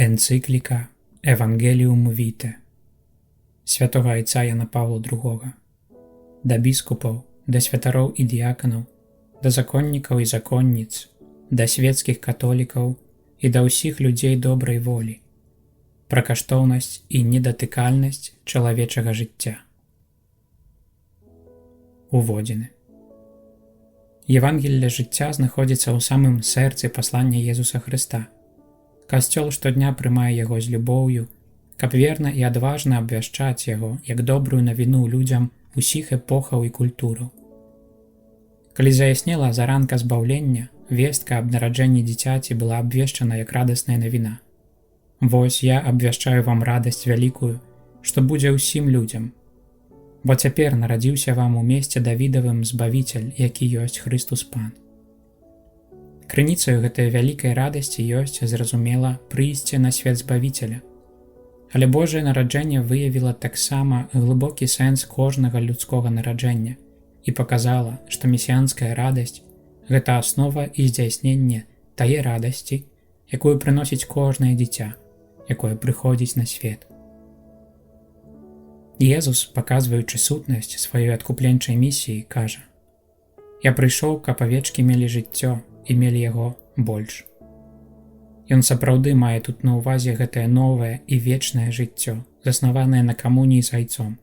Энцыкліка Евангеліум Віте святога айца Яна Паўла II, да біскупаў, да святароў і дыяканаў, да законнікаў і законніц, да свецкіх католікаў і да ўсіх людзей добрай волі, пра каштоўнасць і недатыкальнасць чалавечага жыцця. Уводзіны. Евангелле жыцця знаходзіцца ў самым сэрцы паслання Езуса Хрыста. Касцёл штодня прымае яго з любоўю, каб верна і адважна абвяшчаць яго як добрую навіну людзям усіх эпохаў і культураў. Калі заяснела заранка збаўлення, вестка аб нараджэнні дзіцяці была абвешчана як радасная навіна. Вось я абвяшчаю вам радасць вялікую, што будзе ўсім людзям. Бо цяпер нарадзіўся вам у месце Давідавым Збавіцель, які ёсць Хрыстус Пан. Крыніцаю гэтай вялікай радасці ёсць, зразумела, прыйсце на свет Збавіцеля. Але Божае нараджэнне выявіла таксама глыбокі сэнс кожнага людскога нараджэння і паказала, што месіянская радасць – гэта аснова і здзяйсненне тае радасці, якую прыносіць кожнае дзіця, якое прыходзіць на свет. Езус, паказваючы сутнасць сваёй адкупленчай місіі, кажа: «Я прыйшоў, каб авечкі мелі жыццё і мелі яго больш». Ён сапраўды мае тут на ўвазе гэтае новае і вечнае жыццё, заснаванае на камуніі з айцом,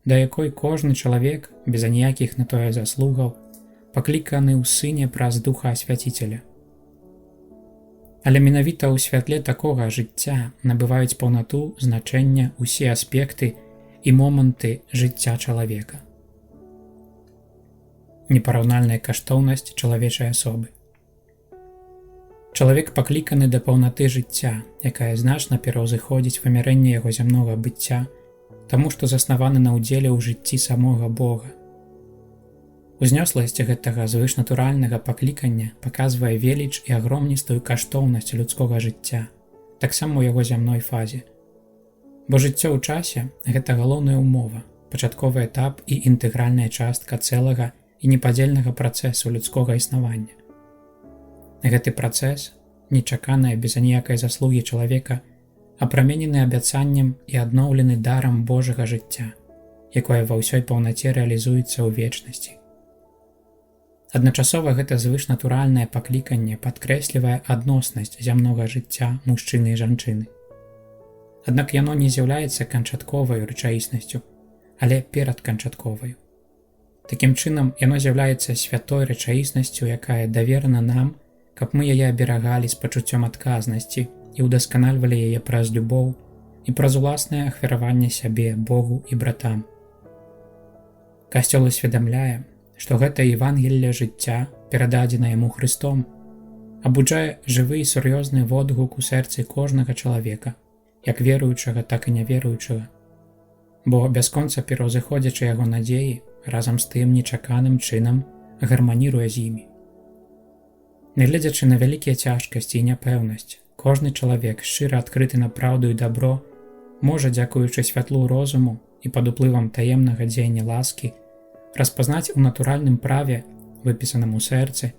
да якой кожны чалавек, без аніякіх на тое заслугаў, пакліканы ў сыне праз Духа Асвяціцеля. Але менавіта ў святле такога жыцця набываюць паўнату значэння ўсе аспекты і моманты жыцця чалавека. Непараўнальная каштоўнасць чалавечай асобы. Чалавек пакліканы да паўнаты жыцця, якая значна пераўзыходзіць вымярэнне яго зямнога быцця, таму што заснаваны на ўдзеле ў жыцці самога Бога. Узнёсласць гэтага звышнатуральнага паклікання паказвае веліч і агромністую каштоўнасць людскога жыцця, таксама ў яго зямной фазе. Бо жыццё ў часе – гэта галоўная ўмова, пачатковы этап і інтэгральная частка цэлага і непадзельнага працэсу людскога існавання. Гэты працэс, нечаканая без аніякай заслугі чалавека, апраменены абяцаннем і адноўлены дарам Божага жыцця, якое ва ўсёй паўнаце рэалізуецца ў вечнасці. Адначасова гэта звышнатуральнае пакліканне падкрэслівае адноснасць зямнога жыцця мужчыны і жанчыны. Аднак яно не з'яўляецца канчатковай рэчаіснасцю, але перадканчатковай. Такім чынам, яно з'яўляецца святой рэчаіснасцю, якая даверана нам, каб мы яе аберагалі з пачуццём адказнасці і ўдасканальвалі яе праз любоў і праз уласнае ахвяраванне сябе, Богу і братам. Касцёл усведамляе, што гэта Евангелле жыцця, перададзена яму Хрыстом, абуджае жывы і сур'ёзны водгук у сэрцы кожнага чалавека, як веруючага, так і няверуючага, бо бясконца пераўзыходзячы яго надзеі, разам з тым нечаканым чынам гарманіруе з імі. Нягледзячы на вялікія цяжкасці і няпэўнасць, кожны чалавек, шчыра адкрыты на праўду і дабро, можа, дзякуючы святлу розуму і пад уплывам таемнага дзеяння ласкі, распазнаць у натуральным праве, выпісаным у сэрцы,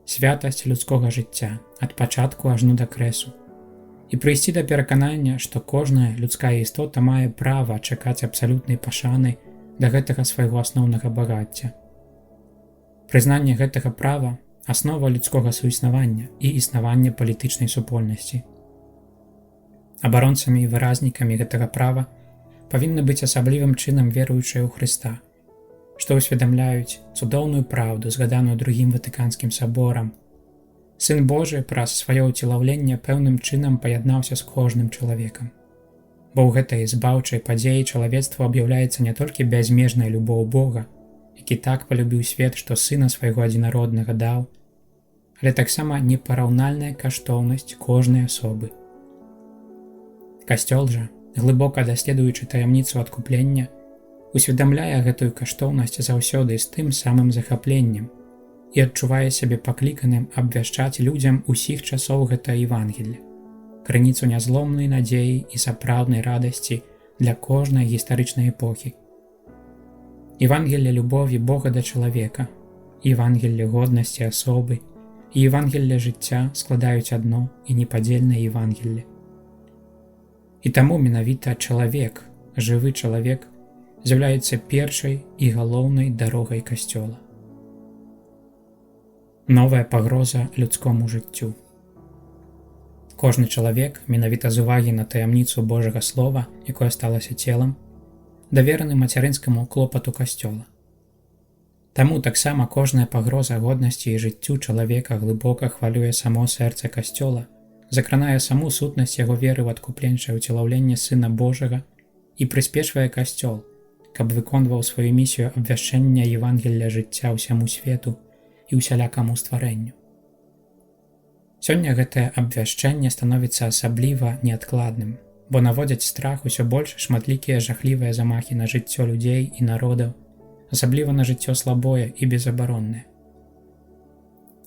святасць людскога жыцця ад пачатку ажну да крэсу, і прыйсці да пераканання, што кожная людская істота мае права чакаць абсалютнай пашаны да гэтага свайго асноўнага багацця. Прызнанне гэтага права – аснова людскога суіснавання і існавання палітычнай супольнасці. Абаронцамі і выразнікамі гэтага права павінны быць асаблівым чынам веруючыя ў Хрыста, што ўсведамляюць цудоўную праўду, згаданую другім Ватыканскім саборам. Сын Божы праз сваё ўцелаўленне пэўным чынам паяднаўся з кожным чалавекам. Бо ў гэтай збаўчай падзеі чалавецтву аб'яўляецца не толькі бязмежная любоў Бога, які так палюбіў свет, што сына свайго адзінароднага даў, але таксама непараўнальная каштоўнасць кожнай асобы. Касцёл жа, глыбока даследуючы таямніцу адкуплення, усведамляе гэтую каштоўнасць заўсёды з тым самым захапленнем і адчувае сябе пакліканым абвяшчаць людзям усіх часоў гэта Евангелле, крыніцу нязломнай надзеі і сапраўднай радасці для кожнай гістарычнай эпохі. Евангелле любові Бога да чалавека, Евангелле годнасці асобы і Евангелле жыцця складаюць адно і непадзельнае Евангелле. І таму менавіта чалавек, жывы чалавек, з'яўляецца першай і галоўнай дарогай Касцёла. Новая пагроза людскому жыццю. Кожны чалавек, менавіта з увагі на таямніцу Божага Слова, якое сталася целам, давераны мацярынскаму клопату Касцёла. Таму таксама кожная пагроза годнасці і жыццю чалавека глыбока хвалюе само сэрца Касцёла, закранае саму сутнасць яго веры ў адкупленчае ўцелаўленне Сына Божага і прыспешвае Касцёл, каб выконваў сваю місію абвяшчэння Евангелля жыцця ўсяму свету і ўсялякаму стварэнню. Сёння гэтае абвяшчэнне становіцца асабліва неадкладным, бо наводзяць страх усё больш шматлікія жахлівыя замахі на жыццё людзей і народаў, асабліва на жыццё слабое і безабароннае.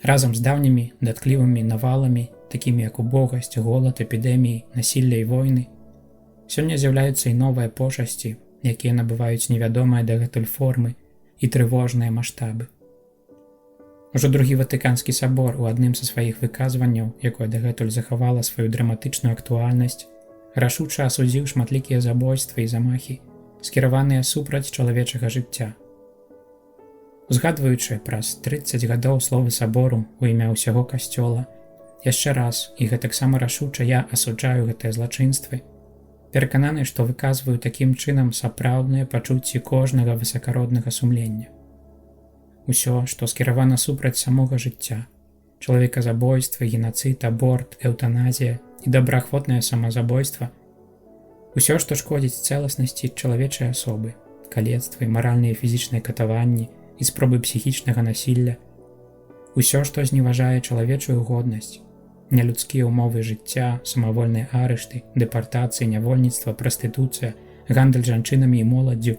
Разам з даўнімі датклівымі наваламі, такімі як убогасць, голад, эпідэміі, насілля і войны, сёння з'яўляюцца і новыя пошасці, якія набываюць невядомыя дагэтуль формы і трывожныя маштабы. Ужо другі Ватыканскі сабор у адным са сваіх выказванняў, якое дагэтуль захавала сваю драматычную актуальнасць, рашуча асудзіў шматлікія забойствы і замахі, скіраваныя супраць чалавечага жыцця. Узгадваючы праз 30 гадоў словы сабору ў імя ўсяго Касцёла, яшчэ раз і гэтаксама рашуча я асуджаю гэтыя злачынствы, перакананы, што выказваю такім чынам сапраўдныя пачуцці кожнага высакароднага сумлення. Усё, што скіравана супраць самога жыцця, чалавеказабойствы, генацыд, аборт, эўтаназія і добраахвотнае самазабойства, усё, што шкодзіць цэласнасці чалавечай асобы, калецтвы, маральныя і фізічныя катаванні і спробы псіхічнага насілля, усё, што зневажае чалавечую годнасць, нелюдскія ўмовы жыцця, самавольныя арышты, дэпартацыі, нявольніцтва, прастытуцыя, гандаль жанчынамі і моладдзю,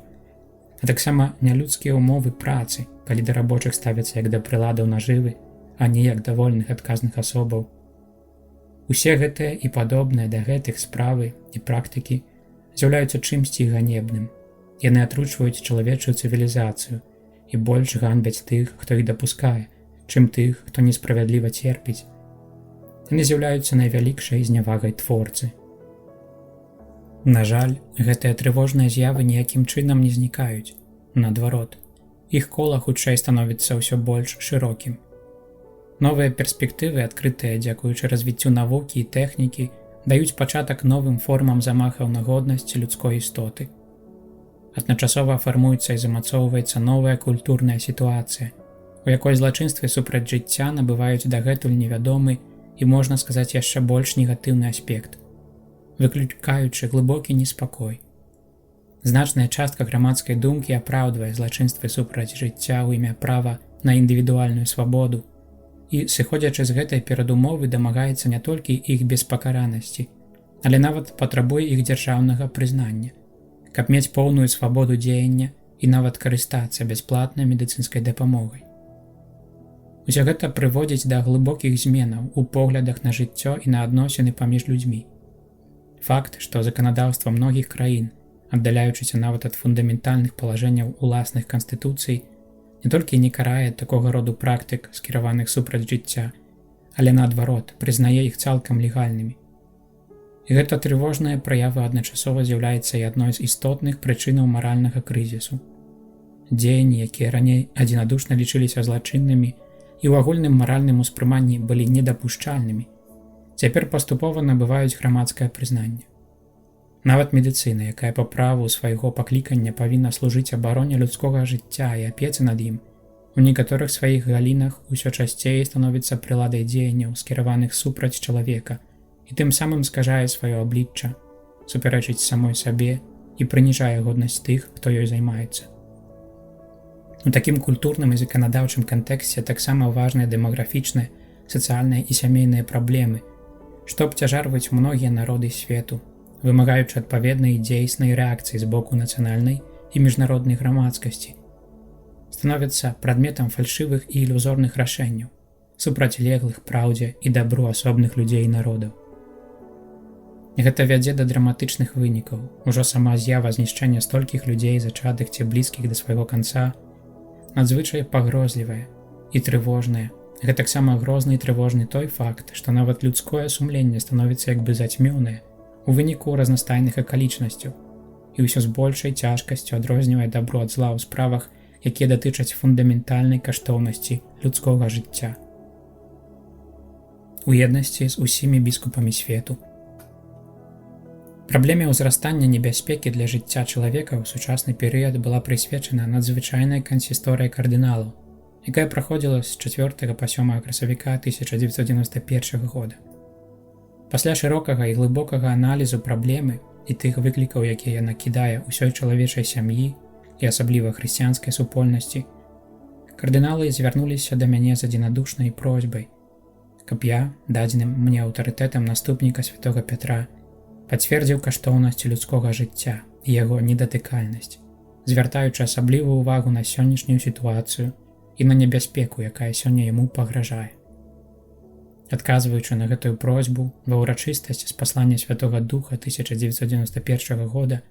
а таксама нялюдскія ўмовы працы, калі да рабочых ставяцца як да прыладаў нажывы, а не як да вольных адказных асобаў. Усе гэтыя і падобныя да гэтых справы і практыкі з'яўляюцца чымсьці ганебным. Яны атручваюць чалавечую цывілізацыю і больш ганьбяць тых, хто іх дапускае, чым тых, хто несправядліва церпіць. Яны з'яўляюцца найвялікшай знявагай творцы. На жаль, гэтыя трывожныя з'явы ніякім чынам не знікаюць. Наадварот, іх кола хутчэй становіцца ўсё больш шырокім. Новыя перспектывы, адкрытыя дзякуючы развіццю навукі і тэхнікі, даюць пачатак новым формам замахаў на годнасць людской істоты. Адначасова фармуецца і замацоўваецца новая культурная сітуацыя, у якой злачынствы супраць жыцця набываюць дагэтуль невядомы і, можна сказаць, яшчэ больш негатыўны аспект, выклікаючы глыбокі неспакой. Значная частка грамадскай думкі апраўдвае злачынствы супраць жыцця ў імя права на індывідуальную свабоду і, сыходзячы з гэтай перадумовы, дамагаецца не толькі іх беспакаранасці, але нават патрабуе іх дзяржаўнага прызнання, каб мець поўную свабоду дзеяння і нават карыстацца бясплатнай медыцынскай дапамогай. Усё гэта прыводзіць да глыбокіх зменаў у поглядах на жыццё і на адносіны паміж людзьмі. Факт, што заканадаўства многіх краін, аддаляючыся нават ад фундаментальных палажэнняў уласных канстытуцый, не толькі не карае такога роду практык, скіраваных супраць жыцця, але наадварот, прызнае іх цалкам легальнымі. І гэта трывожная праява адначасова з'яўляецца і адной з істотных прычынаў маральнага крызісу. Дзеянні, якія раней адзінадушна лічыліся злачыннымі і ў агульным маральным успрыманні былі недапушчальнымі, цяпер паступова набываюць грамадскае прызнанне. Нават медыцына, якая па праву свайго паклікання павінна служыць абароне людскога жыцця і апецы над ім, у некаторых сваіх галінах усё часцей становіцца прыладай дзеянняў, скіраваных супраць чалавека, і тым самым скажае сваё аблічча, супярэчыць самой сабе і прыніжае годнасць тых, хто ёй займаецца. У такім культурным і заканадаўчым кантэксце таксама важныя дэмаграфічныя, сацыяльныя і сямейныя праблемы, што абцяжарваюць многія народы свету, вымагаючы адпаведнай дзейснай рэакцыі з боку нацыянальнай і міжнароднай грамадскасці, становяцца прадметам фальшывых і ілюзорных рашэнняў, супрацьлеглых праўдзе і дабру асобных людзей і народаў. Гэта вядзе да драматычных вынікаў. Ужо сама з'ява знішчэння столькіх людзей, зачатых ці блізкіх да свайго канца, надзвычай пагрозлівая і трывожная. Гэтаксама грозны і трывожны той факт, што нават людское сумленне становіцца як бы зацьмёнае у выніку разнастайных акалічнасцяў і ўсё з большай цяжкасцю адрознівае дабро ад зла ў справах, якія датычаць фундаментальнай каштоўнасці людскога жыцця. У еднасці з усімі біскупамі свету. Праблеме ўзрастання небяспекі для жыцця чалавека ў сучасны перыяд была прысвечана надзвычайная кансісторыя кардыналаў, якая праходзіла з 4 па 7 красавіка 1991 года. Пасля шырокага і глыбокага аналізу праблемы і тых выклікаў, якія яна кідае ўсёй чалавечай сям'і і асабліва хрысціянскай супольнасці, кардыналы звярнуліся да мяне з адзінадушнай просьбай, каб я, дадзеным мне аўтарытэтам наступніка святога Пятра, пацвердзіў каштоўнасць людскога жыцця і яго недатыкальнасць, звяртаючы асаблівую ўвагу на сённяшнюю сітуацыю і на небяспеку, якая сёння яму пагражае. Адказваючы на гэтую просьбу ва ўрачыстасць з паслання Святога Духа 1991 года,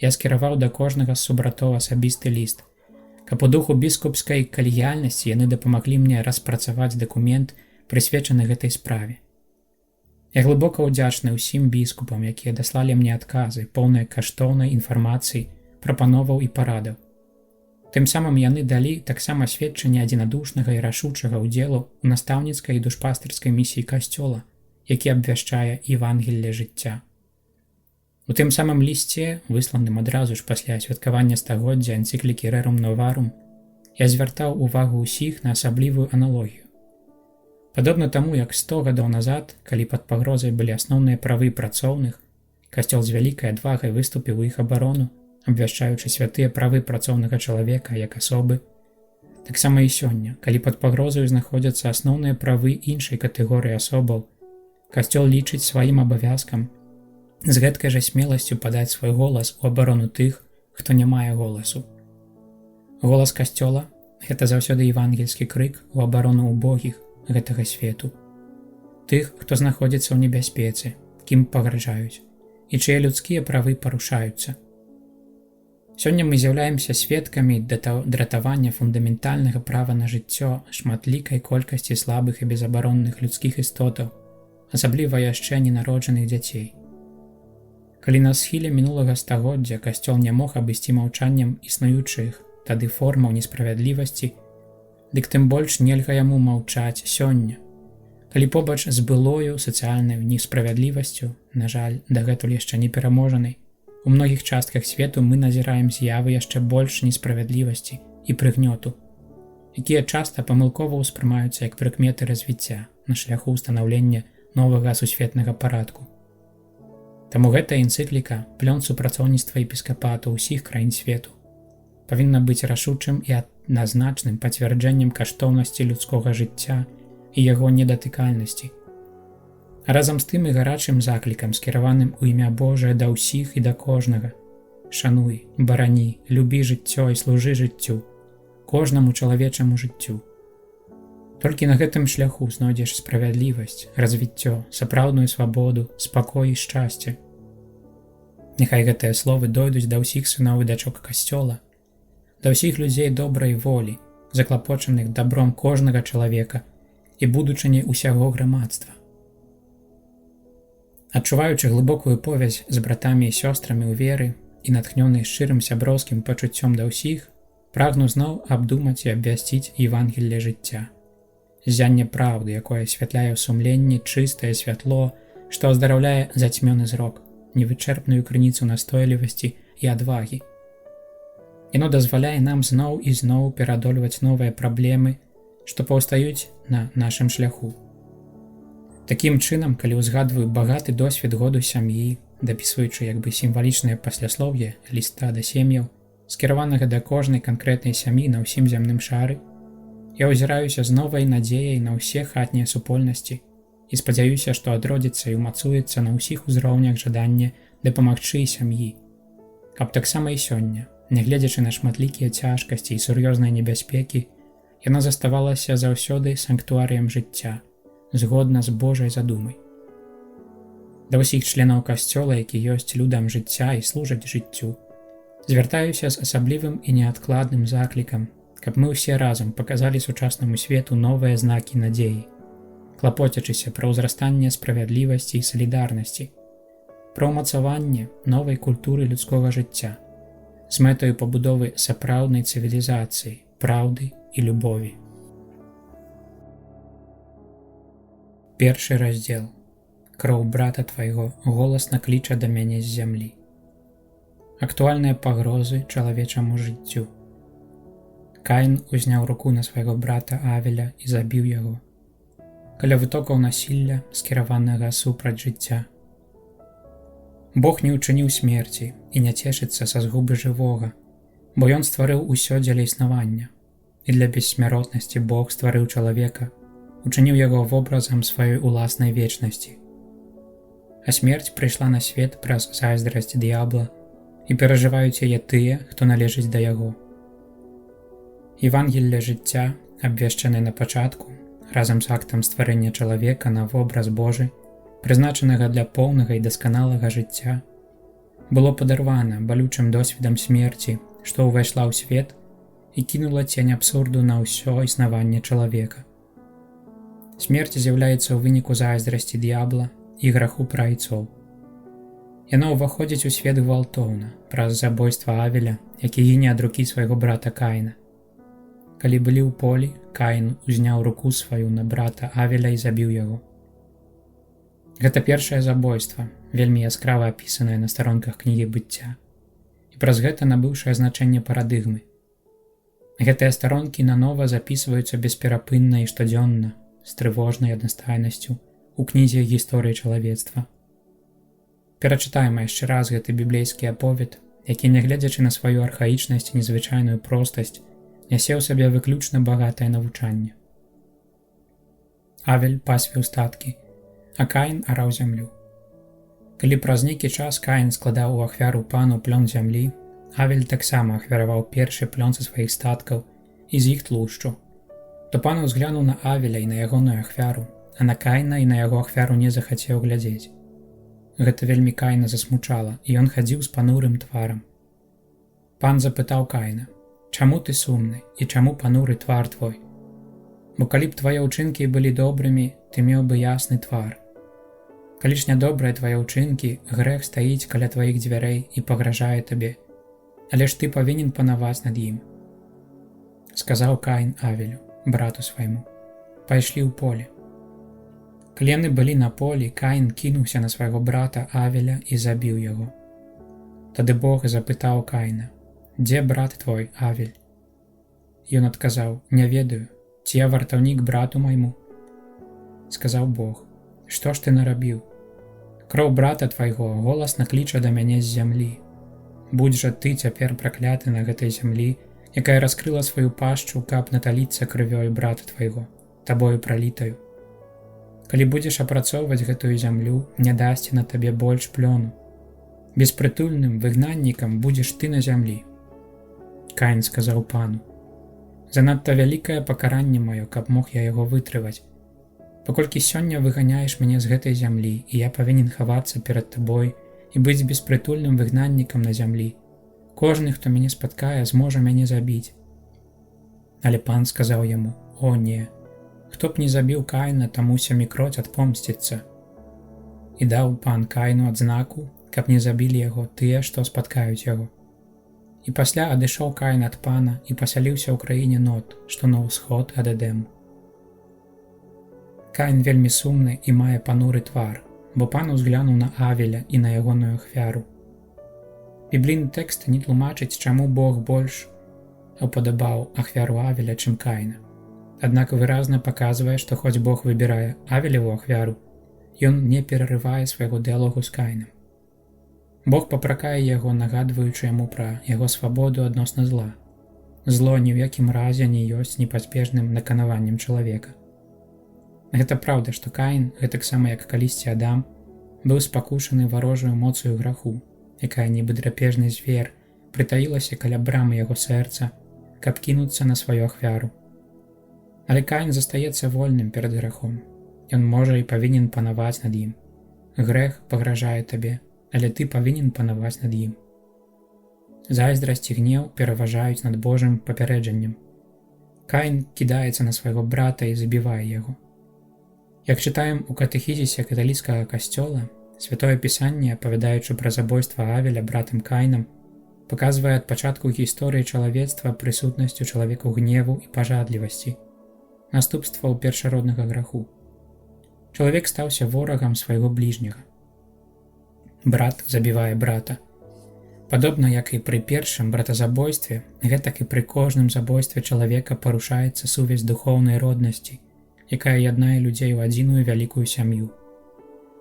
я скіраваў да кожнага з субратоў асабісты ліст, каб у духу біскупскай калегіяльнасці яны дапамаглі мне распрацаваць дакумент, прысвечаны гэтай справе. Я глыбока ўдзячны ўсім біскупам, якія даслалі мне адказы, поўныя каштоўнай інфармацыі, прапановаў і парадаў. Тым самым яны далі таксама сведчанне адзінадушнага і рашучага ўдзелу ў настаўніцкай і душпастырскай місіі Касцёла, які абвяшчае Евангелле жыцця. У тым самым лісце, высланым адразу ж пасля святкавання стагоддзя энцыклікі Rerum Novarum, я звяртаў увагу ўсіх на асаблівую аналогію. Падобна таму, як 100 гадоў назад, калі пад пагрозай былі асноўныя правы працоўных, Касцёл з вялікай адвагай выступіў у іх абарону, абвяшчаючы святыя правы працоўнага чалавека як асобы. Таксама і сёння, калі пад пагрозаю знаходзяцца асноўныя правы іншай катэгорыі асобаў, Касцёл лічыць сваім абавязкам з гэткай жа смеласцю падаць свой голас у абарону тых, хто не мае голасу. Голас Касцёла – гэта заўсёды евангельскі крык у абарону убогіх гэтага свету. Тых, хто знаходзіцца ў небяспецы, кім пагражаюць, і чые людскія правы парушаюцца. Сёння мы з'яўляемся сведкамі дратавання фундаментальнага права на жыццё шматлікай колькасці слабых і безабаронных людскіх істотаў, асабліва яшчэ ненароджаных дзяцей. Калі на схіле мінулага стагоддзя Касцёл не мог абысці маўчаннем існуючых тады формаў несправядлівасці, дык тым больш нельга яму маўчаць сёння, калі побач з былою сацыяльнай несправядлівасцю, на жаль, дагэтуль яшчэ не пераможанай, у многіх частках свету мы назіраем з'явы яшчэ больш несправядлівасці і прыгнёту, якія часта памылкова ўспрымаюцца як прыкметы развіцця на шляху ўстанаўлення новага сусветнага парадку. Таму гэта энцыкліка, плён супрацоўніцтва епіскапату ўсіх краін свету, павінна быць рашучым і адназначным пацвярджэннем каштоўнасці людскога жыцця і яго недатыкальнасці. А разам з тым і гарачым заклікам, скіраваным у імя Божае да ўсіх і да кожнага. Шануй, барані, любі жыццё і служы жыццю, кожнаму чалавечаму жыццю. Толькі на гэтым шляху знойдзеш справядлівасць, развіццё, сапраўдную свабоду, спакой і шчасце. Няхай гэтыя словы дойдуць да ўсіх сыноў і дачок Касцёла, да ўсіх людзей добрай волі, заклапочаных дабром кожнага чалавека і будучыняй усяго грамадства. Адчуваючы глыбокую повязь з братамі і сёстрамі ў веры і натхнёны шчырым сяброўскім пачуццём да ўсіх, прагну зноў абдумаць і абвясціць Евангелле жыцця. Ззянне праўды, якое асвятляе ў сумленні чыстае святло, што аздараўляе зацьмёны зрок, невычэрпную крыніцу настойлівасці і адвагі. Яно дазваляе нам зноў і зноў пераадольваць новыя праблемы, што паўстаюць на нашым шляху. Такім чынам, калі ўзгадваю багаты досвед году сям'і, дапісваючы як бы сімвалічнае пасляслоўе ліста да сем'яў, скіраванага да кожнай канкрэтнай сям'і на ўсім зямным шары, я ўзіраюся з новай надзеяй на ўсе хатнія супольнасці і спадзяюся, што адродзіцца і ўмацуецца на ўсіх узроўнях жаданне дапамагчы сям'і, каб таксама і сёння, нягледзячы на шматлікія цяжкасці і сур'ёзныя небяспекі, яна заставалася заўсёды санктуарыем жыцця, згодна з Божай задумай. Да ўсіх членаў Касцёла, які ёсць людам жыцця і служаць жыццю, звяртаюся з асаблівым і неадкладным заклікам, каб мы ўсе разам паказалі сучаснаму свету новыя знакі надзеі, клапоцячыся пра ўзрастанне справядлівасці і салідарнасці, пра ўмацаванне новай культуры людскога жыцця з мэтаю пабудовы сапраўднай цывілізацыі, праўды і любові. Першы раздзел. Кроў брата твайго голасна кліча да мяне з зямлі. Актуальныя пагрозы чалавечаму жыццю. Каін узняў руку на свайго брата Авеля і забіў яго. Каля вытокаў насілля, скіраванага супраць жыцця. Бог не ўчыніў смерці і не цешыцца са згубы жывога, бо ён стварыў усё дзеля існавання, і для бессмяротнасці Бог стварыў чалавека, учыніў яго вобразам сваёй уласнай вечнасці. А смерць прыйшла на свет праз зайздрасць д'ябла, і перажываюць яе тыя, хто належыць да яго. Евангелле жыцця, абвешчанае на пачатку, разам з актам стварэння чалавека на вобраз Божы, прызначанага для поўнага і дасканалага жыцця, было падарвана балючым досведам смерці, што ўвайшла ў свет і кінула цень абсурду на ўсё існаванне чалавека. Смерць з'яўляецца ў выніку зайздрасці д'ябла і граху прайцоў. Яна ўваходзіць у свет гвалтоўна, праз забойства Авеля, які гіне ад рукі свайго брата Каіна. Калі былі ў полі, Каін узняў руку сваю на брата Авеля і забіў яго. Гэта першае забойства, вельмі яскрава апісанае на старонках кнігі быцця, і праз гэта набыўшае значэнне парадыгмы. Гэтыя старонкі нанова запісваюцца бесперапынна і штодзённа, з трывожнай аднастайнасцю у кнізе гісторыі чалавецтва. Перачытаем яшчэ раз гэты біблейскі аповед, які, нягледзячы на сваю архаічнасць і незвычайную простасць, нясе ў сабе выключна багатае навучанне. Авель пасвіў статкі, а Каін араў зямлю. Калі праз нейкі час Каін складаў у ахвяру пану плён зямлі, Авель таксама ахвяраваў першы плён са сваіх статкаў і з іх тлушчу. То пан узглянуў на Авеля і на ягоную ахвяру, а на Каіна і на яго ахвяру не захацеў глядзець. Гэта вельмі Каіна засмучала, і ён хадзіў з панурым тварам. Пан запытаў Каіна: «Чаму ты сумны і чаму пануры твар твой? Бо калі б твае ўчынкі былі добрымі, ты меў бы ясны твар. Калі ж нядобрыя твае ўчынкі, грэх стаіць каля тваіх дзвярэй і пагражае табе, але ж ты павінен панаваць над ім». Сказаў Каін Авелю, брату свайму: «Пайшлі ў поле». Калі яны былі на полі, Каін кінуўся на свайго брата Авеля і забіў яго. Тады Бог запытаў Каіна: «Дзе брат твой, Авель?» Ён адказаў: «Не ведаю, ці я вартаўнік брату майму?» Сказаў Бог: «Што ж ты нарабіў? Кроў брата твайго голасна кліча да мяне з зямлі. Будзь жа ты цяпер пракляты на гэтай зямлі, якая раскрыла сваю пашчу, каб наталіцца крывёй брата твайго, табою пралітаю. Калі будзеш апрацоўваць гэтую зямлю, не дасце на табе больш плёну. Беспрытульным выгнаннікам будзеш ты на зямлі». Каін сказаў пану: «Занадта вялікае пакаранне маё, каб мог я яго вытрываць. Паколькі сёння выганяеш мяне з гэтай зямлі, і я павінен хавацца перад табой і быць беспрытульным выгнаннікам на зямлі, кожны, хто мяне спаткае, зможа мяне забіць». Але пан сказаў яму: «О, не! Хто б не забіў Каіна, таму сямікроць адпомсціцца». І даў пан Каіну адзнаку, каб не забілі яго тыя, што спаткаюць яго. І пасля адышоў Каін ад пана і пасяліўся ў краіне Нод, што на ўсход ад Эдэму. Каін вельмі сумны і мае пануры твар, бо пан узглянуў на Авеля і на ягоную ахвяру. Біблійны тэкст не тлумачыць, чаму Бог больш упадабаў ахвяру Авеля, чым Каіна. Аднак выразна паказвае, што хоць Бог выбірае Авелеву ахвяру, ён не перарывае свайго дыялогу з Каінам. Бог папракае яго, нагадваючы яму пра яго свабоду адносна зла. Зло ні ў якім разе не ёсць непазбежным наканаваннем чалавека. Гэта праўда, што Каін, гэтаксама як калісьці Адам, быў спакушаны варожаю моцаю граху, якая нібы драпежны звер прытаілася каля брамы яго сэрца, каб кінуцца на сваю ахвяру. Але Каін застаецца вольным перад грахом. Ён можа і павінен панаваць над ім. Грэх пагражае табе, але ты павінен панаваць над ім. Зайздрасць і гнеў пераважаюць над Божым папярэджаннем. Каін кідаецца на свайго брата і забівае яго. Як чытаем у катэхізісе каталіцкага касцёла, Святое Пісанне, апавядаючы пра забойства Авеля братам Каінам, паказвае ад пачатку гісторыі чалавецтва прысутнасць у чалавеку гневу і пажадлівасці, наступстваў першароднага граху. Чалавек стаўся ворагам свайго бліжняга. Брат забівае брата. Падобна як і пры першым братазабойстве, гэтак і пры кожным забойстве чалавека парушаецца сувязь духоўнай роднасці, якая яднае людзей у адзіную вялікую сям'ю.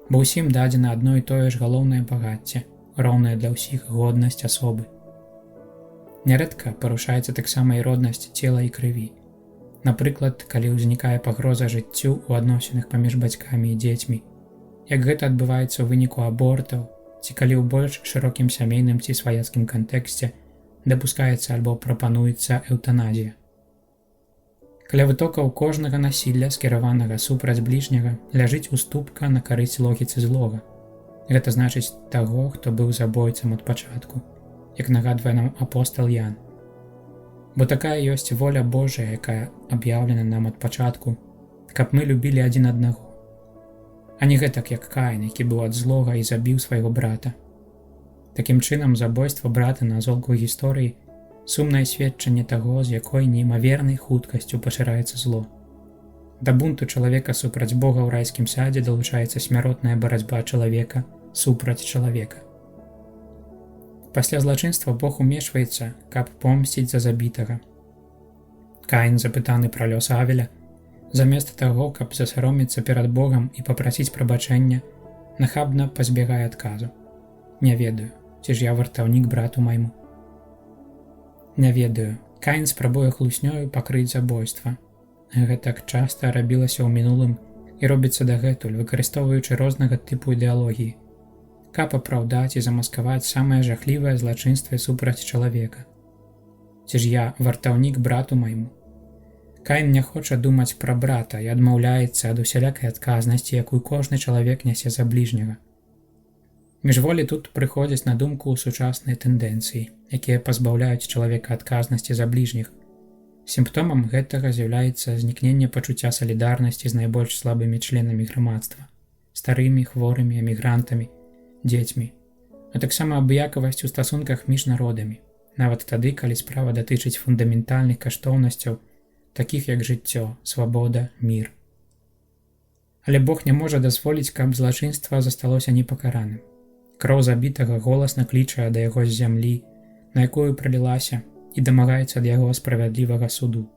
Бо ўсім дадзена адно і тое ж галоўнае багацце, роўнае для ўсіх годнасць асобы. Нярэдка парушаецца таксама і роднасць цела і крыві. Напрыклад, калі ўзнікае пагроза жыццю ў адносінах паміж бацькамі і дзецьмі, як гэта адбываецца ў выніку абортаў, ці калі ў больш шырокім сямейным ці сваяцкім кантэксце дапускаецца альбо прапануецца эўтаназія. Каля вытокаў кожнага насілля, скіраванага супраць бліжняга, ляжыць уступка на карысць логіцы злога. Гэта значыць таго, хто быў забойцам ад пачатку, як нагадвае нам апостал Ян. Бо такая ёсць воля Божая, якая аб'яўлена нам ад пачатку, каб мы любілі адзін аднаго. А не гэтак, як Каін, які быў ад злога і забіў свайго брата. Такім чынам, забойства брата на золку гісторыі сумнае сведчанне таго, з якой неймавернай хуткасцю пашыраецца зло. Да бунту чалавека супраць Бога ў райскім садзе далучаецца смяротная барацьба чалавека супраць чалавека. Пасля злачынства Бог умешваецца, каб помсціць за забітага. Каін, запытаны пра лёс Авеля, замест таго, каб засароміцца перад Богам і папрасіць прабачэння, нахабна пазбягае адказу. Не ведаю, ці ж я вартаўнік брату майму. Не ведаю, Каін спрабуе хлуснёю пакрыць забойства. Гэтак часта рабілася ў мінулым і робіцца дагэтуль, выкарыстоўваючы рознага тыпу ідэалогіі, каб апраўдаць і замаскаваць самае жахлівае злачынства супраць чалавека. Ці ж я вартаўнік брату майму? Каін не хоча думаць пра брата і адмаўляецца ад усялякай адказнасці, якую кожны чалавек нясе за бліжняга. Міжволі тут прыходзяць на думку сучасныя тэндэнцыі, якія пазбаўляюць чалавека адказнасці за бліжніх. Сімптомам гэтага з'яўляецца знікненне пачуцця салідарнасці з найбольш слабымі членамі грамадства, старымі, хворымі, эмігрантамі, дзецьмі, а таксама абыякавасць у стасунках між народамі, нават тады, калі справа датычыць фундаментальных каштоўнасцяў, такіх як жыццё, свабода, мір. Але Бог не можа дазволіць, каб злачынства засталося непакараным. Кроў забітага голасна кліча да яго з зямлі, на якую пралілася, і дамагаецца ад яго справядлівага суду.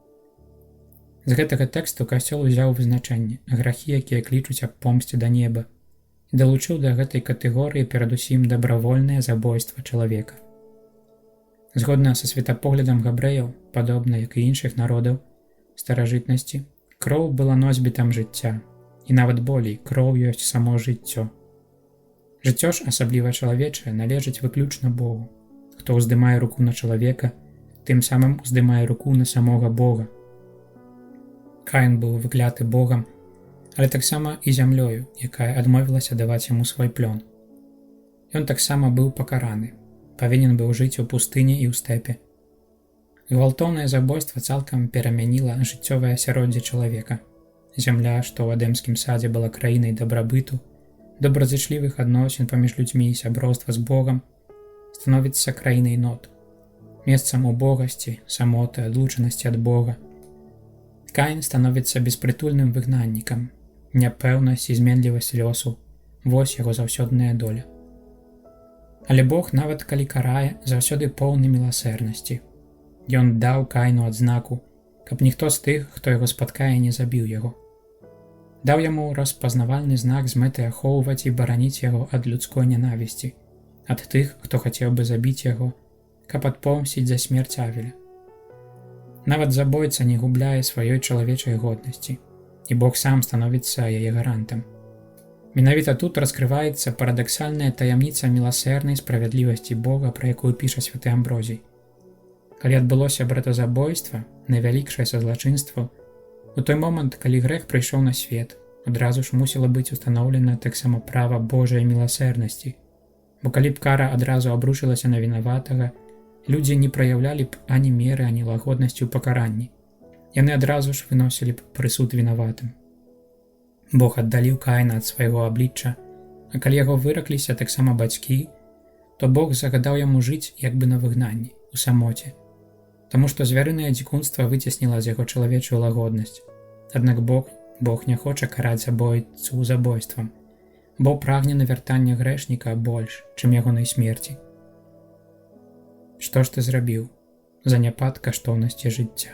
З гэтага тэксту Касцёл узяў вызначэнне грахі, якія клічуць аб помсце да неба, і далучыў да гэтай катэгорыі перадусім дабравольнае забойства чалавека. Згодна са светапоглядам габрэяў, падобна як і іншых народаў старажытнасці, кроў была носьбітам жыцця, і нават болей, кроў ёсць само жыццё. Жыццё ж, асабліва чалавечае, належыць выключна Богу. Хто ўздымае руку на чалавека, тым самым уздымае руку на самога Бога. Каін быў выкляты Богам, але таксама і зямлёю, якая адмовілася даваць яму свой плён. Ён таксама быў пакараны, павінен быў жыць у пустыні і ў стэпе. Гвалтоўнае забойства цалкам перамяніла жыццёвае асяроддзе чалавека. Зямля, што ў Эдэмскім садзе была краінай дабрабыту, добразычлівых адносін паміж людзьмі і сяброўства з Богам, становіцца краінай нот, месцам убогасці, самоты, адлучанасці ад Бога. Каін становіцца беспрытульным выгнаннікам, няпэўнасць і зменлівасць лёсу, вось яго заўсёдная доля. Але Бог, нават калі карае, заўсёды поўны міласэрнасці. Ён даў Каіну адзнаку, каб ніхто з тых, хто яго спаткае, не забіў яго. Даў яму распазнавальны знак з мэтай ахоўваць і бараніць яго ад людской нянавісці, ад тых, хто хацеў бы забіць яго, каб адпомсціць за смерць Авеля. Нават забойца не губляе сваёй чалавечай годнасці, і Бог сам становіцца яе гарантам. Менавіта тут раскрываецца парадаксальная таямніца міласэрнай справядлівасці Бога, пра якую піша святы Амброзій. Калі адбылося братазабойства, найвялікшае са злачынстваў, у той момант, калі грэх прыйшоў на свет, адразу ж мусіла быць устаноўлена таксама права Божай міласэрнасці, бо калі б кара адразу абрушылася на вінаватага, людзі не праяўлялі б ані меры, ані лагоднасці ў пакаранні. Яны адразу ж выносілі б прысуд вінаватым. Бог аддаліў Каіна ад свайго аблічча, А калі яго выракліся таксама бацькі, то Бог загадаў яму жыць як бы на выгнанні, у самоце. Таму што звярынае дзікунства выцесніла з яго чалавечую лагоднасць. Аднак Бог не хоча караць забойцу забойствам, бо прагне навяртання грэшніка больш, чым ягонай смерці. Што ж ты зрабіў? Заняпад каштоўнасці жыцця.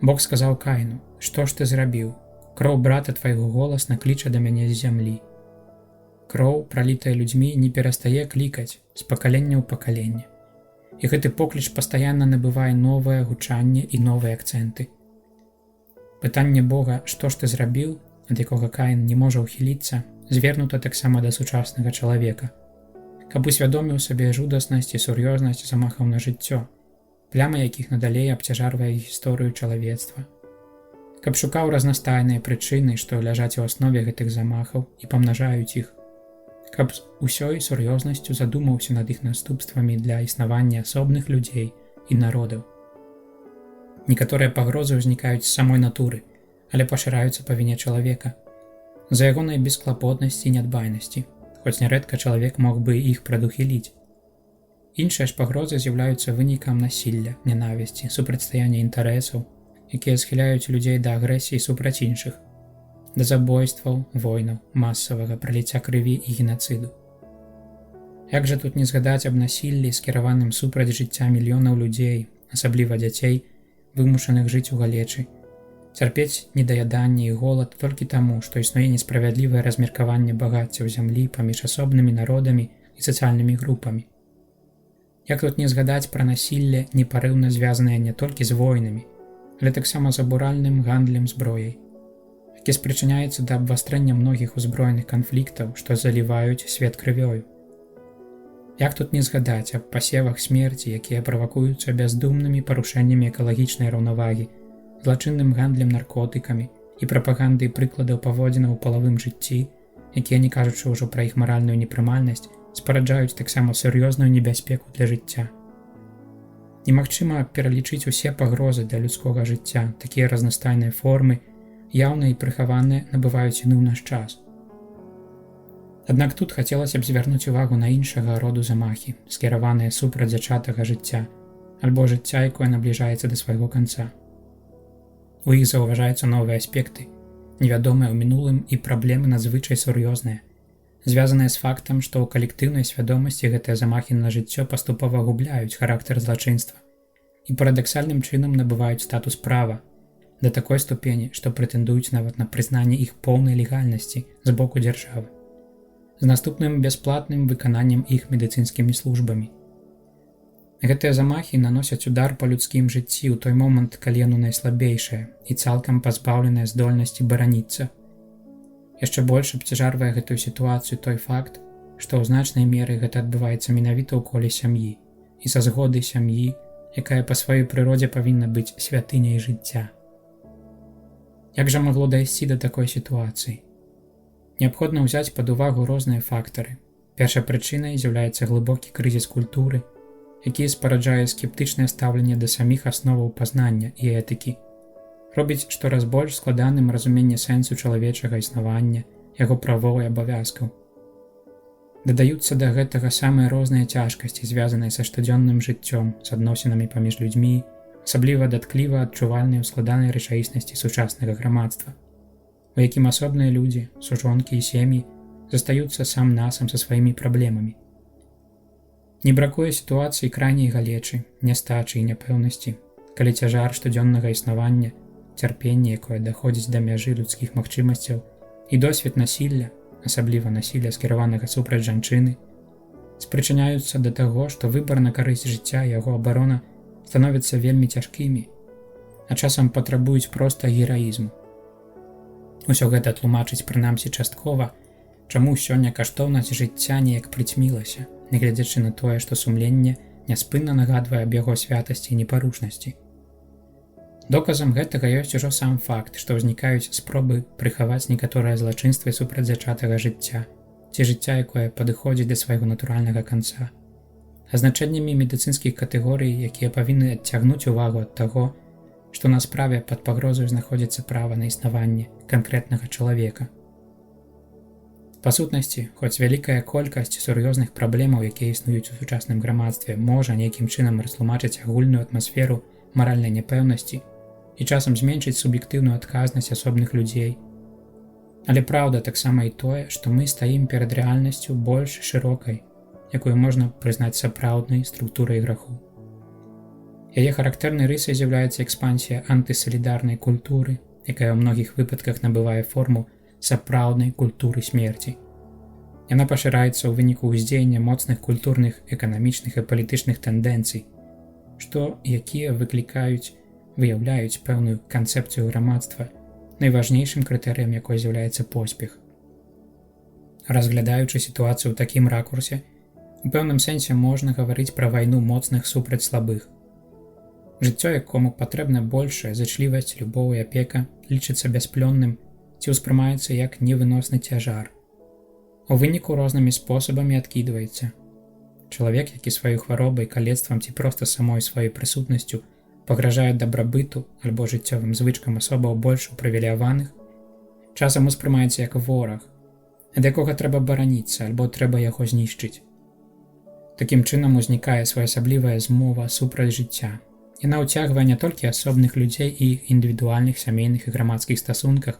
Бог сказаў Каіну: што ж ты зрабіў? Кроў брата твайго голасна кліча да мяне з зямлі. Кроў, пралітая людзьмі, не перастае клікаць з пакалення ў пакаленне. І гэты покліч пастаянна набывае новае гучанне і новыя акцэнты. Пытанне Бога, што ж ты зрабіў, ад якога Каін не можа ўхіліцца, звернута таксама да сучаснага чалавека, каб усвядоміў сабе жудаснасць і сур'ёзнасць замахаў на жыццё, пляма якіх надалей абцяжарвае гісторыю чалавецтва. Каб шукаў разнастайныя прычыны, што ляжаць у аснове гэтых замахаў і памнажаюць іх, каб з усёй сур'ёзнасцю задумаўся над іх наступствамі для існавання асобных людзей і народаў. Некаторыя пагрозы ўзнікаюць з самой натуры, але пашыраюцца па віне чалавека, з-за ягонай бесклапотнасці і нядбайнасці, хоць нярэдка чалавек мог бы іх прадухіліць. Іншыя ж пагрозы з'яўляюцца вынікам насілля, нянавісці, супрацьстаяння інтарэсаў, якія схіляюць людзей да агрэсіі супраць іншых, да забойстваў, войнаў, масавага праліцця крыві і генацыду. Як жа тут не згадаць аб насіллі, скіраваным супраць жыцця мільёнаў людзей, асабліва дзяцей, вымушаных жыць у галечы, цярпець недаяданне і голад толькі таму, што існуе несправядлівае размеркаванне багаццяў зямлі паміж асобнымі народамі і сацыяльнымі групамі. Як тут не згадаць пра насілле, непарыўна звязанае не толькі з войнамі, але таксама з абуральным гандлем зброяй, які спрычыняецца да абвастрэння многіх узброеных канфліктаў, што заліваюць свет крывёю. Як тут не згадаць аб пасевах смерці, якія правакуюцца бяздумнымі парушэннямі экалагічнай раўнавагі, злачынным гандлем наркотыкамі і прапагандай прыкладаў паводзінаў у палавым жыцці, якія, не кажучы ўжо пра іх маральную непрымальнасць, спараджаюць таксама сур'ёзную небяспеку для жыцця. Немагчыма пералічыць усе пагрозы для людскога жыцця, такія разнастайныя формы, яўныя і прыхаваныя, набываюць іну ў наш час. Аднак тут хацелася б звярнуць увагу на іншага роду замахі, скіраваныя супраць зачатага жыцця, альбо жыцця, якое набліжаецца да свайго канца. У іх заўважаюцца новыя аспекты, невядомыя ў мінулым і праблемы надзвычай сур'ёзныя, звязаныя з фактам, што ў калектыўнай свядомасці гэтыя замахі на жыццё паступова губляюць характар злачынства і парадаксальным чынам набываюць статус права, да такой ступені, што прэтэндуюць нават на прызнанне іх поўнай легальнасці з боку дзяржавы, з наступным бясплатным выкананнем іх медыцынскімі службамі. Гэтыя замахі наносяць удар па людскім жыцці ў той момант, калі яно найслабейшае і цалкам пазбаўленае здольнасці бараніцца. Яшчэ больш абцяжарвае гэтую сітуацыю той факт, што ў значнай меры гэта адбываецца менавіта ў коле сям'і і са згоды сям'і, якая па сваёй прыродзе павінна быць святыняй жыцця. Як жа магло дайсці да такой сітуацыі? Неабходна ўзяць пад увагу розныя фактары. Першай прычынай з'яўляецца глыбокі крызіс культуры, які спараджае скептычнае стаўленне да саміх асноваў пазнання і этыкі, робіць штораз больш складаным разуменне сэнсу чалавечага існавання, яго правоў і абавязкаў. Дадаюцца да гэтага самыя розныя цяжкасці, звязаныя са штодзённым жыццём, з адносінамі паміж людзьмі, асабліва даткліва адчувальныя ў складанай рэчаіснасці сучаснага грамадства, у якім асобныя людзі, сужонкі і сем'і застаюцца сам-насам са сваімі праблемамі. Не бракуе сітуацыі крайняй галечы, нястачы і няпэўнасці, калі цяжар штодзённага існавання, цярпенне, якое даходзіць да мяжы людскіх магчымасцяў, і досвед насілля, асабліва насілля скіраванага супраць жанчыны, спрычыняюцца да таго, што выбар на карысць жыцця і яго абарона становяцца вельмі цяжкімі, а часам патрабуюць проста гераізму. Усё гэта тлумачыць прынамсі часткова, чаму сёння каштоўнасць жыцця неяк прыцьмілася, нягледзячы на тое, што сумленне няспынна нагадвае аб яго святасці і непарушнасці. Доказам гэтага ёсць ужо сам факт, што ўзнікаюць спробы прыхаваць некаторыя злачынствы супраць зачатага жыцця, ці жыцця, якое падыходзіць да свайго натуральнага канца, азначэннямі медыцынскіх катэгорый, якія павінны адцягнуць увагу ад таго, што на справе пад пагрозаю знаходзіцца права на існаванне канкрэтнага чалавека. Па сутнасці, хоць вялікая колькасць сур'ёзных праблемаў, якія існуюць у сучасным грамадстве, можа нейкім чынам растлумачыць агульную атмасферу маральнай няпэўнасці і часам зменшыць суб'ектыўную адказнасць асобных людзей. Але праўда таксама і тое, што мы стаім перад рэальнасцю больш шырокай, якую можна прызнаць сапраўднай структурай граху. Яе характэрнай рысай з'яўляецца экспансія антысалідарнай культуры, якая ў многіх выпадках набывае форму сапраўднай культуры смерці. Яна пашыраецца ў выніку ўздзеяння моцных культурных, эканамічных і палітычных тэндэнцый, што якія выяўляюць пэўную канцэпцыю грамадства, найважнейшым крытэрыем якой з'яўляецца поспех. Разглядаючы сітуацыю ў такім ракурсе, у пэўным сэнсе можна гаварыць пра вайну моцных супраць слабых. Жыццё, якому патрэбна большая зычлівасць, любоў і апека, лічыцца бясплённым ці ўспрымаецца як невыносны цяжар. У выніку рознымі спосабамі адкідваецца. Чалавек, які сваёй хваробай, калецтвам ці проста самой сваёй прысутнасцю пагражае дабрабыту альбо жыццёвым звычкам асобаў больш упрывілеяваных, часам успрымаецца як вораг, ад якога трэба бараніцца альбо трэба яго знішчыць. Такім чынам узнікае своеасаблівая змова супраць жыцця. Яна ўцягвае не толькі асобных людзей і іх індывідуальных сямейных і грамадскіх стасунках,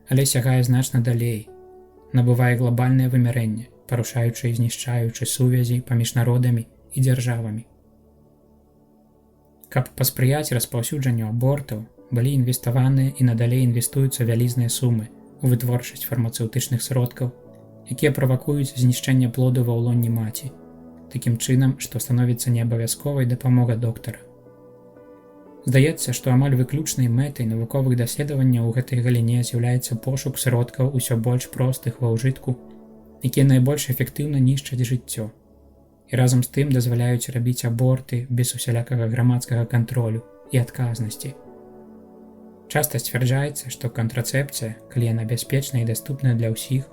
але сягае значна далей, набывае глобальнае вымярэнне, парушаючы і знішчаючы сувязі паміж народамі і дзяржавамі. Каб паспрыяць распаўсюджанню абортаў, былі інвеставаныя і надалей інвестуюцца вялізныя сумы ў вытворчасць фармацэўтычных сродкаў, якія правакуюць знішчэнне плоду ва ўлонні маці, такім чынам, што становіцца неабавязковай дапамога доктара. Здаецца, што амаль выключнай мэтай навуковых даследаванняў у гэтай галіне з'яўляецца пошук сродкаў усё больш простых ва ўжытку, якія найбольш эфектыўна нішчаць жыццё і разам з тым дазваляюць рабіць аборты без усялякага грамадскага кантролю і адказнасці. Часта сцвярджаецца, што кантрацэпцыя, калі яна бяспечная і даступная для ўсіх,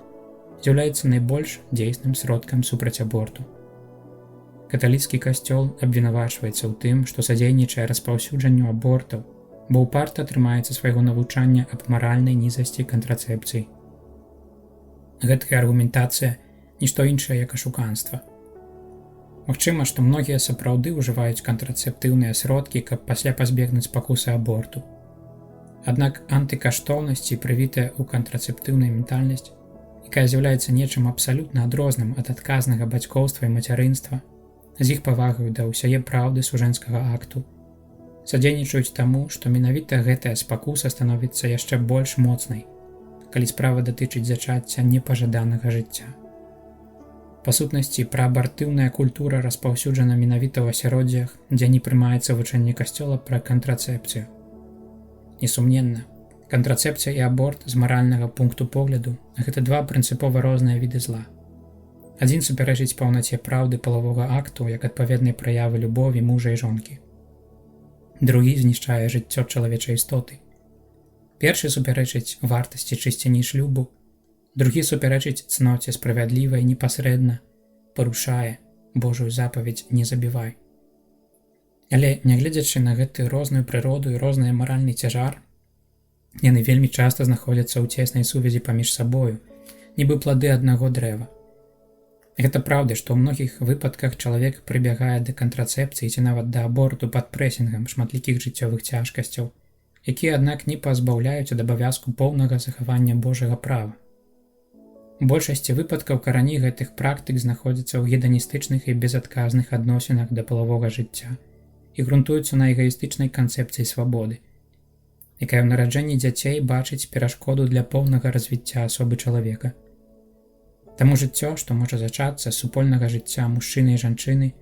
з'яўляецца найбольш дзейсным сродкам супраць аборту. Каталіцкі касцёл абвінавачваецца ў тым, што садзейнічае распаўсюджанню абортаў, бо ўпарта трымаецца свайго навучання аб маральнай нізасці кантрацэпцыі. Гэтая аргументацыя нішто іншае як ашуканства. Магчыма, што многія сапраўды ўжываюць кантрацэптыўныя сродкі, каб пасля пазбегнуць пакусы аборту. Аднак антыкаштоўнасць, прывітая ў кантрацэптыўнай ментальнасць, якая з'яўляецца нечым абсалютна адрозным ад адказнага бацькоўства і мацярынства, з іх павагаю да ўсяе праўды сужэнскага акту, садзейнічаюць таму, што менавіта гэтая спакуса становіцца яшчэ больш моцнай, калі справа датычыць зачацця непажаданага жыцця. Па сутнасці, праабартыўная культура распаўсюджана менавіта ў асяроддзях, дзе не прымаецца вучэнне касцёла пра кантрацэпцыю. Несумненна, кантрацэпцыя і аборт з маральнага пункту погляду – гэта два прынцыпова розныя віды зла. Адзін супярэчыць паўнаце праўды палавога акту як адпаведнай праявы любові мужа і жонкі. Другі знішчае жыццё чалавечай істоты. Першы супярэчыць вартасці чысціні шлюбу, другі супярэчыць цноце справядліва і непасрэдна, парушае Божую запаведь «не забівай». Але, нягледзячы на гэты розную прыроду і розны маральны цяжар, яны вельмі часта знаходзяцца ў цеснай сувязі паміж сабою, нібы плады аднаго дрэва. Гэта праўда, што ў многіх выпадках чалавек прыбягае да кантрацэпцыі ці нават да аборту пад прэсінгам шматлікіх жыццёвых цяжкасцяў, якія, аднак, не пазбаўляюць ад абавязку поўнага захавання Божага права. У большасці выпадкаў карані гэтых практык знаходзяцца ў геданістычных і безадказных адносінах да палавога жыцця і грунтуюцца на эгаістычнай канцэпцыі свабоды, якая ў нараджэнні дзяцей бачыць перашкоду для поўнага развіцця асобы чалавека. Таму жыццё, што можа зачацца з супольнага жыцця мужчыны і жанчыны,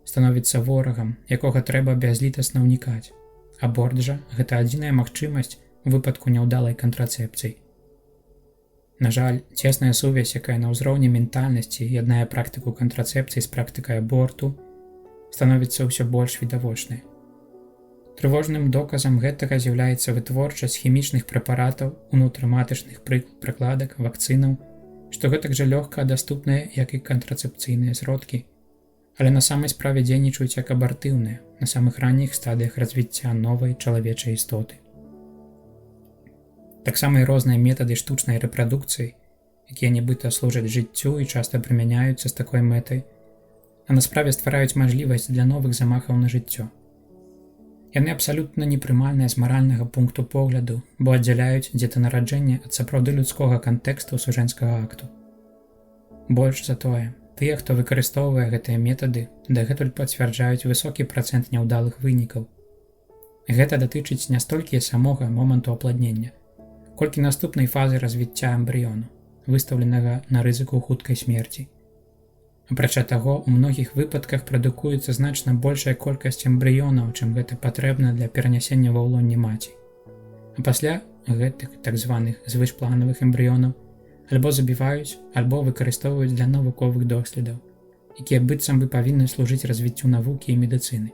становіцца ворагам, якога трэба бязлітасна ўнікаць. Аборт жа – гэта адзіная магчымасць у выпадку няўдалай кантрацэпцыі. На жаль, цесная сувязь, якая на ўзроўні ментальнасці яднае практыку кантрацэпцыі з практыкай аборту, становіцца ўсё больш відавочнай. Трывожным доказам гэтага з'яўляецца вытворчасць хімічных прэпаратаў, унутраматачных прыкладак, вакцынаў, што гэтак жа лёгка даступныя, як і кантрацэпцыйныя сродкі, але на самай справе дзейнічаюць як абартыўныя, на самых ранніх стадыях развіцця новай чалавечай істоты. Таксама і розныя метады штучнай рэпрадукцыі, якія нібыта служаць жыццю і часта прымяняюцца з такой мэтай, а на справе ствараюць мажлівасць для новых замахаў на жыццё. Яны абсалютна непрымальныя з маральнага пункту погляду, бо аддзяляюць дзетанараджэнне ад сапраўды людскога кантэксту сужэнскага акту. Больш за тое, тыя, хто выкарыстоўвае гэтыя метады, дагэтуль пацвярджаюць высокі працэнт няўдалых вынікаў. Гэта датычыць не столькі самога моманту апладнення, колькі наступнай фазы развіцця эмбрыёну, выстаўленага на рызыку хуткай смерці. Апрача таго, у многіх выпадках прадукуецца значна большая колькасць эмбрыёнаў, чым гэта патрэбна для перанясення ва ўлонне маці. А пасля гэтых так званых звышпланавых эмбрыёнаў альбо забіваюць, альбо выкарыстоўваюць для навуковых доследаў, якія быццам бы павінны служыць развіццю навукі і медыцыны.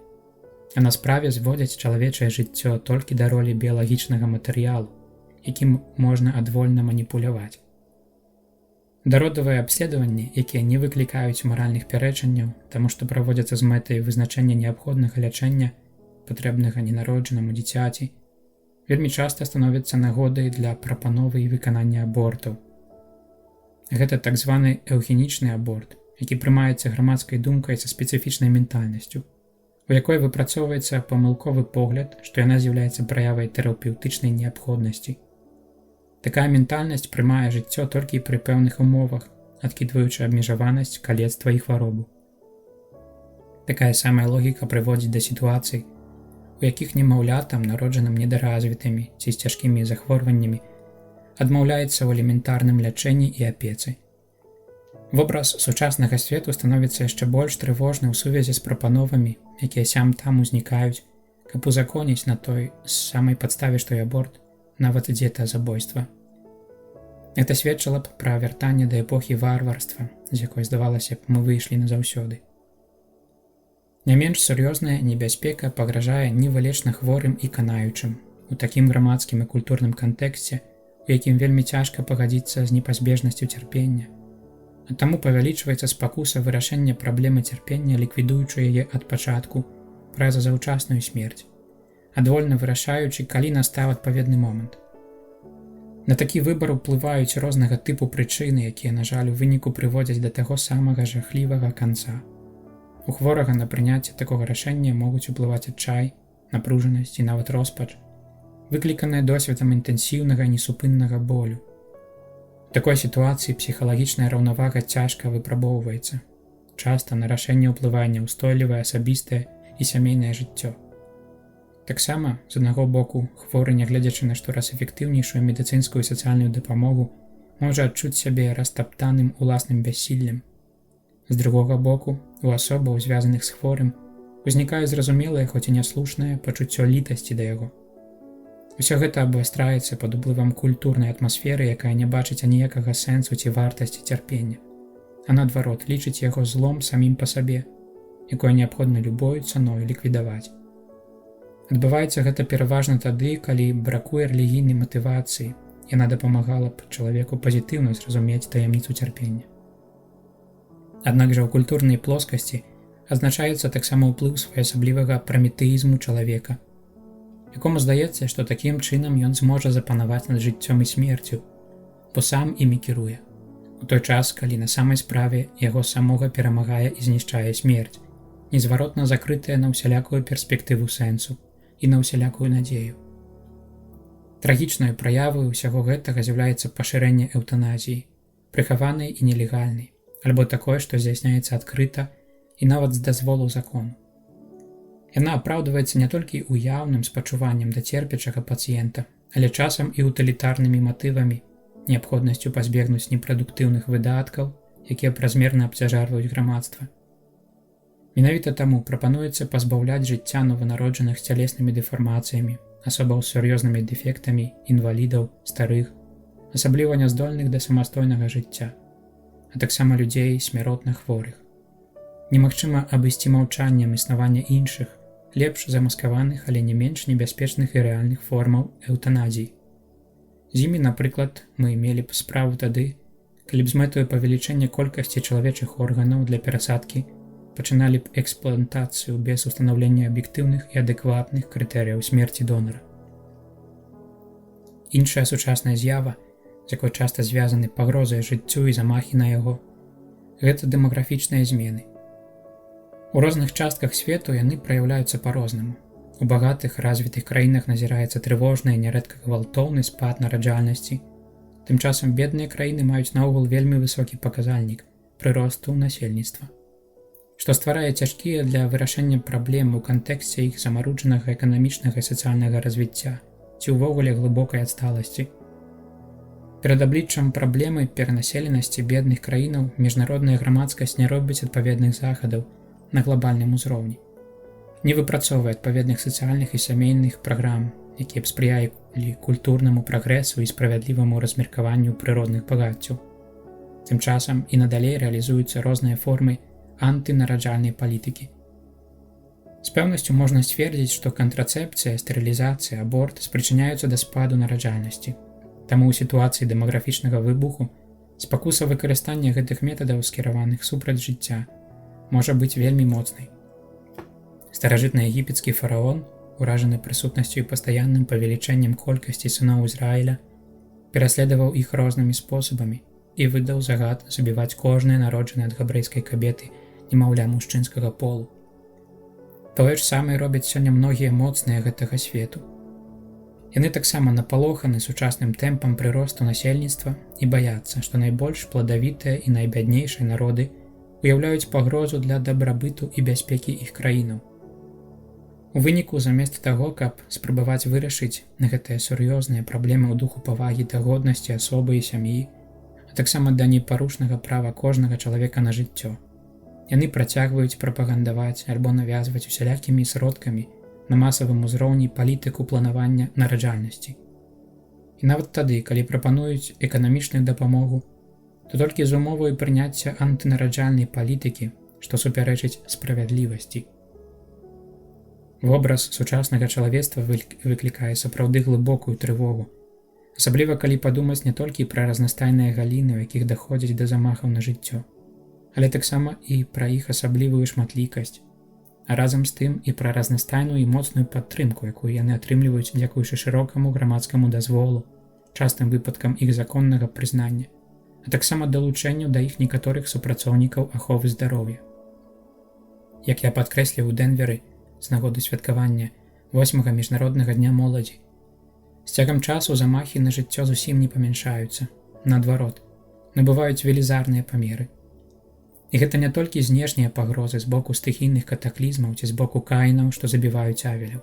А на справе зводзяць чалавечае жыццё толькі да ролі біялагічнага матэрыялу, якім можна адвольна маніпуляваць. Дародавыя абследаванні, якія не выклікаюць маральных пярэчанняў, таму што праводзяцца з мэтай вызначэння неабходнага лячэння, патрэбнага ненароджанаму дзіцяці, вельмі часта становяцца нагодай для прапановы і выканання абортаў. Гэта так званы эўгенічны аборт, які прымаецца грамадскай думкай са спецыфічнай ментальнасцю, у якой выпрацоўваецца памылковы погляд, што яна з'яўляецца праявай тэрапеўтычнай неабходнасці. Такая ментальнасць прымае жыццё толькі пры пэўных умовах, адкідваючы абмежаванасць, калецтва і хваробу. Такая самая логіка прыводзіць да сітуацый, у якіх немаўлятам, народжаным недаразвітымі ці з цяжкімі захворваннямі, адмаўляецца ў элементарным лячэнні і апецы. Вобраз сучаснага свету становіцца яшчэ больш трывожны ў сувязі з прапановамі, якія сям-там узнікаюць, каб узаконіць на той самай падставе, што і аборт, нават дзетазабойства. Гэта сведчыла б пра вяртанне да эпохі варварства, з якой, здавалася б, мы выйшлі назаўсёды. Не менш сур'ёзная небяспека пагражае невылечна хворым і канаючым у такім грамадскім і культурным кантэксце, у якім вельмі цяжка пагадзіцца з непазбежнасцю цярпення. А таму павялічваецца спакуса вырашэння праблемы цярпення, ліквідуючы яе ад пачатку праз заўчасную смерць, адвольна вырашаючы, калі настаў адпаведны момант. На такі выбар уплываюць рознага тыпу прычыны, якія, на жаль, у выніку прыводзяць да таго самага жахлівага канца. У хворага на прыняцце такога рашэння могуць уплываць адчай, напружанасць і нават роспач, выкліканыя досведам інтэнсіўнага несупыннага болю. У такой сітуацыі псіхалагічная раўнавага цяжка выпрабоўваецца. Часта на рашэнне ўплывае няўстойлівае асабістае і сямейнае жыццё. Таксама, з аднаго боку, хворы, нягледзячы на штораз эфектыўнейшую медыцынскую і сацыяльную дапамогу, можа адчуць сябе растаптаным уласным бяссіллем. З другога боку, у асобаў, звязаных з хворым, узнікае зразумелае, хоць і няслушнае пачуццё літасці да яго. Усё гэта абвастраецца пад уплывам культурнай атмасферы, якая не бачыць аніякага сэнсу ці вартасці цярпення, а наадварот лічыць яго злом самім па сабе, якое неабходна любою цаною ліквідаваць. Адбываецца гэта пераважна тады, калі бракуе рэлігійнай матывацыі, яна дапамагала б чалавеку пазітыўна зразумець таямніцу цярпення. Аднак жа ў культурнай плоскасці азначаецца таксама ўплыў своеасаблівага праметэізму чалавека, якому здаецца, што такім чынам ён зможа запанаваць над жыццём і смерцю, бо сам імі кіруе, у той час, калі на самай справе яго самога перамагае і знішчае смерць, незваротна закрытая на ўсялякую перспектыву сэнсу і на ўсялякую надзею. Трагічнай праявай усяго гэтага з'яўляецца пашырэнне эўтаназіі, прыхаванай і нелегальнай, альбо такое, што здзяйсняецца адкрыта і нават з дазволу закону. Яна апраўдваецца не толькі ўяўным спачуваннем да церпячага пацыента, але часам і утылітарнымі матывамі, неабходнасцю пазбегнуць непрадуктыўных выдаткаў, якія празмерна абцяжарваюць грамадства. Менавіта таму прапануецца пазбаўляць жыцця нованароджаных з цялеснымі дэфармацыямі, асобаў з сур'ёзнымі дэфектамі, інвалідаў, старых, асабліва няздольных да самастойнага жыцця, а таксама людзей смяротна хворых. Немагчыма абысці маўчаннем існавання іншых, лепш замаскаваных, але не менш небяспечных і рэальных формаў эўтаназіі. З імі, напрыклад, мы мелі б справу тады, калі б з мэтаю павелічэння колькасці чалавечых органаў для перасадкі пачыналі б эксплантацыю без устанаўлення аб'ектыўных і адэкватных крытэрыяў смерці донара. Іншая сучасная з'ява з якой часта звязаны пагрозы жыццю і замахі на яго, гэта дэмаграфічныя змены. У розных частках свету яны праяўляюцца па-рознаму. У багатых, развітых краінах назіраецца трывожны і нярэдка гвалтоўны спад нараджальнасці. Тым часам бедныя краіны маюць наогул вельмі высокі паказальнік прыросту насельніцтва, што стварае цяжкія для вырашэння праблемы ў кантэксце іх замаруджанага эканамічнага і сацыяльнага развіцця ці ўвогуле глыбокай адсталасці. Перад абліччам праблемы перанаселенасці бедных краінаў міжнародная грамадскасць не робіць адпаведных захадаў на глобальным узроўні, не выпрацоўвае адпаведных сацыяльных і сямейных праграм, якія б спрыялі культурнаму прагрэсу і справядліваму размеркаванню прыродных багаццяў. Тым часам і надалей рэалізуюцца розныя формы антынараджальнай палітыкі. З пэўнасцю можна сцвердзіць, што кантрацэпцыя, стэрылізацыя, аборт спрычыняюцца да спаду нараджальнасці. Таму ў сітуацыі дэмаграфічнага выбуху спакуса выкарыстання гэтых метадаў, скіраваных супраць жыцця, можа быць вельмі моцнай. Старажытны егіпецкі фараон, уражаны прысутнасцю і пастаянным павелічэннем колькасці сыноў Ізраіля, пераследаваў іх рознымі спосабамі і выдаў загад забіваць кожнае народжанае ад габрэйскай кабеты немаўля мужчынскага полу. Тое ж самае робяць сёння многія моцныя гэтага свету. Яны таксама напалоханы сучасным тэмпам прыросту насельніцтва і баяцца, што найбольш пладавітыя і найбяднейшыя народы уяўляюць пагрозу для дабрабыту і бяспекі іх краінаў. У выніку, замест таго, каб спрабаваць вырашыць гэтыя сур'ёзныя праблемы ў духу павагі да годнасці асобы і сям'і, а таксама да непарушнага права кожнага чалавека на жыццё, яны працягваюць прапагандаваць альбо навязваць усялякімі сродкамі на масавым узроўні палітыку планавання нараджальнасці. І нават тады, калі прапануюць эканамічную дапамогу, то толькі з умовай прыняцця антынараджальнай палітыкі, што супярэчыць справядлівасці. Вобраз сучаснага чалавецтва выклікае сапраўды глыбокую трывогу, асабліва калі падумаць не толькі пра разнастайныя галіны, у якіх даходзіць да замахаў на жыццё, але таксама і пра іх асаблівую шматлікасць, а разам з тым і пра разнастайную і моцную падтрымку, якую яны атрымліваюць дзякуючы шырокаму грамадскаму дазволу, частым выпадкам іх законнага прызнання, а таксама далучэнню да іх некаторых супрацоўнікаў аховы здароўя. Як я падкрэсліў у Дэнверы з нагоды святкавання 8-га міжнароднага дня моладзі, з цягам часу замахі на жыццё зусім не памяншаюцца, наадварот, набываюць велізарныя памеры. І гэта не толькі знешнія пагрозы з боку стыхійных катаклізмаў ці з боку каінаў, што забіваюць авеляў.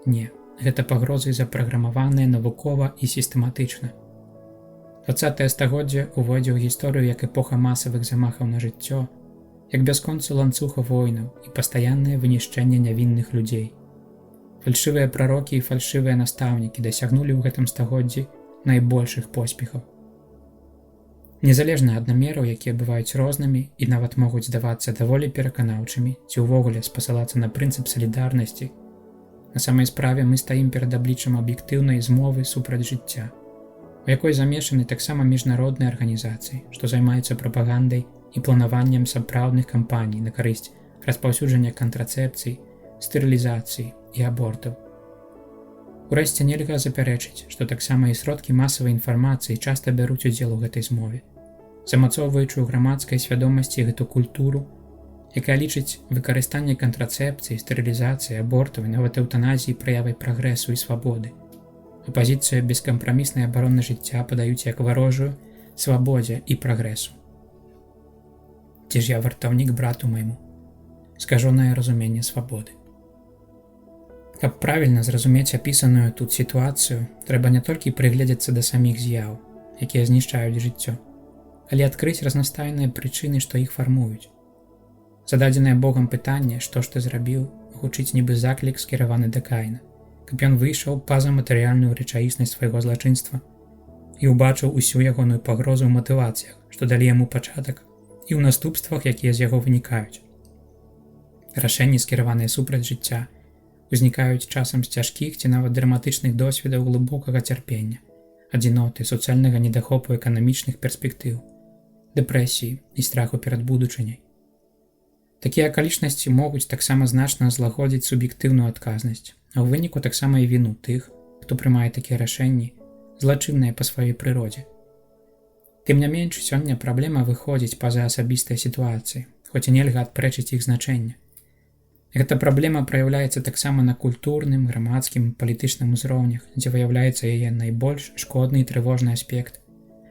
Не, гэта пагрозы запраграмаваныя навукова і сістэматычна. 20-е стагоддзе увойдзе ў гісторыю як эпоха масавых замахаў на жыццё, як бясконцы ланцуга войнаў і пастаяннае вынішчэнне нявінных людзей. Фальшывыя прарокі і фальшывыя настаўнікі дасягнулі ў гэтым стагоддзі найбольшых поспехаў. Незалежна ад намераў, якія бываюць рознымі і нават могуць здавацца даволі пераканаўчымі ці ўвогуле спасылацца на прынцып салідарнасці, на самай справе мы стаім перад абліччам аб'ектыўнай змовы супраць жыцця, у якой замешаны таксама міжнародныя арганізацыі, што займаюцца прапагандай і планаваннем сапраўдных кампаній на карысць распаўсюджання кантрацэпцый, стэрылізацыі і абортаў. Урэшце нельга запярэчыць, што таксама і сродкі масавай інфармацыі часта бяруць удзел у гэтай змове, замацоўваючы ў грамадскай свядомасці гэту культуру, якая лічыць выкарыстанне кантрацэпцыі, стэрылізацыі, абортаў і нават эўтаназіі праявай прагрэсу і свабоды. Апазіцыю бескампраміснай абароны жыцця падаюць як варожую свабодзе і прагрэсу. Ці ж я вартаўнік брату майму? Скажонае разуменне свабоды. Каб правільна зразумець апісаную тут сітуацыю, трэба не толькі прыгледзецца да саміх з'яў, якія знішчаюць жыццё, але адкрыць разнастайныя прычыны, што іх фармуюць. Зададзенае Богам пытанне, што ж ты зрабіў, гучыць нібы заклік скіраваны да Каіна, каб ён выйшаў па-за матэрыяльную рэчаіснасць свайго злачынства і ўбачыў усю ягоную пагрозу ў матывацыях, што далі яму пачатак, і ў наступствах, якія з яго вынікаюць. Рашэнні, скіраваныя супраць жыцця, узнікаюць часам з цяжкіх ці нават драматычных досведаў глыбокага цярпення, адзіноты, суцэльнага недахопу эканамічных перспектыў, дэпрэсіі і страху перад будучыняй. Такія акалічнасці могуць таксама значна злагодзіць суб'ектыўную адказнасць, а ў выніку таксама і віну тых, хто прымае такія рашэнні, злачынныя па сваёй прыродзе, Тым не менш, сёння праблема выходзіць па-за асабістай сітуацыі, хоць і нельга адпрэчыць іх значэнне. Гэта праблема праяўляецца таксама на культурным, грамадскім, палітычным узроўнях, дзе выяўляецца яе найбольш шкодны і трывожны аспект,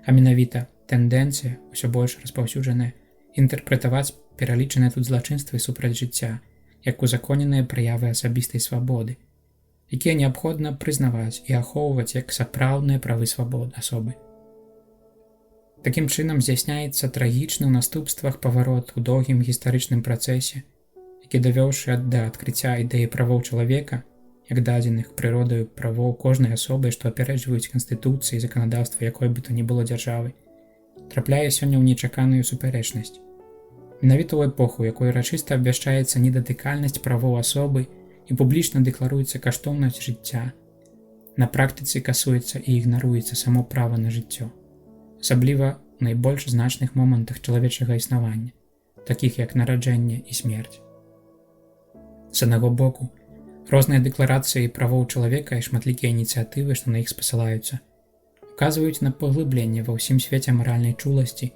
а менавіта тэндэнцыя, усё больш распаўсюджаная, інтэрпрэтаваць пералічаныя тут злачынствы супраць жыцця, як узаконеныя праявы асабістай свабоды, якія неабходна прызнаваць і ахоўваць як сапраўдныя правы свабод асобы. Такім чынам здзяйсняецца трагічны ў наступствах паварот у доўгім гістарычным працэсе, які, давёўшы да адкрыцця ідэі правоў чалавека, як дадзеных прыродаю правоў кожнай асобы, што апярэджваюць канстытуцыі і заканадаўства якой бы то ні было дзяржавы, трапляе сёння ў нечаканую супярэчнасць. Менавіта ў эпоху, якой рачыста абвяшчаецца недатыкальнасць правоў асобы і публічна дэкларуецца каштоўнасць жыцця, на практыцы касуецца і ігнаруецца само права на жыццё, асабліва ў найбольш значных момантах чалавечага існавання, такіх як нараджэнне і смерць. З аднаго боку, розныя дэкларацыі правоў чалавека і шматлікія ініцыятывы, што на іх спасылаюцца, указваюць на паглыбленне ва ўсім свеце маральнай чуласці,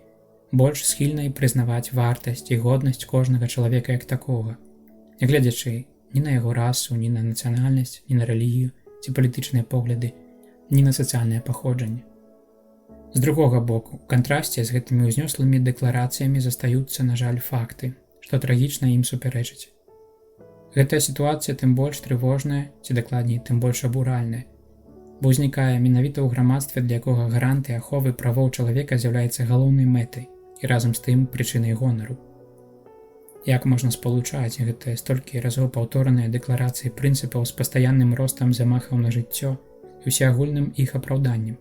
больш схільнай прызнаваць вартасць і годнасць кожнага чалавека як такога, нягледзячы ні на яго расу, ні на нацыянальнасць, ні на рэлігію ці палітычныя погляды, ні на сацыяльнае паходжанне. З другога боку, у кантрасце з гэтымі ўзнёслымі дэкларацыямі застаюцца, на жаль, факты, што трагічна ім супярэчыць. Гэтая сітуацыя тым больш трывожная, ці дакладней, тым больш абуральная, бо ўзнікае менавіта ў грамадстве, для якога гарант і аховы правоў чалавека з'яўляецца галоўнай мэтай і разам з тым прычынай гонару. Як можна спалучаць гэтыя столькі разоў паўтораныя дэкларацыі прынцыпаў з пастаянным ростам замахаў на жыццё і усеагульным іх апраўданнем?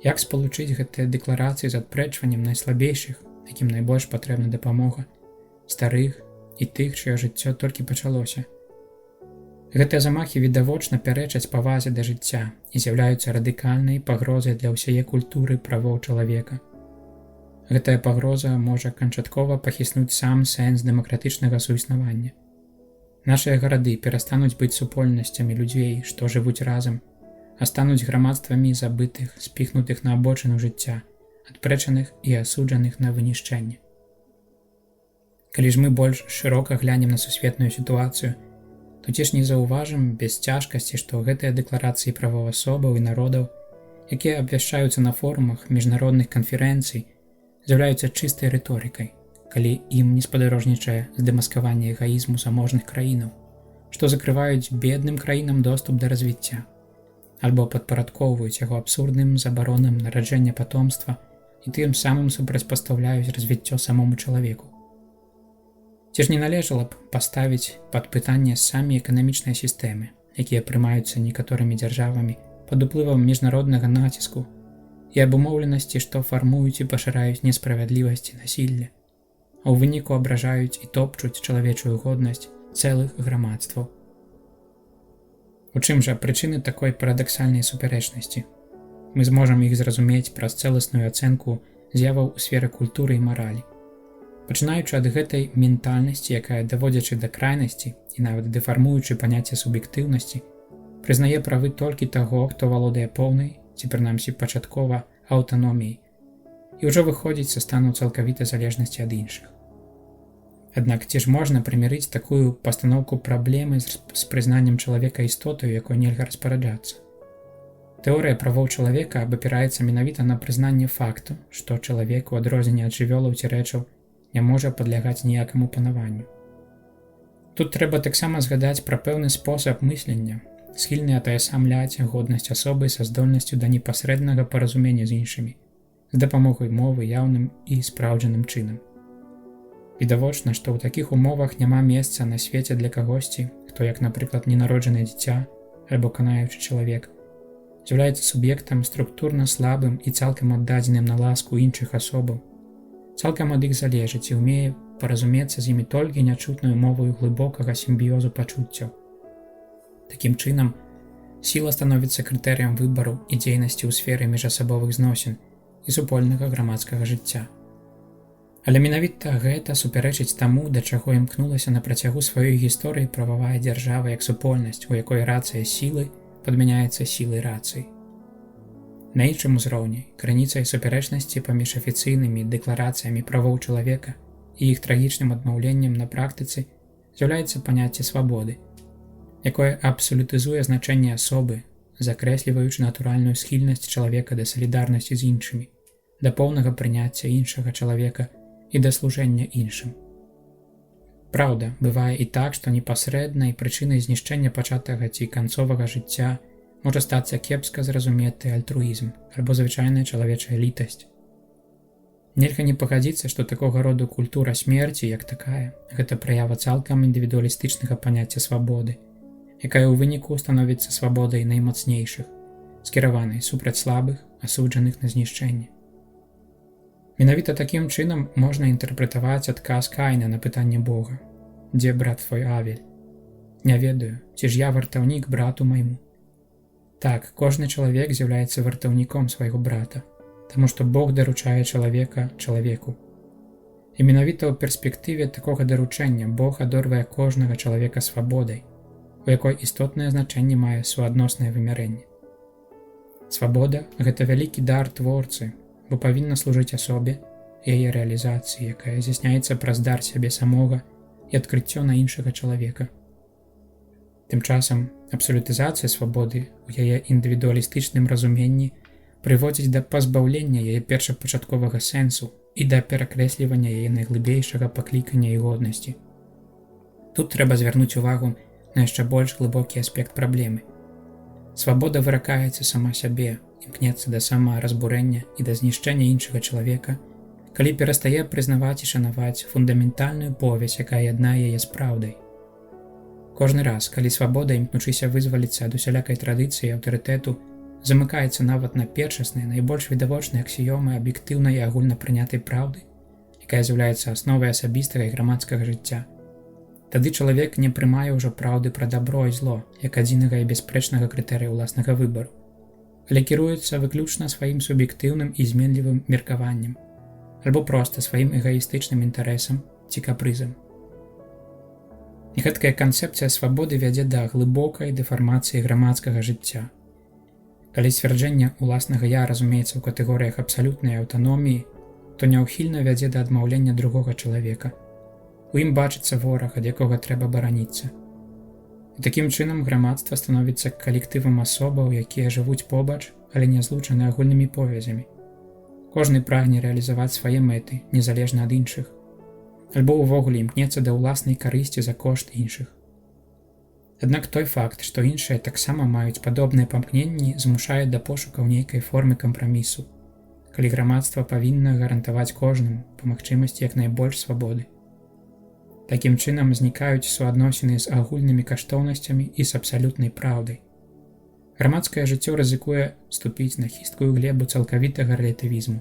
Як спалучыць гэтыя дэкларацыі з адпрэчваннем найслабейшых, якім найбольш патрэбна дапамога, старых і тых, чыё жыццё толькі пачалося? Гэтыя замахі відавочна пярэчаць павазе да жыцця і з'яўляюцца радыкальнай пагрозай для ўсяе культуры правоў чалавека. Гэтая пагроза можа канчаткова пахіснуць сам сэнс дэмакратычнага суіснавання. Нашыя гарады перастануць быць супольнасцямі людзей, што жывуць разам, а стануць грамадствамі забытых, спіхнутых на абочыну жыцця, адпрэчаных і асуджаных на вынішчэнне. Калі ж мы больш шырока глянем на сусветную сітуацыю, то ці ж не заўважым без цяжкасці, што гэтыя дэкларацыі правоў асобаў і народаў, якія абвяшчаюцца на форумах міжнародных канферэнцый, з'яўляюцца чыстай рыторыкай, калі ім не спадарожнічае здэмаскаванне эгаізму заможных краінаў, што закрываюць бедным краінам доступ да развіцця, альбо падпарадкоўваюць яго абсурдным забаронам нараджэння патомства і тым самым супрацьпастаўляюць развіццё самому чалавеку. Ці ж не належала б паставіць пад пытанне самі эканамічныя сістэмы, якія прымаюцца некаторымі дзяржавамі пад уплывам міжнароднага націску і абумоўленасці, што фармуюць і пашыраюць несправядлівасць і насілле, а ў выніку абражаюць і топчуць чалавечую годнасць цэлых грамадстваў. У чым жа прычыны такой парадаксальнай супярэчнасці? Мы зможам іх зразумець праз цэласную ацэнку з'яваў у сферы культуры і маралі. Пачынаючы ад гэтай ментальнасці, якая, даводзячы да крайнасці і нават дэфармуючы паняцце суб'ектыўнасці, прызнае правы толькі таго, хто валодае поўнай, ці прынамсі пачаткова аўтаноміяй, і ўжо выходзіць са стану цалкавітай залежнасці ад іншых. Аднак ці ж можна прымірыць такую пастаноўку праблемы з прызнаннем чалавека істотаю, якой нельга распараджацца? Тэорыя правоў чалавека абапіраецца менавіта на прызнанне факту, што чалавек у адрозненне ад жывёлаў ці рэчаў не можа падлягаць ніякаму панаванню. Тут трэба таксама згадаць пра пэўны спосаб мыслення, схільны атаясамляць годнасць асобы са здольнасцю да непасрэднага паразумення з іншымі, з дапамогай мовы яўным і спраўджаным чынам. Відавочна, што ў такіх умовах няма месца на свеце для кагосьці, хто, як, напрыклад, ненароджанае дзіця альбо канаючы чалавек, з'яўляецца суб'ектам структурна слабым і цалкам аддадзеным на ласку іншых асобаў, цалкам ад іх залежыць і ўмее паразумецца з імі толькі нячутную моваю глыбокага сімбіёзу пачуццяў. Такім чынам, сіла становіцца крытэрыем выбару і дзейнасці ў сферы міжасабовых зносін і супольнага грамадскага жыцця. Але менавіта гэта супярэчыць таму, да чаго імкнулася на працягу сваёй гісторыі прававая дзяржава як супольнасць, у якой рацыя сілы падмяняецца сілай рацыі. На іншым узроўні крыніцай супярэчнасці паміж афіцыйнымі дэкларацыямі правоў чалавека і іх трагічным адмаўленнем на практыцы з'яўляецца паняцце свабоды, якое абсалютызуе значэнне асобы, закрэсліваючы натуральную схільнасць чалавека да салідарнасці з іншымі, да поўнага прыняцця іншага чалавека і да служэння іншым. Праўда, бывае і так, што непасрэднай прычынай знішчэння пачатага ці канцовага жыцця можа стацца кепска зразуметы альтруізм альбо звычайная чалавечая літасць. Нельга не пагадзіцца, што такога роду культура смерці, як такая, гэта праява цалкам індывідуалістычнага паняцця свабоды, якая ў выніку становіцца свабодай наймацнейшых, скіраванай супраць слабых, асуджаных на знішчэнне. Менавіта такім чынам можна інтэрпрэтаваць адказ Каіна на пытанне Бога: «Дзе брат твой Авель? Не ведаю, ці ж я вартаўнік брату майму». Так, кожны чалавек з'яўляецца вартаўніком свайго брата, таму што Бог даручае чалавека чалавеку. І менавіта ў перспектыве такога даручэння Бог адорвае кожнага чалавека свабодай, у якой істотнае значэнне мае суадноснае вымярэнне. Свабода – гэта вялікі дар творцы, бо павінна служыць асобе, яе рэалізацыі, якая здзяйсняецца праз дар сябе самога і адкрыццё на іншага чалавека. Тым часам, абсалютызацыя свабоды ў яе індывідуалістычным разуменні прыводзіць да пазбаўлення яе першапачатковага сэнсу і да перакрэслівання яе найглыбейшага паклікання і годнасці. Тут трэба звярнуць увагу на яшчэ больш глыбокі аспект праблемы. Свабода выракаецца сама сябе, імкнецца да самаразбурэння і да знішчэння іншага чалавека, калі перастае прызнаваць і шанаваць фундаментальную повязь, якая яднае яе з праўдай. Кожны раз, калі свабода, імкнучыся вызваліцца ад усялякай традыцыі і аўтарытэту, замыкаецца нават на першасныя, найбольш відавочныя аксіёмы аб'ектыўнай і агульнапрынятай праўды, якая з'яўляецца асновай асабістага і грамадскага жыцця, тады чалавек не прымае ўжо праўды пра дабро і зло, як адзінага і бясспрэчнага крытэрыя ўласнага выбару, але кіруецца выключна сваім суб'ектыўным і зменлівым меркаваннем, альбо проста сваім эгаістычным інтарэсам ці капрызам. І гэткая канцэпцыя свабоды вядзе да глыбокай дэфармацыі грамадскага жыцця. Калі сцвярджэнне ўласнага «я» разумеецца ў катэгорыях абсалютнай аўтаноміі, то няўхільна вядзе да адмаўлення другога чалавека. У ім бачыцца вораг, ад якога трэба бараніцца. І такім чынам грамадства становіцца калектывам асобаў, якія жывуць побач, але не злучаны агульнымі повязямі. Кожны прагне рэалізаваць свае мэты, незалежна ад іншых, альбо ўвогуле імкнецца да ўласнай карысці за кошт іншых. Аднак той факт, што іншыя таксама маюць падобныя памкненні, змушае да пошукаў нейкай формы кампрамісу, калі грамадства павінна гарантаваць кожнаму па магчымасці як найбольш свабоды. Такім чынам знікаюць суадносіны з агульнымі каштоўнасцямі і з абсалютнай праўдай. Грамадскае жыццё рызыкуе ступіць на хісткую глебу цалкавітага рэлятывізму.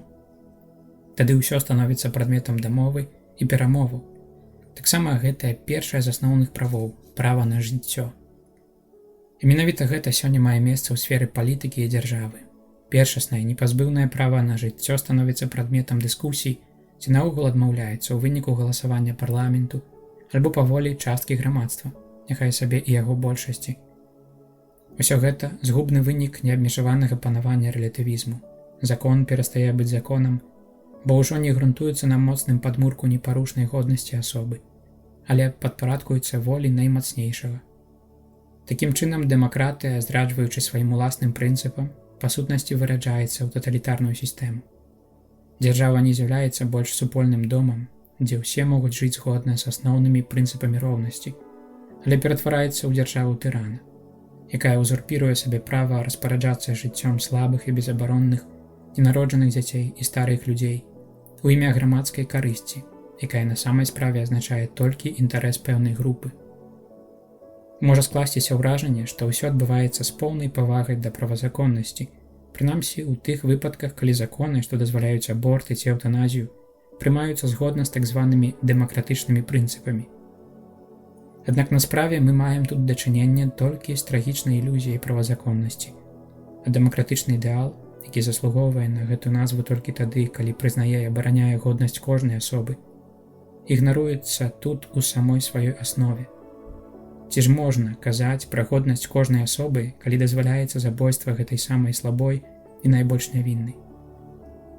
Тады ўсё становіцца прадметам дамовы і перамову. Таксама гэта першае з асноўных правоў – права на жыццё. І менавіта гэта сёння мае месца ў сферы палітыкі і дзяржавы. Першаснае непазбыўнае права на жыццё становіцца прадметам дыскусій ці наогул адмаўляецца ў выніку галасавання парламенту альбо па волі часткі грамадства, няхай сабе і яго большасці. Усё гэта – згубны вынік неабмежаванага панавання рэлятывізму. Закон перастае быць законам, бо ўжо не грунтуецца на моцным падмурку непарушнай годнасці асобы, але падпарадкуецца волі наймацнейшага. Такім чынам дэмакратыя, здраджваючы сваім уласным прынцыпам, па сутнасці выраджаецца ў таталітарную сістэму. Дзяржава не з'яўляецца больш супольным домам, дзе ўсе могуць жыць згодна з асноўнымі прынцыпамі роўнасці, але ператвараецца ў дзяржаву тырана, якая ўзурпіруе сабе права распараджацца жыццём слабых і безабаронных, ненароджаных дзяцей і старых людзей у імя грамадскай карысці, якая на самай справе азначае толькі інтарэс пэўнай групы. Можа скласціся ўражанне, што ўсё адбываецца з поўнай павагай да правазаконнасці, прынамсі ў тых выпадках, калі законы, што дазваляюць аборты ці эўтаназію, прымаюцца згодна з так званымі дэмакратычнымі прынцыпамі. Аднак на справе мы маем тут дачыненне толькі з трагічнай ілюзіяй правазаконнасці, а дэмакратычны ідэал, які заслугоўвае на гэту назву толькі тады, калі прызнае і абараняе годнасць кожнай асобы, ігнаруецца тут у самой сваёй аснове. Ці ж можна казаць пра годнасць кожнай асобы, калі дазваляецца забойства гэтай самай слабой і найбольш нявіннай.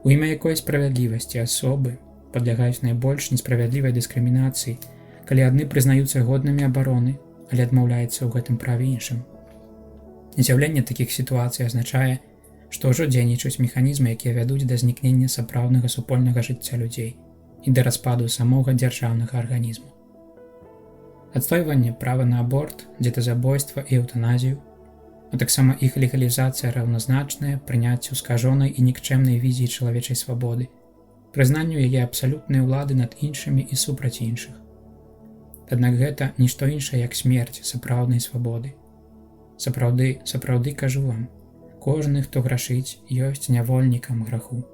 У імя якой справядлівасці асобы падлягаюць найбольш несправядлівай дыскрымінацыі, калі адны прызнаюцца годнымі абароны, але адмаўляецца ў гэтым праве іншым. З'яўленне такіх сітуацый азначае, што ўжо дзейнічаюць механізмы, якія вядуць да знікнення сапраўднага супольнага жыцця людзей і да распаду самога дзяржаўнага арганізму. Адстойванне права на аборт, дзетазабойства і эўтаназію, а таксама іх легалізацыя раўназначная прыняццю скажонай і нікчэмнай візіі чалавечай свабоды, прызнанню яе абсалютнай улады над іншымі і супраць іншых. Аднак гэта нішто іншае, як смерць сапраўднай свабоды. Сапраўды кажу вам, кожны, хто грашыць, ёсць нявольнікам граху.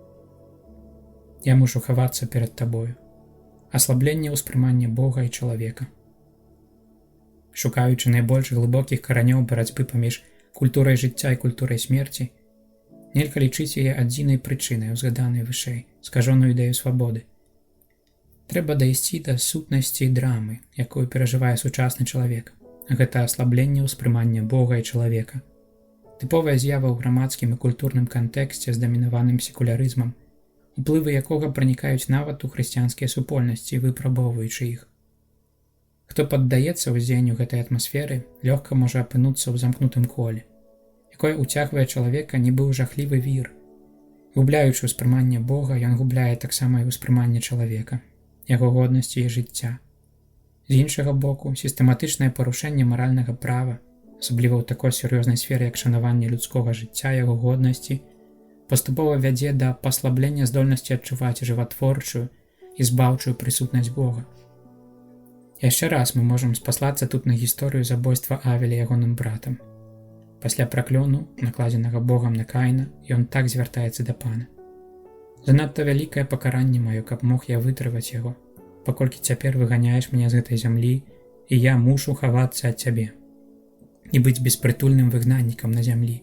Я мушу хавацца перад табою. Аслабленне ўспрымання Бога і чалавека. Шукаючы найбольш глыбокіх каранёў барацьбы паміж культурай жыцця і культурай смерці, нельга лічыць яе адзінай прычынай, узгаданай вышэй, скажоную ідэю свабоды. Трэба дайсці да сутнасці драмы, якую перажывае сучасны чалавек. Гэта аслабленне ўспрымання Бога і чалавека. Тыповая з'ява ў грамадскім і культурным кантэксце з дамінаваным секулярызмам, уплывы якога пранікаюць нават у хрысціянскія супольнасці, выпрабоўваючы іх. Хто паддаецца ўздзеянню гэтай атмасферы, лёгка можа апынуцца ў замкнутым коле, якое ўцягвае чалавека нібы ў жахлівы вір. Губляючы ўспрыманне Бога, ён губляе таксама і ўспрыманне чалавека, яго годнасці і жыцця. З іншага боку, сістэматычнае парушэнне маральнага права, асабліва ў такой сур'ёзнай сферы, як шанаванне людскога жыцця, яго годнасці, паступова вядзе да паслаблення здольнасці адчуваць жыватворчую і збаўчую прысутнасць Бога. Яшчэ раз мы можам спаслацца тут на гісторыю забойства Авеля ягоным братам. Пасля праклёну, накладзенага Богам на Каіна, ён так звяртаецца да Пана. Занадта вялікае пакаранне маё, каб мог я вытрываць яго, паколькі цяпер выганяеш мяне з гэтай зямлі, і я мушу хавацца ад цябе і быць беспрытульным выгнаннікам на зямлі.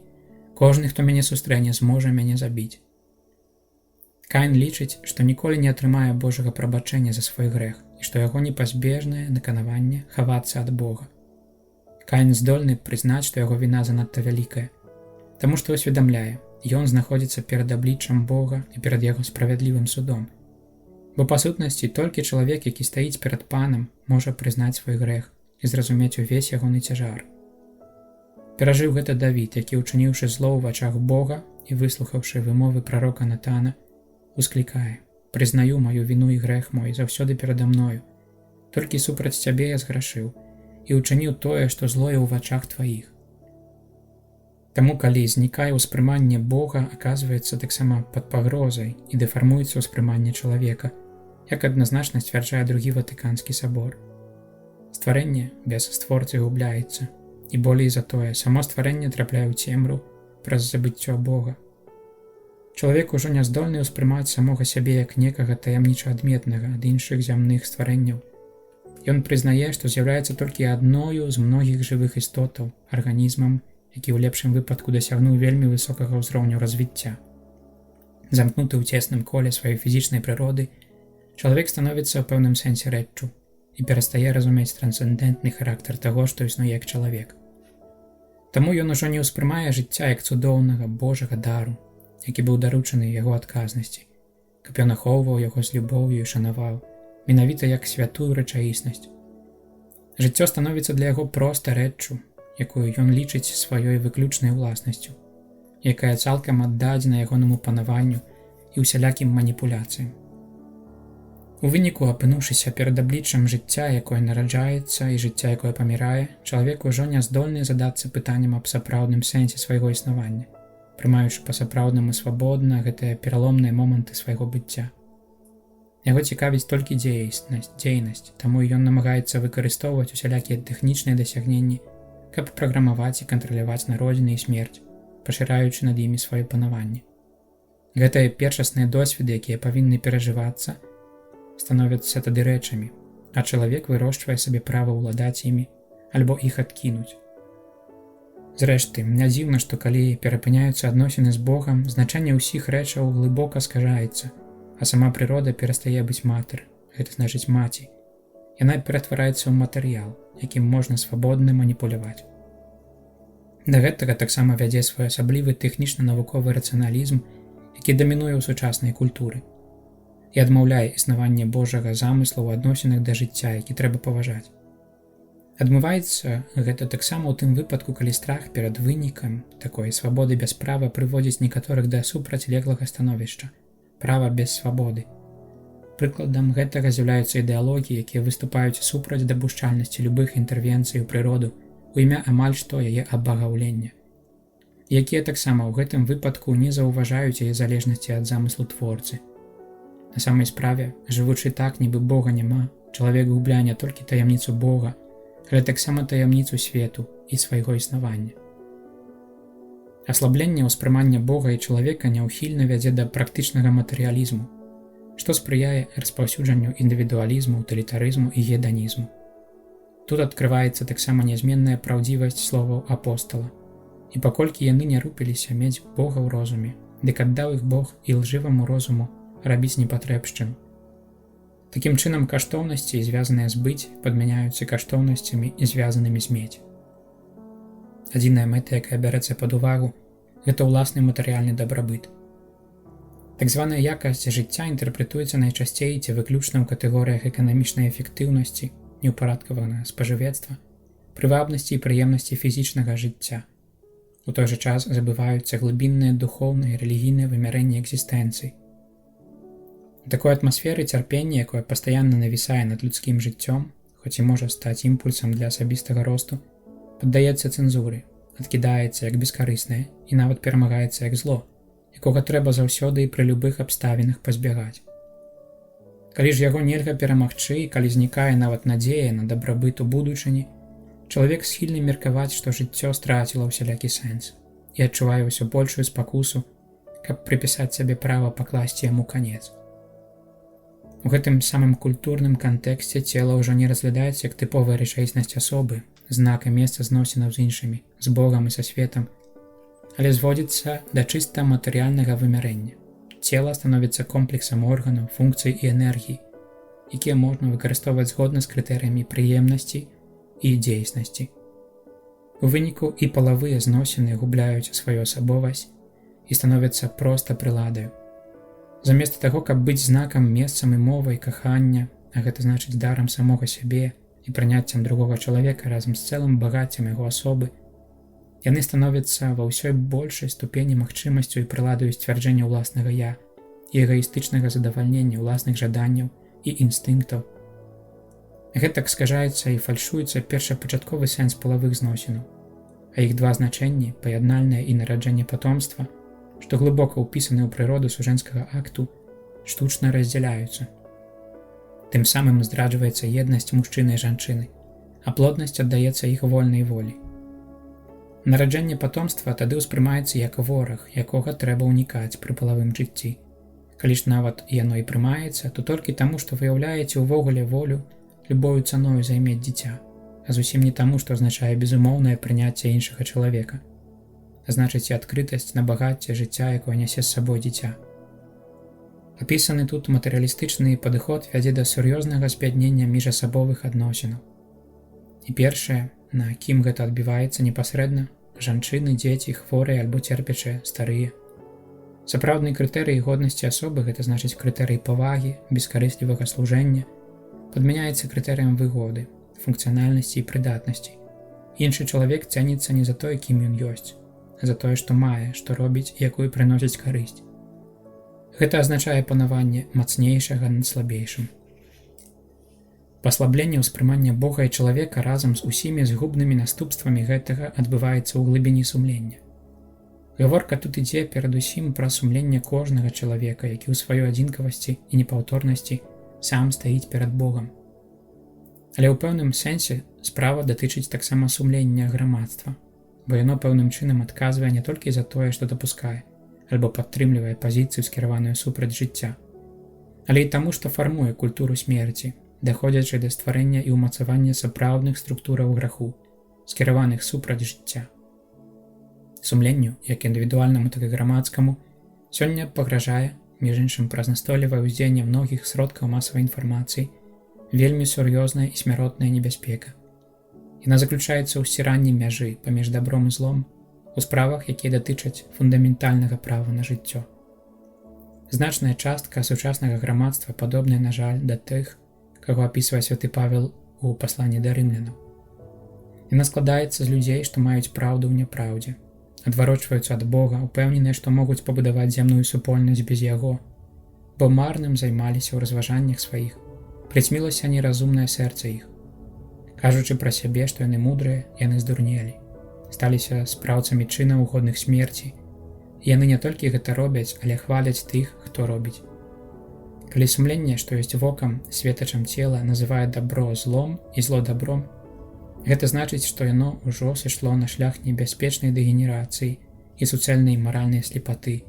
Кожны, хто мяне сустрэне, зможа мяне забіць. Каін лічыць, што ніколі не атрымае Божага прабачэння за свой грэх і што яго непазбежнае наканаванне хавацца ад Бога. Каін здольны прызнаць, што яго віна занадта вялікая, таму што усведамляе, ён знаходзіцца перад абліччам Бога і перад яго справядлівым судом. Бо па сутнасці толькі чалавек, які стаіць перад Панам, можа прызнаць свой грэх і зразумець увесь ягоны цяжар. Перажыў гэта Давід, які, учыніўшы зло ў вачах Бога і выслухаўшы вымовы прарока Натана, усклікае: «Прызнаю маю віну і грэх мой заўсёды перада мною. Толькі супраць цябе я зграшыў і учыніў тое, што злое ў вачах тваіх». Таму, калі знікае ўспрыманне Бога, аказваецца таксама пад пагрозай і дэфармуецца ўспрыманне чалавека, як адназначна сцвярджае другі Ватыканскі сабор. Стварэнне без створцы губляецца, і болей за тое, само стварэнне трапляе ў цемру праз забыццё Бога. Чалавек ужо не здольны ўспрымаць самога сябе як некага таямніча адметнага ад іншых зямных стварэнняў. Ён прызнае, што з'яўляецца толькі адною з многіх жывых істотаў, арганізмам, які ў лепшым выпадку дасягнуў вельмі высокага ўзроўню развіцця. Замкнуты ў цесным коле сваёй фізічнай прыроды, чалавек становіцца ў пэўным сэнсе рэччу і перастае разумець трансцэндэнтны характар таго, што існуе як чалавек. Таму ён ужо не ўспрымае жыцця як цудоўнага Божага дару, які быў даручаны яго адказнасці, каб ён ахоўваў яго з любоўю і шанаваў, менавіта як святую рэчаіснасць. Жыццё становіцца для яго проста рэччу, якую ён лічыць сваёй выключнай уласнасцю, якая цалкам аддадзена ягонаму панаванню і ўсялякім маніпуляцыям. У выніку, апынуўшыся перад абліччам жыцця, якое нараджаецца, і жыцця, якое памірае, чалавек ужо не здольны задацца пытаннем аб сапраўдным сэнсе свайго існавання, прымаючы па-сапраўднаму свабодна гэтыя пераломныя моманты свайго быцця. Яго цікавіць толькі дзейнасць, таму ён намагаецца выкарыстоўваць усялякія тэхнічныя дасягненні, каб праграмаваць і кантраляваць народзіны і смерць, пашыраючы над імі сваё панаванне. Гэтыя першасныя досведы, якія павінны перажывацца, становяцца тады рэчамі, а чалавек вырошчвае сабе права ўладаць імі альбо іх адкінуць. Зрэшты, не дзіўна, што калі перапыняюцца адносіны з Богам, значэнне ўсіх рэчаў глыбока скажаецца, а сама прырода перастае быць матэр, гэта значыць маці. Яна ператвараецца ў матэрыял, якім можна свабодна маніпуляваць. Да гэтага таксама вядзе своеасаблівы тэхнічна-навуковы рацыяналізм, які дамінуе ў сучаснай культуры і адмаўляе існаванне Божага замыслу ў адносінах да жыцця, які трэба паважаць. Адмываецца гэта таксама ў тым выпадку, калі страх перад вынікам такой свабоды без права прыводзіць некаторых да супрацьлеглага становішча, права без свабоды. Прыкладам гэтага з'яўляюцца ідэалогіі, якія выступаюць супраць дапушчальнасці любых інтэрвенцый у прыроду у імя амаль што яе абагаўлення, якія таксама ў гэтым выпадку не заўважаюць яе залежнасці ад замыслу творцы. На самай справе, жывучы так, нібы Бога няма, чалавек губляе не толькі таямніцу Бога, але таксама таямніцу свету і свайго існавання. Аслабленне ўспрымання Бога і чалавека няўхільна вядзе да практычнага матэрыялізму, што спрыяе распаўсюджанню індывідуалізму, утылітарызму і геданізму. Тут адкрываецца таксама нязменная праўдзівасць словаў апостала. І паколькі яны не рупіліся мець Бога ў розуме, дык аддаў іх Бог і лжываму розуму рабіць непатрэбшчыну. Такім чынам каштоўнасці, звязаныя з быць, падмяняюцца каштоўнасцямі, звязанымі з мець. Адзіная мэта, якая бярэцца пад увагу, гэта ўласны матэрыяльны дабрабыт. Так званая якасць жыцця інтэрпрэтуецца найчасцей ці выключна ў катэгорыях эканамічнай эфектыўнасці, неўпарадкаванага спажывецтва, прывабнасці і прыемнасці фізічнага жыцця. У той жа час забываюцца глыбінныя духоўныя і рэлігійныя вымярэнні экзістэнцыі. У такой атмасферы цярпення, якое пастаянна навісае над людскім жыццём, хоць і можа стаць імпульсам для асабістага росту, паддаецца цэнзуры, адкідаецца як бескарыснае і нават перамагаецца як зло, якога трэба заўсёды і пры любых абставінах пазбягаць. Калі ж яго нельга перамагчы і калі знікае нават надзея на дабрабыт у будучыні, чалавек схільны меркаваць, што жыццё страціла ўсялякі сэнс і адчувае ўсё большую спакусу, каб прыпісаць сабе права пакласці яму канец. У гэтым самым культурным кантэксце цела ўжо не разглядаецца як тыповая рэчаіснасць асобы, знак і месца зносінаў з іншымі, з Богам і са светам, але зводзіцца да чыста матэрыяльнага вымярэння. Цела становіцца комплексам органаў, функцый і энергій, якія можна выкарыстоўваць згодна з крытэрыямі прыемнасці і дзейснасці. У выніку і палавыя зносіны губляюць сваю асабовасць і становяцца проста прыладаю. Замест таго, каб быць знакам, месцам і мовай кахання, а гэта значыць дарам самога сябе і прыняццем другога чалавека разам з цэлым багаццем яго асобы, яны становяцца ва ўсёй большай ступені магчымасцю і прыладаю сцвярджэння ўласнага «я» і эгаістычнага задавальнення ўласных жаданняў і інстынктаў. Гэтак скажаецца і фальшуецца першапачатковы сэнс палавых зносінаў, а іх два значэнні, паяднальнае і нараджэнне патомства, што глыбока ўпісаны ў прыроду сужэнскага акту, штучна раздзяляюцца. Тым самым здраджваецца еднасць мужчыны і жанчыны, а плоднасць аддаецца іх вольнай волі. Нараджэнне патомства тады ўспрымаецца як вораг, якога трэба ўнікаць пры палавым жыцці. Калі ж нават яно і прымаецца, то толькі таму, што выяўляеце ўвогуле волю любою цаною займець дзіця, а зусім не таму, што азначае безумоўнае прыняцце іншага чалавека, а значыць і адкрытасць на багацце жыцця, якое нясе з сабой дзіця. Апісаны тут матэрыялістычны падыход вядзе да сур'ёзнага збяднення міжасабовых адносінаў. І першае, на кім гэта адбіваецца непасрэдна, жанчыны, дзеці, хворыя альбо церпячыя, старыя. Сапраўдны крытэрый годнасці асобы, гэта значыць крытэрый павагі, бескарыслівага служэння, падмяняецца крытэрыем выгоды, функцыянальнасці і прыдатнасці. Іншы чалавек цэніцца не за тое, кім ён ёсць, а за тое, што мае, што робіць і якую прыносіць карысць. Гэта азначае панаванне мацнейшага над слабейшым. Паслабленне ўспрымання Бога і чалавека разам з усімі згубнымі наступствамі гэтага адбываецца ў глыбіні сумлення. Гаворка тут ідзе перадусім пра сумленне кожнага чалавека, які ў сваёй адзінкавасці і непаўторнасці сам стаіць перад Богам. Але ў пэўным сэнсе справа датычыць таксама сумлення грамадства, бо яно пэўным чынам адказвае не толькі за тое, што дапускае, альбо падтрымлівае пазіцыю, скіраваную супраць жыцця, але і таму, што фармуе культуру смерці, даходзячы да стварэння і ўмацавання сапраўдных структураў граху, скіраваных супраць жыцця. Сумленню, як індывідуальнаму, так і грамадскаму, сёння пагражае, між іншым праз настойлівае ўздзеянне многіх сродкаў масавай інфармацыі, вельмі сур'ёзная і смяротная небяспека. Яна заключаецца ў сціранні мяжы паміж дабром і злом у справах, якія датычаць фундаментальнага права на жыццё. Значная частка сучаснага грамадства падобная, на жаль, да тых, каго апісвае святы Павел у пасланні да рымлянаў. Яна складаецца з людзей, што маюць праўду ў няпраўдзе, адварочваюцца ад Бога, упэўненыя, што могуць пабудаваць зямную супольнасць без яго, бо марным займаліся ў разважаннях сваіх, прыцьмілася неразумнае сэрца іх. Кажучы пра сябе, што яны мудрыя, яны здурнелі, сталіся спраўцамі чынаў годных смерці. Яны не толькі гэта робяць, але хваляць тых, хто робіць. Калі сумленне, што ёсць вокам, светачам цела, называе дабро злом і зло дабром, гэта значыць, што яно ўжо сышло на шлях небяспечнай дэгенерацыі і суцэльнай маральнай слепаты.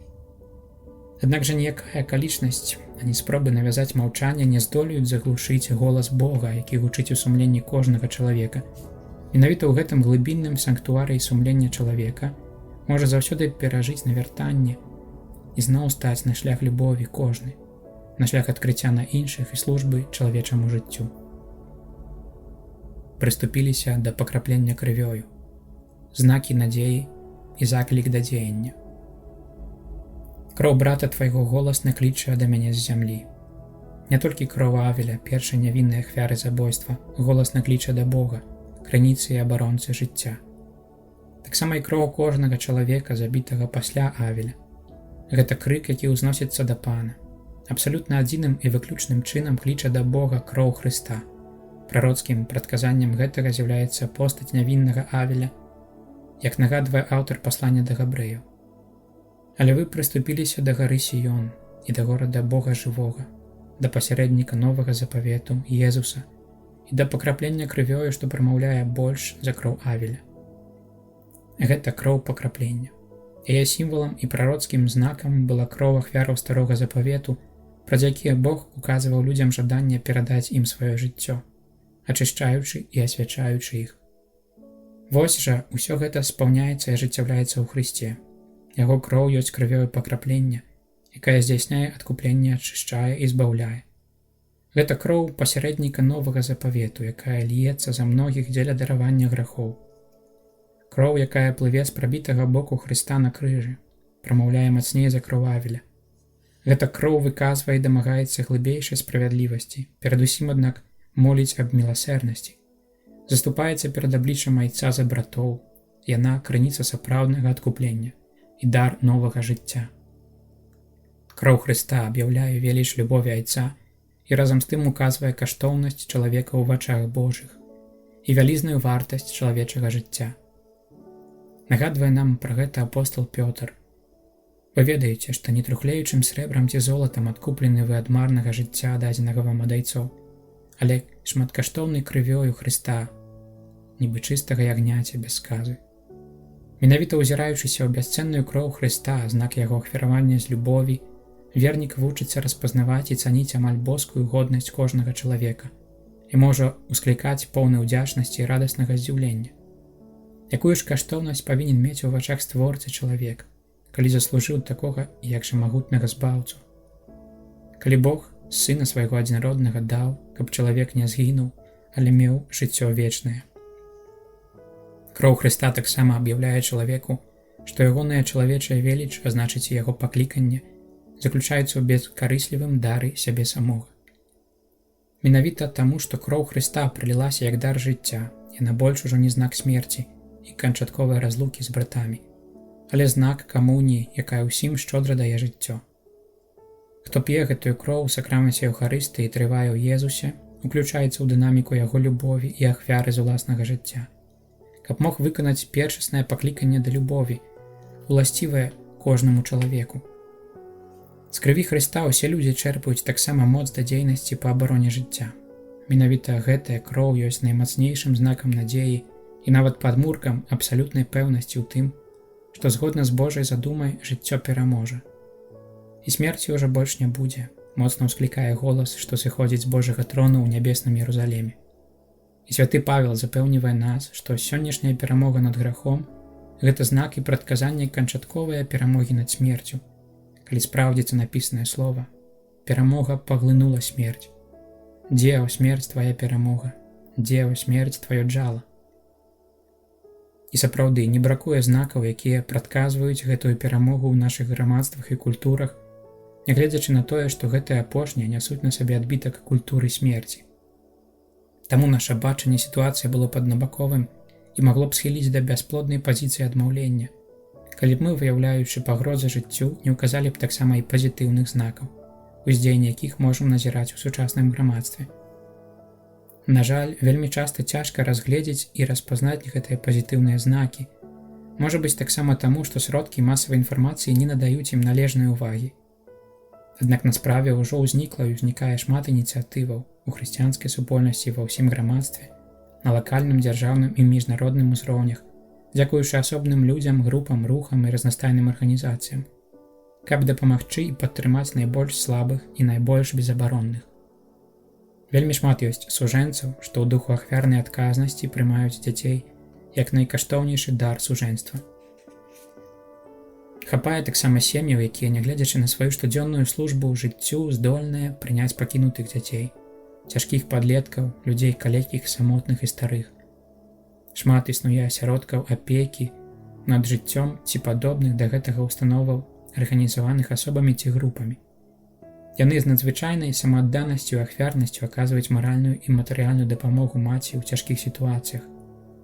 Аднак жа ніякая акалічнасць, ані спробы навязаць маўчанне не здолеюць заглушыць голас Бога, які гучыць у сумленні кожнага чалавека. Менавіта ў гэтым глыбінным санктуарыі сумлення чалавека можа заўсёды перажыць навяртанне і зноў стаць на шлях любові кожны, на шлях адкрыцця на іншых і службы чалавечаму жыццю. Прыступіліся да пакраплення крывёю, знакі надзеі і заклік да дзеяння. Кроў брата твайго голасна кліча да мяне з зямлі. Не толькі кроў Авеля, першай нявіннай ахвяры забойства, голасна кліча да Бога, крыніцы і абаронцы жыцця. Таксама і кроў кожнага чалавека, забітага пасля Авеля. Гэта крык, які ўзносіцца да Пана. Абсалютна адзіным і выключным чынам кліча да Бога кроў Хрыста. Прароцкім прадказаннем гэтага з'яўляецца постаць нявіннага Авеля, як нагадвае аўтар паслання да габрэяў. Але вы прыступіліся да гары Сіён і да горада Бога жывога, да пасярэдніка новага запавету Езуса і да пакраплення крывёю, што прамаўляе больш за кроў Авеля. Гэта кроў пакраплення. Яе сімвалам і прароцкім знакам была кроў ахвяраў старога запавету, праз якія Бог указваў людзям жаданне перадаць ім сваё жыццё, ачышчаючы і асвячаючы іх. Вось жа, усё гэта спаўняецца і ажыццяўляецца ў Хрысце. Яго кроў ёсць крывёю пакраплення, якая здзяйсняе адкупленне, ачышчае і збаўляе. Гэта кроў пасярэдніка новага запавету, якая льецца за многіх дзеля даравання грахоў. Кроў, якая плыве з прабітага боку Хрыста на крыжы, прамаўляе мацней за кроў Авеля. Гэта кроў выказвае і дамагаецца глыбейшай справядлівасці, перадусім, аднак, моліць аб міласэрнасці. Заступаецца перад абліччам айца за братоў, яна крыніца сапраўднага адкуплення і дар новага жыцця. Кроў Хрыста аб'яўляе веліч любові айца і разам з тым указвае каштоўнасць чалавека ў вачах Божых і вялізную вартасць чалавечага жыцця. Нагадвае нам пра гэта апостол Пётр. Вы ведаеце, што не трухлеючым срэбрам ці золатам адкуплены вы ад марнага жыцця, дадзенага вам ад айцоў, але шматкаштоўнай крывёю Хрыста, нібы чыстага ягняця без сказы. Менавіта ўзіраючыся ў бясцэнную кроў Хрыста, знак яго ахвяравання з любові, вернік вучыцца распазнаваць і цаніць амаль боскую годнасць кожнага чалавека і можа усклікаць поўны ўдзячнасці і радаснага здзіўлення. Якую ж каштоўнасць павінен мець у вачах створцы чалавек, калі заслужыў такога, як жа магутнага збаўцу? Калі Бог сына свайго адзінароднага даў, каб чалавек не згінуў, але меў жыццё вечнае. Кроў Хрыста таксама аб'яўляе чалавеку, што ягоная чалавечая веліч, а значыць і яго пакліканне, заключаецца ў бескарыслівым дары сябе самога. Менавіта таму, што кроў Хрыста прылілася як дар жыцця, яна больш ужо не знак смерці і канчатковай разлукі з братамі, але знак камуніі, якая ўсім шчодра дае жыццё. Хто п'е гэтую кроў у сакраменце Еўхарыстыі і трывае ў Езусе, уключаецца ў дынаміку яго любові і ахвяры з уласнага жыцця, каб мог выканаць першаснае пакліканне да любові, уласцівае кожнаму чалавеку. З крыві Хрыста ўсе людзі чэрпаюць таксама моц да дзейнасці па абароне жыцця. Менавіта гэтая кроў ёсць наймацнейшым знакам надзеі і нават падмуркам абсалютнай пэўнасці ў тым, што згодна з Божай задумай жыццё пераможа. І смерці ўжо больш не будзе, моцна ўсклікае голас, што сыходзіць з Божага трону ў нябесным Єрусаліме. І святы Павел запэўнівае нас, што сённяшняя перамога над грахом – гэта знак і прадказанне канчатковай перамогі над смерцю, калі спраўдзіцца напісанае слова «Перамога паглынула смерць». «Дзе, о смерць, твая перамога? Дзе, о смерць, тваё джала?» І сапраўды не бракуе знакаў, якія прадказваюць гэтую перамогу ў нашых грамадствах і культурах, нягледзячы на тое, што гэтыя апошнія нясуць на сабе адбітак культуры смерці. Таму наша бачанне сітуацыі было паднабаковым і магло б схіліць да бясплоднай пазіцыі адмаўлення, калі б мы, выяўляючы пагрозы жыццю, не ўказалі б таксама і пазітыўных знакаў, уздзеянне якіх можам назіраць у сучасным грамадстве. На жаль, вельмі часта цяжка разгледзець і распазнаць гэтыя пазітыўныя знакі. Можа быць таксама таму, што сродкі масавай інфармацыі не надаюць ім належнай увагі. Аднак на справе ўжо ўзнікла і ўзнікае шмат ініцыятываў у хрысціянскай супольнасці ва ўсім грамадстве, на лакальным, дзяржаўным і міжнародным узроўнях, дзякуючы асобным людзям, групам, рухам і разнастайным арганізацыям, каб дапамагчы і падтрымаць найбольш слабых і найбольш безабаронных. Вельмі шмат ёсць сужэнцаў, што ў духу ахвярнай адказнасці прымаюць дзяцей як найкаштоўнейшы дар сужэнства. Хапае таксама сем'яў, якія, нягледзячы на сваю штодзённую службу ў жыццю, здольныя прыняць пакінутых дзяцей, цяжкіх падлеткаў, людзей калекіх, самотных і старых. Шмат існуе асяродкаў апекі над жыццём ці падобных да гэтага установаў, арганізаваных асобамі ці групамі. Яны з надзвычайнай самаадданасцю і ахвярнасцю аказваюць маральную і матэрыяльную дапамогу маці ў цяжкіх сітуацыях,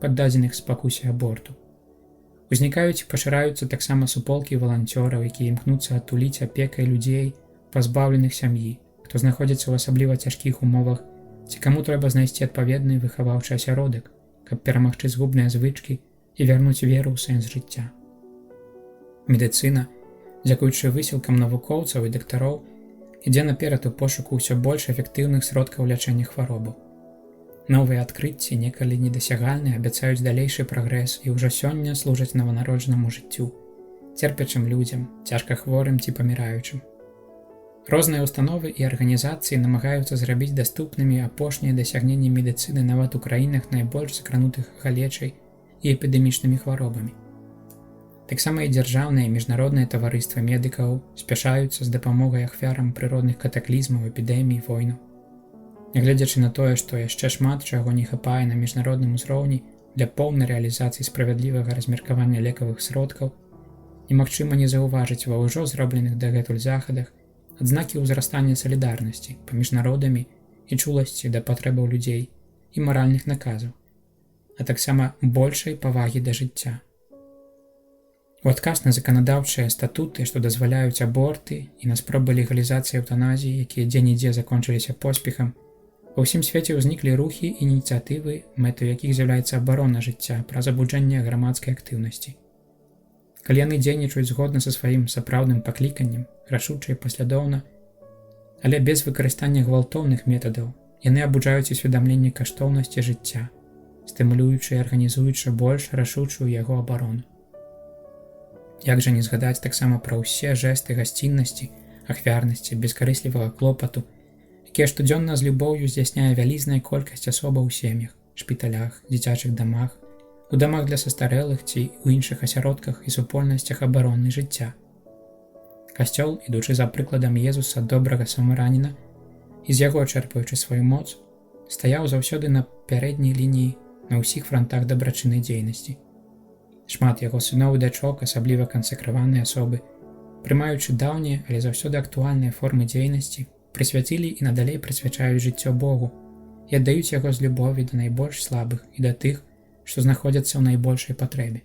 паддадзеных спакусе аборту. Узнікаюць і пашыраюцца таксама суполкі валанцёраў, якія імкнуцца адтуліць апекай людзей, пазбаўленых сям'і, хто знаходзіцца ў асабліва цяжкіх умовах, ці каму трэба знайсці адпаведны выхаваўчы асяродак, каб перамагчы згубныя звычкі і вярнуць веру ў сэнс жыцця. Медыцына, дзякуючы высілкам навукоўцаў і дактароў, ідзе наперад у пошуку ўсё больш эфектыўных сродкаў лячэння хваробаў. Новыя адкрыцці, некалі недасягальныя, абяцаюць далейшы прагрэс і ўжо сёння служаць нованароджанаму жыццю, церпячым людзям, цяжка хворым ці паміраючым. Розныя установы і арганізацыі намагаюцца зрабіць даступнымі апошнія дасягненні медыцыны нават у краінах найбольш закранутых галечай і эпідэмічнымі хваробамі. Таксама і дзяржаўныя і міжнародныя таварыствы медыкаў спяшаюцца з дапамогай ахвярам прыродных катаклізмаў, эпідэмій, войнаў. Нягледзячы на тое, што яшчэ шмат чаго не хапае на міжнародным узроўні для поўнай рэалізацыі справядлівага размеркавання лекавых сродкаў, немагчыма не заўважыць ва ўжо зробленых дагэтуль захадах адзнакі ўзрастання салідарнасці паміж народамі і чуласці да патрэбаў людзей і маральных наказаў, а таксама большай павагі да жыцця. У адказ на заканадаўчыя статуты, што дазваляюць аборты, і на спробы легалізацыі эўтаназіі, якія дзе-нідзе закончыліся поспехам, ва ўсім свеце ўзніклі рухі і ініцыятывы, мэтаю якіх з'яўляецца абарона жыцця праз абуджэнне грамадскай актыўнасці. Калі яны дзейнічаюць згодна са сваім сапраўдным пакліканнем, рашуча і паслядоўна, але без выкарыстання гвалтоўных метадаў, яны абуджаюць усведамленне каштоўнасці жыцця, стымулюючы і арганізуючы больш рашучую яго абарону. Як жа не згадаць таксама пра ўсе жэсты гасціннасці, ахвярнасці, бескарыслівага клопату, якія штодзённа з любоўю здзяйсняе вялізная колькасць асобаў у сем'ях, шпіталях, дзіцячых дамах, у дамах для састарэлых ці ў іншых асяродках і супольнасцях абароны жыцця. Касцёл, ідучы за прыкладам Езуса, добрага самараніна, і з яго чэрпаючы сваю моц, стаяў заўсёды на пярэдняй лініі на ўсіх франтах дабрачыннай дзейнасці. Шмат яго сыноў і дачок, асабліва кансакраваныя асобы, прымаючы даўнія, але заўсёды актуальныя формы дзейнасці, прысвяцілі і надалей прысвячаюць жыццё Богу і аддаюць яго з любові да найбольш слабых і да тых, што знаходзяцца ў найбольшай патрэбе.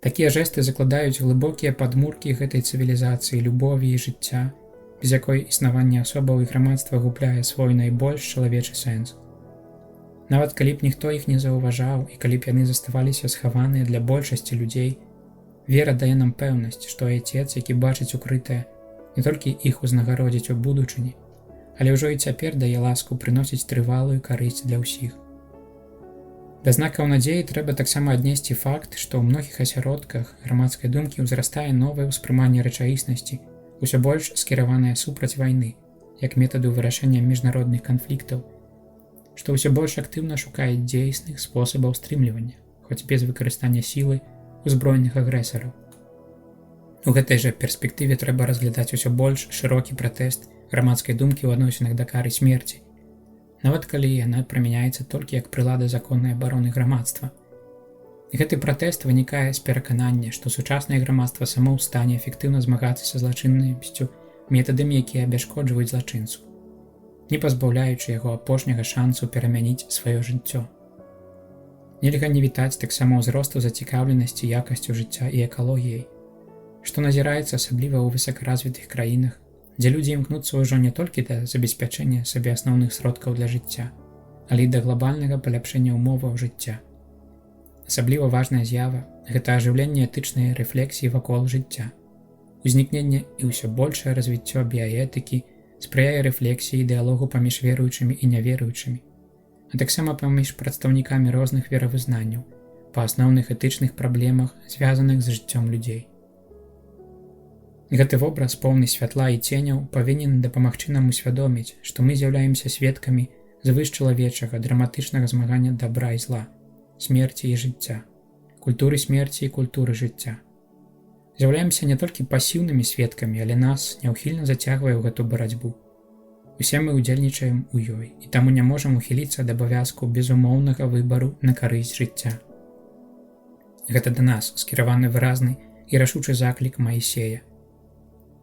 Такія жэсты закладаюць глыбокія падмуркі гэтай цывілізацыі любові і жыцця, без якой існаванне асобаў і грамадства губляе свой найбольш чалавечы сэнс. Нават калі б ніхто іх не заўважаў і калі б яны заставаліся схаваныя для большасці людзей, вера дае нам пэўнасць, што Айцец, які бачыць укрытае, не толькі іх узнагародзіць у будучыні, але ўжо і цяпер дае ласку прыносіць трывалую карысць для ўсіх. Да знакаў надзеі трэба таксама аднесці факт, што ў многіх асяродках грамадскай думкі ўзрастае новае ўспрыманне рэчаіснасці, усё больш скіраванае супраць вайны, як метаду вырашэння міжнародных канфліктаў, што ўсё больш актыўна шукае дзейсных спосабаў стрымлівання, хоць без выкарыстання сілы узброеных агрэсараў. У гэтай жа перспектыве трэба разглядаць усё больш шырокі пратэст грамадскай думкі ў адносінах да кары смерці, нават калі яна прымяняецца толькі як прылада законнай абароны грамадства. Гэты пратэст вынікае з пераканання, што сучаснае грамадства само ў стане эфектыўна змагацца са злачыннасцю метадамі, якія абясшкоджваюць злачынцу, не пазбаўляючы яго апошняга шансу перамяніць сваё жыццё. Нельга не вітаць таксама ўзросту зацікаўленасці якасцю жыцця і экалогіяй, што назіраецца асабліва ў высокаразвітых краінах, дзе людзі імкнуцца ўжо не толькі да забеспячэння сабе асноўных сродкаў для жыцця, але і да глобальнага паляпшэння ўмоваў жыцця. Асабліва важная з'ява – гэта ажыўленне этычнай рэфлексіі вакол жыцця. Узнікненне і ўсё большае развіццё біяэтыкі спрыяе рэфлексіі і дыялогу паміж веруючымі і няверуючымі, а таксама паміж прадстаўнікамі розных веравызнанняў па асноўных этычных праблемах, звязаных з жыццём людзей. Гэты вобраз, поўны святла і ценяў, павінен дапамагчы нам усвядоміць, што мы з'яўляемся сведкамі звышчалавечага драматычнага змагання дабра і зла, смерці і жыцця, культуры смерці і культуры жыцця. З'яўляемся не толькі пасіўнымі сведкамі, але нас няўхільна зацягвае ў гэту барацьбу. Усе мы ўдзельнічаем у ёй, і таму не можам ухіліцца ад абавязку безумоўнага выбару на карысць жыцця. Гэта да нас скіраваны выразны і рашучы заклік Маісея.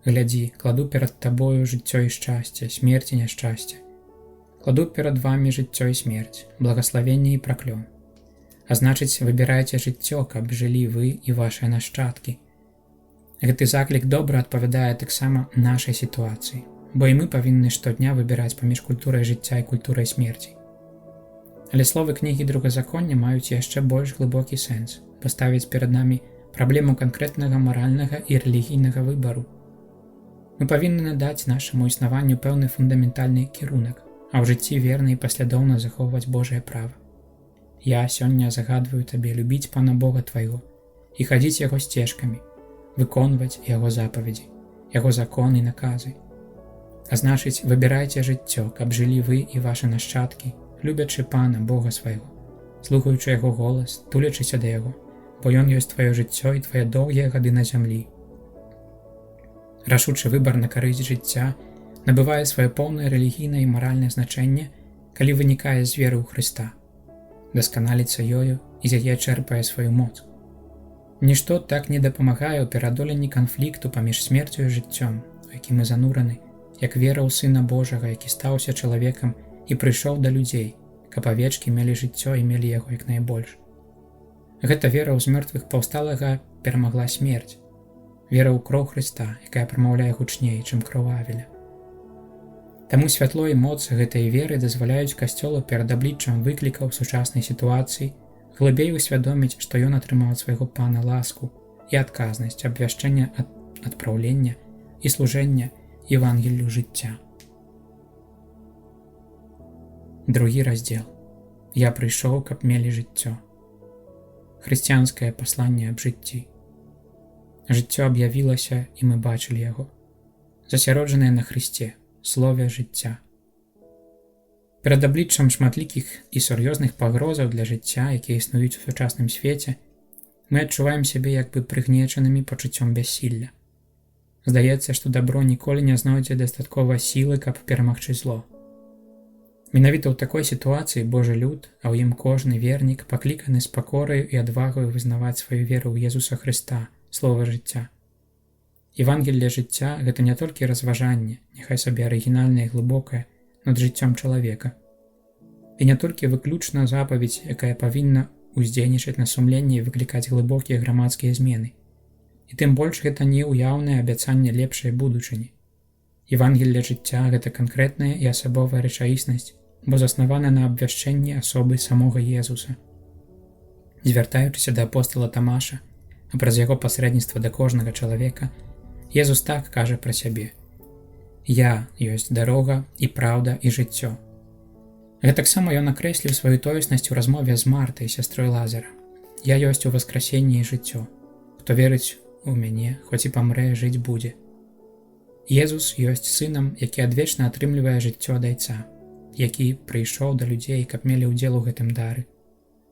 Глядзі, кладу перад табою жыццё і шчасце, смерць і няшчасце. Кладу перад вамі жыццё і смерць, благаславенне і праклён. А значыць, выбірайце жыццё, каб жылі вы і вашыя нашчадкі. Гэты заклік добра адпавядае таксама нашай сітуацыі, бо і мы павінны штодня выбіраць паміж культурай жыцця і культурай смерці. Але словы кнігі Другазаконня маюць яшчэ больш глыбокі сэнс, паставіць перад намі праблему канкрэтнага маральнага і рэлігійнага выбару. Мы павінны надаць нашаму існаванню пэўны фундаментальны кірунак, а ў жыцці верна і паслядоўна захоўваць Божае права. Я сёння загадваю табе любіць Пана Бога твайго і хадзіць яго сцежкамі, выконваць яго запаведзі, яго законы і наказы. А значыць, выбірайце жыццё, каб жылі вы і вашы нашчадкі, любячы Пана Бога свайго, слухаючы яго голас, тулячыся да яго, бо ён ёсць тваё жыццё і твае доўгія гады на зямлі. Рашучы выбар на карысць жыцця набывае сваё поўнае рэлігійнае і маральнае значэнне, калі вынікае з веры ў Хрыста, дасканаліцца ёю і з яе чэрпае сваю моц. Нішто так не дапамагае ў пераадоленні канфлікту паміж смерцю і жыццём, у які мы занураны, як вера ў Сына Божага, які стаўся чалавекам і прыйшоў да людзей, каб авечкі мелі жыццё і мелі яго як найбольш. Гэта вера ў з мёртвых паўсталага перамагла смерць, вера ў кроў Хрыста, якая прамаўляе гучней, чым кроў Авеля. Таму святло і моц гэтай веры дазваляюць касцёлу перад абліччам выклікаў сучаснай сітуацыі глыбей усвядоміць, што ён атрымаў ад свайго Пана ласку і адказнасць абвяшчэння адпраўлення і служэння Евангелію жыцця. Другі раздзел. Я прыйшоў, каб мелі жыццё. Хрысціянскае пасланне аб жыцці. Жыццё аб'явілася, і мы бачылі яго. Засяроджанае на Хрысце, слове жыцця. Перад абліччам шматлікіх і сур'ёзных пагрозаў для жыцця, якія існуюць у сучасным свеце, мы адчуваем сябе як бы прыгнечанымі пачуццём бяссілля. Здаецца, што дабро ніколі не знойдзе дастаткова сілы, каб перамагчы зло. Менавіта ў такой сітуацыі Божы люд, а ў ім кожны вернік, пакліканы з пакораю і адвагаю вызнаваць сваю веру ў Езуса Хрыста, слова жыцця. Евангелле жыцця – гэта не толькі разважанне, няхай сабе арыгінальнае і глыбокае, над жыццём чалавека. І не толькі выключна запаведь, якая павінна уздзейнічаць на сумленне і выклікаць глыбокія грамадскія змены. І тым больш гэта не ўяўнае абяцанне лепшай будучыні. Евангелле жыцця – гэта канкрэтная і асабовая рэчаіснасць, бо заснавана на абвяшчэнні асобы самога Езуса. Звяртаючыся да апостала Тамаша, а праз яго пасрэдніцтва да кожнага чалавека, Езус так кажа пра сябе: «Я ёсць дарога і праўда і жыццё». Гэтаксама ён акрэсліў сваю тоеснасць у размове з Мартай, сястрой Лазара. «Я ёсць у васкрасенні і жыццё. Хто верыць у мяне, хоць і памрэ, жыць будзе». Езус ёсць сынам, які адвечна атрымлівае жыццё ад Айца, які прыйшоў да людзей, каб мелі ўдзел у гэтым дары.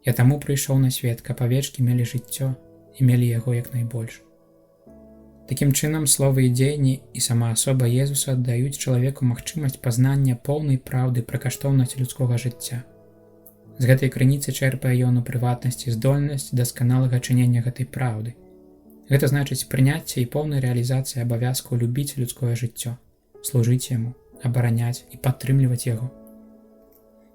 Я таму прыйшоў на свет, каб авечкі мелі жыццё і мелі яго як найбольш. Такім чынам, словы і дзеянні і сама асоба Езуса даюць чалавеку магчымасць пазнання поўнай праўды пра каштоўнасць людскога жыцця. З гэтай крыніцы чэрпае ён у прыватнасці здольнасць дасканалага чынення гэтай праўды. Гэта значыць прыняцце і поўнай рэалізацыі абавязку любіць людское жыццё, служыць яму, абараняць і падтрымліваць яго.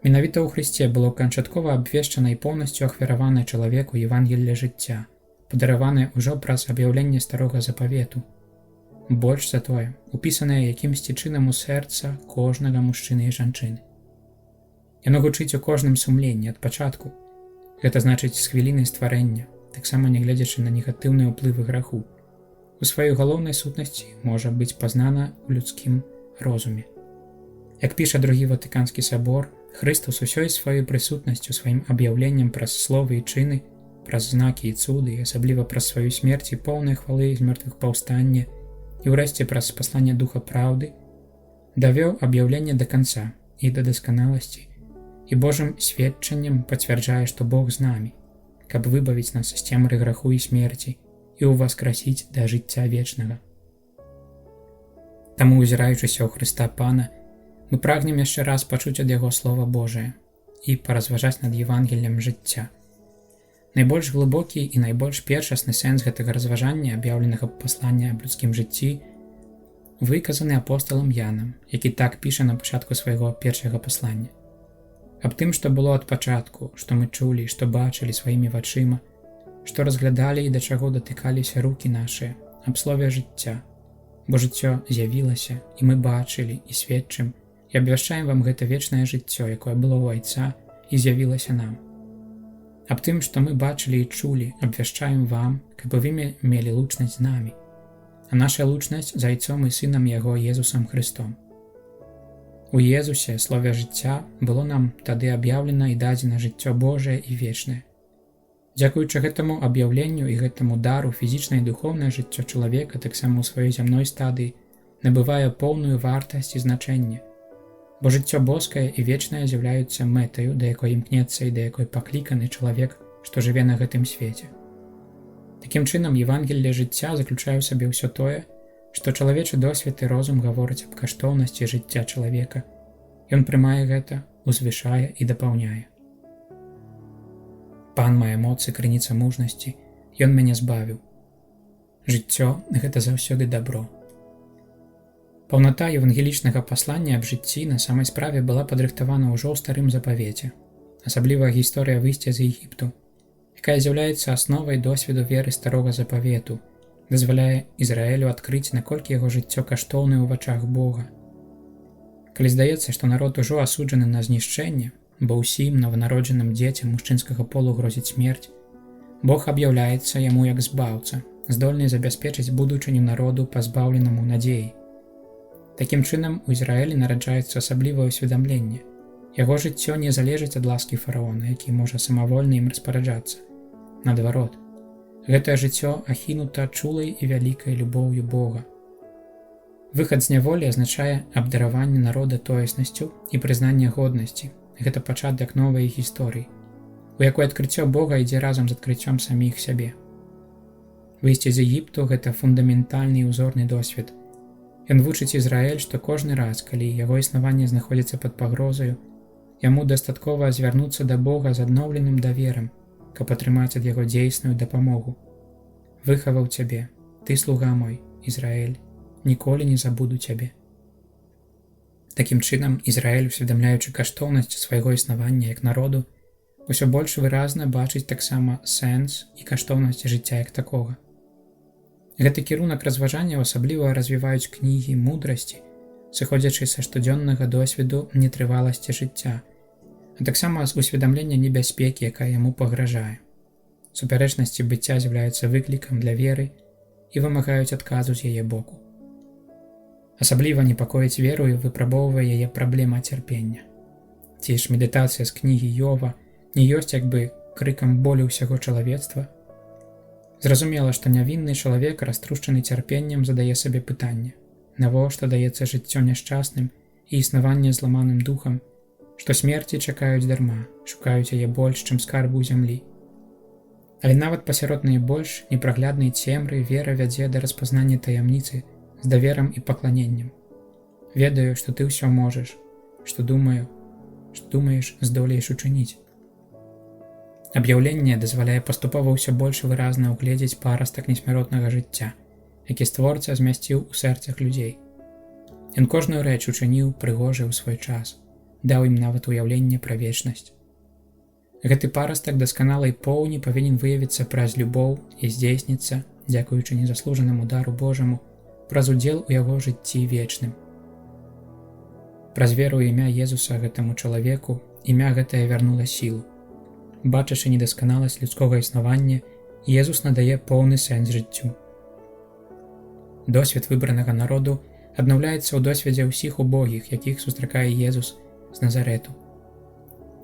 Менавіта ў Хрысце было канчаткова абвешчана і поўнасцю ахвяравана чалавеку Евангелле жыцця, падараванае ўжо праз аб'яўленне старога запавету. Больш за тое, упісанае якімсьці чынам у сэрца кожнага мужчыны і жанчыны. Яно гучыць у кожным сумленні ад пачатку. Гэта значыць з хвіліны стварэння, таксама нягледзячы на негатыўныя ўплывы граху. У сваёй галоўнай сутнасці можа быць пазнана ў людскім розуме. Як піша другі Ватыканскі сабор, Хрыстус усёй сваёй прысутнасцю, сваім аб'яўленнем праз словы і чыны, праз знакі і цуды, і асабліва праз сваю смерць і поўнай хвалы з мёртвых паўстання, і ўрэшце праз пасланне Духа Праўды, давёў аб'яўленне да канца і да дасканаласці, і Божым сведчаннем пацвярджае, што Бог з намі, каб выбавіць нас з цемры граху і смерці і ўваскрасіць да жыцця вечнага. Таму, узіраючыся ў Хрыста Пана, мы прагнем яшчэ раз пачуць ад Яго Слова Божае і паразважаць над Евангеллем жыцця. Найбольш глыбокі і найбольш першасны сэнс гэтага разважання, аб'яўленага паслання аб людскім жыцці, выказаны апосталам Янам, які так піша на пачатку свайго першага паслання. Аб тым, што было ад пачатку, што мы чулі, што бачылі сваімі вачыма, што разглядалі і да чаго датыкаліся рукі нашыя, аб слове жыцця. Бо жыццё з'явілася, і мы бачылі і сведчым, і абвяшчаем вам гэта вечнае жыццё, якое было ў Айца і з'явілася нам. Аб тым, што мы бачылі і чулі, абвяшчаем вам, каб вы мелі лучнасць з намі, а наша лучнасць з Айцом і Сынам Яго Езусам Хрыстом. У Езусе, слове жыцця, было нам тады аб'яўлена і дадзена жыццё Божае і вечнае. Дзякуючы гэтаму аб'яўленню і гэтаму дару фізічнае і духоўнае жыццё чалавека таксама ў сваёй зямной стадыі набывае поўную вартасць і значэнне, бо жыццё боскае і вечнае з'яўляюцца мэтаю, да якой імкнецца і да якой пакліканы чалавек, што жыве на гэтым свеце. Такім чынам, Евангелле жыцця заключае ў сабе ўсё тое, што чалавечы досвед і розум гавораць аб каштоўнасці жыцця чалавека. Ён прымае гэта, узвышае і дапаўняе. Пан мае моцы, крыніца мужнасці, ён мяне збавіў. Жыццё – гэта заўсёды дабро. Паўната евангелічнага паслання аб жыцці на самай справе была падрыхтавана ўжо ў старым запавеце, асабліва гісторыя выйсця з Егіпту, якая з'яўляецца асновай досведу веры старога запавету, дазваляе Ізраэлю адкрыць, наколькі яго жыццё каштоўнае ў вачах Бога. Калі здаецца, што народ ужо асуджаны на знішчэнне, бо ўсім нованароджаным дзецям мужчынскага полу грозіць смерць, Бог аб'яўляецца яму як збаўца, здольны забяспечыць будучыню народу, пазбаўленаму надзеі. Такім чынам, у Ізраэлі нараджаецца асаблівае ўсведамленне. Яго жыццё не залежыць ад ласкі фараона, які можа самавольна ім распараджацца. Наадварот, гэтае жыццё ахінута чулай і вялікай любоўю Бога. Выхад з няволі азначае абдараванне народа тоеснасцю і прызнанне годнасці. Гэта пачатак новай гісторыі, у якой адкрыццё Бога ідзе разам з адкрыццём саміх сябе. Выйсце з Егіпту – гэта фундаментальны і ўзорны досвед. Ён вучыць Ізраэль, што кожны раз, калі яго існаванне знаходзіцца пад пагрозаю, яму дастаткова звярнуцца да Бога з адноўленым даверам, каб атрымаць ад яго дзейсную дапамогу. Выхаваў цябе, ты слуга мой, Ізраэль, ніколі не забуду цябе. Такім чынам, Ізраэль, усведамляючы каштоўнасць свайго існавання як народу, усё больш выразна бачыць таксама сэнс і каштоўнасць жыцця як такога. Гэты кірунак разважанняў асабліва развіваюць кнігі мудрасці, сыходзячы са штодзённага досведу нетрываласці жыцця, а таксама з усведамлення небяспекі, якая яму пагражае. Супярэчнасці быцця з'яўляюцца выклікам для веры і вымагаюць адказу з яе боку. Асабліва непакоіць веру і выпрабоўвае яе праблема цярпення. Ці ж медытацыя з кнігі Йова не ёсць як бы крыкам болю ўсяго чалавецтва? Зразумела, што нявінны чалавек, раструшчаны цярпеннем, задае сабе пытанне: навошта даецца жыццё няшчасным і існаванне зламаным духам, што смерці чакаюць дарма, шукаюць яе больш, чым скарбу зямлі. Але нават пасярод найбольш непрагляднай цемры вера вядзе да распазнання таямніцы з даверам і пакланеннем. Ведаю, што ты ўсё можаш, што думаеш, здолееш учыніць. Аб'яўленне дазваляе паступова ўсё больш выразна ўгледзець парастак несмяротнага жыцця, які Створца змясціў у сэрцах людзей. Ён кожную рэч учыніў прыгожай у свой час, даў ім нават уяўленне пра вечнасць. Гэты парастак дасканалай поўні павінен выявіцца праз любоў і здзейсніцца, дзякуючы незаслужанаму дару Божаму, праз удзел у яго жыцці вечным. Праз веру ў імя Езуса гэтаму чалавеку імя гэтае вярнула сілу. Бачачы недасканаласць людскога існавання, Езус надае поўны сэнс жыццю. Досвед выбранага народу аднаўляецца ў досведзе ўсіх убогіх, якіх сустракае Езус з Назарэту.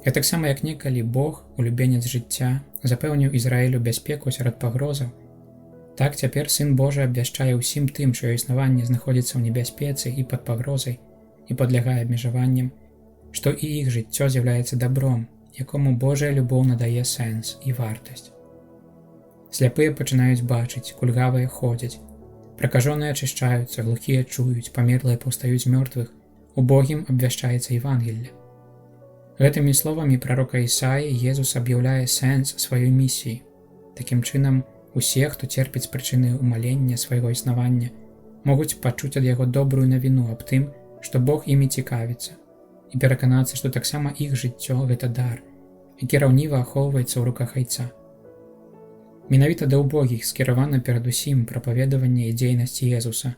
Гэтаксама як некалі Бог, улюбенец жыцця, запэўніў Ізраілю бяспеку сярод пагрозаў, так цяпер Сын Божы абвяшчае ўсім тым, чыё існаванне знаходзіцца ў небяспецы і пад пагрозай і падлягае абмежаванням, што і іх жыццё з'яўляецца дабром, якому Божая любоў надае сэнс і вартасць. Сляпыя пачынаюць бачыць, кульгавыя ходзяць, пракажоныя ачышчаюцца, глухія чуюць, памерлыя паўстаюць з мёртвых, убогім абвяшчаецца Евангелле. Гэтымі словамі прарока Ісаі Езус аб'яўляе сэнс сваёй місіі. Такім чынам, усе, хто церпіць з прычыны ўмалення свайго існавання, могуць пачуць ад яго добрую навіну аб тым, што Бог імі цікавіцца, і пераканацца, што таксама іх жыццё – гэта дар, які раўніва ахоўваецца ў руках Айца. Менавіта да ўбогіх скіравана перадусім прапаведаванне і дзейнасць Езуса.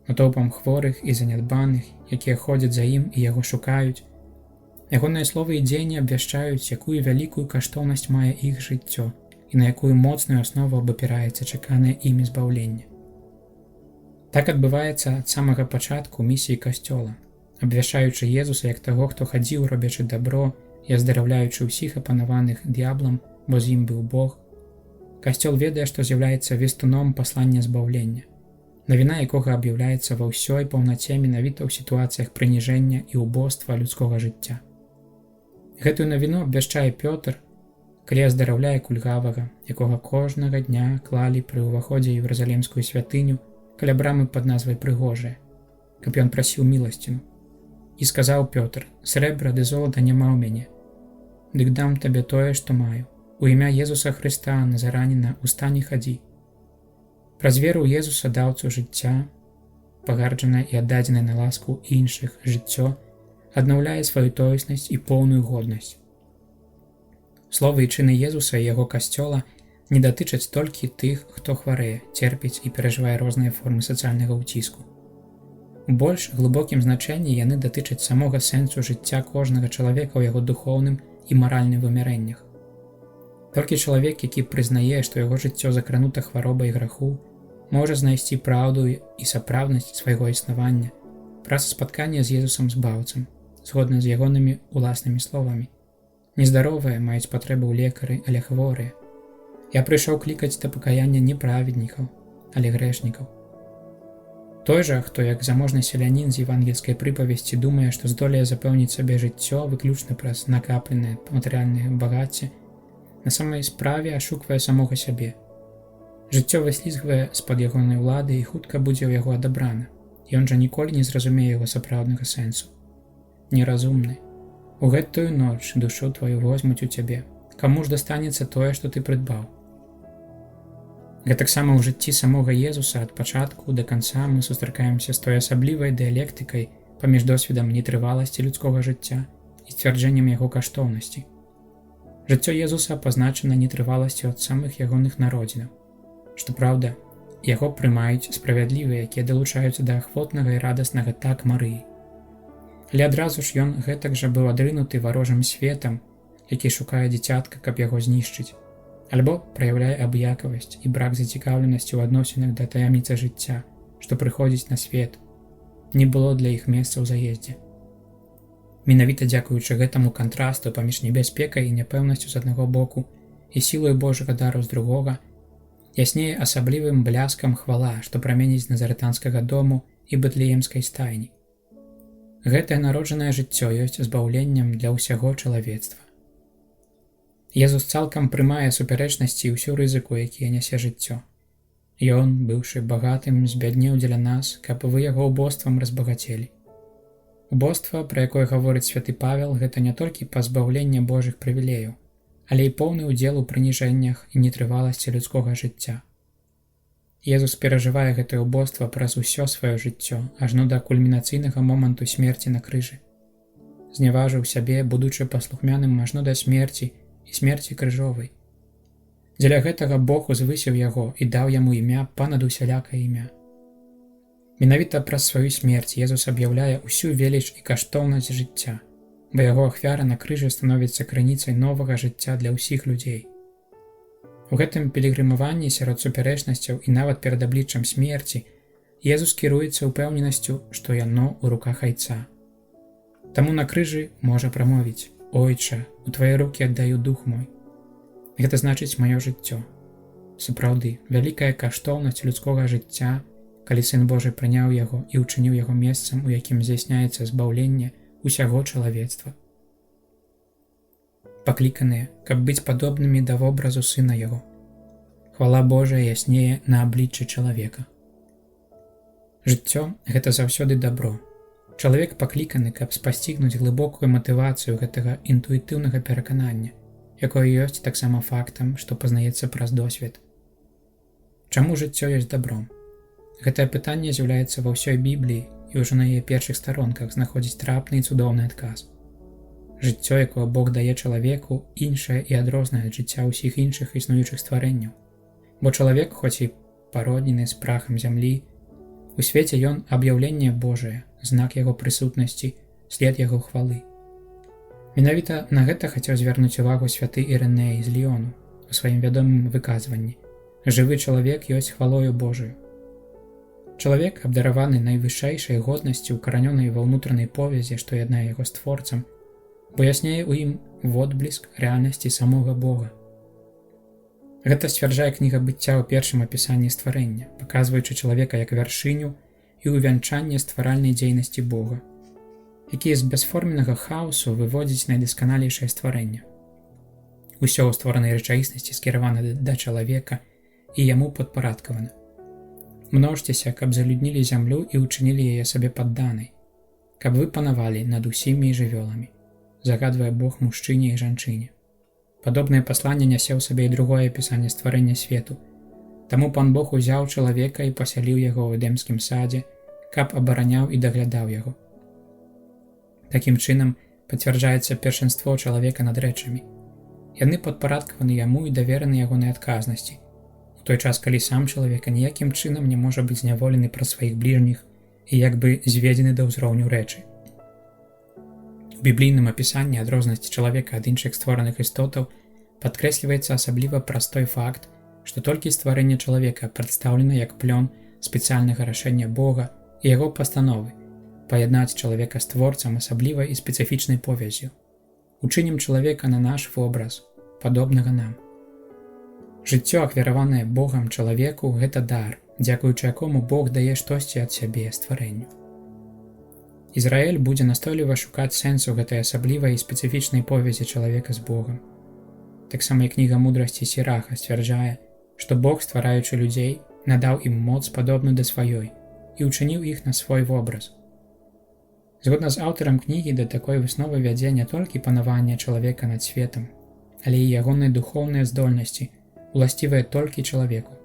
Натоўпам хворых і занядбаных, якія ходзяць за ім і яго шукаюць, ягоныя словы і дзеянні абвяшчаюць, якую вялікую каштоўнасць мае іх жыццё і на якую моцную аснову абапіраецца чаканае імі збаўленне. Так адбываецца ад самага пачатку місіі Касцёла, абвяшчаючы Езуса як таго, хто хадзіў, робячы дабро і аздараўляючы ўсіх апанаваных д'яблам, бо з ім быў Бог. Касцёл ведае, што з'яўляецца вестуном паслання збаўлення, навіна якога аб'яўляецца ва ўсёй паўнаце менавіта ў сітуацыях прыніжэння і ўбоства людскога жыцця. Гэтую навіну абвяшчае Пётр, калі аздараўляе кульгавага, якога кожнага дня клалі пры ўваходзе ў Іерусалімскую святыню каля брамы пад назвай Прыгожая, каб ён прасіў міласціну. І сказаў Пётр: «Срэбра ды золата няма ў мяне, дык дам табе тое, што маю. У імя Езуса Хрыста Назараніна устань і хадзі». Праз веру ў Езуса, даўцу жыцця, пагарджанае і аддадзенае на ласку іншых жыццё, аднаўляе сваю тоеснасць і поўную годнасць. Словы і чыны Езуса і яго Касцёла не датычаць толькі тых, хто хварэе, церпіць і перажывае розныя формы сацыяльнага ўціску. У больш глыбокім значэнні яны датычаць самога сэнсу жыцця кожнага чалавека ў яго духоўным і маральным вымярэннях. Толькі чалавек, які прызнае, што яго жыццё закранута хваробай і граху, можа знайсці праўду і сапраўднасць свайго існавання праз спатканне з Езусам Збаўцам, згодна з ягонымі уласнымі словамі. Нездаровыя маюць патрэбу ў лекары, але хворыя. Я прыйшоў клікаць да пакаяння не праведнікаў, але грэшнікаў. Той жа, хто як заможны селянін з евангельскай прыпавесці думае, што здолее запэўніць сабе жыццё выключна праз накапленае матэрыяльнае багацце, на самай справе ашуквае самога сябе. Жыццё выслізгвае з-пад ягонай улады і хутка будзе ў яго адабрана. Ён жа ніколі не зразумее яго сапраўднага сэнсу. Неразумны. У гэтую ноч душу тваю возьмуць у цябе. Каму ж дастанецца тое, што ты прыдбаў? Гэтаксама ў жыцці самога Езуса ад пачатку да канца мы сустракаемся з той асаблівай дыялектыкай паміж досведам нетрываласці людскога жыцця і сцвярджэннем яго каштоўнасці. Жыццё Езуса пазначана нетрываласцю ад самых ягоных народзінаў. Што праўда, яго прымаюць справядлівыя, якія далучаюцца да ахвотнага і радаснага так Марыі. Але адразу ж ён гэтак жа быў адрынуты варожым светам, які шукае дзіцятка, каб яго знішчыць, альбо праяўляе абыякавасць і брак зацікаўленасці ў адносінах да таямніцы жыцця, што прыходзіць на свет. Не было для іх месца ў заездзе. Менавіта дзякуючы гэтаму кантрасту паміж небяспекай і няпэўнасцю з аднаго боку і сілай Божага дару з другога, яснее асаблівым бляскам хвала, што праменіць з назарэтанскага дому і бэтлеемскай стайні. Гэтае народжанае жыццё ёсць збаўленнем для ўсяго чалавецтва. Езус цалкам прымае супярэчнасці і ўсю рызыку, якія нясе жыццё. Ён, быўшы багатым, збяднеў дзеля нас, каб вы яго убоствам разбагацелі. Убоства, пра якое гаворыць святы Павел, гэта не толькі пазбаўленне Божых прывілеяў, але і поўны ўдзел у прыніжэннях і нетрываласці людскога жыцця. Езус перажывае гэтае ўбоства праз усё сваё жыццё, ажно да кульмінацыйнага моманту смерці на крыжы. Зняважыў сябе, будучы паслухмяным ажно да смерці і смерці крыжовай. Дзеля гэтага Бог узвысіў яго і даў яму імя панад усялякае імя. Менавіта праз сваю смерць Езус аб'яўляе ўсю веліч і каштоўнасць жыцця, бо яго ахвяра на крыжы становіцца крыніцай новага жыцця для ўсіх людзей. У гэтым пілігрымаванні сярод супярэчнасцяў і нават перад абліччам смерці Езус кіруецца ўпэўненасцю, што яно ў руках Айца. Таму на крыжы можа прамовіць: «Ойча, у твае рукі аддаю дух мой». Гэта значыць маё жыццё. Сапраўды, вялікая каштоўнасць людскога жыцця, калі Сын Божы прыняў яго і ўчыніў яго месцам, у якім здзяйсняецца збаўленне усяго чалавецтва. Пакліканыя, каб быць падобнымі да вобразу Сына Яго. Хвала Божая яснее на абліччы чалавека. Жыццё – гэта заўсёды дабро. Чалавек пакліканы, каб спасцігнуць глыбокую матывацыю гэтага інтуітыўнага пераканання, якое ёсць таксама фактам, што пазнаецца праз досвед. Чаму жыццё ёсць дабром? Гэтае пытанне з'яўляецца ва ўсёй Бібліі і ўжо на яе першых старонках знаходзіць трапны і цудоўны адказ. Жыццё, якое Бог дае чалавеку, іншае і адрознае ад жыцця ўсіх іншых існуючых стварэнняў. Бо чалавек, хоць і пароднены з прахам зямлі, у свеце ён аб'яўленне Божае, знак яго прысутнасці, след яго хвалы. Менавіта на гэта хацеў звярнуць увагу святы Ірынэй з Ліёну у сваім вядомым выказванні: «Жывы чалавек ёсць хвалою Божаю». Чалавек, абдараваны найвышэйшай годнасцю, укаранёнай ва ўнутранай повязі, што яднае яго з Творцам, бо яснее ў ім водбліск рэальнасці самога Бога. Гэта сцвярджае кніга быцця ў першым апісанні стварэння, паказваючы чалавека як вяршыню і ўвянчанне стваральнай дзейнасці Бога, які з бясформеннага хаосу выводзіць найдасканалейшае стварэнне. Усё ў створанай рэчаіснасці скіравана да чалавека і яму падпарадкавана. Множцеся, каб залюднілі зямлю і ўчынілі яе сабе падданай, каб вы панавалі над усімі жывёламі, загадвае Бог мужчыне і жанчыне. Падобнае пасланне нясе ў сабе і другое апісанне стварэння свету. Таму Пан Бог узяў чалавека і пасяліў яго ў эдэмскім садзе, каб абараняў і даглядаў яго. Такім чынам пацвярджаецца першынство чалавека над рэчамі. Яны падпарадкаваны яму і давераны ягонай адказнасці, у той час, калі сам чалавек ніякім чынам не можа быць зняволены праз сваіх бліжніх і як бы зведзены да ўзроўню рэчы. У біблійным апісанні адрознасці чалавека ад іншых створаных істотаў падкрэсліваецца асабліва праз той факт, што толькі стварэнне чалавека прадстаўлена як плён спецыяльнага рашэння Бога і яго пастановы паяднаць чалавека з Творцам асаблівай і спецыфічнай повяззю. Учынім чалавека на наш вобраз, падобнага нам. Жыццё, ахвяраванае Богам чалавеку, гэта дар, дзякуючы якому Бог дае штосьці ад сябе стварэнню. Ізраэль будзе настойліва шукаць сэнсу гэтай асаблівай і спецыфічнай повязі чалавека з Богам. Таксама і кніга мудрасці Сіраха сцвярджае, што Бог, ствараючы людзей, надаў ім моц падобную да сваёй і ўчыніў іх на свой вобраз. Згодна з аўтарам кнігі, да такой высновы вядзе не толькі панаванне чалавека над светам, але і ягоныя духоўныя здольнасці, уласцівыя толькі чалавеку,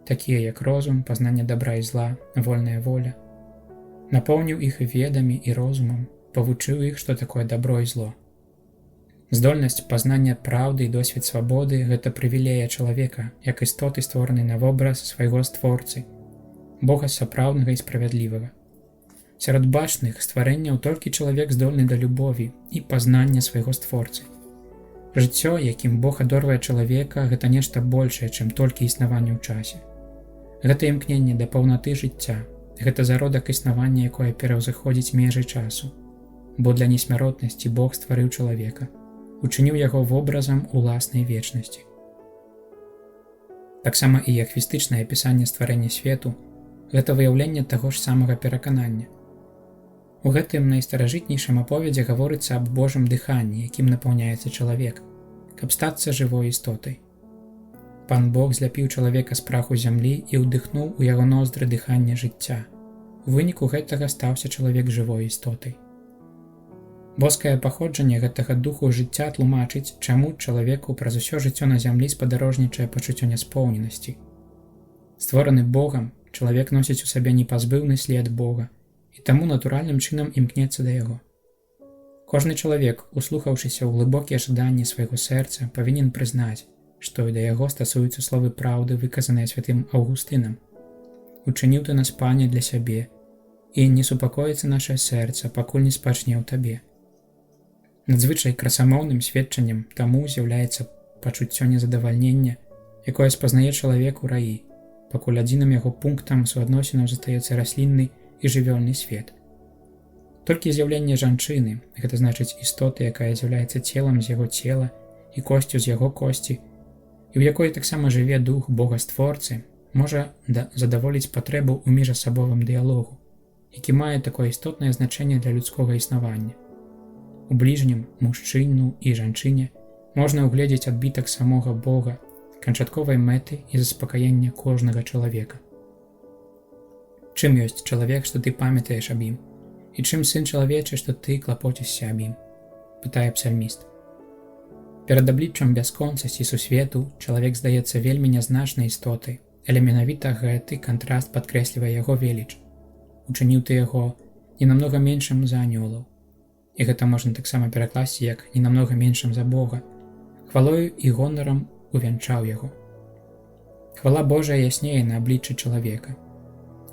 такія як розум, пазнанне дабра і зла, вольная воля. Напоўніў іх ведамі і розумам, павучыў іх, што такое дабро і зло. Здольнасць пазнання праўды і досвед свабоды – гэта прывілея чалавека, як істоты, створаны на вобраз свайго створцы, Бога сапраўднага і справядлівага. Сярод бачных стварэнняў толькі чалавек здольны да любові і пазнання свайго створцы. Жыццё, якім Бог адорвае чалавека, гэта нешта большае, чым толькі існаванне ў часе. Гэта імкненне да паўнаты жыцця, гэта зародак існавання, якое пераўзыходзіць межы часу. Бо для несмяротнасці Бог стварыў чалавека, учыніў яго вобразам уласнай вечнасці. Таксама і ахвістычнае апісанне стварэння свету – гэта выяўленне таго ж самага пераканання. У гэтым найстаражытнейшым аповедзе гаворыцца аб Божым дыханні, якім напаўняецца чалавек, каб стацца жывой істотай. Пан Бог зляпіў чалавека з праху зямлі і ўдыхнуў у яго ноздры дыханне жыцця. У выніку гэтага стаўся чалавек жывой істотай. Боскае паходжанне гэтага духу жыцця тлумачыць, чаму чалавеку праз усё жыццё на зямлі спадарожнічае пачуццё няспоўненасці. Створаны Богам, чалавек носіць у сабе непазбыўны след Бога, і таму натуральным чынам імкнецца да яго. Кожны чалавек, услухаўшыся ў глыбокія жаданні свайго сэрца, павінен прызнаць, што і да яго стасуюцца словы праўды, выказаныя святым Аўгустынам. «Учыніў ты нас, Пане, для сябе, і не супакоіцца нашае сэрца, пакуль не спачне ў табе». Надзвычай красамоўным сведчаннем таму з'яўляецца пачуццё незадавальнення, якое спазнае чалавек у раі, пакуль адзіным яго пунктам суадносінаў застаецца раслінны і жывёльны свет. Толькі з'яўленне жанчыны, гэта значыць істоты, якая з'яўляецца целам з яго цела і косцю з яго косці, і ў якой таксама жыве дух Бога-створцы, можа задаволіць патрэбу ў міжасабовым дыялогу, які мае такое істотнае значэнне для людскога існавання. У бліжнім, мужчыну і жанчыне можна ўгледзець адбітак самога Бога, канчатковай мэты і заспакаення кожнага чалавека. Чым ёсць чалавек, што ты памятаеш аб ім? І чым сын чалавечы, што ты клапоцішся аб ім? Пытае псальміст. Перад абліччам бясконцасці сусвету чалавек здаецца вельмі нязначнай істотай, але менавіта гэты кантраст падкрэслівае яго веліч. Учыніў ты яго не намнога меншым за анёлаў. І гэта можна таксама перакласці як не намнога меншым за Бога. Хвалою і гонарам увянчаў яго. Хвала Божая яснее на абліччы чалавека.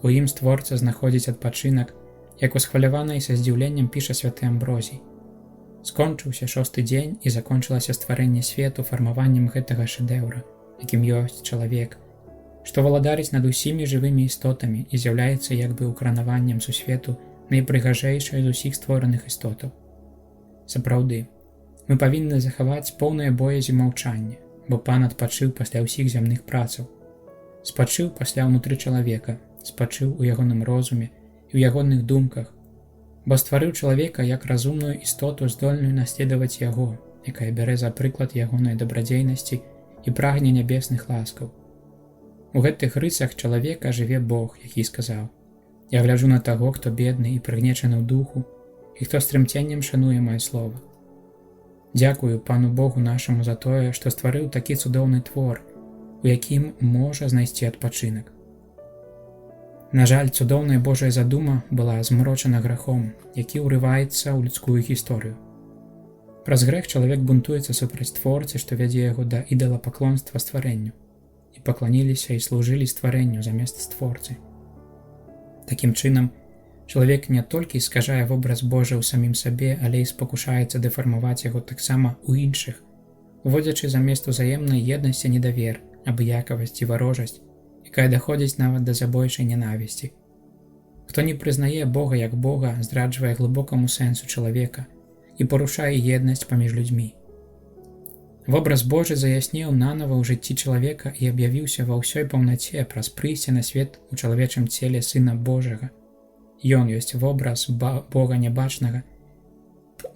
У ім створца знаходзіць адпачынак, як усхвалявана і са здзіўленнем піша святы Амброзій. Скончыўся 6-й дзень і закончылася стварэнне свету фармаваннем гэтага шэдэўра, якім ёсць чалавек, што валадарыць над усімі жывымі істотамі і з'яўляецца як бы ўкранаваннем сусвету найпрыгажэйшай з усіх створаных істотаў. Сапраўды, мы павінны захаваць поўнае боязі маўчанне, бо Пан адпачыў пасля ўсіх зямных працаў. Спачыў пасля ўнутры чалавека, спачыў у ягоным розуме і ў ягоных думках, бо стварыў чалавека як разумную істоту, здольную наследаваць яго, якая бярэ за прыклад ягонай дабрадзейнасці і прагне нябесных ласкаў. У гэтых рысах чалавека жыве Бог, які сказаў: «Я гляджу на таго, хто бедны і прыгнечаны ў духу, і хто з трымценнем шануе мае слова. Дзякую Пану Богу нашаму за тое, што стварыў такі цудоўны твор, у якім можа знайсці адпачынак». На жаль, цудоўная Божая задума была змрочана грахом, які ўрываецца ў людскую гісторыю. Праз грэх чалавек бунтуецца супраць творцы, што вядзе яго да ідалапаклонства стварэнню, і пакланіліся і служылі стварэнню замест створцы. Такім чынам, чалавек не толькі скажае вобраз Божы ў самім сабе, але і спакушаецца дэфармаваць яго таксама ў іншых, уводзячы замест узаемнай еднасці недавер, абыякавасць і варожасць, якая даходзіць нават да забойчай нянавісці. Хто не прызнае Бога як Бога, здраджвае глыбокаму сэнсу чалавека і парушае еднасць паміж людзьмі. Вобраз Божы заяснеў нанава ў жыцці чалавека і аб'явіўся ва ўсёй паўнаце праз прыйсце на свет у чалавечым целе Сына Божага. Ён ёсць вобраз Бога нябачнага,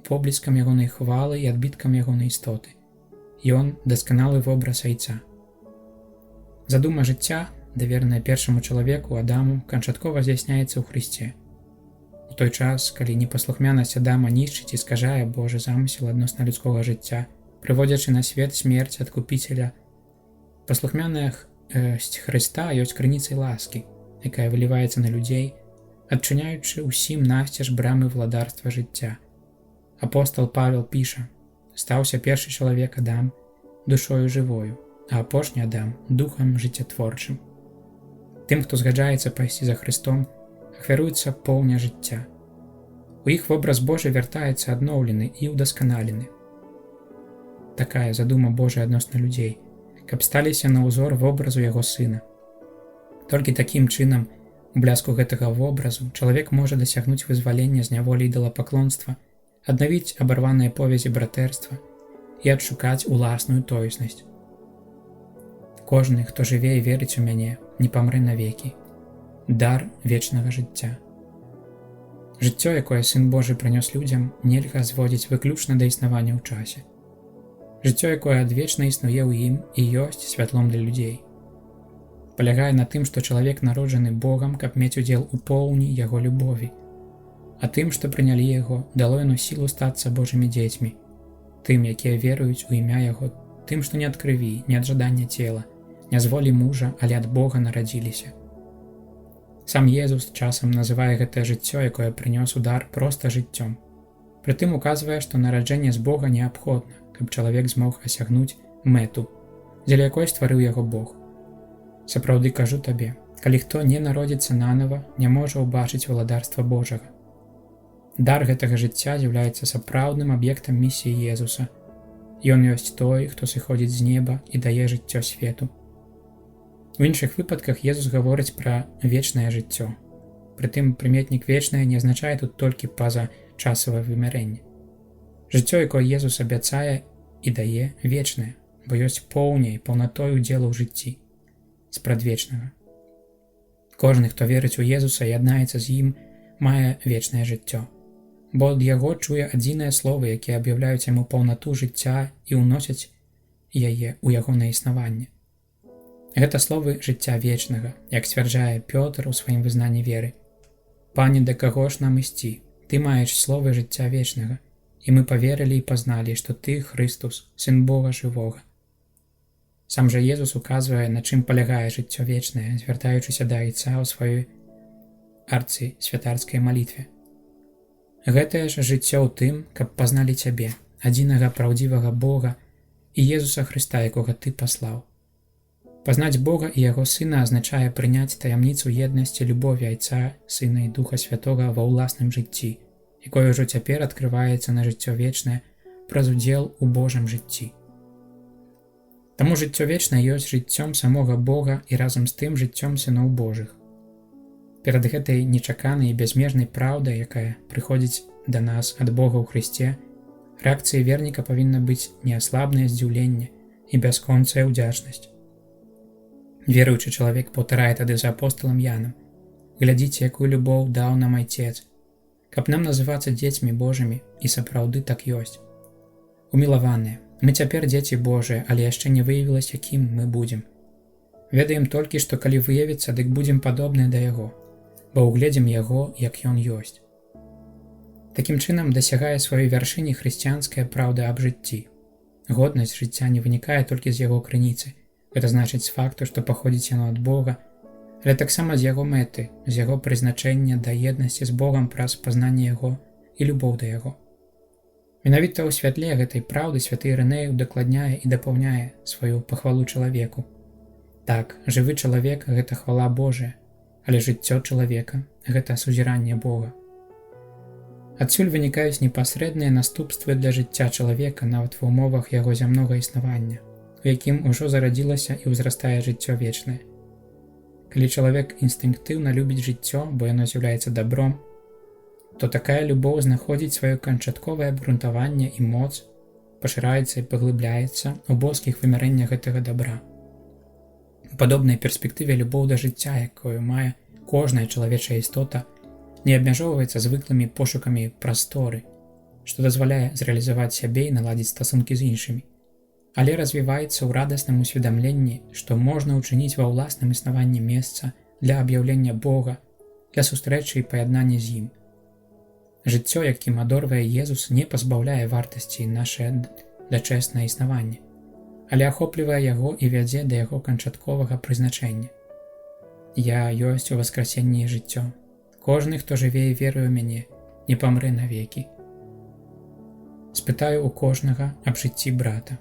побліскам ягонай хвалы і адбіткам ягонай істоты. Ён дасканалы вобраз Айца. Задума жыцця, давераная першаму чалавеку, Адаму, канчаткова з'ясняецца ў Хрысце. У той час, калі непаслухмянасць Адама нішчыць і скажае Божы замысел адносна людскога жыцця, прыводзячы на свет смерць адкупіцеля, паслухмянасць Хрыста ёсць крыніцай ласкі, якая выліваецца на людзей, адчыняючы ўсім насцеж брамы владарства жыцця. Апостал Павел піша: «Стаўся першы чалавек Адам душою жывою, а апошні Адам духам жыццятворчым». Тым, хто згаджаецца пайсці за Хрыстом, ахвяруецца поўня жыцця. У іх вобраз Божы вяртаецца адноўлены і ўдасканалены. Такая задума Божая адносна людзей, каб сталіся на ўзор вобразу яго Сына. Толькі такім чынам, у бляску гэтага вобразу, чалавек можа дасягнуць вызвалення з няволі ідалапаклонства, аднавіць абарваныя повязі братэрства і адшукаць уласную тоеснасць. Кожны, хто жыве і верыць у мяне, не памрэ навекі. Дар вечнага жыцця. Жыццё, якое Сын Божы прынёс людзям, нельга зводзіць выключна да існавання ў часе. Жыццё, якое адвечна існуе ў ім і ёсць святлом для людзей. Палягае на тым, што чалавек народжаны Богам, каб мець удзел у поўні яго любові. а тым, што прынялі яго, дало яно сілу стацца Божымі дзецьмі, тым, якія веруюць у імя яго, тым, што не ад крыві, не ад жадання цела, не з волі мужа, але ад Бога нарадзіліся. Сам Езус часам называе гэтае жыццё, якое прынёс удар, проста жыццём. Прытым указвае, што нараджэнне з Бога неабходна, каб чалавек змог асягнуць мэту, дзеля якой стварыў яго Бог. Сапраўды кажу табе, калі хто не народзіцца нанава, не можа ўбачыць валадарства Божага. Дар гэтага жыцця з'яўляецца сапраўдным аб'ектам місіі Езуса. Ён ёсць той, хто сыходзіць з неба і дае жыццё свету. У іншых выпадках Езус гаворыць пра вечнае жыццё. Прытым прыметнік вечнае не азначае тут толькі пазачасавае вымярэнне. Жыццё, якое Езус абяцае і дае, вечнае, бо ёсць поўняй, паўнатой удзелу ў жыцці, спрадвечнага. Кожны, хто верыць у Езуса і яднаецца з ім, мае вечнае жыццё, бо ад яго чуе адзіныя словы, якія аб'яўляюць яму паўнату жыцця і ўносяць яе ў ягонае існаванне. Гэта словы жыцця вечнага, як сцвярджае Пётр у сваім вызнанні веры. «Пане, да каго ж нам ісці? Ты маеш словы жыцця вечнага, і мы паверылі і пазналі, што Ты, Хрыстус, Сын Бога жывога». Сам жа Езус указвае, на чым палягае жыццё вечнае, звяртаючыся да Айца ў сваёй арцысвятарскай малітве. Гэтае ж жыццё ў тым, каб пазналі Цябе, адзінага праўдзівага Бога і Езуса Хрыста, якога Ты паслаў. Пазнаць Бога і Яго Сына азначае прыняць таямніцу еднасці любові Айца, Сына і Духа Святога ва ўласным жыцці, якое ўжо цяпер адкрываецца на жыццё вечнае праз удзел у Божым жыцці. Таму жыццё вечнае ёсць жыццём самога Бога і разам з тым жыццём сыноў Божых. Перад гэтай нечаканай і бязмежнай праўдай, якая прыходзіць да нас ад Бога ў Хрысце, рэакцыяй верніка павінна быць неаслабнае здзіўленне і бясконцая ўдзячнасць. Веруючы чалавек паўтарае тады за апосталам Янам: «Глядзіце, якую любоў даў нам Айцец, каб нам называцца дзецьмі Божымі, і сапраўды так ёсць. Умілаваныя, мы цяпер дзеці Божыя, але яшчэ не выявілася, якім мы будзем. Ведаем толькі, што калі выявіцца, дык будзем падобныя да Яго, бо ўгледзім Яго, як Ён ёсць». Такім чынам дасягае сваёй вяршыні хрысціянская праўда аб жыцці. Годнасць жыцця не вынікае толькі з яго крыніцы, гэта значыць з факту, што паходзіць яно ад Бога, але таксама з яго мэты, з яго прызначэння да еднасці з Богам праз пазнанне Яго і любоў да Яго. Менавіта ў святле гэтай праўды святы Ірыней удакладняе і дапаўняе сваю пахвалу чалавеку. Так, жывы чалавек – гэта хвала Божая, але жыццё чалавека – гэта сузіранне Бога. Адсюль вынікаюць непасрэдныя наступствы для жыцця чалавека нават ва ўмовах яго зямнога існавання, у якім ужо зарадзілася і ўзрастае жыццё вечнае. Калі чалавек інстынктыўна любіць жыццё, бо яно з'яўляецца добром, то такая любоў знаходзіць сваё канчатковае абгрунтаванне і моц, пашыраецца і паглыбляецца ў боскіх вымярэннях гэтага добра. У падобнай перспектыве любоў да жыцця, якую мае кожная чалавечая істота, не абмяжоўваецца звыклымі пошукамі прасторы, што дазваляе зрэалізаваць сябе і наладзіць стасункі з іншымі, але развіваецца ў радасным усведамленні, што можна ўчыніць ва ўласным існаванні месца для аб'яўлення Бога, для сустрэчы і паяднання з ім. Жыццё, якім адорвае Езус, не пазбаўляе вартасці нашае дачэснае існаванне, але ахоплівае яго і вядзе да яго канчатковага прызначэння. Я ёсць у васкрасенні жыццё. Кожны, хто жыве і веруе ў мяне, не памрэ навекі. Спытаю ў кожнага аб жыцці брата.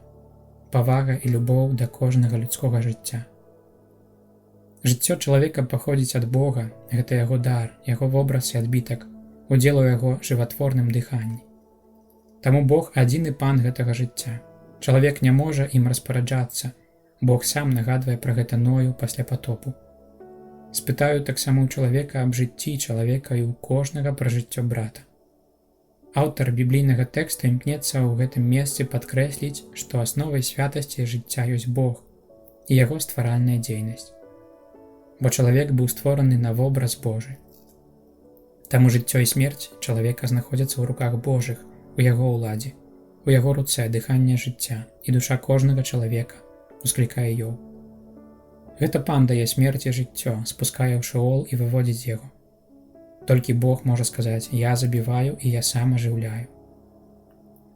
Павага і любоў да кожнага людскога жыцця. Жыццё чалавека паходзіць ад Бога, гэта яго дар, яго вобраз і адбітак, удзел у яго жыватворным дыханні. Таму Бог адзіны пан гэтага жыцця. Чалавек не можа ім распараджацца, Бог сам нагадвае пра гэта Ною пасля патопу. Спытаю таксама ў чалавека аб жыцці чалавека і ў кожнага пра жыццё брата. Аўтар біблійнага тэкста імкнецца ў гэтым месцы падкрэсліць, што асновай святасці жыцця ёсць Бог і яго стваральная дзейнасць. Бо чалавек быў створаны на вобраз Божы. Таму жыццё і смерць чалавека знаходзяцца ў руках Божых, у яго ўладзе, у яго руцэ дыханне жыцця, і душа кожнага чалавека усклікае Ёў. Гэта пан дае смерці жыццё, спускае ў шэол і выводзіць яго. Толькі Бог можа сказаць: «Я забіваю і я сам ажыўляю».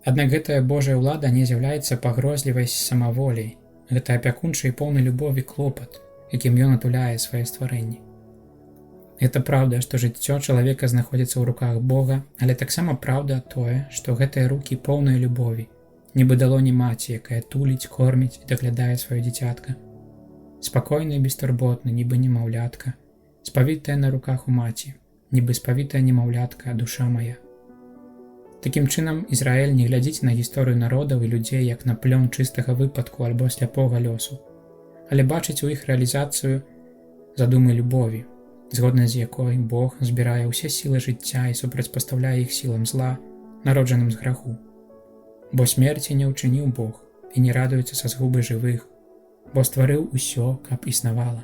Аднак гэтая Божая ўлада не з'яўляецца пагрозлівай самаволяй. Гэта апякунчы і поўны любові клопат, якім ён атуляе свае стварэнні. Гэта праўда, што жыццё чалавека знаходзіцца ў руках Бога, але таксама праўда тое, што гэтыя рукі поўныя любові, нібы далоні маці, якая туліць, корміць і даглядае сваё дзіцятка. Спакойны і бестурботны, нібы немаўлятка, спавітая на руках у маці, нібы спавітая немаўлятка, душа мая. Такім чынам, Ізраіль не глядзіць на гісторыю народаў і людзей як на плён чыстага выпадку альбо сляпога лёсу, але бачыць у іх рэалізацыю задумы любові, згодна з якой Бог збірае ўсе сілы жыцця і супрацьпастаўляе іх сілам зла, народжаным з граху. Бо смерці не ўчыніў Бог і не радуецца са згубы жывых, бо стварыў усё, каб існавала.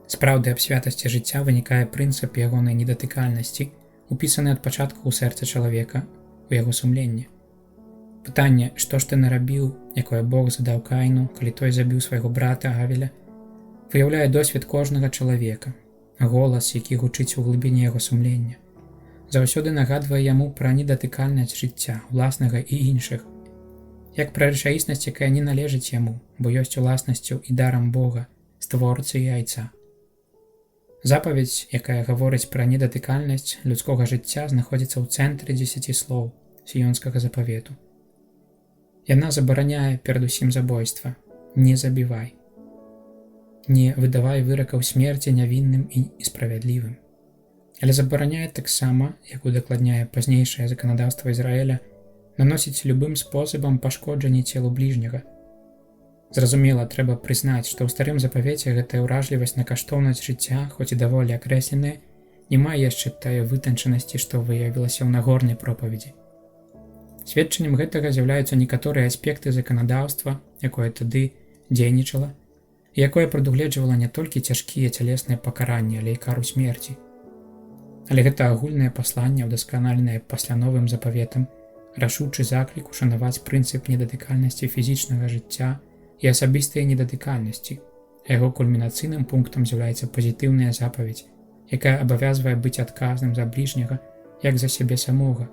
З праўды аб святасці жыцця вынікае прынцып ягонай недатыкальнасці, упісаны ад пачатку ў сэрца чалавека, у яго сумленне. Пытанне, што ж ты нарабіў, якое Бог задаў Каіну, калі той забіў свайго брата Авеля, выяўляе досвед кожнага чалавека, голас, які гучыць у глыбіні яго сумлення. Заўсёды нагадвае яму пра недатыкальнасць жыцця, уласнага і іншых, як пра рэчаіснасць, якая не належыць яму, бо ёсць уласнасцю і дарам Бога, створцы і айца. Запаведь, якая гаворыць пра недатыкальнасць людскога жыцця, знаходзіцца ў цэнтры 10 слоў сіёнскага запавету. Яна забараняе перадусім забойства: «Не забівай». Не выдавай выракаў смерці нявінным і справядлівым. Але забараняе таксама, як удакладняе пазнейшае заканадаўства Ізраіля, наносіць любым спосабам пашкоджанне целу бліжняга. Зразумела, трэба прызнаць, што ў старым запавеце гэтая ўражлівасць на каштоўнасць жыцця, хоць і даволі акрэсленая, не мае яшчэ тае вытанчанасці, што выявілася ў нагорнай пропаведзі. Сведчаннем гэтага з'яўляюцца некаторыя аспекты заканадаўства, якое тады дзейнічала, і якое прадугледжвала не толькі цяжкія цялесныя пакаранні, але і кару смерці. Але гэта агульнае пасланне, удасканаленае пасля новым запаветам, рашучы заклік ушанаваць прынцып недатыкальнасці фізічнага жыцця і асабістыя недатыкальнасці. Яго кульмінацыйным пунктам з'яўляецца пазітыўная запаведь, якая абавязвае быць адказным за бліжняга, як за сябе самога.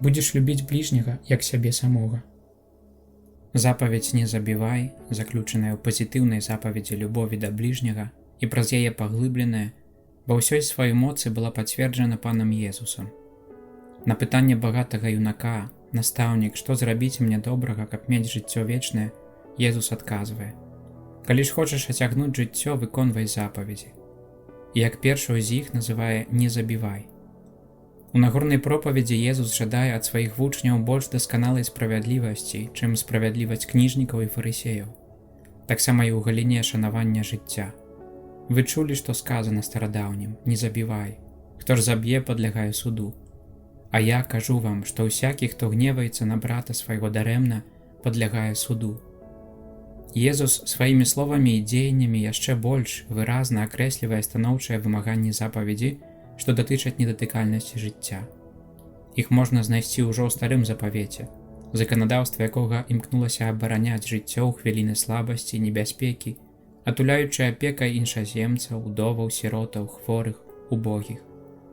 Будзеш любіць бліжняга, як сябе самога. Запаведь «Не забівай», заключаная ў пазітыўнай запаведзі любові да бліжняга і праз яе паглыбленая, ва ўсёй сваёй моцы была пацверджана панам Езусам. На пытанне багатага юнака: «Настаўнік, што зрабіць мне добрага, каб мець жыццё вечнае?» Езус адказвае: «Калі ж хочаш ацягнуць жыццё, выконвай запаведзі». І як першую з іх называе «Не забівай». У нагорнай пропаведзі Езус жадае ад сваіх вучняў больш дасканалай справядлівасці, чым справядлівасць кніжнікаў і фарысеяў. Таксама і ў галіне шанавання жыцця. Вы чулі, што сказана старадаўнім: «Не забівай. Хто ж заб'е, падлягае суду. А я кажу вам, што ўсякі, хто гневаецца на брата свайго дарэмна, падлягае суду». Езус сваімі словамі і дзеяннямі яшчэ больш выразна акрэслівае станоўчыя вымаганні запаведзі, што датычаць недатыкальнасці жыцця. Іх можна знайсці ўжо ў старым запавеце, заканадаўства якога імкнулася абараняць жыццё ў хвіліны слабасці і небяспекі, атуляючы апекай іншаземцаў, удоваў, сіротаў, хворых, убогіх,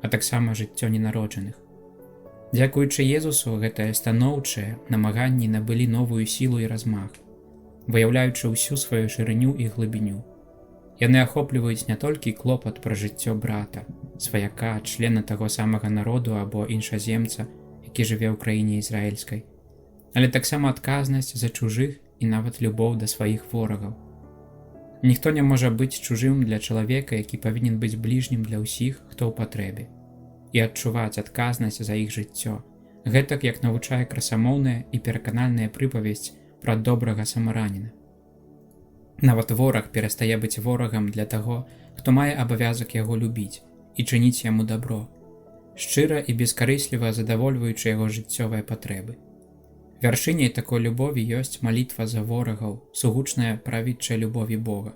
а таксама жыццё ненароджаных. Дзякуючы Езусу гэтае станоўчае намаганні набылі новую сілу і размах, выяўляючы ўсю сваю шырыню і глыбіню. Яны ахопліваюць не толькі клопат пра жыццё брата, сваяка, члена таго самага народу або іншаземца, які жыве ў краіне ізраільскай, але таксама адказнасць за чужых і нават любоў да сваіх ворагаў. Ніхто не можа быць чужым для чалавека, які павінен быць бліжнім для ўсіх, хто ў патрэбе, і адчуваць адказнасць за іх жыццё, гэтак як навучае красамоўная і пераканальная прыпавесць пра добрага самараніна. Нават вораг перастае быць ворагам для таго, хто мае абавязак яго любіць і чыніць яму дабро, шчыра і бескарысліва задавольваючы яго жыццёвыя патрэбы. Вяршыняй такой любові ёсць малітва за ворагаў, сугучная правідчай любові Бога.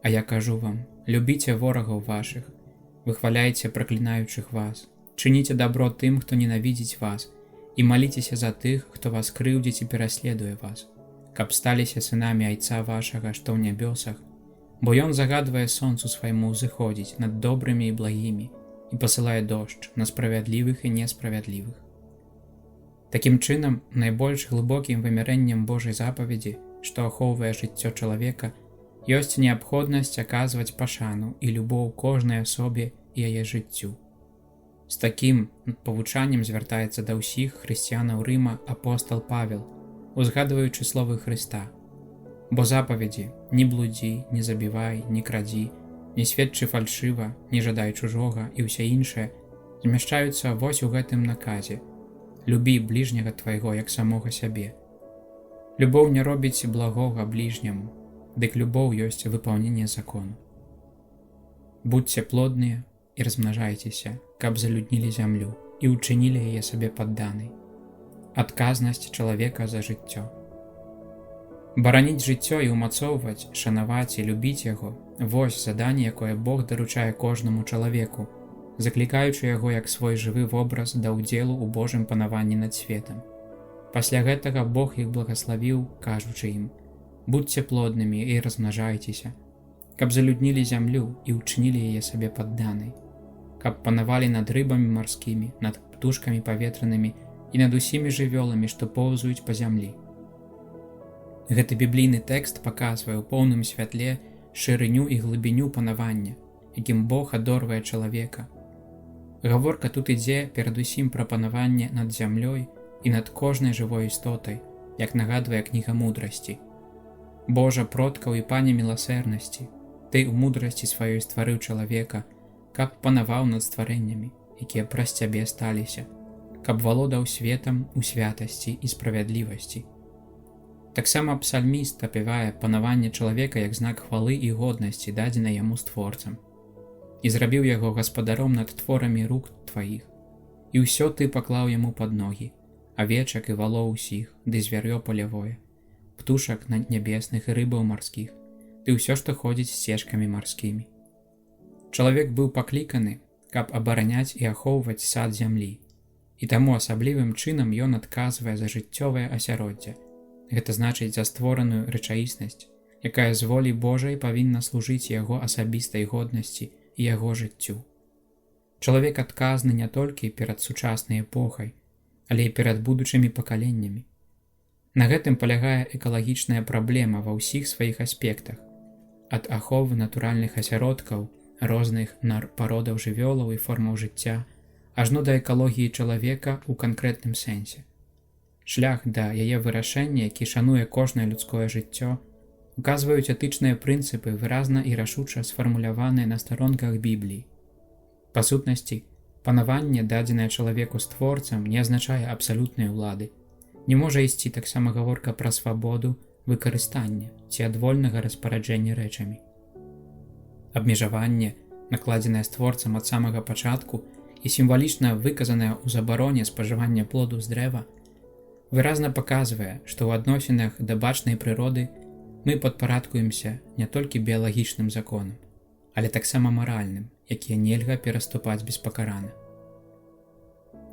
А я кажу вам: любіце ворагаў вашых, выхваляйце праклінаючых вас, чыніце дабро тым, хто ненавідзіць вас, і маліцеся за тых, хто вас крыўдзіць і пераследуе вас, каб сталіся сынамі Айца вашага, што ў нябёсах, Бо ён загадвае сонцу свайму ўзыходзіць над добрымі і благімі і пасылае дождж на справядлівых і несправядлівых. Такім чынам, найбольш глыбокім вымярэннем Божай запаведзі, што ахоўвае жыццё чалавека, ёсць неабходнасць аказваць пашану і любоў кожнай асобе і яе жыццю. З такім павучаннем звяртаецца да ўсіх хрысціянаў Рыма апостал Павел, узгадваючы словы Хрыста: «Бо запаведзі: не блудзі, не забівай, не крадзі, не сведчы фальшыва, не жадай чужога і ўсе іншае змяшчаюцца вось у гэтым наказе: любі бліжняга твайго як самога сябе». Любоў не робіць благога бліжняму, дык любоў ёсць выпаўненне закону. Будзьце плодныя і размнажайцеся, каб залюднілі зямлю і ўчынілі яе сабе падданай. Адказнасць чалавека за жыццё. Бараніць жыццё і ўмацоўваць, шанаваць і любіць яго – вось заданне, якое Бог даручае кожнаму чалавеку, заклікаючы яго як свой жывы вобраз да ўдзелу ў Божым панаванні над светам. Пасля гэтага Бог іх благаславіў, кажучы ім: «Будзьце плоднымі і размнажайцеся, каб залюднілі зямлю і ўчынілі яе сабе падданай, каб панавалі над рыбамі марскімі, над птушкамі паветранымі і над усімі жывёламі, што поўзаюць па зямлі». Гэты біблійны тэкст паказвае ў поўным святле шырыню і глыбіню панавання, якім Бог адорвае чалавека. Гаворка тут ідзе перадусім пра панаванне над зямлёй і над кожнай жывой істотай, як нагадвае кніга мудрасці. «Божа продкаў і пане міласэрнасці, ты ў мудрасці сваёй стварыў чалавека, каб панаваў над стварэннямі, якія праз цябе сталіся, каб валодаў светам у святасці і справядлівасці». Таксама псальміст апявае панаванне чалавека як знак хвалы і годнасці, дадзенай яму створцам. «І зрабіў яго гаспадаром над творамі рук тваіх, і ўсё ты паклаў яму пад ногі, авечак і валоў усіх, ды звяр'ё палявое, птушак нябесных і рыбаў марскіх, ды ўсё, што ходзіць сцежкамі марскімі». Чалавек быў пакліканы, каб абараняць і ахоўваць сад зямлі, і таму асаблівым чынам ён адказвае за жыццёвае асяроддзе. Гэта значыць за створаную рэчаіснасць, якая з волі Божай павінна служыць яго асабістай годнасці і яго жыццю. Чалавек адказны не толькі перад сучаснай эпохай, але і перад будучымі пакаленнямі. На гэтым палягае экалагічная праблема ва ўсіх сваіх аспектах, ад аховы натуральных асяродкаў, розных пародаў жывёлаў і формаў жыцця, ажно да экалогіі чалавека ў канкрэтным сэнсе. Шлях да яе вырашэння, які шануе кожнае людское жыццё, указваюць этычныя прынцыпы, выразна і рашуча сфармуляваныя на старонках Бібліі. Па сутнасці, панаванне, дадзенае чалавеку створцам, не азначае абсалютнай улады. Не можа ісці таксама гаворка пра свабоду выкарыстання ці адвольнага распараджэння рэчамі. Абмежаванне, накладзенае створцам ад самага пачатку і сімвалічна выказанае ў забароне спажывання плоду з дрэва, выразна паказвае, што ў адносінах да бачнай прыроды мы падпарадкуемся не толькі біялагічным законам, але таксама маральным, якія нельга пераступаць беспакарана.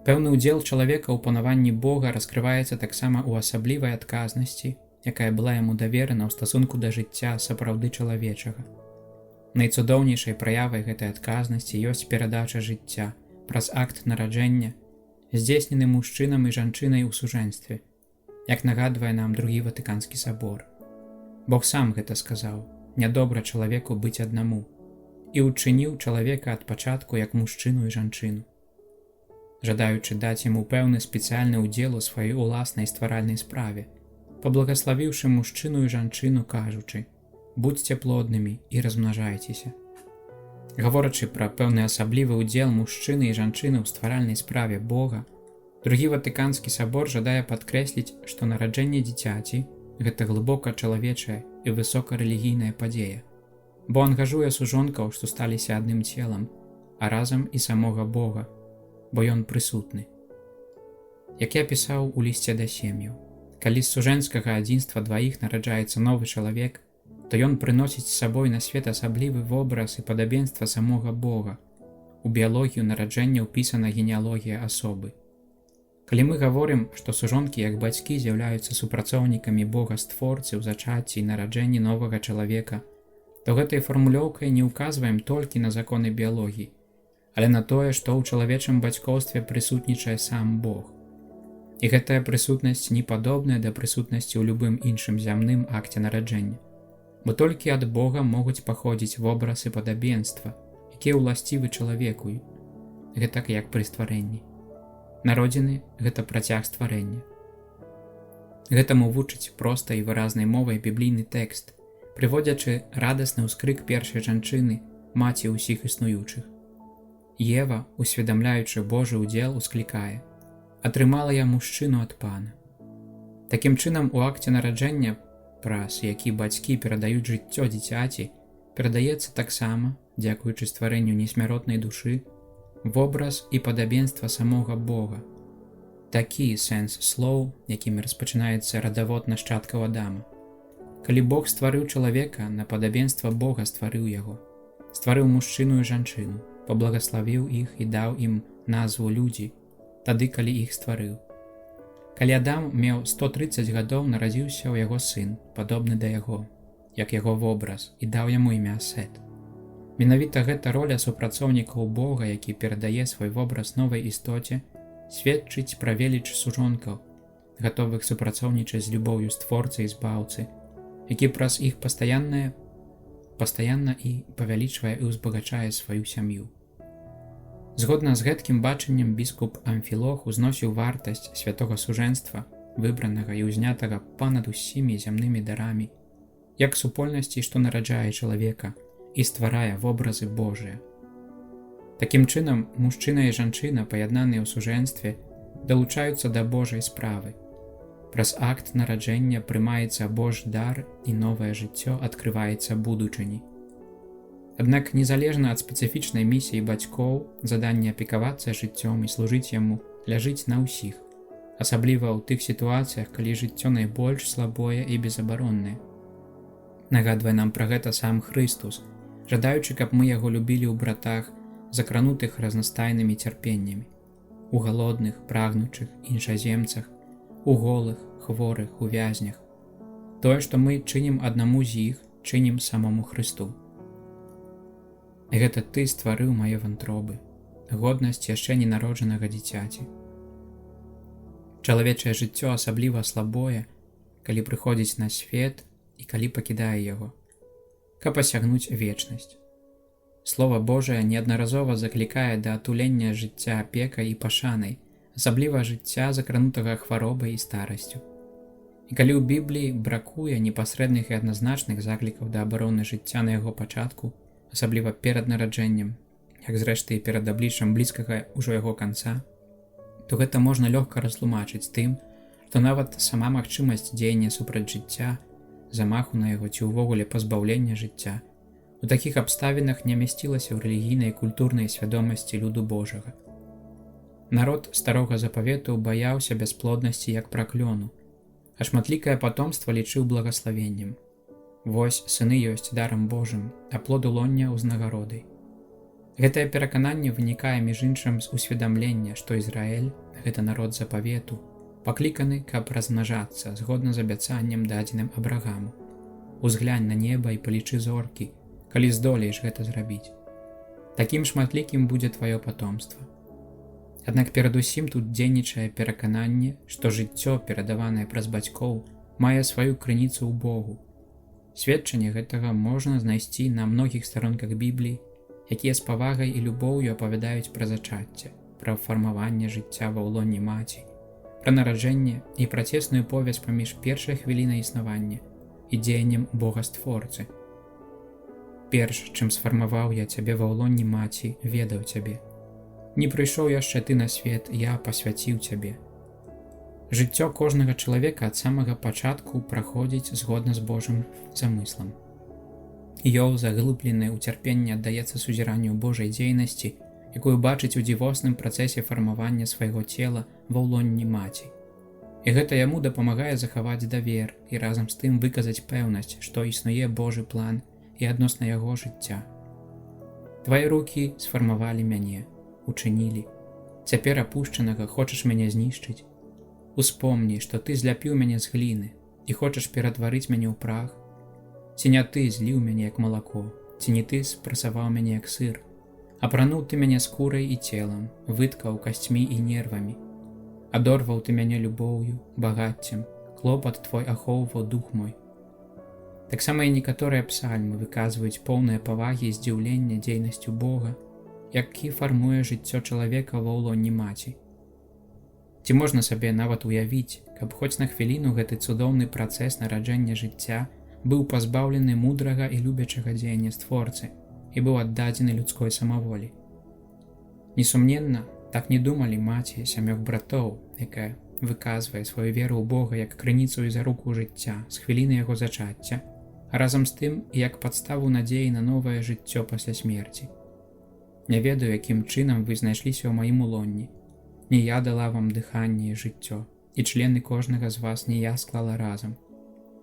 Пэўны ўдзел чалавека ў панаванні Бога раскрываецца таксама ў асаблівай адказнасці, якая была яму даверана ў стасунку да жыцця сапраўды чалавечага. Найцудоўнейшай праявай гэтай адказнасці ёсць перадача жыцця праз акт нараджэння, здзейснены мужчынам і жанчынай у сужэнстве, як нагадвае нам Другі Ватыканскі сабор. Бог сам гэта сказаў: «Нядобра чалавеку быць аднаму», і ўчыніў чалавека ад пачатку як мужчыну і жанчыну. Жадаючы даць яму пэўны спецыяльны ўдзел у сваёй уласнай стваральнай справе, паблагаславіўшы мужчыну і жанчыну, кажучы: «Будзьце плоднымі і размнажайцеся». Гаворачы пра пэўны асаблівы ўдзел мужчыны і жанчыны ў стваральнай справе Бога, Другі Ватыканскі сабор жадае падкрэсліць, што нараджэнне дзіцяці – гэта глыбока чалавечая і высокарэлігійная падзея, бо ангажуе сужонкаў, што сталіся адным целам, а разам і самога Бога, бо ён прысутны. Як я пісаў у лісце да сем'яў, калі з сужэнскага адзінства дваіх нараджаецца новы чалавек, то ён прыносіць з сабой на свет асаблівы вобраз і падабенства самога Бога. У біялогію нараджэння ўпісана генеалогія асобы. Калі мы гаворым, што сужонкі як бацькі з'яўляюцца супрацоўнікамі Бога-створцы ў зачацці і нараджэнні новага чалавека, то гэтай фармулёўкай не ўказваем толькі на законы біялогіі, але на тое, што ў чалавечым бацькоўстве прысутнічае сам Бог. І гэтая прысутнасць не падобная да прысутнасці ў любым іншым зямным акце нараджэння, бо толькі ад Бога могуць паходзіць вобраз і падабенства, якія ўласцівы чалавеку, гэтак як пры стварэнні. Народзіны – гэта працяг стварэння. Гэтаму вучыць простай і выразнай мовай біблійны тэкст, прыводзячы радасны ўскрык першай жанчыны, маці ўсіх існуючых. Ева, усведамляючы Божы ўдзел, усклікае: «Атрымала я мужчыну ад Пана». Такім чынам, у акце нараджэння, праз які бацькі перадаюць жыццё дзіцяці, перадаецца таксама, дзякуючы стварэнню несмяротнай душы, вобраз і падабенства самога Бога. Такі сэнс слоў, якімі распачынаецца радавод нашчадкаў Адама. Калі Бог стварыў чалавека, на падабенства Бога стварыў яго, стварыў мужчыну і жанчыну, паблагаславіў іх і даў ім назву людзі, тады, калі іх стварыў. Калі Адам меў 130 гадоў, нарадзіўся ў яго сын, падобны да яго, як яго вобраз, і даў яму імя Сет. Менавіта гэта роля супрацоўнікаў Бога, які перадае свой вобраз новай істоце, сведчыць пра веліч сужонкаў, гатовых супрацоўнічаць з любоўю створцы і збаўцы, які праз іх пастаянна і павялічвае і ўзбагачае сваю сям'ю. Згодна з гэткім бачаннем біскуп Амфілох узносіў вартасць святога сужэнства, выбранага і ўзнятага панад усімі зямнымі дарамі, як супольнасці, што нараджае чалавека і стварае вобразы Божыя. Такім чынам, мужчына і жанчына, паяднаныя ў сужэнстве, далучаюцца да Божай справы. Праз акт нараджэння прымаецца Божы дар і новае жыццё адкрываецца будучыні. Аднак незалежна ад спецыфічнай місіі бацькоў, заданне апекавацца жыццём і служыць яму ляжыць на ўсіх, асабліва ў тых сітуацыях, калі жыццё найбольш слабое і безабароннае. Нагадвае нам пра гэта сам Хрыстус, жадаючы, каб мы яго любілі ў братах, закранутых разнастайнымі цярпеннямі, у галодных, прагнучых, іншаземцах, у голых, хворых, у вязнях. Тое, што мы чынім аднаму з іх, чынім самому Хрысту. Гэта ты стварыў мае вантробы, годнасць яшчэ ненароджанага дзіцяці. Чалавечае жыццё асабліва слабое, калі прыходзіць на свет і калі пакідае яго, каб асягнуць вечнасць. Слова Божае неаднаразова заклікае да атулення жыцця апекай і пашанай, асабліва жыцця, закранутага хваробай і старасцю. І калі ў Бібліі бракуе непасрэдных і адназначных заклікаў да абароны жыцця на яго пачатку, асабліва перад нараджэннем, як зрэшты і перад абліччам блізкага ўжо яго канца, то гэта можна лёгка растлумачыць тым, што нават сама магчымасць дзеяння супраць жыцця, замаху на яго ці ўвогуле пазбаўлення жыцця, у такіх абставінах не мясцілася ў рэлігійнай і культурнай свядомасці люду Божага. Народ старога запавету баяўся бясплоднасці як праклёну, а шматлікае патомства лічыў благаславеннем. Вось сыны ёсць дарам Божым, а плод улоння ўзнагародай. Гэтае перакананне вынікае між іншым з усведамлення, што Ізраэль, гэта народ запавету, пакліканы, каб размнажацца згодна з абяцаннем дадзеным Абрагаму. Узглянь на неба і палічы зоркі, калі здолееш гэта зрабіць. Такім шматлікім будзе тваё патомства. Аднак перадусім тут дзейнічае перакананне, што жыццё, перадаванае праз бацькоў, мае сваю крыніцу ў Богу. Сведчанне гэтага можна знайсці на многіх старонках Бібліі, якія з павагай і любоўю апавядаюць пра зачацце, пра фармаванне жыцця ва ўлоне маці, пра нараджэнне і пра цесную повязь паміж першай хвілінай існавання і дзеяннем Бога-створцы. Перш, чым сфармаваў я цябе ва ўлоне маці, ведаў цябе. Не прыйшоў яшчэ ты на свет, я пасвяціў цябе. Жыццё кожнага чалавека ад самага пачатку праходзіць згодна з Божым замыслам. Ёў, заглыблены ў цярпенне, аддаецца сузіранню Божай дзейнасці, якую бачыць у дзівосным працэсе фармавання свайго цела ва ўлонні маці. І гэта яму дапамагае захаваць давер і разам з тым выказаць пэўнасць, што існуе Божы план і адносна яго жыцця. Твае рукі сфармавалі мяне, учынілі. Цяпер апушчанага хочаш мяне знішчыць? Успомні, што ты зляпіў мяне з гліны і хочаш ператварыць мяне ў прах. Ці не ты зліў мяне як малако, ці не ты спрасаваў мяне як сыр, апрануў ты мяне скурай і целам, выткаў касцьмі і нервамі. Адорваў ты мяне любоўю, багаццем, клопат твой ахоўваў дух мой. Таксама і некаторыя псальмы выказваюць поўныя павагі і здзіўлення дзейнасцю Бога, які фармуе жыццё чалавека ва ўлоне маці. Ці можна сабе нават уявіць, каб хоць на хвіліну гэты цудоўны працэс нараджэння жыцця быў пазбаўлены мудрага і любячага дзеяння створцы і быў аддадзены людской самаволі. Несумненна, так не думалі маці 7 братоў, якая выказвае сваю веру ў Бога як крыніцу і заруку жыцця з хвіліны яго зачацця, а разам з тым і як падставу надзеі на новае жыццё пасля смерці. Не ведаю, якім чынам вы знайшліся ў маім улонні. Не я дала вам дыханне і жыццё, і члены кожнага з вас не я склала разам.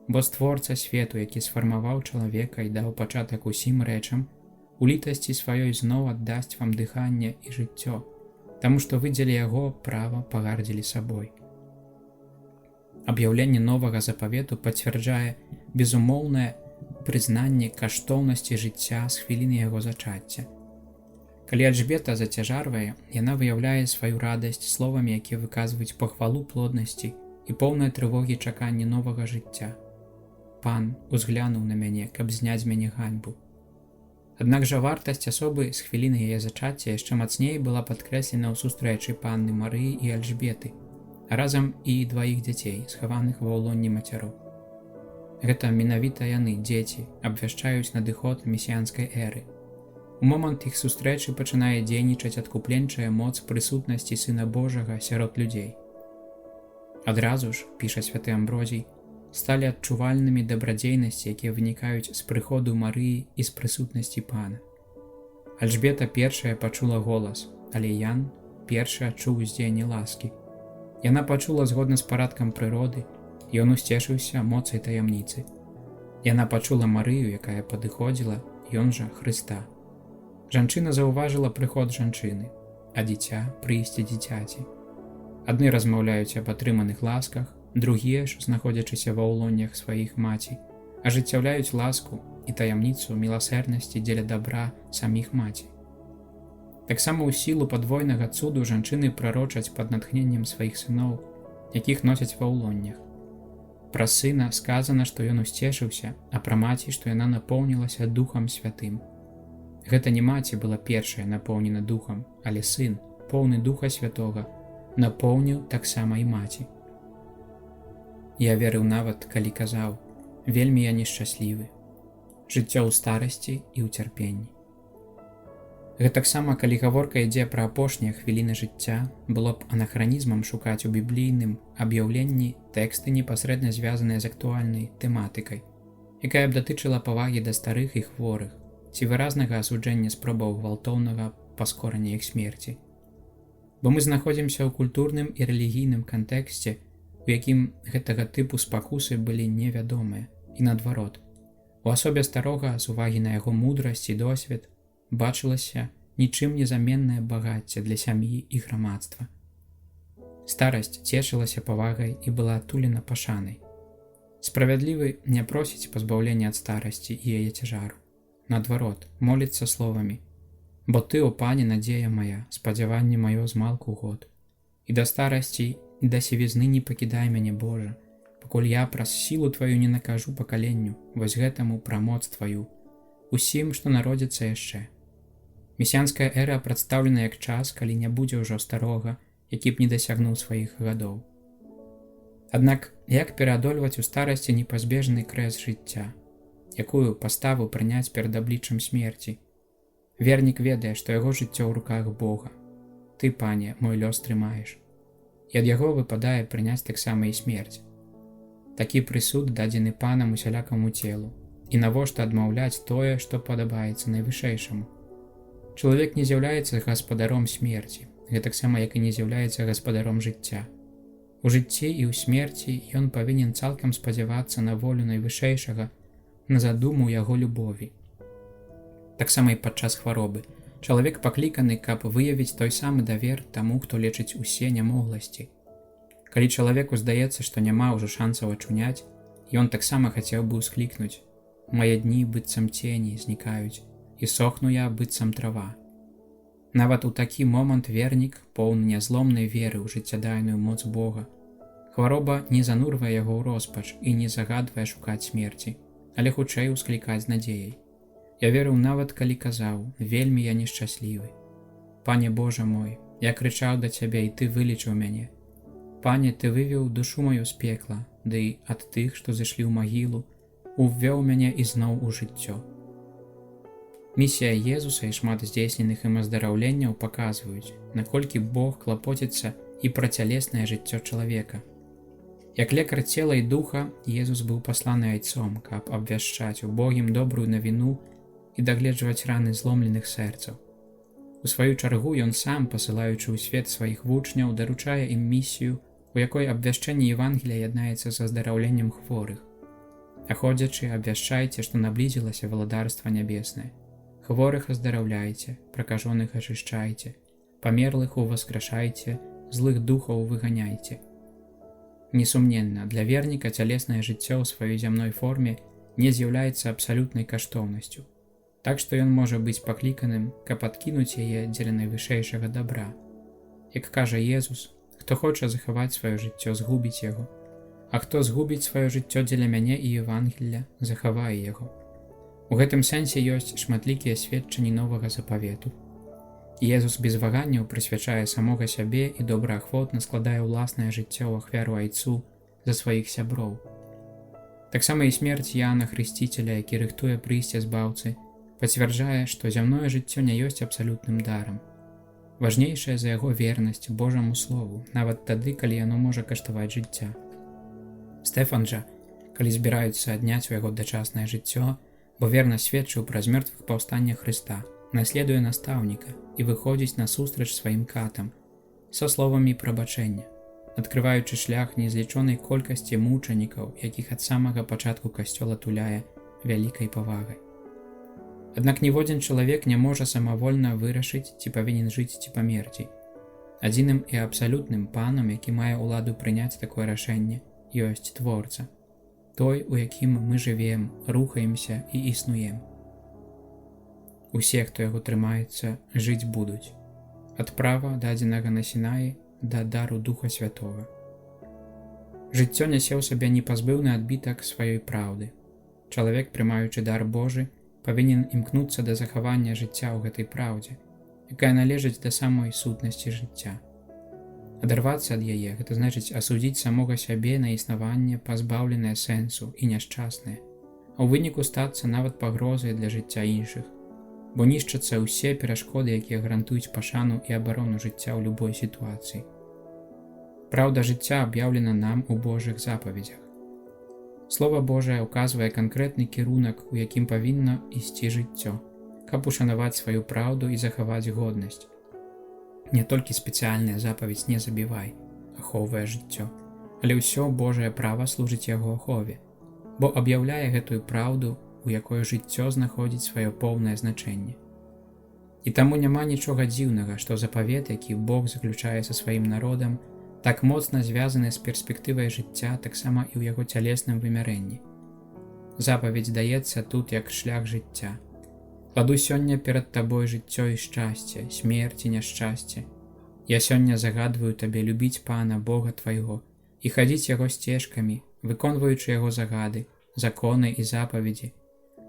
Бо створца свету, які сфармаваў чалавека і даў пачатак усім рэчам, у літасці сваёй зноў аддасць вам дыханне і жыццё, таму што вы дзеля яго права пагардзілі сабой. Аб'яўленне новага запавету пацвярджае безумоўнае прызнанне каштоўнасці жыцця з хвіліны яго зачацця. Калі Альжбета зацяжарвае, яна выяўляе сваю радасць словамі, якія выказваюць пахвалу плоднасці і поўнае трывогі чаканне новага жыцця. Пан узглянуў на мяне, каб зняць мяне ганьбу. Аднак жа вартасць асобы з хвіліны яе зачацця яшчэ мацней была падкрэслена ў сустрэчы панны Марыі і Альжбеты, а разам і дваіх дзяцей, схаваных ва ўлонні мацяроў. Гэта менавіта яны, дзеці, абвяшчаюць надыход месіянскай эры. У момант іх сустрэчы пачынае дзейнічаць адкупленчая моц прысутнасці Сына Божага сярод людзей. Адразу ж, піша святы Амброзій, сталі адчувальнымі дабрадзейнасці, якія вынікаюць з прыходу Марыі і з прысутнасці Пана. Альжбета першая пачула голас, але Ян першы адчуў уздзеянне ласкі. Яна пачула згодна з парадкам прыроды, ён усцешыўся моцай таямніцы. Яна пачула Марыю, якая падыходзіла, ён жа Хрыста. Жанчына заўважыла прыход жанчыны, а дзіця прыйсце дзіцяці. Адны размаўляюць аб атрыманых ласках, другія ж, знаходзячыся ва ўлоннях сваіх маці, ажыццяўляюць ласку і таямніцу міласэрнасці дзеля дабра саміх маці. Таксама ў сілу падвойнага цуду жанчыны прарочаць пад натхненнем сваіх сыноў, якіх носяць ва ўлоннях. Пра сына сказана, што ён усцешыўся, а пра маці, што яна напоўнілася Духам Святым. Гэта не маці была першая напоўнена Духам, але сын, поўны Духа Святога, напоўніў таксама і маці. Я верыў нават, калі казаў, вельмі я нешчаслівы. Жыццё ў старасці і ў цярпенні. Гэтаксама, калі гаворка ідзе пра апошнія хвіліны жыцця, было б анахранізмам шукаць у біблійным аб'яўленні тэксты непасрэдна звязаныя з актуальнай тэматыкай, якая б датычыла павагі да старых і хворых, ці выразнага асуджэння спробаў гвалтоўнага паскорання іх смерці. Бо мы знаходзімся ў культурным і рэлігійным кантэксце, у якім гэтага тыпу спакусы былі невядомыя, і наадварот. У асобе старога, з увагі на яго мудрасць і досвед, бачылася нічым незаменнае багацце для сям'і і грамадства. Старасць цешылася павагай і была атулена пашанай. Справядлівы не просіць пазбаўлення ад старасці і яе цяжару. Наадварот, моліцца словамі: «Бо ты, о Пане, надзея моя, спадзяванне маё змалку год. І да старасці, і да сівізны не пакідай мяне, Божа, пакуль я праз сілу тваю не накажу пакаленню, вось гэтаму пра моц тваю, усім, што народзіцца яшчэ». Месіянская эра прадстаўлена як час, калі не будзе ўжо старога, які б не дасягнуў сваіх гадоў. Аднак, як пераадольваць у старасці непазбежны крэс жыцця? Якую паставу прыняць перад абліччам смерці? Вернік ведае, што яго жыццё ў руках Бога. Ты, Пане, мой лёс трымаеш. І ад яго выпадае прыняць таксама і смерць. Такі прысуд дадзены Панам усялякаму целу. І навошта адмаўляць тое, што падабаецца найвышэйшаму? Чалавек не з'яўляецца гаспадаром смерці, гэтаксама як і не з'яўляецца гаспадаром жыцця. У жыцці і ў смерці ён павінен цалкам спадзявацца на волю найвышэйшага, на задуму яго любові. Таксама і падчас хваробы. Чалавек пакліканы, каб выявіць той самы давер таму, хто лечыць усе нямогласці. Калі чалавеку здаецца, што няма ўжо шансаў ачуняць, ён таксама хацеў бы ўсклікнуць: мае дні быццам цені знікаюць, і сохну я быццам трава. Нават у такі момант вернік, поўны нязломнай веры ў жыццядайную моц Бога. Хвароба не занурвае яго ў роспач і не загадвае шукаць смерці, але хутчэй усклікаць з надзеяй. Я верыў нават, калі казаў, вельмі я нешчаслівы. Пане Божа мой, я крычаў да Цябе, і Ты вылечыў мяне. Пане, Ты вывеў душу маю з пекла, ды ад тых, што зышлі ў магілу, уввёў мяне ізноў у жыццё. Місія Езуса і шмат здзейсненых ім аздараўленняў паказваюць, наколькі Бог клапоціцца і пра цялеснае жыццё чалавека. Як лекар цела і духа, Езус быў пасланы айцом, каб абвяшчаць убогім добрую навіну і дагледжваць раны зломленых сэрцаў. У сваю чаргу ён сам, пасылаючы ў свет сваіх вучняў, даручае ім місію, у якой абвяшчэнне Евангелія яднаецца з аздараўленнем хворых. А ходзячы, абвяшчайце, што наблізілася валадарства нябеснае. Хворых аздараўляйце, пракажоных ачышчайце, памерлых уваскрашайце, злых духаў выганяйце. Несумненна, для верніка цялеснае жыццё ў сваёй зямной форме не з'яўляецца абсалютнай каштоўнасцю, так што ён можа быць пакліканым, каб адкінуць яе дзеля найвышэйшага дабра. Як кажа Езус, хто хоча захаваць сваё жыццё, згубіць яго, а хто згубіць сваё жыццё дзеля мяне і Евангелля, захавае яго. У гэтым сэнсе ёсць шматлікія сведчанні новага запавету. Езус без ваганняў прысвячае самога сябе і добраахвотна складае ўласнае жыццё ў ахвяру айцу за сваіх сяброў. Таксама і смерць Іана Хрысціцеля, які рыхтуе прыйсце збаўцы, пацвярджае, што зямное жыццё не ёсць абсалютным дарам. Важнейшая за яго вернасць Божаму слову, нават тады, калі яно можа каштаваць жыцця. Стэфан жа, калі збіраюцца адняць у яго дачаснае жыццё, бо верна сведчыў пра змёртвых паўстання Хрыста, наследуе настаўніка і выходзіць насустрач сваім катам са словамі прабачэння, адкрываючы шлях незлічонай колькасці мучанікаў, якіх ад самага пачатку касцёла туляе вялікай павагай. Аднак ніводзін чалавек не можа самавольна вырашыць, ці павінен жыць, ці памерці. Адзіным і абсалютным панам, які мае ўладу прыняць такое рашэнне, ёсць Творца, той, у якім мы жывем, рухаемся і існуем. Усе, хто яго трымаецца, жыць будуць. Ад права, дадзенага на Сінаі, да дару Духа Святога. Жыццё нясе ў сабе непазбыўны адбітак сваёй праўды. Чалавек, прымаючы дар Божы, павінен імкнуцца да захавання жыцця ў гэтай праўдзе, якая належыць да самой сутнасці жыцця. Адарвацца ад яе, гэта значыць асудзіць самога сябе на існаванне, пазбаўленае сэнсу і няшчаснае, а ў выніку стацца нават пагрозай для жыцця іншых, бо нішчацца ўсе перашкоды, якія гарантуюць пашану і абарону жыцця ў любой сітуацыі. Праўда жыцця аб'яўлена нам у Божых запаведзях. Слова Божае ўказвае канкрэтны кірунак, у якім павінна ісці жыццё, каб ушанаваць сваю праўду і захаваць годнасць. Не толькі спецыяльная запаведь «не забівай» ахоўвае жыццё, але ўсё Божае права служыць яго ахове, бо аб'яўляе гэтую праўду, у якой жыццё знаходзіць сваё поўнае значэнне. І таму няма нічога дзіўнага, што запавет, які Бог заключае са сваім народам, так моцна звязаны з перспектывай жыцця таксама і ў яго цялесным вымярэнні. Запаведь даецца тут як шлях жыцця. Кладу сёння перад табой жыццё і шчасце, смерць і няшчасце. Я сёння загадваю табе любіць Пана Бога твайго і хадзіць яго сцежкамі, выконваючы яго загады, законы і запаведзі,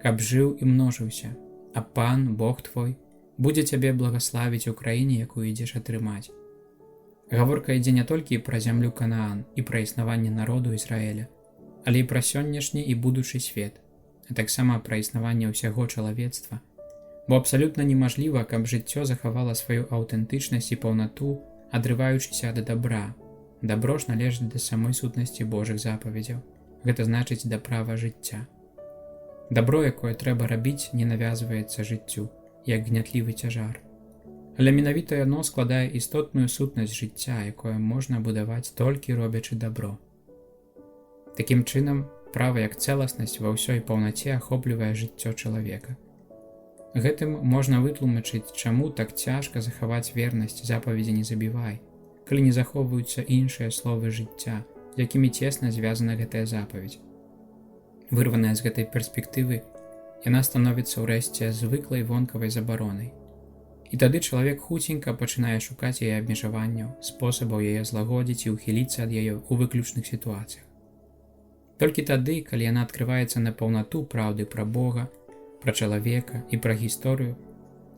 каб жыў і множыўся, а Пан, Бог твой, будзе цябе благаславіць у краіне, якую ідзеш атрымаць. Гаворка ідзе не толькі пра зямлю Канаан і пра існаванне народу Ізраіля, але і пра сённяшні і будучы свет, а таксама пра існаванне ўсяго чалавецтва, бо абсалютна немажліва, каб жыццё захавала сваю аўтэнтычнасць і паўнату, адрываючыся ад дабра. Дабро ж належыць да самой сутнасці Божых запаведзяў, гэта значыць да права жыцця. Дабро, якое трэба рабіць, не навязваецца жыццю, як гнятлівы цяжар. Але менавіта яно складае істотную сутнасць жыцця, якое можна будаваць толькі робячы дабро. Такім чынам, права як цэласнасць ва ўсёй паўнаце ахоплівае жыццё чалавека. Гэтым можна вытлумачыць, чаму так цяжка захаваць вернасць запаведзі «не забівай», калі не захоўваюцца іншыя словы жыцця, з якімі цесна звязана гэтая запаведь. Вырваная з гэтай перспектывы, яна становіцца ўрэшце звыклай вонкавай забаронай. І тады чалавек хуценька пачынае шукаць яе абмежаванняў, спосабаў яе злагодзіць і ўхіліцца ад яе ў выключных сітуацыях. Толькі тады, калі яна адкрываецца на паўнату праўды пра Бога, пра чалавека і пра гісторыю,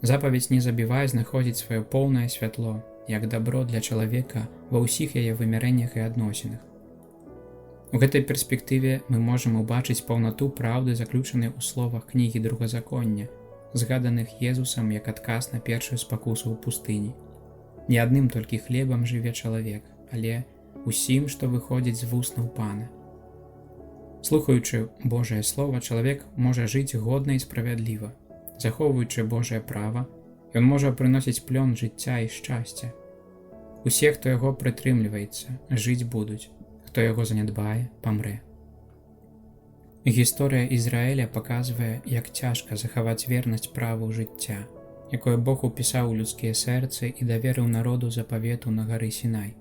запаведь не забівай знаходзіць сваё поўнае святло, як дабро для чалавека ва ўсіх яе вымярэннях і адносінах. У гэтай перспектыве мы можам убачыць паўнату праўды, заключанай у словах кнігі Другазаконня, згаданых Езусам як адказ на першую спакусу ў пустыні. Не адным толькі хлебам жыве чалавек, але усім, што выходзіць з вуснаў Пана. Слухаючы Божае Слова, чалавек можа жыць годна і справядліва. Захоўваючы Божае права, ён можа прыносіць плён жыцця і шчасця. Усе, хто яго прытрымліваецца, жыць будуць, хто яго занядбае, памрэ. Гісторыя Ізраіля паказвае, як цяжка захаваць вернасць праву жыцця, якое Бог упісаў у людскія сэрцы і даверыў народу запавету на гары Сінай.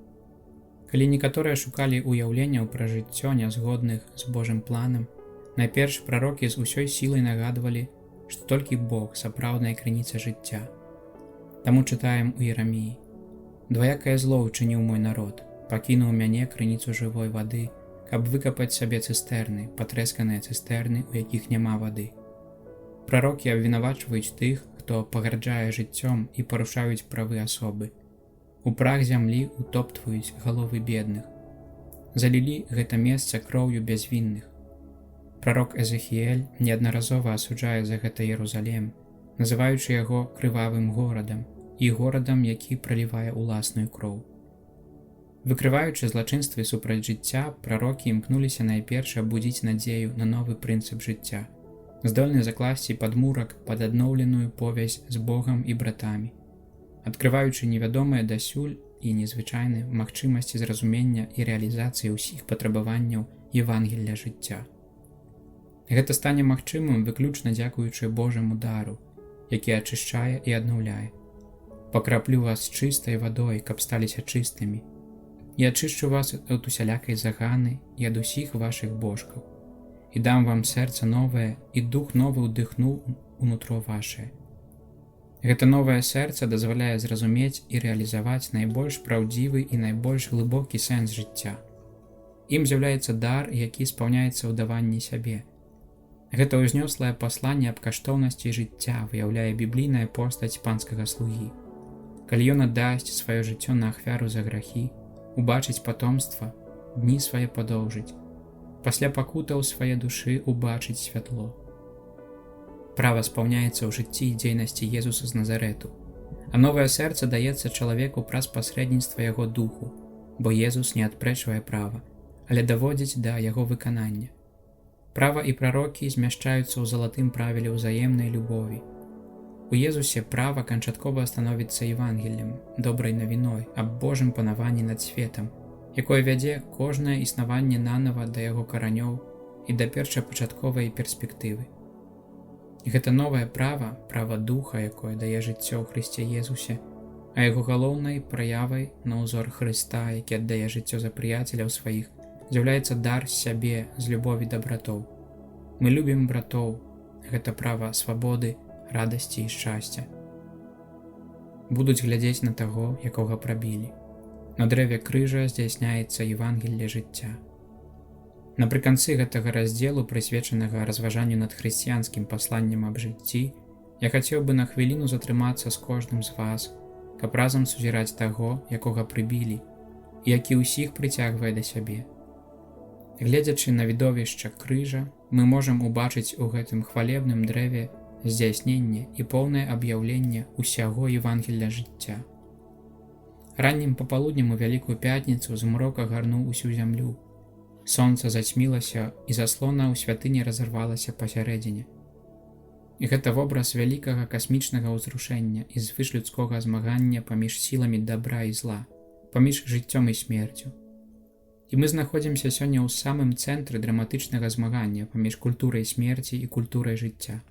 Калі некаторыя шукалі ўяўленняў пра жыццё, нязгодных з Божым планам, найперш прарокі з усёй сілай нагадвалі, што толькі Бог сапраўдная крыніца жыцця. Таму чытаем у Ераміі: «Дваякае зло ўчыніў мой народ, пакінуў мяне крыніцу жывой вады, каб выкапаць сабе цыстэрны, патрэсканыя цыстэрны, у якіх няма вады». Прарокі абвінавачваюць тых, хто пагарджае жыццём і парушаюць правы асобы. У прах зямлі утоптваюць галовы бедных. Залілі гэта месца кроўю бязвінных. Прарок Эзехіэль неаднаразова асуджае за гэта Єрусалем, называючы яго крывавым горадам і горадам, які пралівае ўласную кроў. Выкрываючы злачынствы супраць жыцця, прарокі імкнуліся найперш абудзіць надзею на новы прынцып жыцця, здольны закласці падмурак пад адноўленую повязь з Богам і братамі, адкрываючы невядомыя дасюль і незвычайныя магчымасці зразумення і рэалізацыі ўсіх патрабаванняў Евангелля жыцця. Гэта стане магчымым выключна дзякуючы Божаму дару, які ачышчае і аднаўляе. «Пакраплю вас чыстай вадой, каб сталіся чыстымі, і ачышчу вас ад усялякай заганы і ад усіх вашых божкаў, і дам вам сэрца новае, і дух новы ўдыхну унутро вашае». Гэта новае сэрца дазваляе зразумець і рэалізаваць найбольш праўдзівы і найбольш глыбокі сэнс жыцця. Ім з'яўляецца дар, які спаўняецца ў даванні сябе. Гэта ўзнёслае пасланне аб каштоўнасці жыцця выяўляе біблійная постаць панскага слугі. Калі ён аддасць сваё жыццё на ахвяру за грахі, убачыць патомства, дні свае падоўжыць, пасля пакутаў свае душы убачыць святло. Права спаўняецца ў жыцці і дзейнасці Езуса з Назарэту, а новае сэрца даецца чалавеку праз пасрэдніцтва яго духу, бо Езус не адпрэчвае права, але даводзіць да яго выканання. Права і прарокі змяшчаюцца ў залатым правіле ўзаемнай любові. У Езусе права канчаткова становіцца Евангеллем, добрай навіной аб Божым панаванні над светам, якое вядзе кожнае існаванне нанава да яго каранёў і да першапачатковай перспектывы. І гэта новае права, права духа, якое дае жыццё ў Хрысце Езусе, а яго галоўнай праявай на ўзор Хрыста, які аддае жыццё за прыяцеляў сваіх, з'яўляецца дар сябе з любові да братоў. Мы любім братоў, гэта права свабоды, радасці і шчасця. Будуць глядзець на таго, якога прабілі. На дрэве крыжа здзяйсняецца Евангелле жыцця. Напрыканцы гэтага раздзелу, прысвечанага разважанню над хрысціянскім пасланнем аб жыцці, я хацеў бы на хвіліну затрымацца з кожным з вас, каб разам сузіраць таго, якога прыбілі, і які ўсіх прыцягвае да сябе. Гледзячы на відовішча крыжа, мы можам убачыць у гэтым хвалебным дрэве здзяйсненне і поўнае аб'яўленне ўсяго Евангелля жыцця. Раннім папалуднем у Вялікую пятніцу змрок агарнуў усю зямлю. Сонца зацьмілася і заслона ў святыні разарвалася пасярэдзіне. І гэта вобраз вялікага касмічнага ўзрушэння і звышлюдскога змагання паміж сіламі дабра і зла, паміж жыццём і смерцю. І мы знаходзімся сёння ў самым цэнтры драматычнага змагання паміж культурай смерці і культурай жыцця.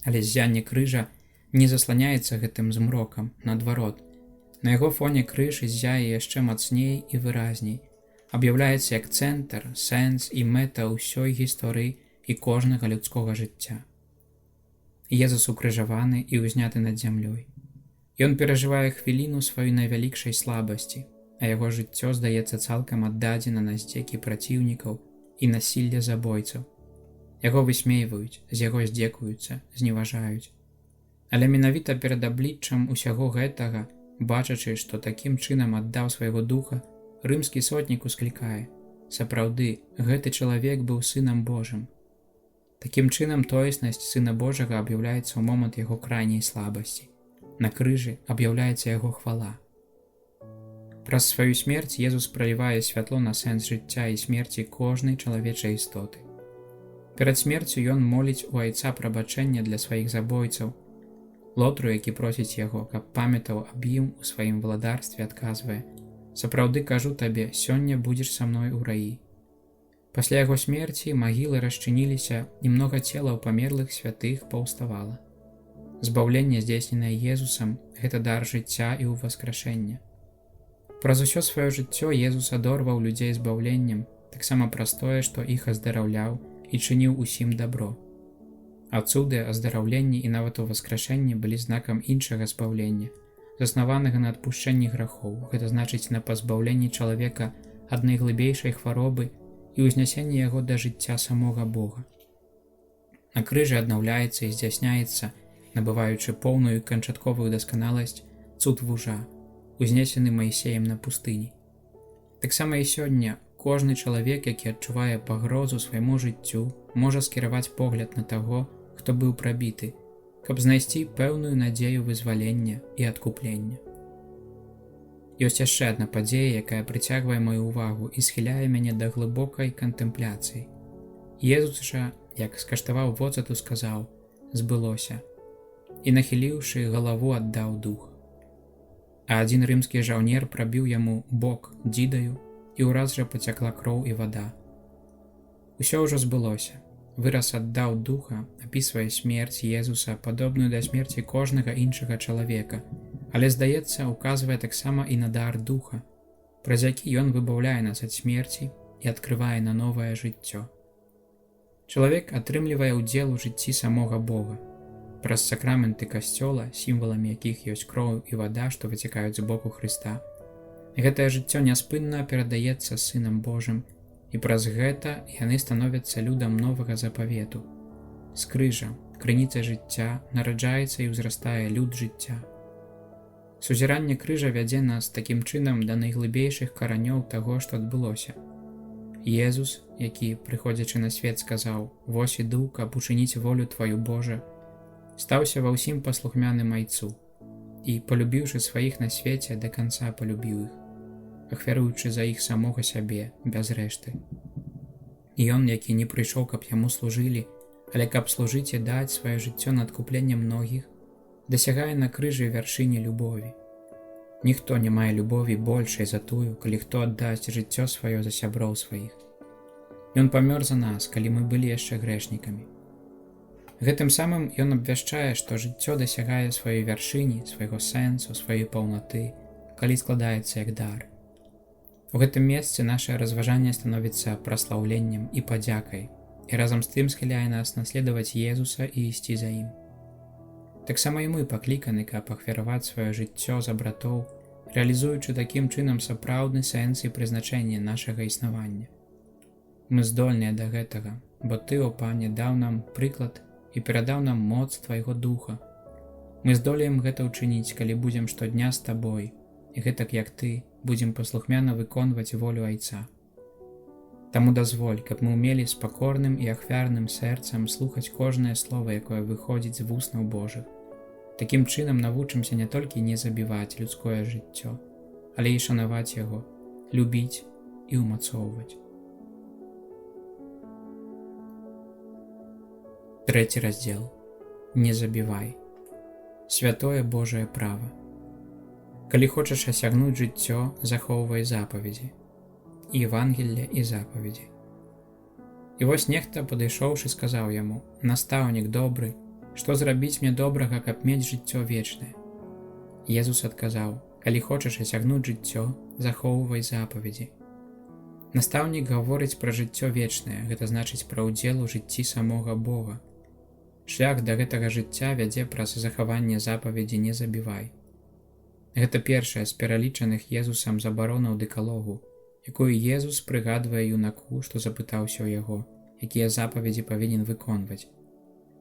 Але ззянне крыжа не засланяецца гэтым змрокам, наадварот. На яго фоне крыж ззяе яшчэ мацней і выразней, аб'яўляецца як цэнтр, сэнс і мэта ўсёй гісторыі і кожнага людскога жыцця. Езус укрыжаваны і ўзняты над зямлёй. Ён перажывае хвіліну сваёй найвялікшай слабасці, а яго жыццё здаецца цалкам аддадзена на здзекі праціўнікаў і насілле забойцаў. Яго высмейваюць, з яго здзекуюцца, зневажаюць. Але менавіта перад абліччам усяго гэтага, бачачы, што такім чынам аддаў свайго духа, рымскі сотнік усклікае: «Сапраўды, гэты чалавек быў сынам Божым». Такім чынам тоеснасць Сына Божага аб'яўляецца ў момант яго крайняй слабасці. На крыжы аб'яўляецца яго хвала. Праз сваю смерць Езус пралівае святло на сэнс жыцця і смерці кожнай чалавечай істоты. Перад смерцю ён моліць у Айца прабачэння для сваіх забойцаў. Лотру, які просіць яго, каб памятаў аб ім у сваім валадарстве, адказвае: «Сапраўды кажу табе, сёння будзеш са мной у раі». Пасля яго смерці магілы расчыніліся, і многа целаў памерлых святых паўставала. Збаўленне, здзейсненае Езусам, гэта дар жыцця і ўваскрашэння. Праз усё сваё жыццё Езус адорваў людзей збаўленнем, таксама праз тое, што іх аздараўляў і чыніў усім дабро. А цуды, аздараўленні і нават уваскрашэнні былі знакам іншага збаўлення, заснаванага на адпушчэнні грахоў, гэта значыць на пазбаўленні чалавека ад найглыбейшай хваробы і ўзнясенні яго да жыцця самога Бога. На крыжы аднаўляецца і здзяйсняецца, набываючы поўную і канчатковую дасканаласць, цуд вужа, узнесены Маісеем на пустыні. Таксама і сёння кожны чалавек, які адчувае пагрозу свайму жыццю, можа скіраваць погляд на таго, хто быў прабіты, каб знайсці пэўную надзею вызвалення і адкуплення. Ёсць яшчэ адна падзея, якая прыцягвае маю ўвагу і схіляе мяне да глыбокай кантэмпляцыі. Езус жа, як скаштаваў воцату, сказаў: «Збылося», і, нахіліўшы галаву, аддаў дух. А адзін рымскі жаўнер прабіў яму бок дзідаю, і ўраз жа пацякла кроў і вада. Усё ўжо збылося. Выраз «аддаў духа» апісвае смерць Езуса, падобную да смерці кожнага іншага чалавека, але, здаецца, указвае таксама і на дар духа, праз які ён выбаўляе нас ад смерці і адкрывае на новае жыццё. Чалавек атрымлівае ўдзел у жыцці самога Бога. Праз сакраменты касцёла, сімваламі якіх ёсць кроў і вада, што выцякаюць з боку Хрыста, гэтае жыццё няспынна перадаецца Сынам Божым, і праз гэта яны становяцца людам новага запавету. З крыжа, крыніца жыцця, нараджаецца і ўзрастае люд жыцця. Сузіранне крыжа вядзе нас такім чынам да найглыбейшых каранёў таго, што адбылося. Езус, які, прыходзячы на свет, сказаў: «Вось іду, каб учыніць волю Тваю, Божа», стаўся ва ўсім паслухмяным Айцу і, палюбіўшы сваіх на свеце, да канца палюбіў іх, ахвяруючы за іх самога сябе, без рэшты. І ён, які не прыйшоў, каб яму служылі, але каб служыць і даць сваё жыццё на адкупленне многіх, дасягае на крыжы вяршыні любові. Ніхто не мае любові большай за тую, калі хто аддасць жыццё сваё за сяброў сваіх. Ён памёр за нас, калі мы былі яшчэ грэшнікамі. Гэтым самым ён абвяшчае, што жыццё дасягае сваёй вяршыні, свайго сэнсу, сваёй паўнаты, калі складаецца як дар. У гэтым месцы нашае разважанне становіцца праслаўленнем і падзякай, і разам з тым схіляе нас наследаваць Езуса і ісці за ім. Таксама і мы пакліканы, каб ахвяраваць сваё жыццё за братоў, рэалізуючы такім чынам сапраўдны сэнс і прызначэнне нашага існавання. Мы здольныя да гэтага, бо Ты, о Пане, даў нам прыклад і перадаў нам моц Твайго духа. Мы здолеем гэта ўчыніць, калі будзем штодня з Табой, і гэтак як Ты, будзем паслухмяна выконваць волю Айца. Таму дазволь, каб мы ўмелі з пакорным і ахвярным сэрцам слухаць кожнае слова, якое выходзіць з вуснаў Божых. Такім чынам навучымся не толькі не забіваць людское жыццё, але і шанаваць яго, любіць і ўмацоўваць. 3 раздзел. Не забівай. Святое Божае права. Калі хочаш асягнуць жыццё, захоўвай запаведзі. Евангелле і запаведзі. І вось нехта, падышоўшы, сказаў яму: «Настаўнік добры, што зрабіць мне добрага, каб мець жыццё вечнае?» Езус адказаў: «Калі хочаш асягнуць жыццё, захоўвай запаведзі». Настаўнік гаворыць пра жыццё вечнае, гэта значыць пра ўдзел у жыцці самога Бога. Шлях да гэтага жыцця вядзе праз захаванне запаведзі «не забівай». Гэта першая з пералічаных Езусам забаронаў дэкалогу, якую Езус прыгадвае юнаку, што запытаўся ў яго, якія запаведзі павінен выконваць.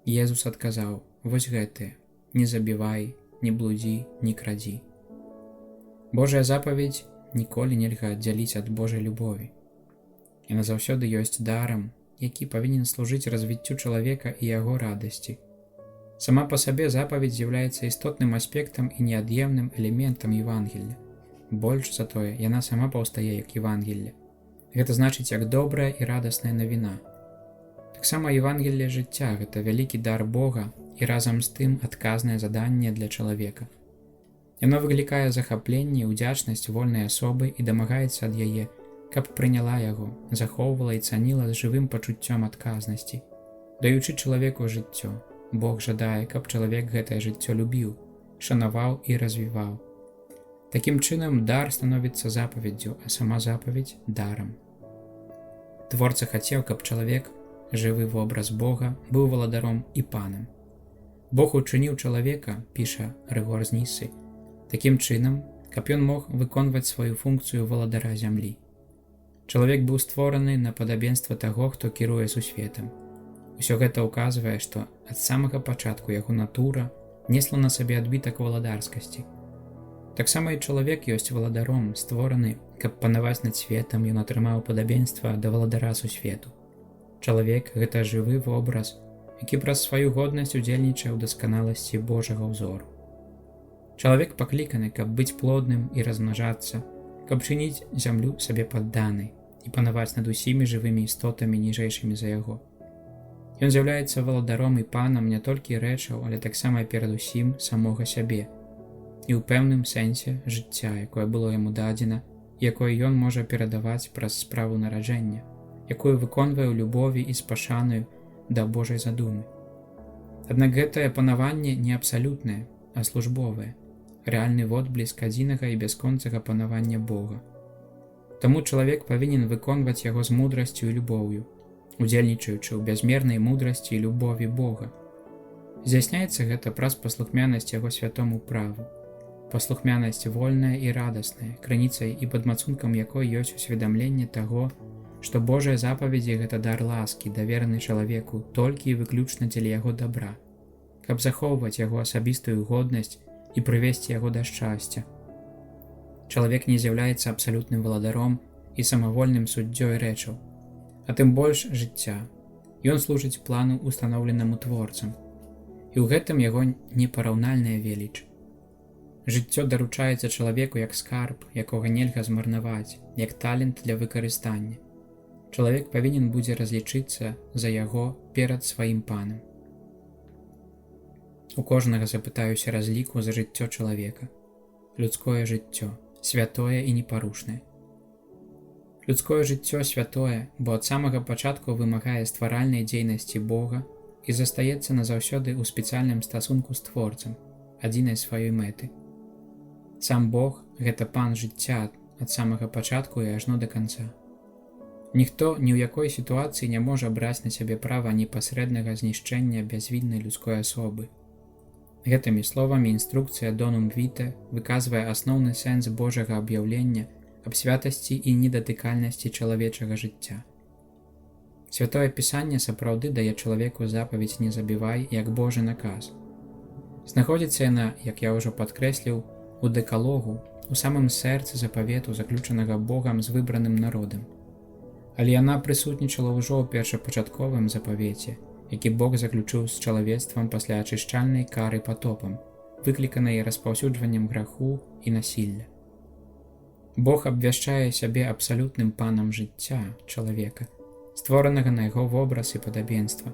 Езус адказаў: «Вось гэтыя: не забівай, не блудзі, не крадзі». Божая запаведзь ніколі нельга аддзяліць ад Божай любові. Яна заўсёды ёсць дарам, які павінен служыць развіццю чалавека і яго радасці. Сама па сабе запаведь з'яўляецца істотным аспектам і неад'емным элементам Евангелля. Больш за тое, яна сама паўстае як Евангелле. Гэта значыць як добрая і радасная навіна. Таксама Евангелле жыцця – гэта вялікі дар Бога і разам з тым адказнае заданне для чалавека. Яно выклікае захапленне і ўдзячнасць вольнай асобы і дамагаецца ад яе, каб прыняла яго, захоўвала і цаніла з жывым пачуццём адказнасці. Даючы чалавеку жыццё, Бог жадае, каб чалавек гэтае жыццё любіў, шанаваў і развіваў. Такім чынам, дар становіцца запаведдзю, а сама запаведь – дарам. Творца хацеў, каб чалавек, жывы вобраз Бога, быў валадаром і панам. Бог учыніў чалавека, піша Рыгор з Нісы, такім чынам, каб ён мог выконваць сваю функцыю валадара зямлі. Чалавек быў створаны на падабенства таго, хто кіруе сусветам. Усё гэта ўказвае, што ад самага пачатку яго натура несла на сабе адбітак валадарскасці. Таксама і чалавек ёсць валадаром, створаны, каб панаваць над светам, ён атрымаў падабенства да валадара сусвету. Чалавек – гэта жывы вобраз, які праз сваю годнасць удзельнічае ў дасканаласці Божага ўзору. Чалавек пакліканы, каб быць плодным і размнажацца, каб чыніць зямлю сабе падданай і панаваць над усімі жывымі істотамі ніжэйшымі за яго. Ён з'яўляецца валадаром і панам не толькі рэчаў, але таксама перадусім самога сябе і ў пэўным сэнсе жыцця, якое было яму дадзена, якое ён можа перадаваць праз справу нараджэння, якую выконвае ў любові і з пашанаю да Божай задумы. Аднак гэтае панаванне не абсалютнае, а службовае, рэальны водбліск адзінага і бясконцага панавання Бога. Таму чалавек павінен выконваць яго з мудрасцю і любоўю, удзельнічаючы ў бязмернай мудрасці і любові Бога. Здзяйсняецца гэта праз паслухмянасць яго святому праву. Паслухмянасць вольная і радасная, крыніцай і падмацункам якой ёсць усведамленне таго, што Божыя запаведзі – гэта дар ласкі, давераны чалавеку толькі і выключна дзеля яго дабра, каб захоўваць яго асабістую годнасць і прывесці яго да шчасця. Чалавек не з'яўляецца абсалютным валадаром і самавольным суддзёй рэчаў, а тым больш жыцця. Ён служыць плану, устаноўленаму творцам, і ў гэтым яго непараўнальная веліч. Жыццё даручаецца чалавеку як скарб, якога нельга змарнаваць, як талент для выкарыстання. Чалавек павінен будзе разлічыцца за яго перад сваім панам. У кожнага запытаюся разліку за жыццё чалавека. Людское жыццё, святое і непарушнае. Людское жыццё святое, бо ад самага пачатку вымагае стваральнай дзейнасці Бога і застаецца назаўсёды ў спецыяльным стасунку з творцам, адзінай сваёй мэты. Сам Бог – гэта пан жыцця ад самага пачатку і ажно да канца. Ніхто ні ў якой сітуацыі не можа браць на сябе права непасрэднага знішчэння бязвіннай людской асобы. Гэтымі словамі інструкцыя Донум Віта выказвае асноўны сэнс Божага аб'яўлення аб святасці і недатыкальнасці чалавечага жыцця. Святое Пісанне сапраўды дае чалавеку запаведь «не забівай» як Божы наказ. Знаходзіцца яна, як я ўжо падкрэсліў, у дэкалогу, у самым сэрцы запавету, заключанага Богам з выбраным народам. Але яна прысутнічала ўжо ў першапачатковым запавеце, які Бог заключыў з чалавецтвам пасля ачышчальнай кары патопам, выкліканай распаўсюджваннем граху і насілля. Бог абвяшчае сябе абсалютным панам жыцця чалавека, створанага на яго вобраз і падабенства.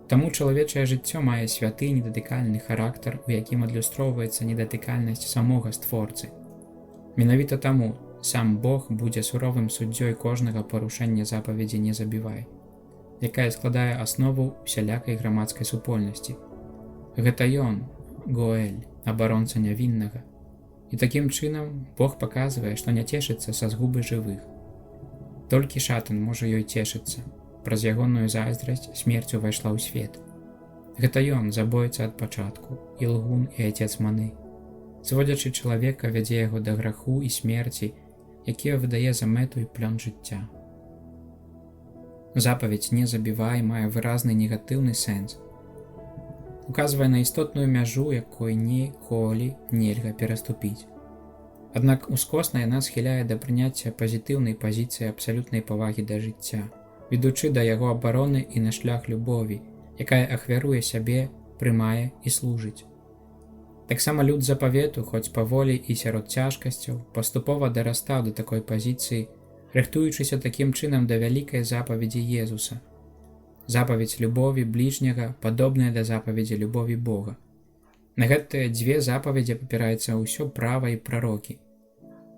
Таму чалавечае жыццё мае святы недатыкальны характар, у якім адлюстроўваецца недатыкальнасць самога створцы. Менавіта таму сам Бог будзе суровым суддзёй кожнага парушэння запаведзі «не забівай», якая складае аснову усялякай грамадскай супольнасці. Гэта ён, Гоэль, абаронца нявіннага. І такім чынам Бог паказвае, што не цешыцца са згубы жывых. Толькі шатан можа ёй цешыцца. Праз ягоную зайздрасць смерць увайшла ў свет. Гэта ён, забойца ад пачатку, і лгун, і айцец маны. Зводзячы чалавека, вядзе яго да граху і смерці, якія выдае за мэту і плён жыцця. Запаведь «не забівай» мае выразны негатыўны сэнс. Указвае на істотную мяжу, якой ніколі нельга пераступіць. Аднак ускосна яна схіляе да прыняцця пазітыўнай пазіцыі абсалютнай павагі да жыцця, ведучы да яго абароны і на шлях любові, якая ахвяруе сябе, прымае і служыць. Таксама люд запавету, хоць паволі і сярод цяжкасцяў, паступова дарастаў да такой пазіцыі, рыхтуючыся такім чынам да вялікай запаведзі Езуса. Запаведь любові бліжняга падобная да запаведзі любові Бога. На гэтыя дзве запаведзі папіраецца ўсё права і прарокі.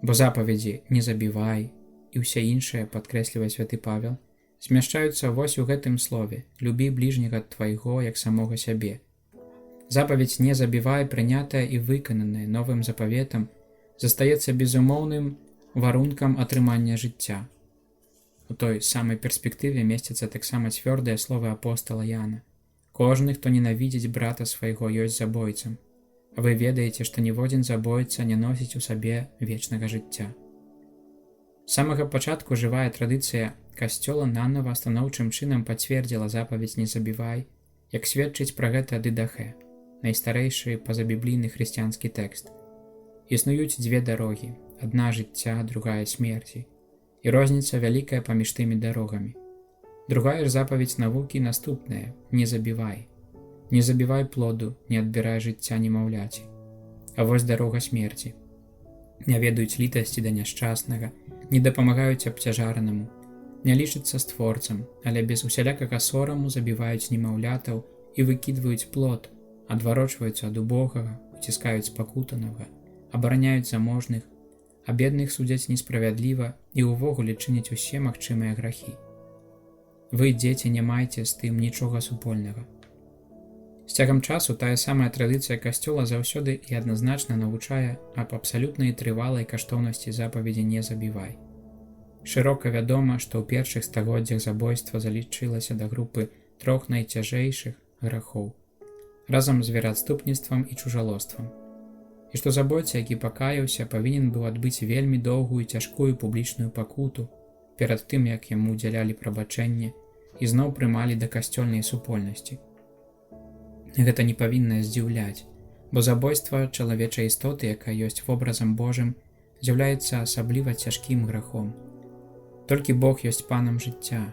Бо запаведзі «не забівай» і ўсе іншыя, падкрэслівае святы Павел, змяшчаюцца вось у гэтым слове «любі бліжняга твайго як самога сябе». Запаведь «не забівай», прынятая і выкананая новым запаветам, застаецца безумоўным варункам атрымання жыцця. У той самай перспектыве месціцца таксама цвёрдыя словы апостала Яна. «Кожны, хто ненавідзіць брата свайго, ёсць забойцам. А вы ведаеце, што ніводзін забойца не носіць у сабе вечнага жыцця». З самага пачатку жывая традыцыя Касцёла нанова станоўчым чынам пацвердзіла запаведь «не забівай», як сведчыць пра гэта Дыдахе, найстарэйшы пазабіблійны хрысціянскі тэкст. Існуюць дзве дарогі, адна жыцця, другая смерці, і розніца вялікая паміж тымі дарогамі. Другая ж запаведь навукі наступная «не забівай». Не забівай плоду, не адбірай жыцця немаўляці. А вось дарога смерці. Не ведаюць літасці да няшчаснага, не дапамагаюць абцяжаранаму, не лічацца створцам, але без усялякага сораму забіваюць немаўлятаў і выкідваюць плод, адварочваюцца ад убогага, уціскаюць спакутанага, абараняюць заможных, а бедных судзяць несправядліва і ўвогуле чыняць усе магчымыя грахі. Вы, дзеці, не майце з тым нічога супольнага. З цягам часу тая самая традыцыя Касцёла заўсёды і адназначна навучае аб абсалютнай трывалай каштоўнасці запаведзі «не забівай». Шырока вядома, што ў першых стагоддзях забойства залічылася да групы 3 найцяжэйшых грахоў, разам з вераадступніцтвам і чужалоствам. І што забойца, які пакаяўся, павінен быў адбыць вельмі доўгую цяжкую публічную пакуту перад тым, як яму ўдзялялі прабачэнне і зноў прымалі да касцёльнай супольнасці. Гэта не павінна здзіўляць, бо забойства чалавечай істоты, якая ёсць вобразам Божым, з'яўляецца асабліва цяжкім грахом. Толькі Бог ёсць панам жыцця.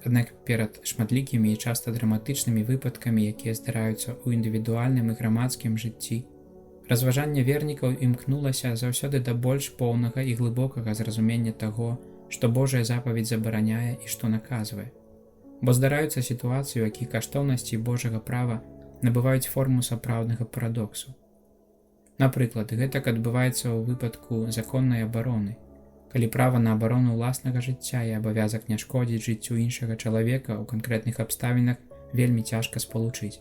Аднак перад шматлікімі і часта драматычнымі выпадкамі, якія здараюцца ў індывідуальным і грамадскім жыцці, разважанне вернікаў імкнулася заўсёды да больш поўнага і глыбокага зразумення таго, што Божая запаведь забараняе і што наказвае. Бо здараюцца сітуацыі, у якіх каштоўнасці Божага права набываюць форму сапраўднага парадоксу. Напрыклад, гэтак адбываецца ў выпадку законнай абароны, калі права на абарону ўласнага жыцця і абавязак не шкодзіць жыццю іншага чалавека ў канкрэтных абставінах вельмі цяжка спалучыць.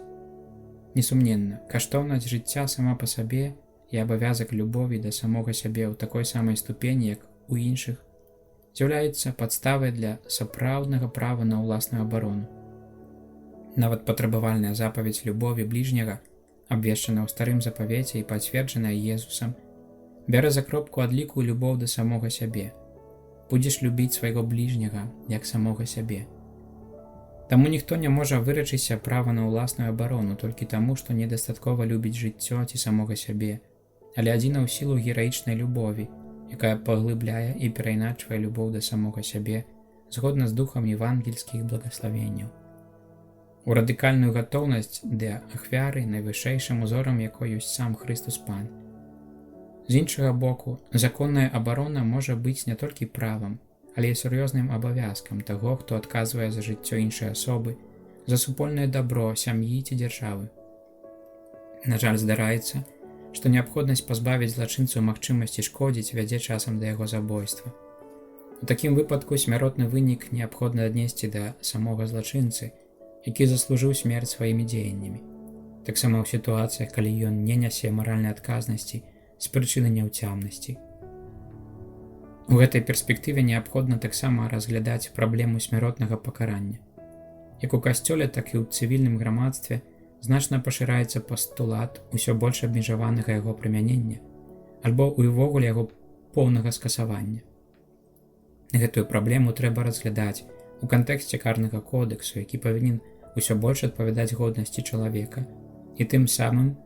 Несумненна, каштоўнасць жыцця сама па сабе і абавязак любові да самога сябе ў такой самай ступені, як у іншых, з'яўляецца падставай для сапраўднага права на ўласную абарону. Нават патрабавальная запаведь любові бліжняга, абвешчана ў старым запавеце і пацверджаная Езусам, бярэ за кропку адліку любоў да самога сябе. Будзеш любіць свайго бліжняга, як самога сябе. Таму ніхто не можа вырачыся права на ўласную абарону толькі таму, што недастаткова любіць жыццё ці самога сябе, але адзіна ў сілу гераічнай любові, якая паглыбляе і перайначвае любоў да самога сябе згодна з духам евангельскіх благаславенняў. У радыкальную гатоўнасць да ахвяры, найвышэйшым узорам якой ёсць сам Хрыстус Пан. З іншага боку, законная абарона можа быць не толькі правам, але і сур'ёзным абавязкам таго, хто адказвае за жыццё іншай асобы, за супольнае дабро сям'і ці дзяржавы. На жаль, здараецца, што неабходнасць пазбавіць злачынцу магчымасці шкодзіць вядзе часам да яго забойства. У такім выпадку смяротны вынік неабходна аднесці да самога злачынцы, які заслужыў смерць сваімі дзеяннямі. Таксама ў сітуацыях, калі ён не нясе маральнай адказнасці з прычыны няўцямнасці. У гэтай перспектыве неабходна таксама разглядаць праблему смяротнага пакарання. Як у касцёле, так і ў цывільным грамадстве значна пашыраецца пастулат усё больш абмежаванага яго прымянення альбо ўвогуле яго поўнага скасавання. Гэтую праблему трэба разглядаць у кантэксце карнага кодэксу, які павінен усё больш адпавядаць годнасці чалавека і тым самым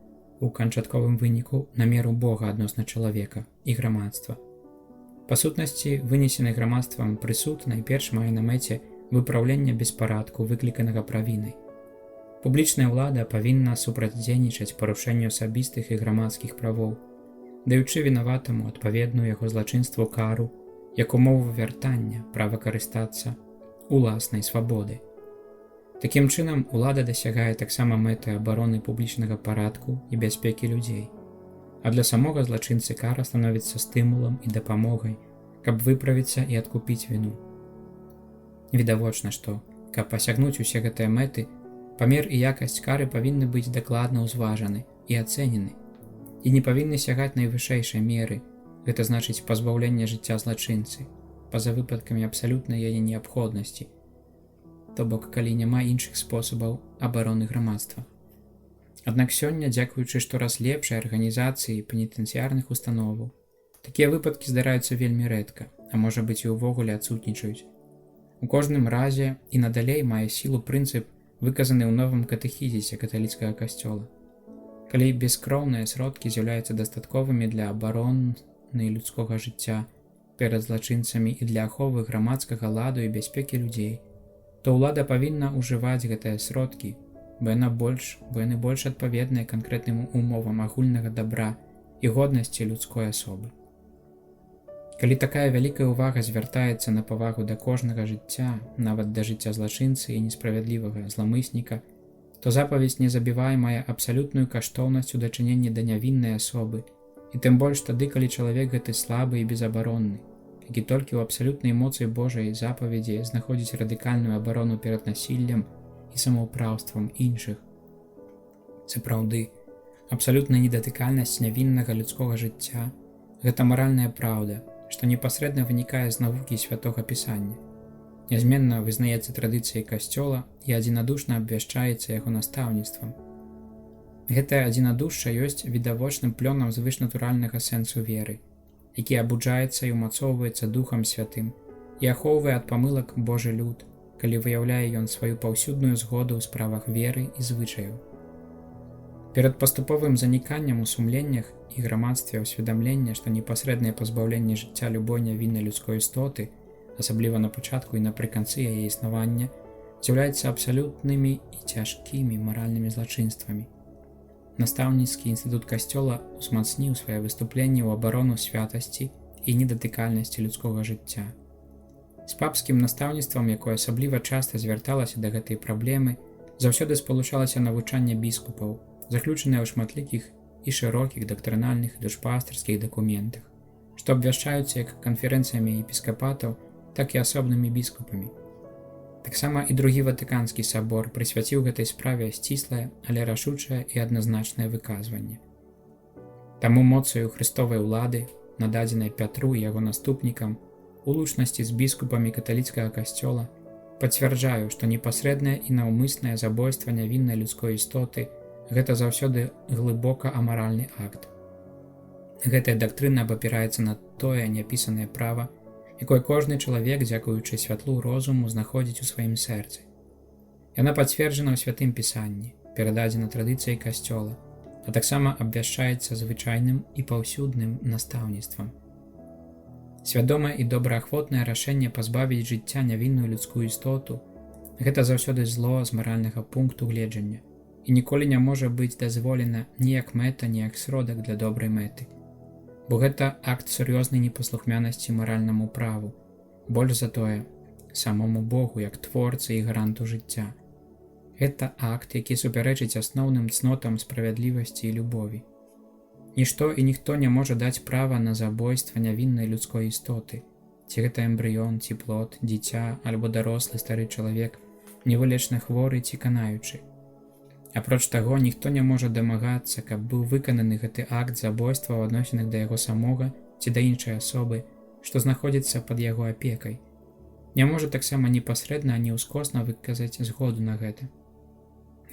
у канчатковым выніку на меру Бога адносна чалавека і грамадства. Па сутнасці, вынесены грамадствам прысуд найперш мае на мэце выпраўлення беспарадку, выкліканага правінай. Публічная ўлада павінна супрацьдзейнічаць парушэнню асабістых і грамадскіх правоў, даючы вінаватаму адпаведную яго злачынству кару, як умову вяртання права карыстацца уласнай свабодай. Такім чынам, улада дасягае таксама мэты абароны публічнага парадку і бяспекі людзей, а для самога злачынцы кара становіцца стымулам і дапамогай, каб выправіцца і адкупіць віну. Відавочна, што, каб асягнуць усе гэтыя мэты, памер і якасць кары павінны быць дакладна ўзважаны і ацэнены, і не павінны сягаць найвышэйшай меры, гэта значыць пазбаўлення жыцця злачынцы, па-за выпадкамі абсалютнай яе неабходнасці, то бок, калі няма іншых спосабаў абароны грамадства. Аднак сёння, дзякуючы штораз лепшай арганізацыі пенітэнцыярных установаў, такія выпадкі здараюцца вельмі рэдка, а можа быць і ўвогуле адсутнічаюць. У кожным разе і надалей мае сілу прынцып, выказаны ў новым катэхізісе каталіцкага касцёла. Калі бескроўныя сродкі з'яўляюцца дастатковымі для абароны людскога жыцця перад злачынцамі і для аховы грамадскага ладу і бяспекі людзей, то ўлада павінна ўжываць гэтыя сродкі, бо яны больш адпаведныя канкрэтным умовам агульнага дабра і годнасці людской асобы. Калі такая вялікая ўвага звяртаецца на павагу да кожнага жыцця, нават да жыцця злачынцы і несправядлівага зламысніка, то запаведь не забівае мае абсалютную каштоўнасць у дачыненні да нявіннай асобы, і тым больш тады, калі чалавек гэты слабы і безабаронны, які толькі ў абсалютнай эмоцыі Божай запаведзі знаходзіць радыкальную абарону перад насіллем і самаўпраўствам іншых. Сапраўды, абсалютная недатыкальнасць нявіннага людскога жыцця – гэта маральная праўда, што непасрэдна вынікае з навукі святога Пісання. Нязменна вызнаецца традыцыяй касцёла і адзінадушна абвяшчаецца яго настаўніцтвам. Гэтае адзінадушча ёсць відавочным плёнам звышнатуральнага сэнсу веры, які абуджаецца і ўмацоўваецца Духам Святым і ахоўвае ад памылак Божы люд, калі выяўляе ён сваю паўсюдную згоду ў справах веры і звычаяў. Перад паступовым заніканнем у сумленнях і грамадстве ўсведамлення, што непасрэднае пазбаўленне жыцця любой нявіннай людской істоты, асабліва на пачатку і напрыканцы яе існавання, з'яўляецца абсалютнымі і цяжкімі маральнымі злачынствамі. Настаўніцкі інстытут касцёла ўзмацніў свае выступленні ў абарону святасці і недатыкальнасці людскога жыцця. З папскім настаўніцтвам, якое асабліва часта звярталася да гэтай праблемы, заўсёды спалучалася навучанне біскупаў, заключаныя ў шматлікіх і шырокіх дактрынальных і душпастырскіх дакументах, што абвяшчаюцца як канферэнцыямі епіскапатаў, так і асобнымі біскупамі. Таксама і другі Ватыканскі сабор прысвяціў гэтай справе сціслае, але рашучае і адназначнае выказванне. Таму моцаю хрыстовай улады, нададзенай Пятру і яго наступнікам, у лучнасці з біскупамі каталіцкага касцёла, пацвярджаю, што непасрэднае і наўмыснае забойства нявіннай людской істоты гэта заўсёды глыбока амаральны акт. Гэтая дактрына абапіраецца на тое няпісанае права, якое кожны чалавек, дзякуючы святлу розуму, знаходзіць у сваім сэрцы. Яна пацверджана ў святым Пісанні, перададзена традыцыяй касцёла, а таксама абвяшчаецца звычайным і паўсюдным настаўніцтвам. Свядомае і добраахвотнае рашэнне пазбавіць жыцця нявінную людскую істоту – гэта заўсёды зло з маральнага пункту гледжання і ніколі не можа быць дазволена ні як мэта, ні як сродак для добрай мэты. Бо гэта акт сур'ёзнай непаслухмянасці маральнаму праву, больш за тое, самому Богу як творцы і гаранту жыцця. Гэта акт, які супярэчыць асноўным цнотам справядлівасці і любові. Нішто і ніхто не можа даць права на забойства нявіннай людской істоты, ці гэта эмбрыён, ці плод, дзіця альбо дарослы стары чалавек, невылечна хворы ці канаючы. Апроч таго, ніхто не можа дамагацца, каб быў выкананы гэты акт забойства ў адносінах да яго самога ці да іншай асобы, што знаходзіцца пад яго апекай. Не можа таксама непасрэдна, ані ўскосна выказаць згоду на гэта.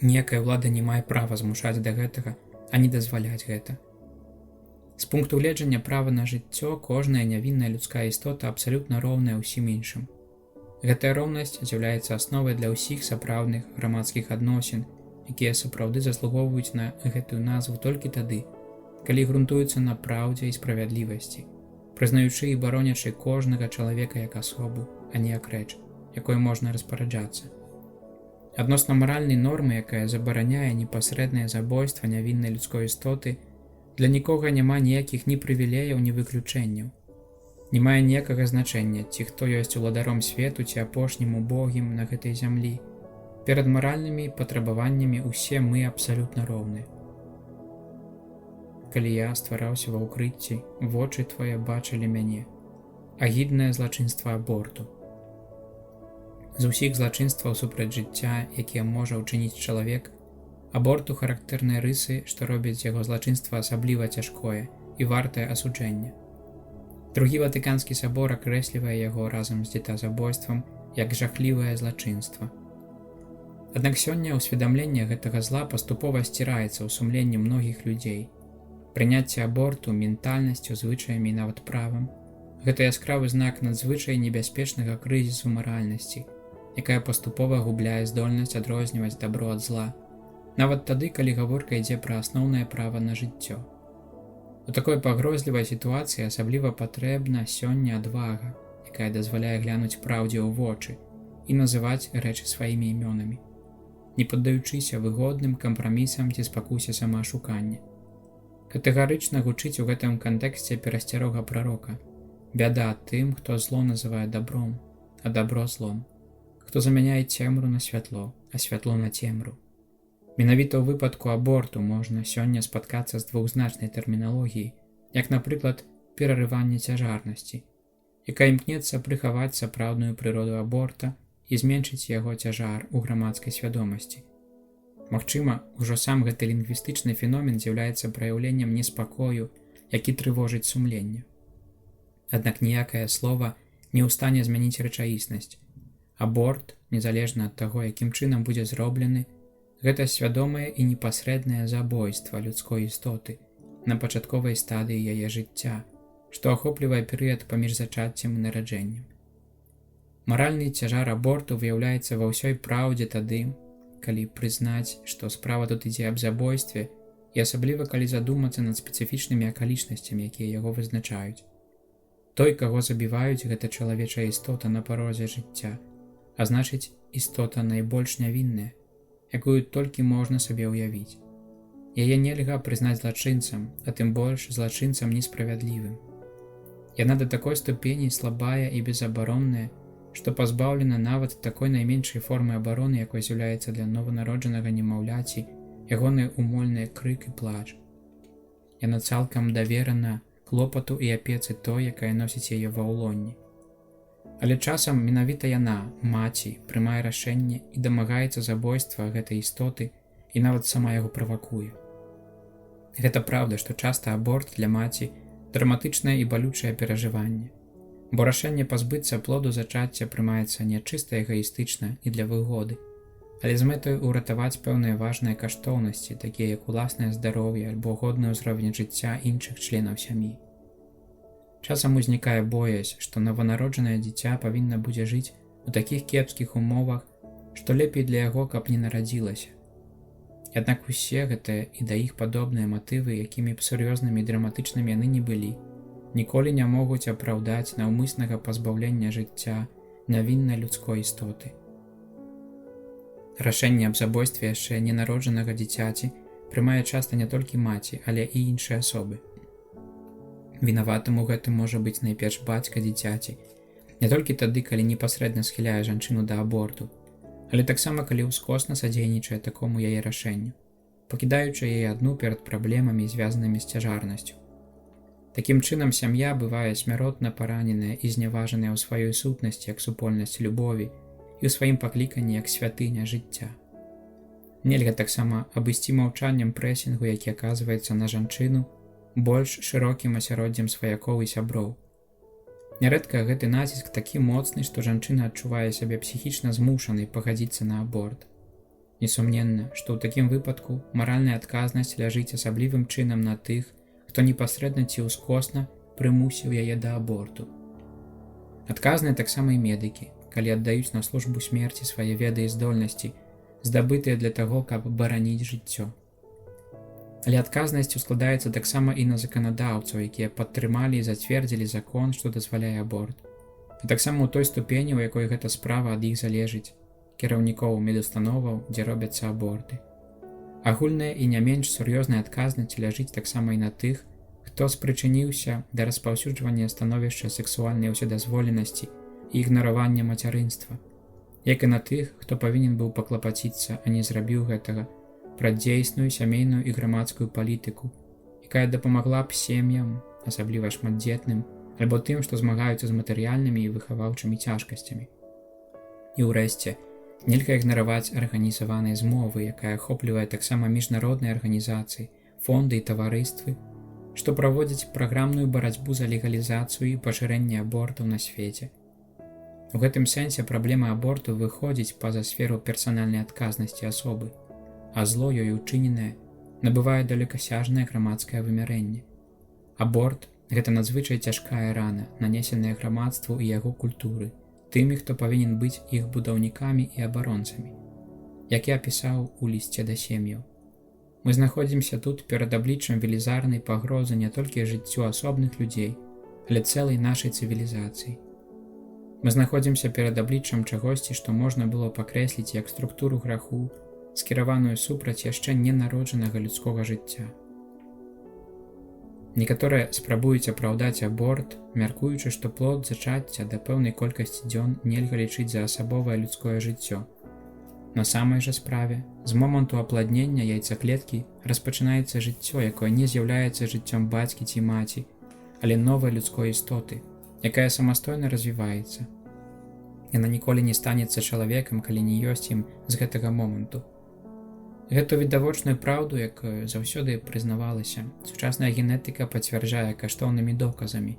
Ніякая ўлада не мае права змушаць да гэтага, а не дазваляць гэта. З пункту гледжання права на жыццё кожная нявінная людская істота абсалютна роўная ўсім іншым. Гэтая роўнасць з'яўляецца асновай для ўсіх сапраўдных грамадскіх адносін, якія сапраўды заслугоўваюць на гэтую назву толькі тады, калі грунтуюцца на праўдзе і справядлівасці, прызнаючы і баронячы кожнага чалавека як асобу, а не як рэч, якой можна распараджацца. Адносна маральнай нормы, якая забараняе непасрэднае забойства нявіннай людской істоты, для нікога няма ніякіх ні прывілеяў, ні выключэнняў. Не мае ніякага значэння, ці хто ёсць уладаром свету, ці апошнім убогім на гэтай зямлі. Перад маральнымі патрабаваннямі ўсе мы абсалютна роўныя. Калі я ствараўся ва ўкрыцці, вочы твае бачылі мяне. Агіднае злачынства аборту. З усіх злачынстваў супраць жыцця, якія можа ўчыніць чалавек, аборту характэрныя рысы, што робяць яго злачынства асабліва цяжкое і вартае асуджэння. Другі Ватыканскі сабор акрэслівае яго разам з дзетазабойствам як жахлівае злачынства. Аднак сёння ўсведамленне гэтага зла паступова сціраецца ў сумленні многіх людзей. Прыняцце аборту ментальнасцю, звычаямі і нават правам – гэта яскравы знак надзвычай небяспечнага крызісу маральнасці, якая паступова губляе здольнасць адрозніваць дабро ад зла, нават тады, калі гаворка ідзе пра асноўнае права на жыццё. У такой пагрозлівай сітуацыі асабліва патрэбна сёння адвага, якая дазваляе глянуць праўдзе ў вочы і называць рэчы сваімі імёнамі, не паддаючыся выгодным кампрамісам ці спакусе самаашукання. Катэгарычна гучыць у гэтым кантэксце перасцярога прарока: «Бяда тым, хто зло называе дабром, а дабро злом, хто замяняе цемру на святло, а святло на цемру». Менавіта ў выпадку аборту можна сёння спаткацца з двухзначнай тэрміналогіяй, як, напрыклад, перарыванне цяжарнасці, якая імкнецца прыхаваць сапраўдную прыроду аборта і зменшыць яго цяжар у грамадскай свядомасці. Магчыма, ужо сам гэты лінгвістычны феномен з'яўляецца праяўленнем неспакою, які трывожыць сумленне. Аднак ніякае слова не ў стане змяніць рэчаіснасць. Аборт, незалежна ад таго, якім чынам будзе зроблены, гэта свядомае і непасрэднае забойства людской істоты на пачатковай стадыі яе жыцця, што ахоплівае перыяд паміж зачаццем і нараджэннем. Маральны цяжар аборту выяўляецца ва ўсёй праўдзе тады, калі прызнаць, што справа тут ідзе аб забойстве, і асабліва калі задумацца над спецыфічнымі акалічнасцямі, якія яго вызначаюць. Той, каго забіваюць, гэта чалавечая істота на парозе жыцця, а значыць, істота найбольш нявінная, якую толькі можна сабе ўявіць. Яе нельга прызнаць злачынцам, а тым больш злачынцам несправядлівым. Яна да такой ступені слабая і безабаронная, што пазбаўлена нават такой найменшай формы абароны, якой з'яўляецца для нованароджанага немаўляці ягоны умольны крык і плач. Яна цалкам даверана клопату і апецы той, якая носіць яе ва ўлонні. Але часам менавіта яна, маці, прымае рашэнне і дамагаецца забойства гэтай істоты і нават сама яго правакуе. Гэта праўда, што часта аборт для маці драматычнае і балючае перажыванне, бо рашэнне пазбыцца плоду зачацця прымаецца не чыста эгаістычна і для выгоды, але з мэтай уратаваць пэўныя важныя каштоўнасці, такія як уласнае здароўе альбо годны ўзровень жыцця іншых членаў сям'і. Часам узнікае боязь, што нованароджанае дзіця павінна будзе жыць у такіх кепскіх умовах, што лепей для яго, каб не нарадзілася. Аднак усе гэтыя і да іх падобныя матывы, якімі б сур'ёзнымі і драматычнымі яны не былі, ніколі не могуць апраўдаць наўмыснага пазбаўлення жыцця нявіннай людской істоты. Рашэнне аб забойстве яшчэ ненароджанага дзіцяці прымае часта не толькі маці, але і іншыя асобы. Вінаватым у гэтым можа быць найперш бацька дзіцяці, не толькі тады, калі непасрэдна схіляе жанчыну да аборту, але таксама калі ўскосна садзейнічае такому яе рашэнню, пакідаючы яе адну перад праблемамі, звязанымі з цяжарнасцю. Такім чынам сям'я бывае смяротна параненая і зняважаная ў сваёй сутнасці як супольнасць любові і ў сваім пакліканні як святыня жыцця. Нельга таксама абысці маўчаннем прэсінгу, які аказваецца на жанчыну больш шырокім асяроддзем сваякоў і сяброў. Нярэдка гэты націск такі моцны, што жанчына адчувае сябе псіхічна змушанай пагадзіцца на аборт. Несумненна, што ў такім выпадку маральная адказнасць ляжыць асаблівым чынам на тых, хто непасрэдна ці ўскосна прымусіў яе да аборту. Адказныя таксама і медыкі, калі аддаюць на службу смерці свае веды і здольнасці, здабытыя для таго, каб бараніць жыццё. Але адказнасць ускладаецца таксама і на заканадаўцаў, якія падтрымалі і зацвердзілі закон, што дазваляе аборт. А таксама ў той ступені, у якой гэта справа ад іх залежыць, кіраўнікоў медустановаў, дзе робяцца аборты. Агульная і не менш сур'ёзная адказнасць ляжыць таксама і на тых, хто спрычыніўся да распаўсюджвання становішча сексуальнай уседазволенасці і ігнаравання мацярынства, як і на тых, хто павінен быў паклапаціцца, а не зрабіў гэтага, пра дзейсную сямейную і грамадскую палітыку, якая дапамагла б сем'ям, асабліва шматдзетным, альбо тым, што змагаюцца з матэрыяльнымі і выхаваўчымі цяжкасцямі. І ўрэшце, нельга ігнараваць арганізаванай змовы, якая ахоплівае таксама міжнародныя арганізацыі, фонды і таварыствы, што праводзяць праграмную барацьбу за легалізацыю і пашырэнне абортаў на свеце. У гэтым сэнсе праблема аборту выходзіць па-за сферу персанальнай адказнасці асобы, а зло ёй учыненае набывае далекасяжнае грамадскае вымярэнне. Аборт – гэта надзвычай цяжкая рана, нанесеная грамадству і яго культуры, тымі, хто павінен быць іх будаўнікамі і абаронцамі. Як я пісаў у лісце да сем'яў, мы знаходзімся тут перад абліччам велізарнай пагрозы не толькі жыццю асобных людзей, але цэлай нашай цывілізацыі. Мы знаходзімся перад абліччам чагосьці, што можна было пакрэсліць як структуру граху, скіраваную супраць яшчэ ненароджанага людскога жыцця. Некаторыя спрабуюць апраўдаць аборт, мяркуючы, што плод зачацця да пэўнай колькасці дзён нельга лічыць за асабовае людское жыццё. На самай жа справе, з моманту апладнення яйцаклеткі распачынаецца жыццё, якое не з'яўляецца жыццём бацькі ці маці, але новай людской істоты, якая самастойна развіваецца. Яна ніколі не станецца чалавекам, калі не ёсць ім з гэтага моманту. Гэту відавочную праўду, як заўсёды прызнавалася, сучасная генетыка пацвярджае каштоўнымі доказамі.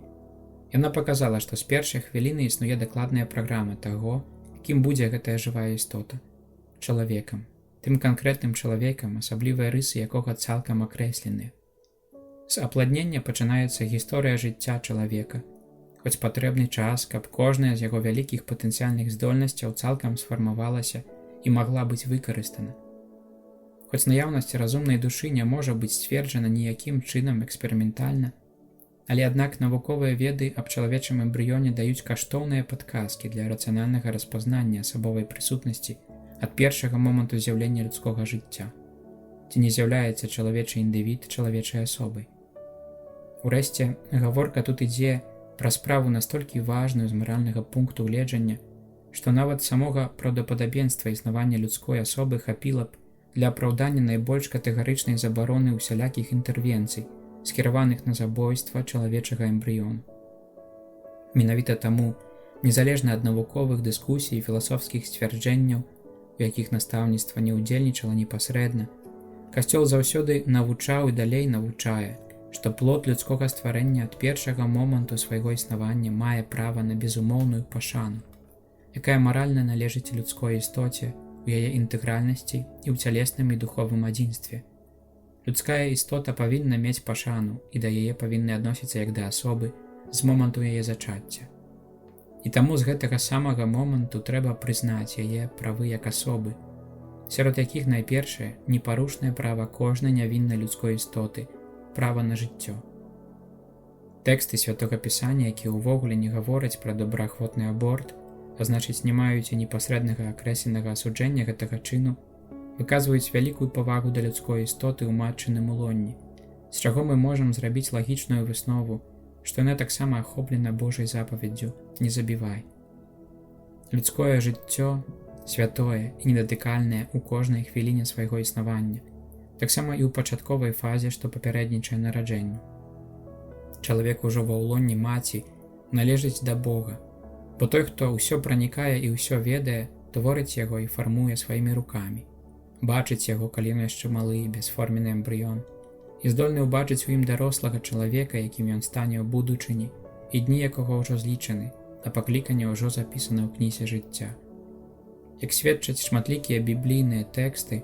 Яна паказала, што з першай хвіліны існуе дакладная праграма таго, кім будзе гэтая жывая істота – чалавекам, тым канкрэтным чалавекам, асаблівыя рысы якога цалкам акрэсленыя. З апладнення пачынаецца гісторыя жыцця чалавека, хоць патрэбны час, каб кожная з яго вялікіх патэнцыяльных здольнасцяў цалкам сфармавалася і магла быць выкарыстана. Хоць наяўнасць разумнай душы не можа быць сцверджана ніякім чынам эксперыментальна, але аднак навуковыя веды аб чалавечым эмбрыёне даюць каштоўныя падказкі для рацыянальнага распазнання асабовай прысутнасці ад першага моманту з'яўлення людскога жыцця. Ці не з'яўляецца чалавечы індывід чалавечай асобай. Урэшце, гаворка тут ідзе пра справу настолькі важную з маральнага пункту гледжання, што нават самога праўдападабенства існавання людской асобы хапіла б для апраўдання найбольш катэгарычнай забароны ўсялякіх інтэрвенцый, скіраваных на забойства чалавечага эмбрыёну. Менавіта таму, незалежна ад навуковых дыскусій і філасофскіх сцвярджэнняў, у якіх настаўніцтва не ўдзельнічала непасрэдна, Касцёл заўсёды навучаў і далей навучае, што плод людскога стварэння ад першага моманту свайго існавання мае права на безумоўную пашану, якая маральна належыць людской істоце, у яе інтэгральнасці і ў цялесным і духовым адзінстве. Людская істота павінна мець пашану, і да яе павінны адносіцца як да асобы з моманту яе зачацця. І таму з гэтага самага моманту трэба прызнаць яе правы як асобы, сярод якіх найпершае непарушнае права кожнай нявіннай людской істоты, права на жыццё. Тэксты Святога Пісання, якія ўвогуле не гавораць пра добраахвотны аборт, а значыць не маюць і непасрэднага акрэсленага асуджэння гэтага чыну, выказваюць вялікую павагу да людской істоты ў матчыным улонні, з чаго мы можам зрабіць лагічную выснову, што яна таксама ахоплена Божай запаведдзю «Не забівай». Людское жыццё святое і недатыкальнае ў кожнай хвіліне свайго існавання, таксама і ў пачатковай фазе, што папярэднічае нараджэнню. Чалавек ужо ва ўлонні маці належыць да Бога, бо той, хто ўсё пранікае і ўсё ведае, творыць яго і фармуе сваімі рукамі, бачыць яго, калі ён яшчэ малы, бясформены эмбрыён, і здольны ўбачыць у ім дарослага чалавека, якім ён стане ў будучыні, і дні якога ўжо злічаны, а пакліканне ўжо запісана ў кнізе жыцця. Як сведчаць шматлікія біблійныя тэксты,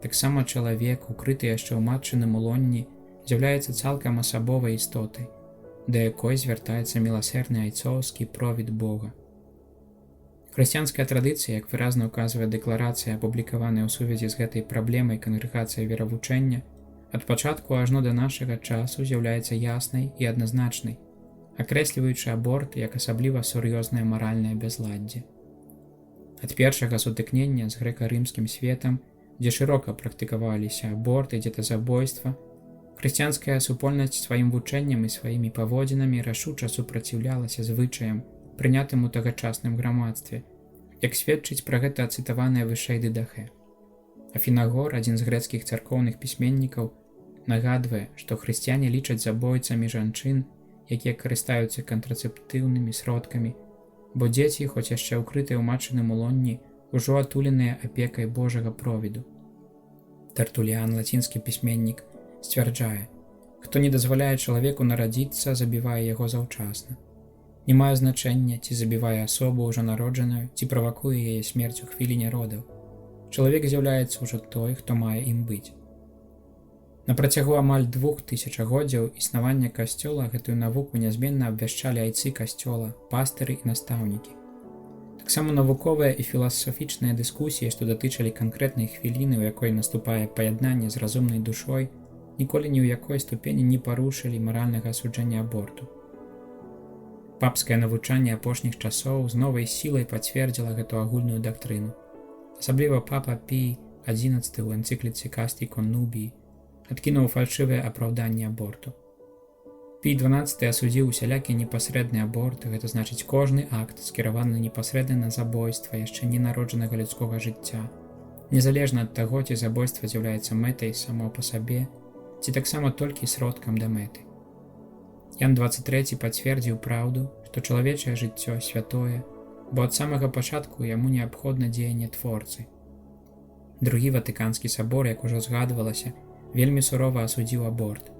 таксама чалавек, укрыты яшчэ ў матчыным улонні, з'яўляецца цалкам асабовай істотай, да якой звяртаецца міласэрны айцоўскі провід Бога. Хрысціянская традыцыя, як выразна ўказвае дэкларацыя, апублікаваная ў сувязі з гэтай праблемай кангрэгацыі веравучэння, ад пачатку ажно да нашага часу з'яўляецца яснай і адназначнай, акрэсліваючы аборт як асабліва сур'ёзнае маральнае бязладдзе. Ад першага сутыкнення з грэка-рымскім светам, дзе шырока практыкаваліся аборт і дзетазабойства, хрысціянская супольнасць сваім вучэннем і сваімі паводзінамі рашуча супраціўлялася звычаям, прынятым у тагачасным грамадстве, як сведчыць пра гэта цытаванае вышэй Дыдахе. Афінагор, адзін з грэцкіх царкоўных пісьменнікаў, нагадвае, што хрысціяне лічаць забойцамі жанчын, якія карыстаюцца кантрацэптыўнымі сродкамі, бо дзеці, хоць яшчэ ўкрытыя ў матчыным улонні, ужо атуленыя апекай Божага провіду. Тартуліан, лацінскі пісьменнік, сцвярджае: хто не дазваляе чалавеку нарадзіцца, забівае яго заўчасна. Не мае значэння, ці забівае асобу ўжо народжаную, ці правакуе яе смерць у хвіліне родаў. Чалавек з'яўляецца ўжо той, хто мае ім быць. На працягу амаль 2000 існавання касцёла гэтую навуку нязменна абвяшчалі айцы касцёла, пастыры і настаўнікі. Таксама навуковыя і філасафічныя дыскусіі, што датычылі канкрэтнай хвіліны, у якой наступае паяднанне з разумнай душой, ніколі ні ў якой ступені не парушылі маральнага асуджэння аборту. Папскае навучанне апошніх часоў з новай сілай пацвердзіла гэту агульную дактрыну. Асабліва папа Пій XI ў энцыкліцы Касці Коннубіі адкінуў фальшывае апраўданне аборту. Пій XII асудзіў усялякі непасрэдны аборт, гэта значыць кожны акт, скіраваны непасрэдна на забойства яшчэ ненароджанага людскога жыцця, незалежна ад таго, ці забойства з'яўляецца мэтай само па сабе, ці таксама толькі сродкам да мэты. Ян XXIII пацвердзіў праўду, што чалавечае жыццё святое, бо ад самага пачатку яму неабходна дзеянне Творцы. Другі Ватыканскі сабор, як ужо згадвалася, вельмі сурова асудзіў аборт.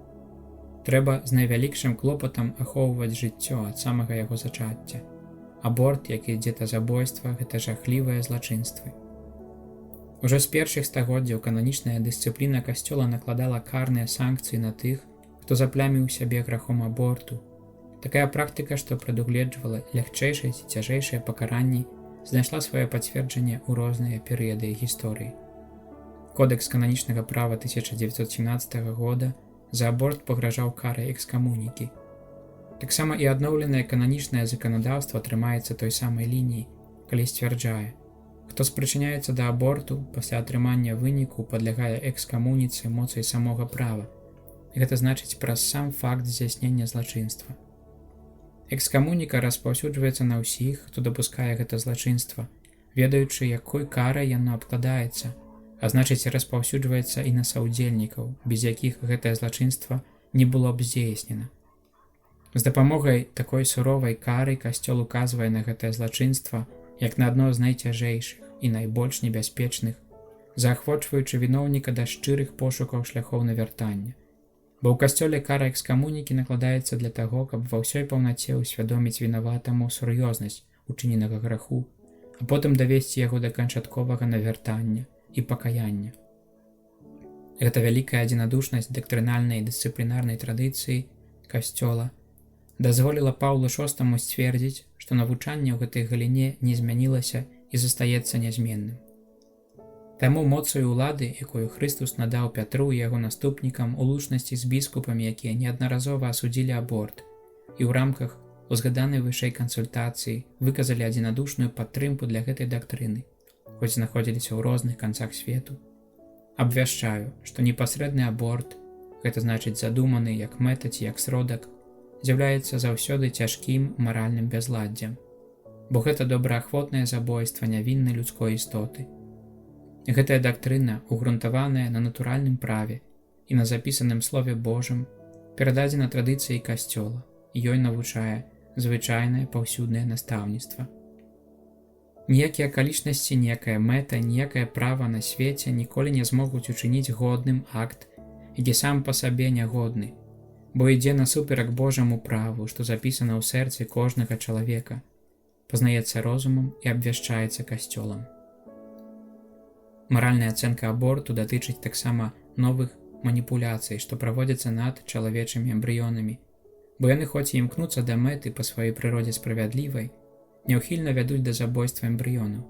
Трэба з найвялікшым клопатам ахоўваць жыццё ад самага яго зачацця. Аборт, як і дзетазабойства, гэта жахлівыя злачынствы. Ужо з першых стагоддзяў кананічная дысцыпліна касцёла накладала карныя санкцыі на тых, хто запляміў сябе грахом аборту. Такая практыка, што прадугледжвала лягчэйшыя ці цяжэйшыя пакаранні, знайшла сваё пацверджанне ў розныя перыяды гісторыі. Кодэкс кананічнага права 1917 года за аборт пагражаў карай экскамунікі. Таксама і адноўленае кананічнае заканадаўства трымаецца той самай лініі, калі сцвярджае: хто спрычыняецца да аборту, пасля атрымання выніку падлягае экскамуніцы моцай самога права. Гэта значыць праз сам факт здзяйснення злачынства. Экскамуніка распаўсюджваецца на ўсіх, хто дапускае гэта злачынства, ведаючы, якой карай яно абкладаецца, а значыць распаўсюджваецца і на саўдзельнікаў, без якіх гэтае злачынства не было б здзейснена. З дапамогай такой суровай кары касцёл указвае на гэтае злачынства як на адно з найцяжэйшых і найбольш небяспечных, заахвочваючы віноўніка да шчырых пошукаў шляхоў навяртання. Бо ў касцёле кара экскамунікі накладаецца для таго, каб ва ўсёй паўнаце ўсвядоміць вінаватаму сур'ёзнасць учыненага граху, а потым давесці яго да канчатковага навяртання і пакаяння. Гэта вялікая адзінадушнасць дактрынальнай і дысцыплінарнай традыцыі касцёла дазволіла Паўлу VI сцвердзіць, што навучанне ў гэтай галіне не змянілася і застаецца нязменным. Таму моцаю ўлады, якую Хрыстус надаў Пятру і яго наступнікам у лучнасці з біскупамі, якія неаднаразова асудзілі аборт, і ў рамках узгаданай вышэй кансультацыі выказалі адзінадушную падтрымку для гэтай дактрыны, хоць знаходзіліся ў розных канцах свету, абвяшчаю, што непасрэдны аборт, гэта значыць задуманы як мэта ці як сродак, з'яўляецца заўсёды цяжкім маральным бязладдзям, бо гэта добраахвотнае забойства нявіннай людской істоты. Гэтая дактрына, угрунтаваная на натуральным праве і на запісаным слове Божым, перададзена традыцыяй касцёла, і ёй навучае звычайнае паўсюднае настаўніцтва. Ніякія акалічнасці, ніякая мэта, ніякае права на свеце ніколі не змогуць учыніць годным акт, які сам па сабе нягодны, бо ідзе насуперак Божаму праву, што запісана ў сэрцы кожнага чалавека, пазнаецца розумам і абвяшчаецца касцёлам. Маральная ацэнка аборту датычыць таксама новых маніпуляцый, што праводзяцца над чалавечымі эмбрыёнамі, бо яны хоць і імкнуцца да мэты па сваёй прыродзе справядлівай, няўхільна вядуць да забойства эмбрыёнаў.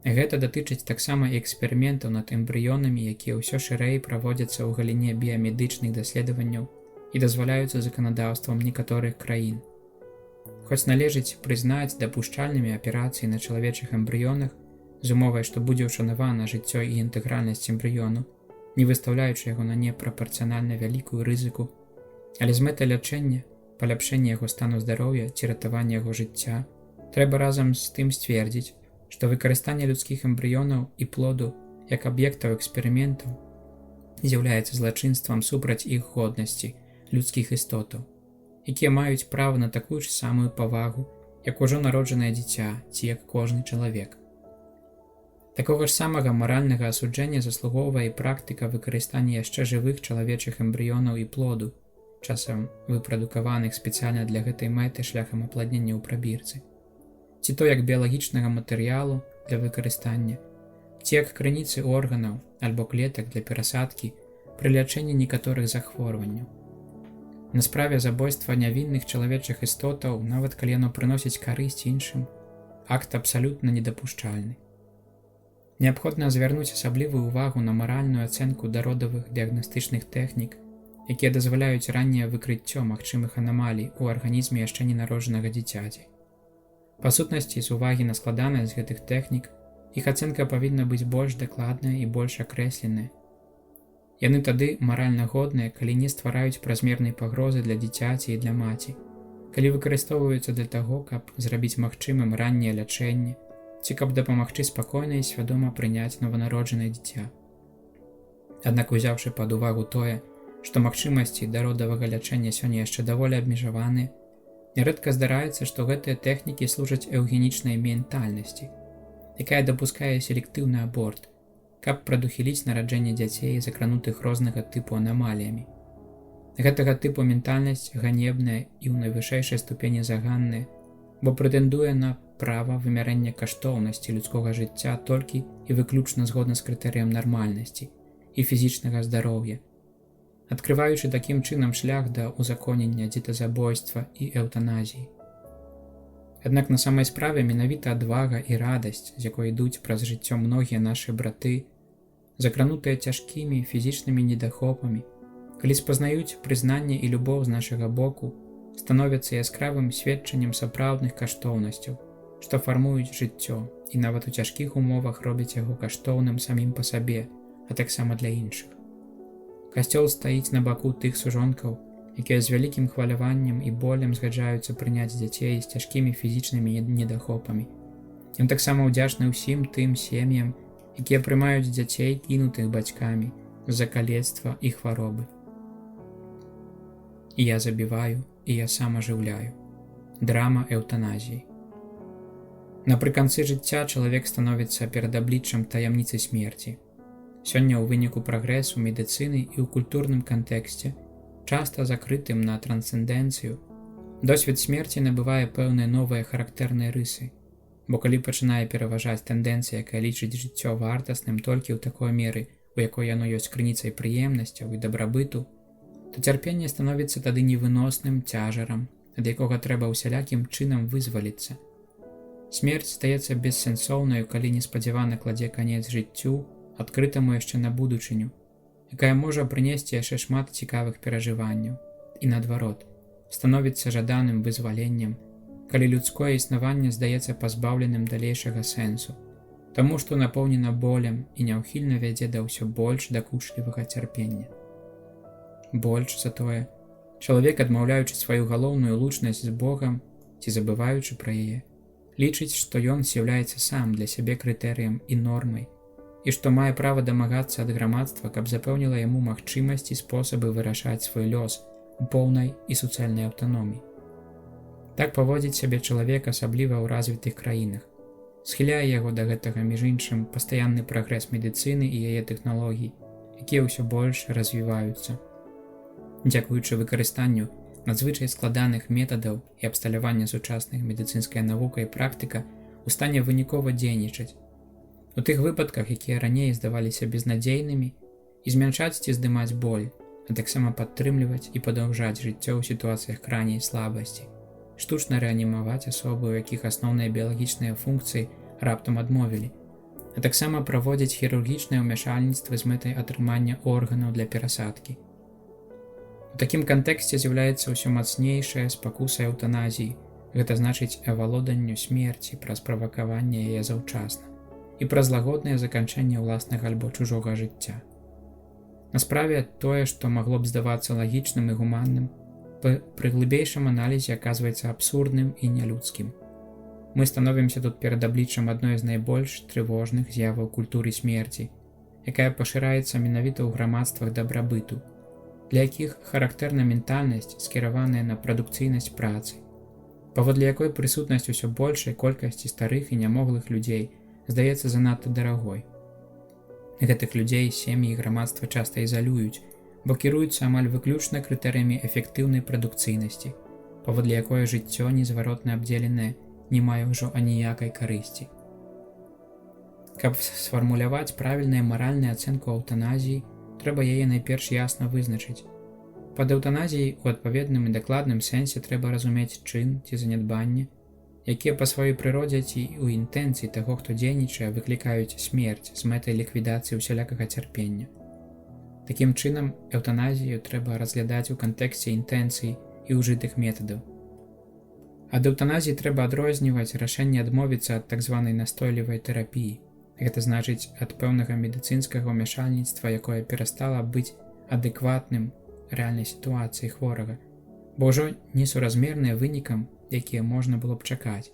Гэта датычыць таксама і эксперыментаў над эмбрыёнамі, якія ўсё шырэй праводзяцца ў галіне біямедычных даследаванняў і дазваляюцца заканадаўствам некаторых краін. Хоць належыць прызнаць дапушчальнымі аперацыі на чалавечых эмбрыёнах з умовай, што будзе ўшанавана жыццё і інтэгральнасць эмбрыёну, не выстаўляючы яго на непрапарцыянальна вялікую рызыку, але з мэтай лячэння, паляпшэння яго стану здароўя ці ратавання яго жыцця, трэба разам з тым сцвердзіць, што выкарыстанне людскіх эмбрыёнаў і плоду як аб'ектаў эксперыментаў з'яўляецца злачынствам супраць іх годнасці, людскіх істотаў, якія маюць права на такую ж самую павагу, як ужо народжанае дзіця ці як кожны чалавек. Такога ж самага маральнага асуджэння заслугоўвае і практыка выкарыстання яшчэ жывых чалавечых эмбрыёнаў і плоду, часам выпрадукаваных спецыяльна для гэтай мэты шляхам апладнення ў прабірцы, ці то як біялагічнага матэрыялу для выкарыстання, ці як крыніцы органаў альбо клетак для перасадкі пры лячэнні некаторых захворванняў. На справе забойства нявінных чалавечых істотаў, нават калі яно прыносіць карысць іншым, акт абсалютна недапушчальны. Неабходна звярнуць асаблівую ўвагу на маральную ацэнку дародавых дыягнастычных тэхнік, якія дазваляюць ранняе выкрыццё магчымых анамалій у арганізме яшчэ ненароджанага дзіцяці. Па сутнасці, з увагі на складанасць гэтых тэхнік, іх ацэнка павінна быць больш дакладная і больш акрэсленая. Яны тады маральна годныя, калі не ствараюць празмернай пагрозы для дзіцяці і для маці, калі выкарыстоўваюцца для таго, каб зрабіць магчымым ранняе лячэнне, ці каб дапамагчы спакойна і свядома прыняць нованароджанае дзіця. Аднак, узяўшы пад увагу тое, што магчымасці дародавага лячэння сёння яшчэ даволі абмежаваныя, нярэдка здараецца, што гэтыя тэхнікі служаць эўгенічнай ментальнасці, якая дапускае селектыўны аборт, каб прадухіліць нараджэнне дзяцей, закранутых рознага тыпу анамаліямі. Гэтага тыпу ментальнасць ганебная і ў найвышэйшай ступені заганная, бо прэтэндуе на права вымярэння каштоўнасці людскога жыцця толькі і выключна згодна з крытэрыем нармальнасці і фізічнага здароўя, адкрываючы такім чынам шлях да ўзаконення дзетазабойства і эўтаназіі. Аднак на самай справе менавіта адвага і радасць, з якой ідуць праз жыццё многія нашы браты, закранутыя цяжкімі фізічнымі недахопамі, калі спазнаюць прызнанне і любоў з нашага боку, становяцца яскравым сведчаннем сапраўдных каштоўнасцяў, што фармуюць жыццё і нават у цяжкіх умовах робяць яго каштоўным самім па сабе, а таксама для іншых. Касцёл стаіць на баку тых сужонкаў, якія з вялікім хваляваннем і болем згаджаюцца прыняць дзяцей з цяжкімі фізічнымі недахопамі. Ён таксама ўдзячны ўсім тым сем'ям, якія прымаюць дзяцей, кінутых бацькамі з-за калецтва і хваробы. І я забіваю, і я сам ажыўляю. Драма эўтаназіі. Напрыканцы жыцця чалавек становіцца перад абліччам таямніцы смерці. Сёння ў выніку прагрэсу медыцыны і ў культурным кантэксце, часта закрытым на трансцэндэнцыю, досвед смерці набывае пэўныя новыя характэрныя рысы, бо калі пачынае пераважаць тэндэнцыя, якая лічыць жыццё вартасным толькі ў такой меры, у якой яно ёсць крыніцай прыемнасцяў і дабрабыту, то цярпенне становіцца тады невыносным цяжарам, ад якога трэба ўсялякім чынам вызваліцца. Смерць стаецца бессэнсоўнаю, калі неспадзявана кладзе канец жыццю, адкрытаму яшчэ на будучыню, якая можа прынесці яшчэ шмат цікавых перажыванняў, і наадварот, становіцца жаданым вызваленнем, калі людское існаванне здаецца пазбаўленым далейшага сэнсу, таму што напоўнена болем і няўхільна вядзе да ўсё больш дакучлівага цярпення. Больш за тое, чалавек, адмаўляючы сваю галоўную лучнасць з Богам ці забываючы пра яе, лічыць, што ён з'яўляецца сам для сябе крытэрыем і нормай, і што мае права дамагацца ад грамадства, каб запэўніла яму магчымасць і спосабы вырашаць свой лёс у поўнай і суцэльнай аўтаноміі. Так паводзіць сябе чалавек асабліва ў развітых краінах, схіляе яго да гэтага, між іншым, пастаянны прагрэс медыцыны і яе тэхналогій, якія ўсё больш развіваюцца. Дзякуючы выкарыстанню надзвычай складаных метадаў і абсталявання сучасных медыцынская навука і практыка ў стане вынікова дзейнічаць. У тых выпадках, якія раней здаваліся безнадзейнымі, і змяншаць ці здымаць боль, а таксама падтрымліваць і падаўжаць жыццё ў сітуацыях крайняй слабасці, штучна рэанімаваць асобы, у якіх асноўныя біялагічныя функцыі раптам адмовілі, а таксама праводзіць хірургічнае ўмяшальніцтва з мэтай атрымання органаў для перасадкі. У такім кантэксце з'яўляецца ўсё мацнейшая спакуса эўтаназіі, гэта значыць авалоданню смерці праз правакаванне яе заўчасна і праз лагоднае заканчэнне ўласнага альбо чужога жыцця. На справе тое, што магло б здавацца лагічным і гуманным, пры глыбейшым аналізе аказваецца абсурдным і нялюдскім. Мы становімся тут перад абліччам адной з найбольш трывожных з'яваў культуры смерці, якая пашыраецца менавіта ў грамадствах дабрабыту, для якіх характэрна ментальнасць, скіраваная на прадукцыйнасць працы, паводле якой прысутнасць усё большай колькасці старых і нямоглых людзей здаецца занадта дарагой. Гэтых людзей сем'і і грамадства часта ізалююць, бо кіруюцца амаль выключна крытэрыямі эфектыўнай прадукцыйнасці, паводле якой жыццё незваротна абдзеленае не мае ўжо аніякай карысці. Каб сфармуляваць правільную маральную ацэнку эўтаназіі, трэба яе найперш ясна вызначыць. Пад эўтаназіяй у адпаведным і дакладным сэнсе трэба разумець чын ці занядбанне, якія па сваёй прыродзе ці ў інтэнцыі таго, хто дзейнічае, выклікаюць смерць з мэтай ліквідацыі усялякага цярпення. Такім чынам, эўтаназію трэба разглядаць у кантэксце інтэнцый і ўжытых метадаў. Ад эўтаназіі трэба адрозніваць рашэнне адмовіцца ад так званай настойлівай терапіі. Гэта значыць ад пэўнага медыцынскага ўмяшальніцтва, якое перастала быць адэкватным рэальнай сітуацыі хворага, бо ўжо несуразмерныя вынікам, якія можна было б чакаць,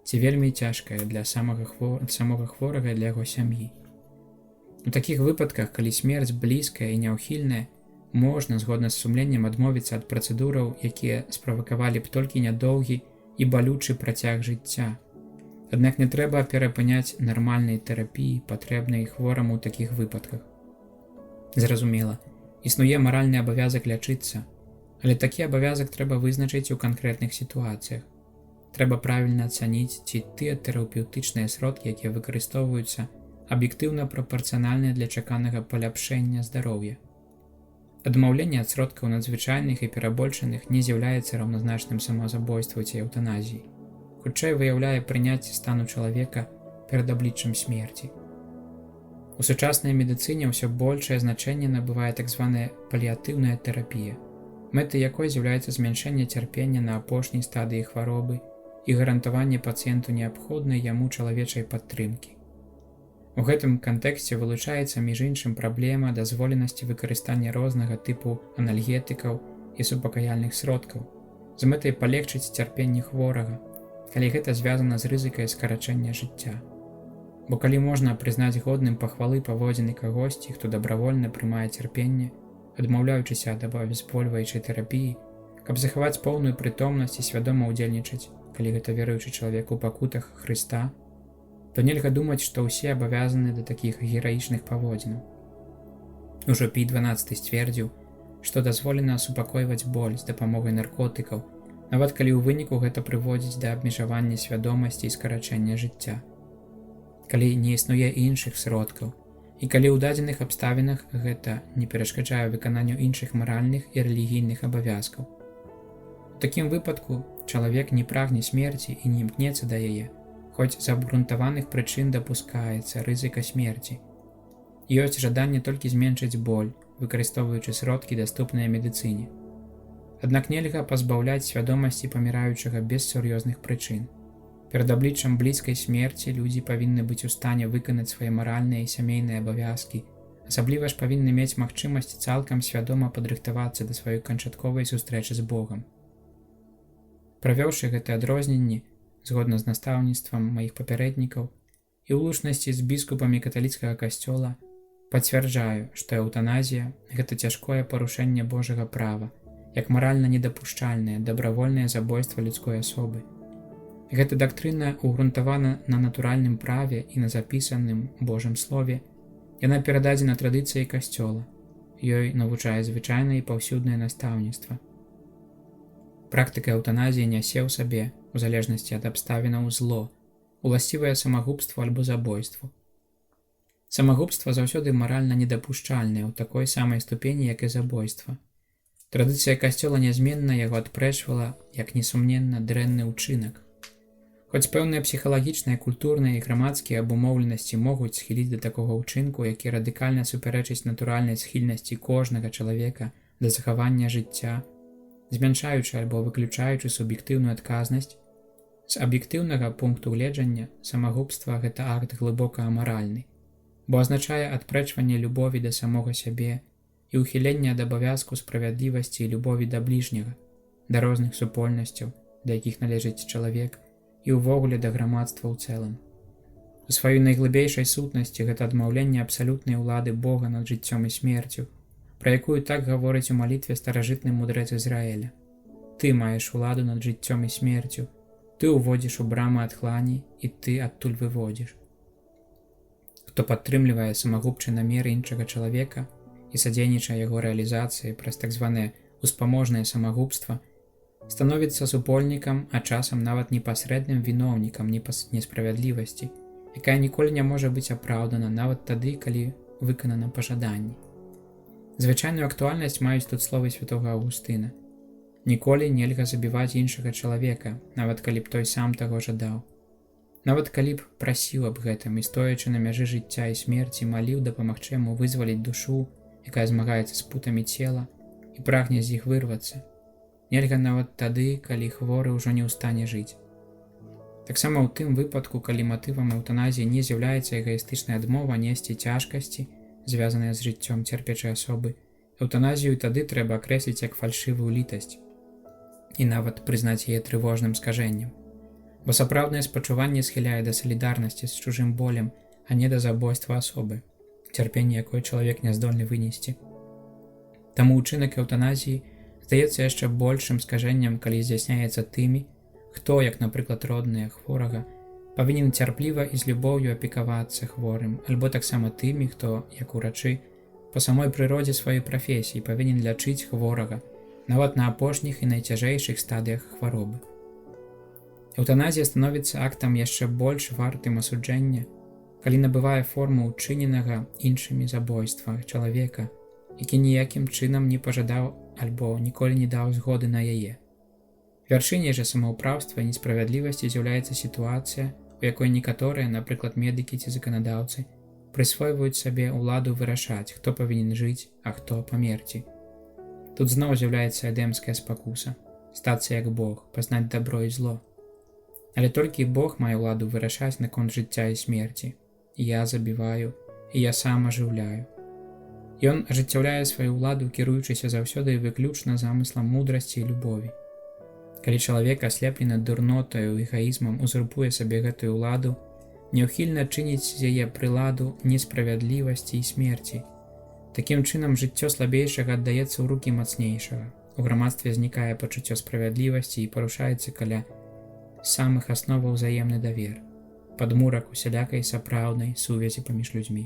ці вельмі цяжкае для самага хворага і для яго сям'і. У такіх выпадках, калі смерць блізкая і няўхільная, можна, згодна з сумленнем, адмовіцца ад працэдураў, якія справакавалі б толькі нядоўгі і балючы працяг жыцця. Аднак не трэба перапыняць нармальнай тэрапіі, патрэбнай хвораму ў такіх выпадках. Зразумела, існуе маральны абавязак лячыцца, але такі абавязак трэба вызначыць у канкрэтных сітуацыях. Трэба правільна ацаніць, ці тыя тэрапеўтычныя сродкі, якія выкарыстоўваюцца, аб'ектыўна прапарцыянальныя для чаканага паляпшэння здароўя. Адмаўленне ад сродкаў надзвычайных і перабольшаных не з'яўляецца раўназначным самазабойству ці эўтаназіі. Хутчэй выяўляе прыняцце стану чалавека перад абліччам смерці. У сучаснай медыцыне ўсё большае значэнне набывае так званая паліятыўная тэрапія, мэтай якой з'яўляецца змяншэнне цярпення на апошняй стадыі хваробы і гарантаванне пацыенту неабходнай яму чалавечай падтрымкі. У гэтым кантэксце вылучаецца, між іншым, праблема дазволенасці выкарыстання рознага тыпу анальгетыкаў і супакаяльных сродкаў з мэтай палегчыць цярпенне хворага, калі гэта звязана з рызыкай скарачэння жыцця. Бо калі можна прызнаць годным пахвалы паводзіны кагосьці, хто дабравольна прымае цярпенне, адмаўляючыся ад абезбольваючай тэрапіі, каб захаваць поўную прытомнасць і свядома ўдзельнічаць, калі гэта веруючы чалавек у пакутах Хрыста, то нельга думаць, што ўсе абавязаны да такіх гераічных паводзінаў. Ужо Пій XII сцвердзіў, што дазволена супакойваць боль з дапамогай наркотыкаў, нават калі ў выніку гэта прыводзіць да абмежавання свядомасці і скарачэння жыцця. Калі не існуе іншых сродкаў, і калі ў дадзеных абставінах гэта не перашкаджае выкананню іншых маральных і рэлігійных абавязкаў. У такім выпадку чалавек не прагне смерці і не імкнецца да яе, хоць з абгрунтаваных прычын дапускаецца рызыка смерці. Ёсць жаданне толькі зменшыць боль, выкарыстоўваючы сродкі, даступныя медыцыне. Аднак нельга пазбаўляць свядомасці паміраючага без сур'ёзных прычын. Перад абліччам блізкай смерці людзі павінны быць у стане выканаць свае маральныя і сямейныя абавязкі, асабліва ж павінны мець магчымасць цалкам свядома падрыхтавацца да сваёй канчатковай сустрэчы з Богам. Правёўшы гэтыя адрозненні, згодна з настаўніцтвам маіх папярэднікаў і ў лучнасці з біскупамі каталіцкага касцёла, пацвярджаю, што эўтаназія – гэта цяжкое парушэнне Божага права, як маральна недапушчальнае дабравольнае забойства людской асобы. Гэта дактрына ўгрунтавана на натуральным праве і на запісаным Божым слове. Яна перададзена традыцыяй касцёла. Ёй навучае звычайнае і паўсюднае настаўніцтва. Практыка эўтаназіі нясе ў сабе, у залежнасці ад абставінаў, зло, уласцівае самагубству альбо забойству. Самагубства заўсёды маральна недапушчальнае ў такой самай ступені, як і забойства. Традыцыя касцёла нязменна яго адпрэчвала як несумненна дрэнны ўчынак. Хоць пэўныя псіхалагічныя, культурныя і грамадскія абумоўленасці могуць схіліць да такога ўчынку, які радыкальна супярэчыць натуральнай схільнасці кожнага чалавека да захавання жыцця, змяншаючы альбо выключаючы суб'ектыўную адказнасць, з аб'ектыўнага пункту гледжання самагубства гэта акт глыбока амаральны, бо азначае адпрэчванне любові да самога сябе і ўхіленне ад абавязку справядлівасці і любові да бліжняга, да розных супольнасцяў, да якіх належыць чалавек, і ўвогуле да грамадства ў цэлым. У сваёй найглыбейшай сутнасці гэта адмаўленне абсалютнай улады Бога над жыццём і смерцю, пра якую так гаворыць у малітве старажытны мудрэц Ізраіля. Ты маеш уладу над жыццём і смерцю, ты ўводзіш у брамы адхлані і ты адтуль выводзіш. Хто падтрымлівае самагубчы намеры іншага чалавека і садзейнічае яго рэалізацыі праз так званае успаможнае самагубства, становіцца супольнікам, а часам нават непасрэдным віноўнікам несправядлівасці, якая ніколі не можа быць апраўдана нават тады, калі выканана па жаданні. Звычайную актуальнасць маюць тут словы святога Аўгустына. Ніколі нельга забіваць іншага чалавека, нават калі б той сам таго жадаў. Нават калі б прасіў аб гэтым і, стоячы на мяжы жыцця і смерці, маліў дапамагчы яму вызваліць душу, якая змагаецца з путамі цела і прагне з іх вырвацца. Нельга нават тады, калі хворы ўжо не ў стане жыць. Таксама ў тым выпадку, калі матывам эўтаназіі не з'яўляецца эгаістычная адмова несці цяжкасці, звязаныя з жыццём цярпячай асобы, эўтаназію тады трэба акрэсліць як фальшывую літасць і нават прызнаць яе трывожным скажэннем. Бо сапраўднае спачуванне схіляе да салідарнасці з чужым болем, а не да забойства асобы, цярпенне якой чалавек не здольны вынесці. Таму ўчынак эўтаназіі здаецца яшчэ большым скажэннем, калі здзяйсняецца тымі, хто, як, напрыклад, родныя хворага, павінен цярпліва і з любоўю апекавацца хворым, альбо таксама тымі, хто, як урачы, па самой прыродзе сваёй прафесіі павінен лячыць хворага, нават на апошніх і найцяжэйшых стадыях хваробы. Эўтаназія становіцца актам яшчэ больш вартым асуджэння, калі набывае форму ўчыненага іншымі забойства чалавека, які ніякім чынам не пажадаў альбо ніколі не даў згоды на яе. Вяршыняй жа самаўпраўства і несправядлівасці з'яўляецца сітуацыя, у якой некаторыя, напрыклад, медыкі ці заканадаўцы, прысвойваюць сабе ўладу вырашаць, хто павінен жыць, а хто памерці. Тут зноў з'яўляецца эдэмская спакуса, стацца як Бог, пазнаць дабро і зло. Але толькі Бог мае ўладу вырашаць наконт жыцця і смерці. Я забіваю, і я сам ажыўляю. Ён ажыццяўляе сваю ўладу, кіруючыся заўсёды выключна замыслам мудрасці і любові. Калі чалавек, аслеплены дурнотаю і эгаізмам, узурпуе сабе гэтую ўладу, няўхільна чыніць з яе прыладу несправядлівасці і смерці. Такім чынам жыццё слабейшага аддаецца ў рукі мацнейшага. У грамадстве знікае пачуццё справядлівасці і парушаецца каля самых асноваў ўзаемны давер, падмурак усялякай сапраўднай сувязі паміж людзьмі.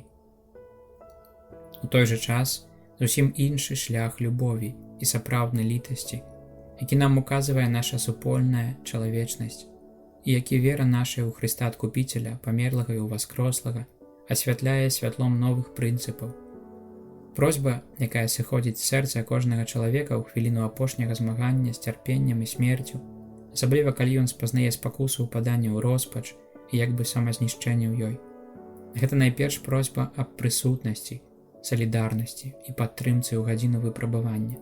У той жа час зусім іншы шлях любові і сапраўднай літасці, які нам указвае наша супольная чалавечнасць і які вера нашая ў Хрыста Адкупіцеля, памерлага і ўваскрослага, асвятляе святлом новых прынцыпаў. Просьба, якая сыходзіць з сэрца кожнага чалавека ў хвіліну апошняга змагання з цярпеннем і смерцю, асабліва калі ён спазнае спакусу ўпадання ў роспач і як бы самазнішчэнне ў ёй. Гэта найперш просьба аб прысутнасці, салідарнасці і падтрымцы ў гадзіну выпрабавання.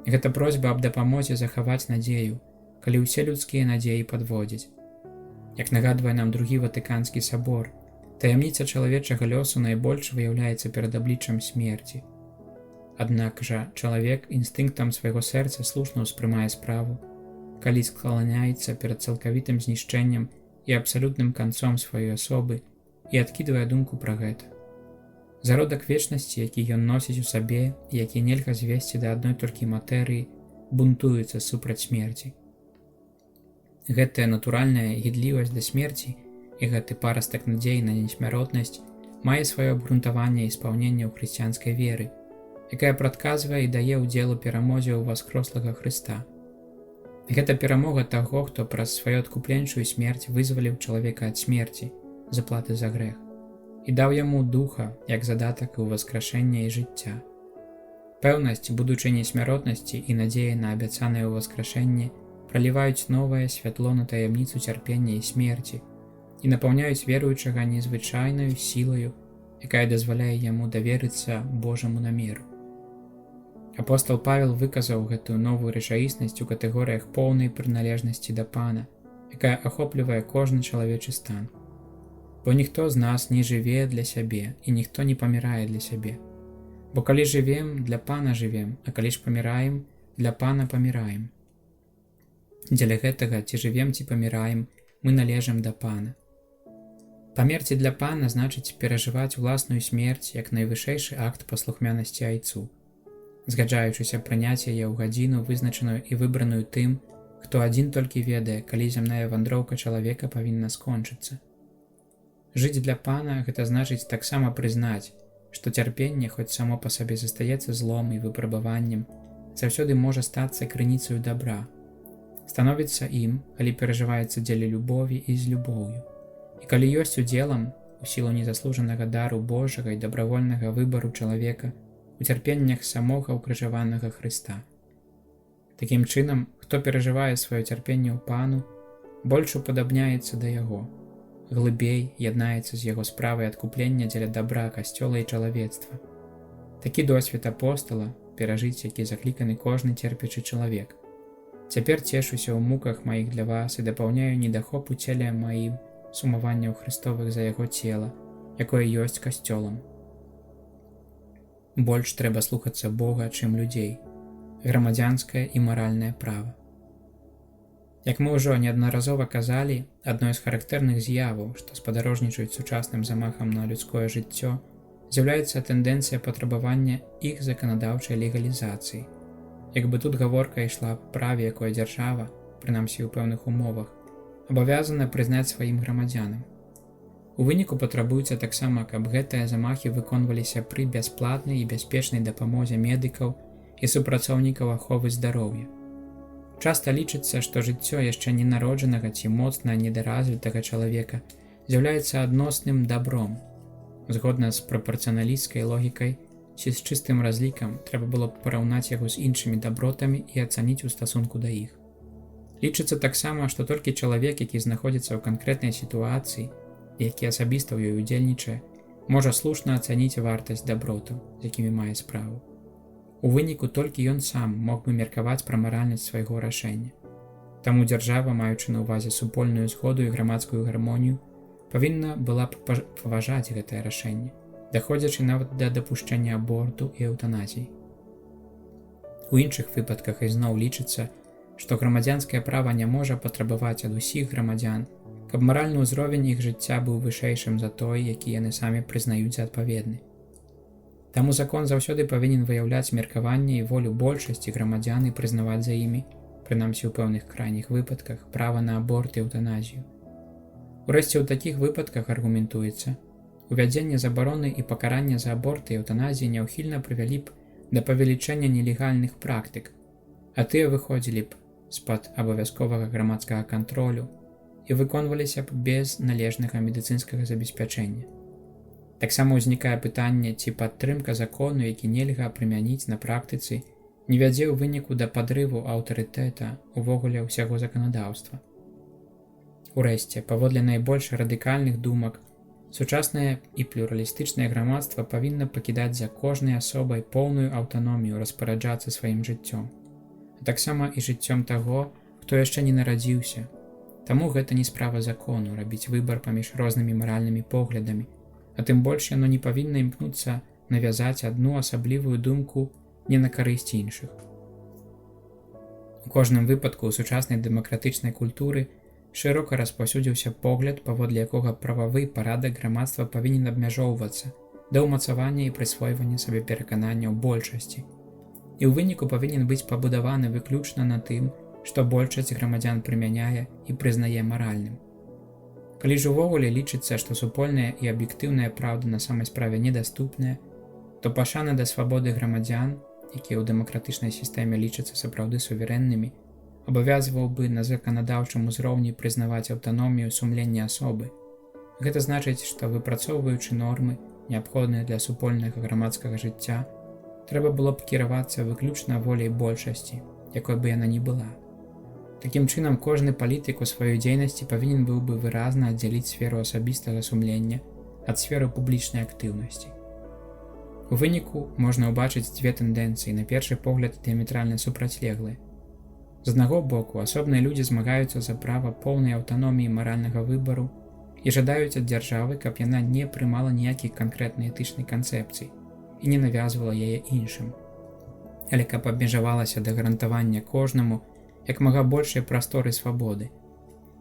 Гэта просьба аб дапамозе захаваць надзею, калі ўсе людскія надзеі падводзяць. Як нагадвае нам другі Ватыканскі сабор, таямніца чалавечага лёсу найбольш выяўляецца перад абліччам смерці. Аднак жа чалавек інстынктам свайго сэрца слушна ўспрымае справу, калі скланяецца перад цалкавітым знішчэннем і абсалютным канцом сваёй асобы і адкідвае думку пра гэта. Зародак вечнасці, які ён носіць у сабе і які нельга звесці да адной толькі матэрыі, бунтуецца супраць смерці. Гэтая натуральная гідлівасць да смерці і гэты парастак надзей на несмяротнасць мае сваё абгрунтаванне і спаўненне ў хрысціянскай веры, якая прадказвае і дае ўдзел у перамозе ўваскрослага Хрыста. Гэта перамога таго, хто праз сваю адкупленчую смерць вызваліў чалавека ад смерці, заплаты за грэх, і даў яму духа, як задатак ўваскрашэння і жыцця. Пэўнасць будучыні смяротнасці і надзея на абяцанае ўваскрашэнне праліваюць новае святло на таямніцу цярпення і смерці і напаўняюць веруючага незвычайнаю сілаю, якая дазваляе яму даверыцца Божаму намеру. Апостал Павел выказаў гэтую новую рэчаіснасць у катэгорыях поўнай прыналежнасці да Пана, якая ахоплівае кожны чалавечы стан. Бо ніхто з нас не жыве для сябе, і ніхто не памірае для сябе. Бо калі жывем, для Пана жывем, а калі ж паміраем, для Пана паміраем. Дзеля гэтага, ці жывем, ці паміраем, мы належым да Пана. Памерці для Пана значыць перажываць уласную смерць як найвышэйшы акт паслухмянасці айцу, згаджаючыся прыняць яе ў гадзіну, вызначаную і выбраную тым, хто адзін толькі ведае, калі зямная вандроўка чалавека павінна скончыцца. Жыць для Пана – гэта значыць таксама прызнаць, што цярпенне, хоць само па сабе застаецца злом і выпрабаваннем, заўсёды можа стацца крыніцаю дабра, становіцца ім, калі перажываецца дзеля любові і з любоўю, і калі ёсць удзелам, у сілу незаслужанага дару Божага і дабравольнага выбару чалавека, у цярпеннях самога ўкрыжаванага Хрыста. Такім чынам, хто перажывае сваё цярпенне ў Пану, больш упадабняецца да Яго, глыбей яднаецца з Яго справай адкуплення дзеля дабра Касцёла і чалавецтва. Такі досвед апостала, перажыць які закліканы кожны церпячы чалавек. Цяпер цешуся ў муках маіх для вас і дапаўняю недахоп у целе маім сумаванняў Христовых за Яго цела, якое ёсць Касцёлам. Больш трэба слухацца Бога, чым людзей, грамадзянскае і маральнае права. Як мы ўжо неаднаразова казалі, адной з характэрных з'яваў, што спадарожнічаюць сучасным замахам на людское жыццё, з'яўляецца тэндэнцыя патрабавання іх заканадаўчай легалізацыі. Як бы тут гаворка ішла аб праве, якое дзяржава, прынамсі ў пэўных умовах, абавязана прызнаць сваім грамадзянам. У выніку патрабуецца таксама, каб гэтыя замахі выконваліся пры бясплатнай і бяспечнай дапамозе медыкаў і супрацоўнікаў аховы здароўя. Часта лічыцца, што жыццё яшчэ ненароджанага ці моцна недаразвітага чалавека з'яўляецца адносным дабром. Згодна з прапарцыяналісцкай логікай, ці з чыстым разлікам трэба было б параўнаць яго з іншымі дабротамі і ацаніць у стасунку да іх. Лічыцца таксама, што толькі чалавек, які знаходзіцца ў канкрэтнай сітуацыі, які асабіста ў ёй удзельнічае, можа слушна ацаніць вартасць дабротаў, з якімі мае справу. У выніку толькі ён сам мог бы меркаваць пра маральнасць свайго рашэння. Таму дзяржава, маючы на ўвазе супольную згоду і грамадскую гармонію, павінна была б паважаць гэтае рашэнне, даходзячы нават да дапушчэння аборту і эўтаназіі. У іншых выпадках ізноў лічыцца, што грамадзянскае права не можа патрабаваць ад усіх грамадзян, каб маральны ўзровень іх жыцця быў вышэйшым за той, які яны самі прызнаюць за адпаведны. Таму закон заўсёды павінен выяўляць меркаванне і волю большасці грамадзян і прызнаваць за імі, прынамсі ў пэўных крайніх выпадках, права на аборт і эўтаназію. Урэшце, ў такіх выпадках аргументуецца, увядзенне забароны і пакарання за аборт і эўтаназіі няўхільна прывялі б да павелічэння нелегальных практык, а тыя выходзілі б з-пад абавязковага грамадскага кантролю і выконваліся б без належнага медыцынскага забеспячэння. Таксама ўзнікае пытанне, ці падтрымка закону, які нельга прымяніць на практыцы, не вядзе ў выніку да падрыву аўтарытэта увогуле ўсяго заканадаўства. Урэшце, паводле найбольш радыкальных думак, сучаснае і плюралістычнае грамадства павінна пакідаць за кожнай асобай поўную аўтаномію распараджацца сваім жыццём, а таксама і жыццём таго, хто яшчэ не нарадзіўся. Таму гэта не справа закону рабіць выбар паміж рознымі маральнымі поглядамі, а тым больш яно не павінна імкнуцца навязаць адну асаблівую думку не на карысць іншых. У кожным выпадку ў сучаснай дэмакратычнай культуры шырока распаўсюдзіўся погляд, паводле якога прававы парадак грамадства павінен абмяжоўвацца да ўмацавання і прысвойвання сабе перакананняў большасці. І ў выніку павінен быць пабудаваны выключна на тым, што большасць грамадзян прымяняе і прызнае маральным. Калі ж увогуле лічыцца, што супольная і аб'ектыўная праўда на самай справе недаступная, то пашана да свабоды грамадзян, якія ў дэмакратычнай сістэме лічацца сапраўды суверэннымі, абавязваў бы на заканадаўчым узроўні прызнаваць аўтаномію сумлення асобы, Гэта значыць, што выпрацоўваючы нормы, неабходныя для супольнага грамадскага жыцця, трэба было б кіравацца выключна воляй большасці, якой бы яна ні была. Такім чынам, кожны палітык у сваёй дзейнасці павінен быў бы выразна аддзяліць сферу асабістага сумлення ад сферы публічнай актыўнасці. У выніку можна ўбачыць дзве тэндэнцыі, на першы погляд дыяметральна супрацьлеглыя. З аднаго боку, асобныя людзі змагаюцца за права поўнай аўтаноміі маральнага выбару і жадаюць ад дзяржавы, каб яна не прымала ніякіх канкрэтнай этычнай канцэпцый і не навязвала яе іншым. Але каб абмежавалася да гарантавання кожнаму як мага большай прасторы свабоды,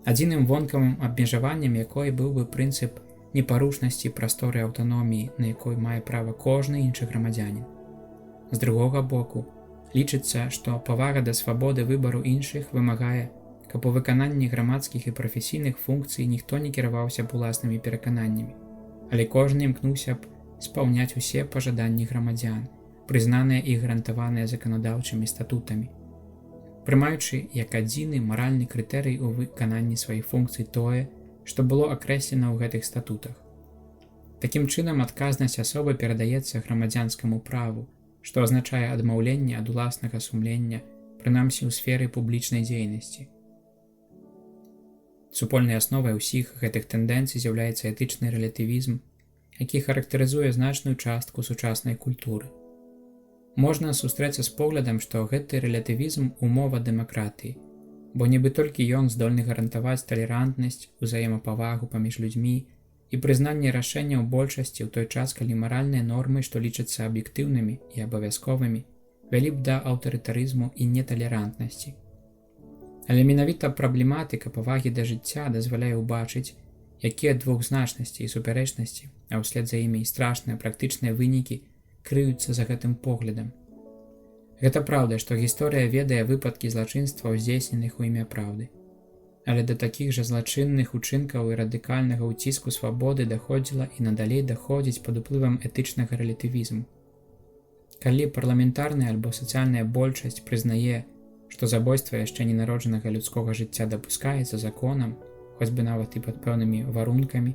адзіным вонкавым абмежаваннем якой быў бы прынцып непарушнасці прасторы аўтаноміі, на якой мае права кожны іншы грамадзянін. З другога боку, лічыцца, што павага да свабоды выбару іншых вымагае, каб у выкананні грамадскіх і прафесійных функцый ніхто не кіраваўся б уласнымі перакананнямі, але кожны імкнуўся б спаўняць усе пажаданні грамадзян, прызнаныя і гарантаваныя заканадаўчымі статутамі, прымаючы як адзіны маральны крытэрый у выкананні сваіх функцый тое, што было акрэслена ў гэтых статутах. Такім чынам, адказнасць асобы перадаецца грамадзянскаму праву, што азначае адмаўленне ад уласнага сумлення, прынамсі ў сферы публічнай дзейнасці. Супольнай асновай усіх гэтых тэндэнцый з'яўляецца этычны рэлятывізм, які характарызуе значную частку сучаснай культуры. Можна сустрэцца з поглядам, што гэты рэлятывізм умова дэмакратыі, бо нібы толькі ён здольны гарантаваць талерантнасць, узаемапавагу паміж людзьмі і прызнанне рашэнняў большасці ў той час, калі маральныя нормы, што лічацца аб'ектыўнымі і абавязковымі, вялі б да аўтарытарызму і неталерантнасці. Але менавіта праблематыка павагі да жыцця дазваляе ўбачыць, якія двухзначнасці і супярэчнасці, а ўслед за імі і страшныя практычныя вынікі крыюцца за гэтым поглядам. Гэта праўда, што гісторыя ведае выпадкі злачынстваў, здзейсненых у імя праўды. Але да такіх жа злачынных учынкаў і радыкальнага ўціску свабоды даходзіла і надалей даходзіць пад уплывам этычнага рэлятывізму. Калі парламентарная альбо сацыяльная большасць прызнае, што забойства яшчэ ненароджанага людскога жыцця дапускаецца законам, хоць бы нават і пад пэўнымі варункамі,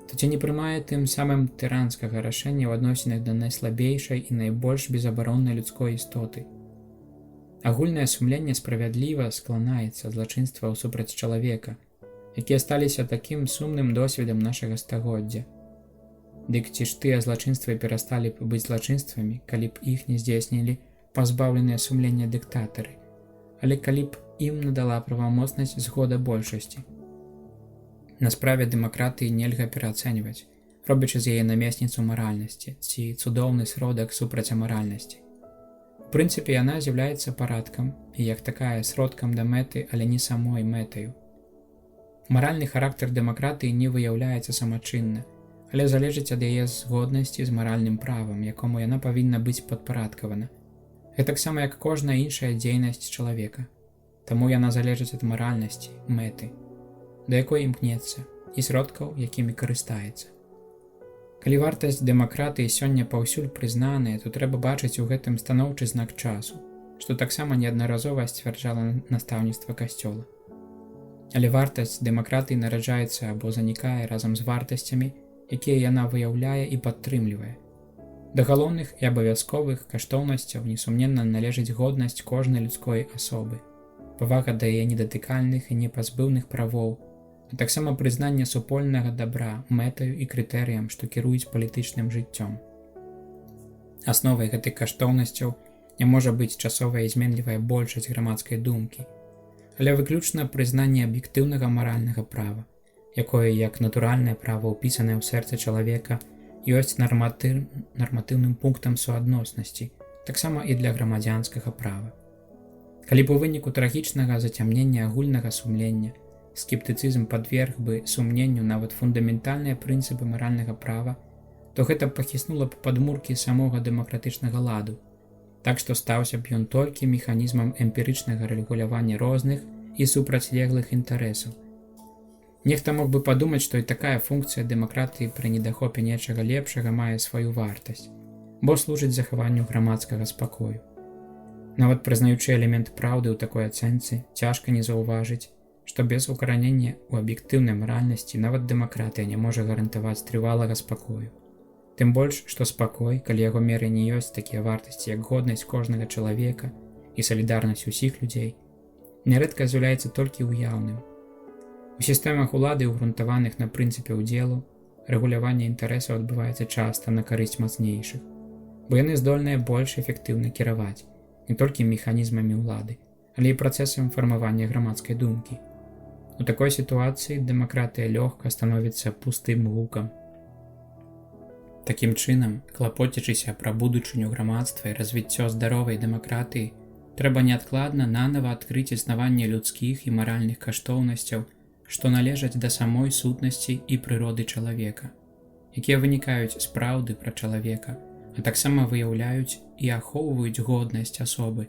то ці не прымае тым самым тыранскага рашэння ў адносінах да найслабейшай і найбольш безабароннай людской істоты. Агульнае сумленне справядліва скланаецца злачынстваў супраць чалавека, якія сталіся такім сумным досведам нашага стагоддзя. Дык ці ж тыя злачынствы перасталі б быць злачынствамі, калі б іх не здзейснілі пазбаўленыя сумлення дыктатары, але калі б ім надала правамоцнасць згода большасці. На справе дэмакратыі нельга пераацэньваць, робячы з яе намесніцу маральнасці ці цудоўны сродак супраць амаральнасці. У прынцыпе, яна з'яўляецца парадкам і як такая сродкам да мэты, але не самой мэтаю. Маральны характар дэмакратыі не выяўляецца самачынна, але залежыць ад яе згоднасці з маральным правам, якому яна павінна быць падпарадкавана. Гэтаксама як кожная іншая дзейнасць чалавека. Таму яна залежыць ад маральнасці, мэты, да якой імкнецца, і сродкаў, якімі карыстаецца. Калі вартасць дэмакратыі сёння паўсюль прызнаная, то трэба бачыць у гэтым станоўчы знак часу, што таксама неаднаразова сцвярджала настаўніцтва касцёла. Але вартасць дэмакратыі нараджаецца або занікае разам з вартасцямі, якія яна выяўляе і падтрымлівае. Да галоўных і абавязковых каштоўнасцяў несумненна належыць годнасць кожнай людской асобы, павага да яе недатыкальных і непазбыўных правоў, а таксама прызнанне супольнага дабра мэтаю і крытэрыям, што кіруюць палітычным жыццём. Асновай гэтых каштоўнасцяў не можа быць часовая і зменлівая большасць грамадскай думкі, але выключна прызнанне аб'ектыўнага маральнага права, якое, як натуральнае права, ўпісанае ў сэрца чалавека, ёсць нарматыўным пунктам суадноснасці, таксама і для грамадзянскага права. Калі б у выніку трагічнага зацямнення агульнага сумлення скептыцызм падверг бы сумненню нават фундаментальныя прынцыпы маральнага права, то гэта пахіснула б падмуркі самога дэмакратычнага ладу, так што стаўся б ён толькі механізмам эмпірычнага рэгулявання розных і супрацьлеглых інтарэсаў. Нехта мог бы падумаць, што і такая функцыя дэмакратыі пры недахопе нечага лепшага мае сваю вартасць, бо служыць захаванню грамадскага спакою. Нават прызнаючы элемент праўды ў такой ацэнцы, цяжка не заўважыць, што без укаранення ў аб'ектыўнай маральнасці нават дэмакратыя не можа гарантаваць трывалага спакою. Тым больш, што спакой, калі яго меры не ёсць такія вартасці, як годнасць кожнага чалавека і салідарнасць усіх людзей, нярэдка з'яўляецца толькі ўяўным. У сістэмах улады, ўгрунтаваных на прынцыпе ўдзелу, рэгуляванне інтарэсаў адбываецца часта на карысць мацнейшых, бо яны здольныя больш эфектыўна кіраваць не толькі механізмамі ўлады, але і працэсам фармавання грамадскай думкі. У такой сітуацыі дэмакратыя лёгка становіцца пустым гукам. Такім чынам, клапоцячыся пра будучыню грамадства і развіццё здаровай дэмакратыі, трэба неадкладна нанава адкрыць існаванне людскіх і маральных каштоўнасцяў, што належаць да самой сутнасці і прыроды чалавека, якія вынікаюць з праўды пра чалавека, а таксама выяўляюць і ахоўваюць годнасць асобы,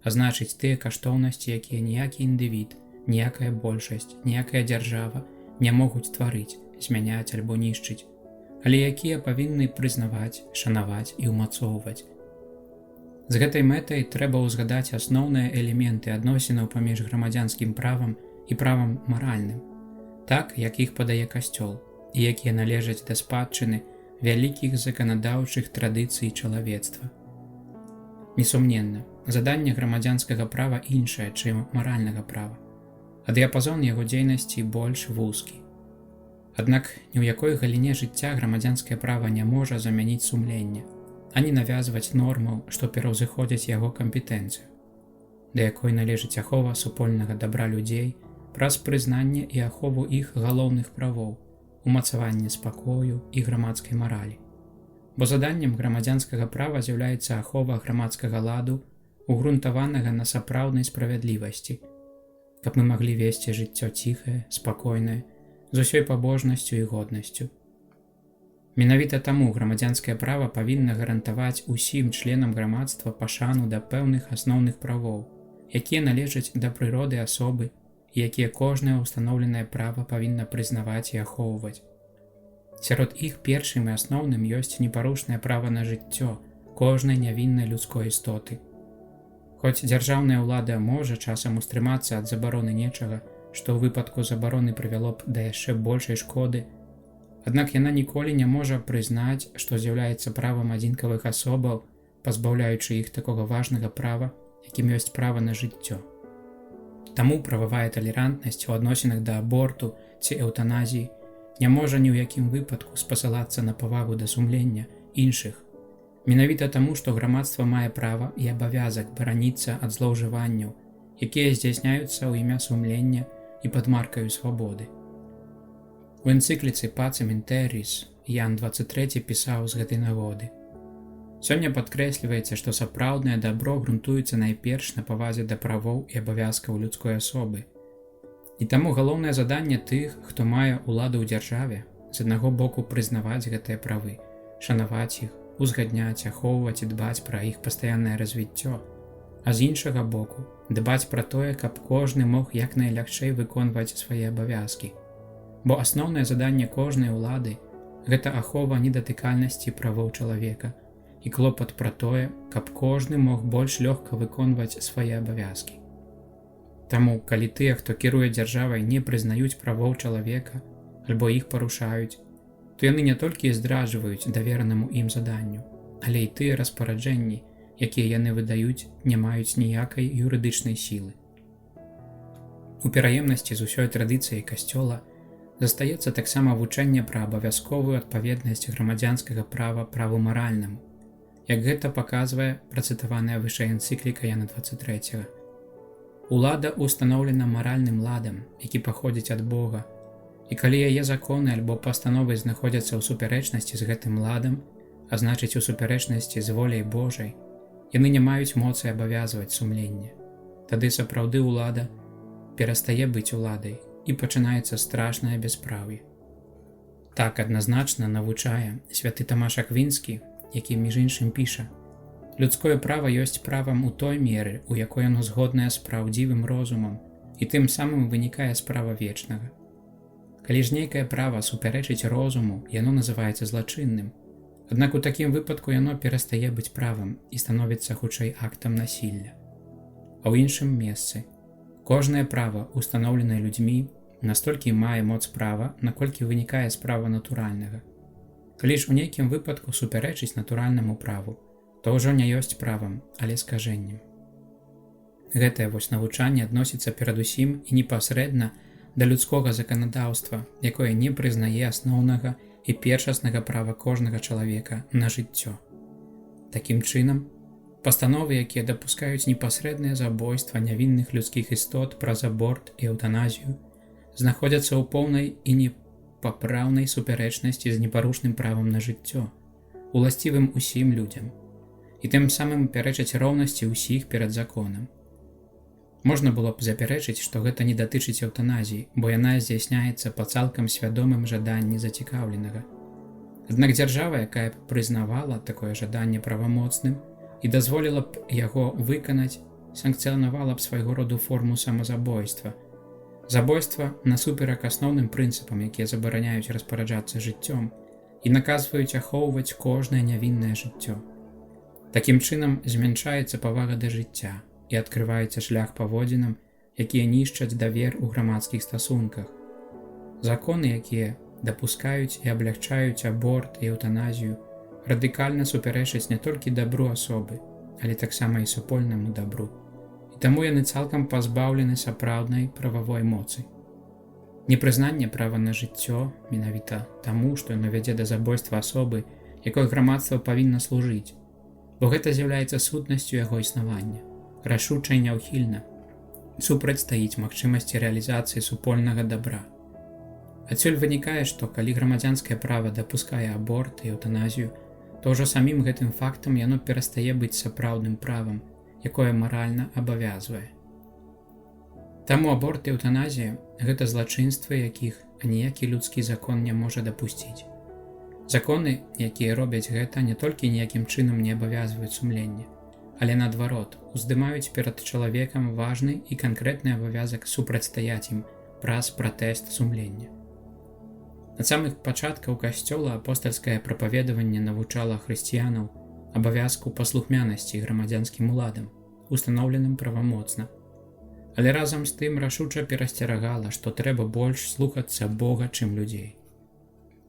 а значыць тыя каштоўнасці, якія ніякі індывід, ніякая большасць, ніякая дзяржава не могуць тварыць, змяняць альбо нішчыць, але якія павінны прызнаваць, шанаваць і ўмацоўваць. З гэтай мэтай трэба ўзгадаць асноўныя элементы адносінаў паміж грамадзянскім правам і правам маральным, так, як іх падае Касцёл, і якія належаць да спадчыны вялікіх заканадаўчых традыцый чалавецтва. Несумненна, заданне грамадзянскага права іншае, чым маральнага права, а дыяпазон яго дзейнасці больш вузкі. Аднак ні ў якой галіне жыцця грамадзянскае права не можа замяніць сумленне, ані навязваць нормаў, што пераўзыходзяць яго кампетэнцыю, да якой належыць ахова супольнага дабра людзей праз прызнанне і ахову іх галоўных правоў, умацаванне спакою і грамадскай маралі. Бо заданнем грамадзянскага права з'яўляецца ахова грамадскага ладу, угрунтаванага на сапраўднай справядлівасці, каб мы маглі весці жыццё ціхае, спакойнае, з усёй пабожнасцю і годнасцю. Менавіта таму грамадзянскае права павінна гарантаваць усім членам грамадства пашану да пэўных асноўных правоў, якія належаць да прыроды асобы і якія кожнае ўстаноўленае права павінна прызнаваць і ахоўваць. Сярод іх першым і асноўным ёсць непарушнае права на жыццё кожнай нявіннай людской істоты. Хоць дзяржаўная ўлада можа часам устрымацца ад забароны нечага, што ў выпадку забароны прывяло б да яшчэ большай шкоды, аднак яна ніколі не можа прызнаць, што з'яўляецца правам адзінкавых асобаў, пазбаўляючы іх такога важнага права, якім ёсць права на жыццё. Таму прававая талерантнасць у адносінах да аборту ці эўтаназіі не можа ні ў якім выпадку спасылацца на павагу да сумлення іншых. Менавіта таму, што грамадства мае права і абавязак бараніцца ад злоўжыванняў, якія здзяйсняюцца ў імя сумлення і пад маркаю свабоды. У энцыкліцы Pacem in Terris Ян 23 пісаў з гэтай нагоды: «Сёння падкрэсліваецца, што сапраўднае дабро грунтуецца найперш на павазе да правоў і абавязкаў людской асобы. І таму галоўнае заданне тых, хто мае ўладу ў дзяржаве, з аднаго боку прызнаваць гэтыя правы, шанаваць іх, узгадняць, ахоўваць і дбаць пра іх пастаяннае развіццё, а з іншага боку дбаць пра тое, каб кожны мог як найлягчэй выконваць свае абавязкі. Бо асноўнае заданне кожнай улады – гэта ахова недатыкальнасці правоў чалавека і клопат пра тое, каб кожны мог больш лёгка выконваць свае абавязкі. Таму, калі тыя, хто кіруе дзяржавай, не прызнаюць правоў чалавека альбо іх парушаюць, то яны не толькі здраджваюць даверанаму ім заданню, але і тыя распараджэнні, якія яны выдаюць, не маюць ніякай юрыдычнай сілы. У пераемнасці з усёй традыцыяй Касцёла застаецца таксама вучэнне пра абавязковую адпаведнасць грамадзянскага права праву маральнаму, як гэта паказвае працытаваная вышэй энцыкліка Яна 23. Улада устаноўлена маральным ладам, які паходзіць ад Бога, і калі яе законы альбо пастановы знаходзяцца ў супярэчнасці з гэтым ладам, а значыць у супярэчнасці з воляй Божай, яны не маюць моцы абавязваць сумленне. Тады сапраўды ўлада перастае быць уладай і пачынаецца страшнае бяспраўе. Так адназначна навучае святы Тамаш Аквінскі, які між іншым піша: «Людское права ёсць правам у той меры, у якой оно згоднае з праўдзівым розумам, і тым самым вынікае з права вечнага. Калі ж нейкае права супярэчыць розуму, яно называецца злачынным, аднак у такім выпадку яно перастае быць правам і становіцца хутчэй актам насілля. А ў іншым месцы: Кожнае права, устаноўленае людзьмі, настолькі мае моц права, наколькі вынікае з права натуральнага. Калі ж у нейкім выпадку супярэчыць натуральнаму праву, то ўжо не ёсць правам, але скажэннем. Гэтае вось навучанне адносіцца перадусім і непасрэдна да людскога заканадаўства, якое не прызнае асноўнага і першаснага права кожнага чалавека на жыццё. Такім чынам, пастановы, якія дапускаюць непасрэднае забойства нявінных людскіх істот праз аборт і эўтаназію, знаходзяцца ў поўнай і непапраўнай супярэчнасці з непарушным правам на жыццё, уласцівым усім людзям, і тым самым пярэчаць роўнасці ўсіх перад законам. Можна было б запярэчыць, што гэта не датычыць эўтаназіі, бо яна здзяйсняецца па цалкам свядомым жаданні зацікаўленага. Аднак дзяржава, якая б прызнавала такое жаданне правамоцным і дазволіла б яго выканаць, санкцыянавала б свайго роду форму самазабойства. Забойства насуперак асноўным прынцыпам, якія забараняюць распараджацца жыццём і наказваюць ахоўваць кожнае нявіннае жыццё. Такім чынам змяншаецца павага да жыцця і адкрываецца шлях паводзінам, якія нішчаць давер у грамадскіх стасунках. Законы, якія дапускаюць і аблягчаюць аборт і эўтаназію, радыкальна супярэчаць не толькі дабру асобы, але таксама і супольнаму дабру. І таму яны цалкам пазбаўлены сапраўднай прававой моцы. Непрызнанне права на жыццё менавіта таму, што яно вядзе да забойства асобы, якой грамадства павінна служыць, бо гэта з'яўляецца сутнасцю яго існавання. Рашуча і няўхільна супрацьстаіць магчымасці рэалізацыі супольнага дабра. Адсюль вынікае, што калі грамадзянскае права дапускае аборт і эўтаназію, то ўжо самім гэтым фактам яно перастае быць сапраўдным правам, якое маральна абавязвае. Таму аборт і эўтаназія – гэта злачынствы, якіх аніякі людскі закон не можа дапусціць. Законы, якія робяць гэта, не толькі ніякім чынам не абавязваюць сумленне, але наадварот, уздымаюць перад чалавекам важны і канкрэтны абавязак супрацьстаяць ім праз пратэст сумлення. Ад самых пачаткаў касцёла апостальскае прапаведаванне навучала хрысціянаў абавязку паслухмянасці грамадзянскім уладам, устаноўленым правамоцна. Але разам з тым рашуча перасцерагала, што трэба больш слухацца Бога, чым людзей.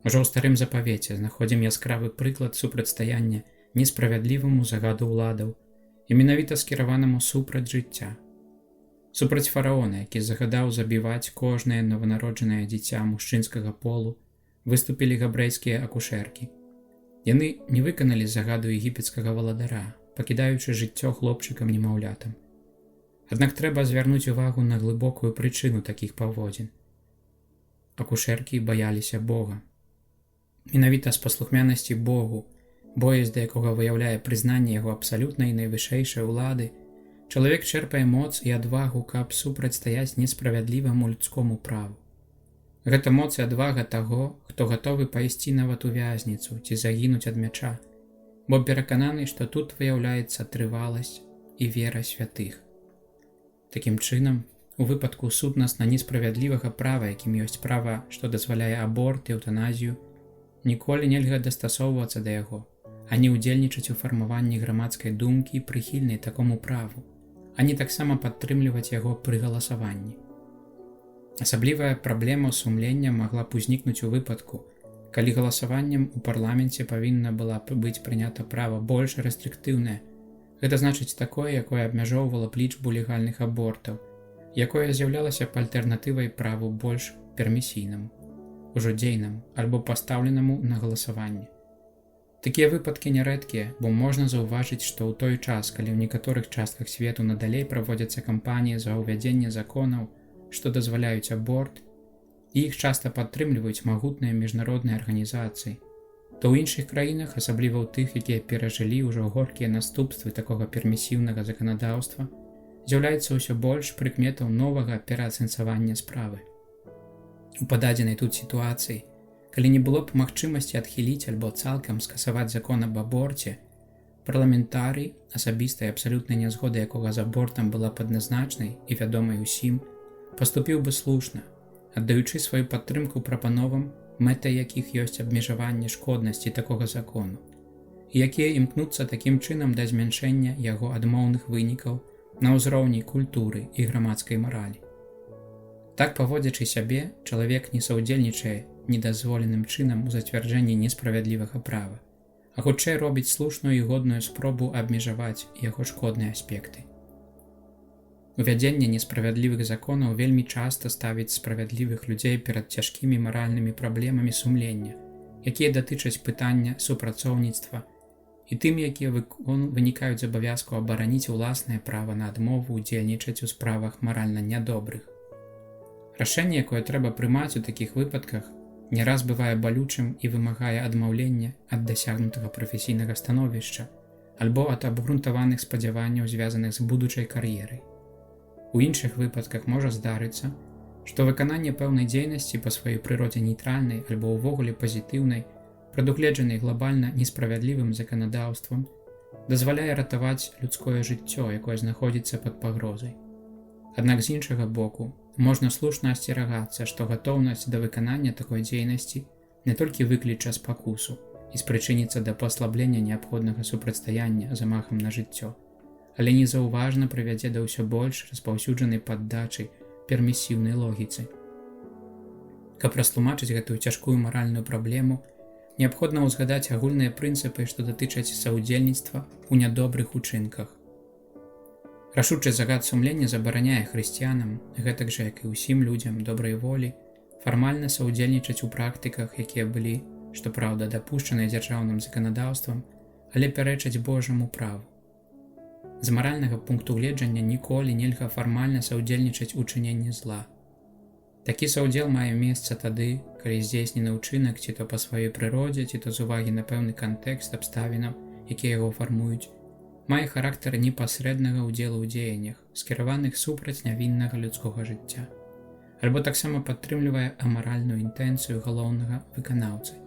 Ужо ў старым запавеце знаходзім яскравы прыклад супрацьстаяння несправядліваму загаду ўладаў і менавіта скіраванаму супраць жыцця. Супраць фараона, які загадаў забіваць кожнае нованароджанае дзіця мужчынскага полу, выступілі габрэйскія акушэркі. Яны не выканалі загаду егіпецкага валадара, пакідаючы жыццё хлопчыкам-немаўлятам. Аднак трэба звярнуць увагу на глыбокую прычыну такіх паводзін. Акушэркі баяліся Бога. Менавіта з паслухмянасці Богу, боязь да якога выяўляе прызнанне яго абсалютнай найвышэйшай улады, чалавек чэрпае моц і адвагу, каб супрацьстаяць несправядліваму людскому праву. Гэта моц і адвага таго, хто гатовы пайсці нават у вязніцу ці загінуць ад мяча, бо перакананы, што тут выяўляецца трываласць і вера святых. Такім чынам, у выпадку сутнасна несправядлівага права, якім ёсць права, што дазваляе аборт і эўтаназію, ніколі нельга дастасоўвацца да яго, ані ўдзельнічаць у фармаванні грамадскай думкі, прыхільнай такому праву, ані таксама падтрымліваць яго пры галасаванні. Асаблівая праблема сумлення магла б узнікнуць у выпадку, калі галасаваннем у парламенце павінна была б быць прынята права больш рэстрыктыўнае, гэта значыць такое, якое абмяжоўвала б лічбу легальных абортаў, якое з'яўлялася б альтэрнатывай праву больш пермісійнаму, ужо дзейнаму альбо пастаўленаму на галасаванне. Такія выпадкі нярэдкія, бо можна заўважыць, што ў той час, калі ў некаторых частках свету надалей праводзяцца кампаніі за ўвядзенне законаў, што дазваляюць аборт, і іх часта падтрымліваюць магутныя міжнародныя арганізацыі, то ў іншых краінах, асабліва ў тых, якія перажылі ўжо горкія наступствы такога пермісіўнага заканадаўства, з'яўляецца ўсё больш прыкметаў новага пераацэнсавання справы. У пададзенай тут сітуацыі, калі не было б магчымасці адхіліць альбо цалкам скасаваць закон аб аборце, парламентарый, асабістая абсалютнай нязгода якога з абортам была падназначнай і вядомай усім, паступіў бы слушна, аддаючы сваю падтрымку прапановам, мэтай якіх ёсць абмежаванне шкоднасці такога закону, і якія імкнуцца такім чынам да змяншэння яго адмоўных вынікаў на ўзроўні культуры і грамадскай маралі. Так паводзячы сябе, чалавек не саўдзельнічае недазволеным чынам у зацвярджэнні несправядлівага права, а хутчэй робіць слушную і годную спробу абмежаваць яго шкодныя аспекты. Увядзенне несправядлівых законаў вельмі часта ставіць справядлівых людзей перад цяжкімі маральнымі праблемамі сумлення, якія датычаць пытання супрацоўніцтва і тым, якія вынікаюць з абавязку абараніць уласнае права на адмову ўдзельнічаць у справах маральна нядобрых. Рашэнне, якое трэба прымаць у такіх выпадках, не раз бывае балючым і вымагае адмаўлення ад дасягнутага прафесійнага становішча альбо ад абгрунтаваных спадзяванняў, звязаных з будучай кар'ерай. У іншых выпадках можа здарыцца, што выкананне пэўнай дзейнасці па сваёй прыродзе нейтральнай альбо ўвогуле пазітыўнай, прадугледжанай глобальна несправядлівым заканадаўствам, дазваляе ратаваць людское жыццё, якое знаходзіцца пад пагрозай. Аднак з іншага боку, можна слушна асцерагацца, што гатоўнасць да выканання такой дзейнасці не толькі выкліча спакусу і спрычыніцца да паслаблення неабходнага супрацьстаяння замахам на жыццё, але незаўважна прывядзе да ўсё больш распаўсюджанай паддачы пермісіўнай логіцы. Каб растлумачыць гэтую цяжкую маральную праблему, неабходна ўзгадаць агульныя прынцыпы, што датычаць саўдзельніцтва ў нядобрых учынках. Рашучы загад сумлення забараняе хрысціянам, гэтак жа, як і ўсім людзям добрай волі, фармальна саўдзельнічаць у практыках, якія былі, што праўда, дапушчаныя дзяржаўным заканадаўствам, але пярэчаць Божаму праву. З маральнага пункту гледжання ніколі нельга фармальна саўдзельнічаць у чыненні зла. Такі саўдзел мае месца тады, калі здзейснены ўчынак ці то па сваёй прыродзе, ці то з увагі на пэўны кантэкст абставінаў, якія яго фармуюць, мае характар непасрэднага ўдзелу ў дзеяннях, скіраваных супраць нявіннага людскога жыцця, альбо таксама падтрымлівае амаральную інтэнцыю галоўнага выканаўцы.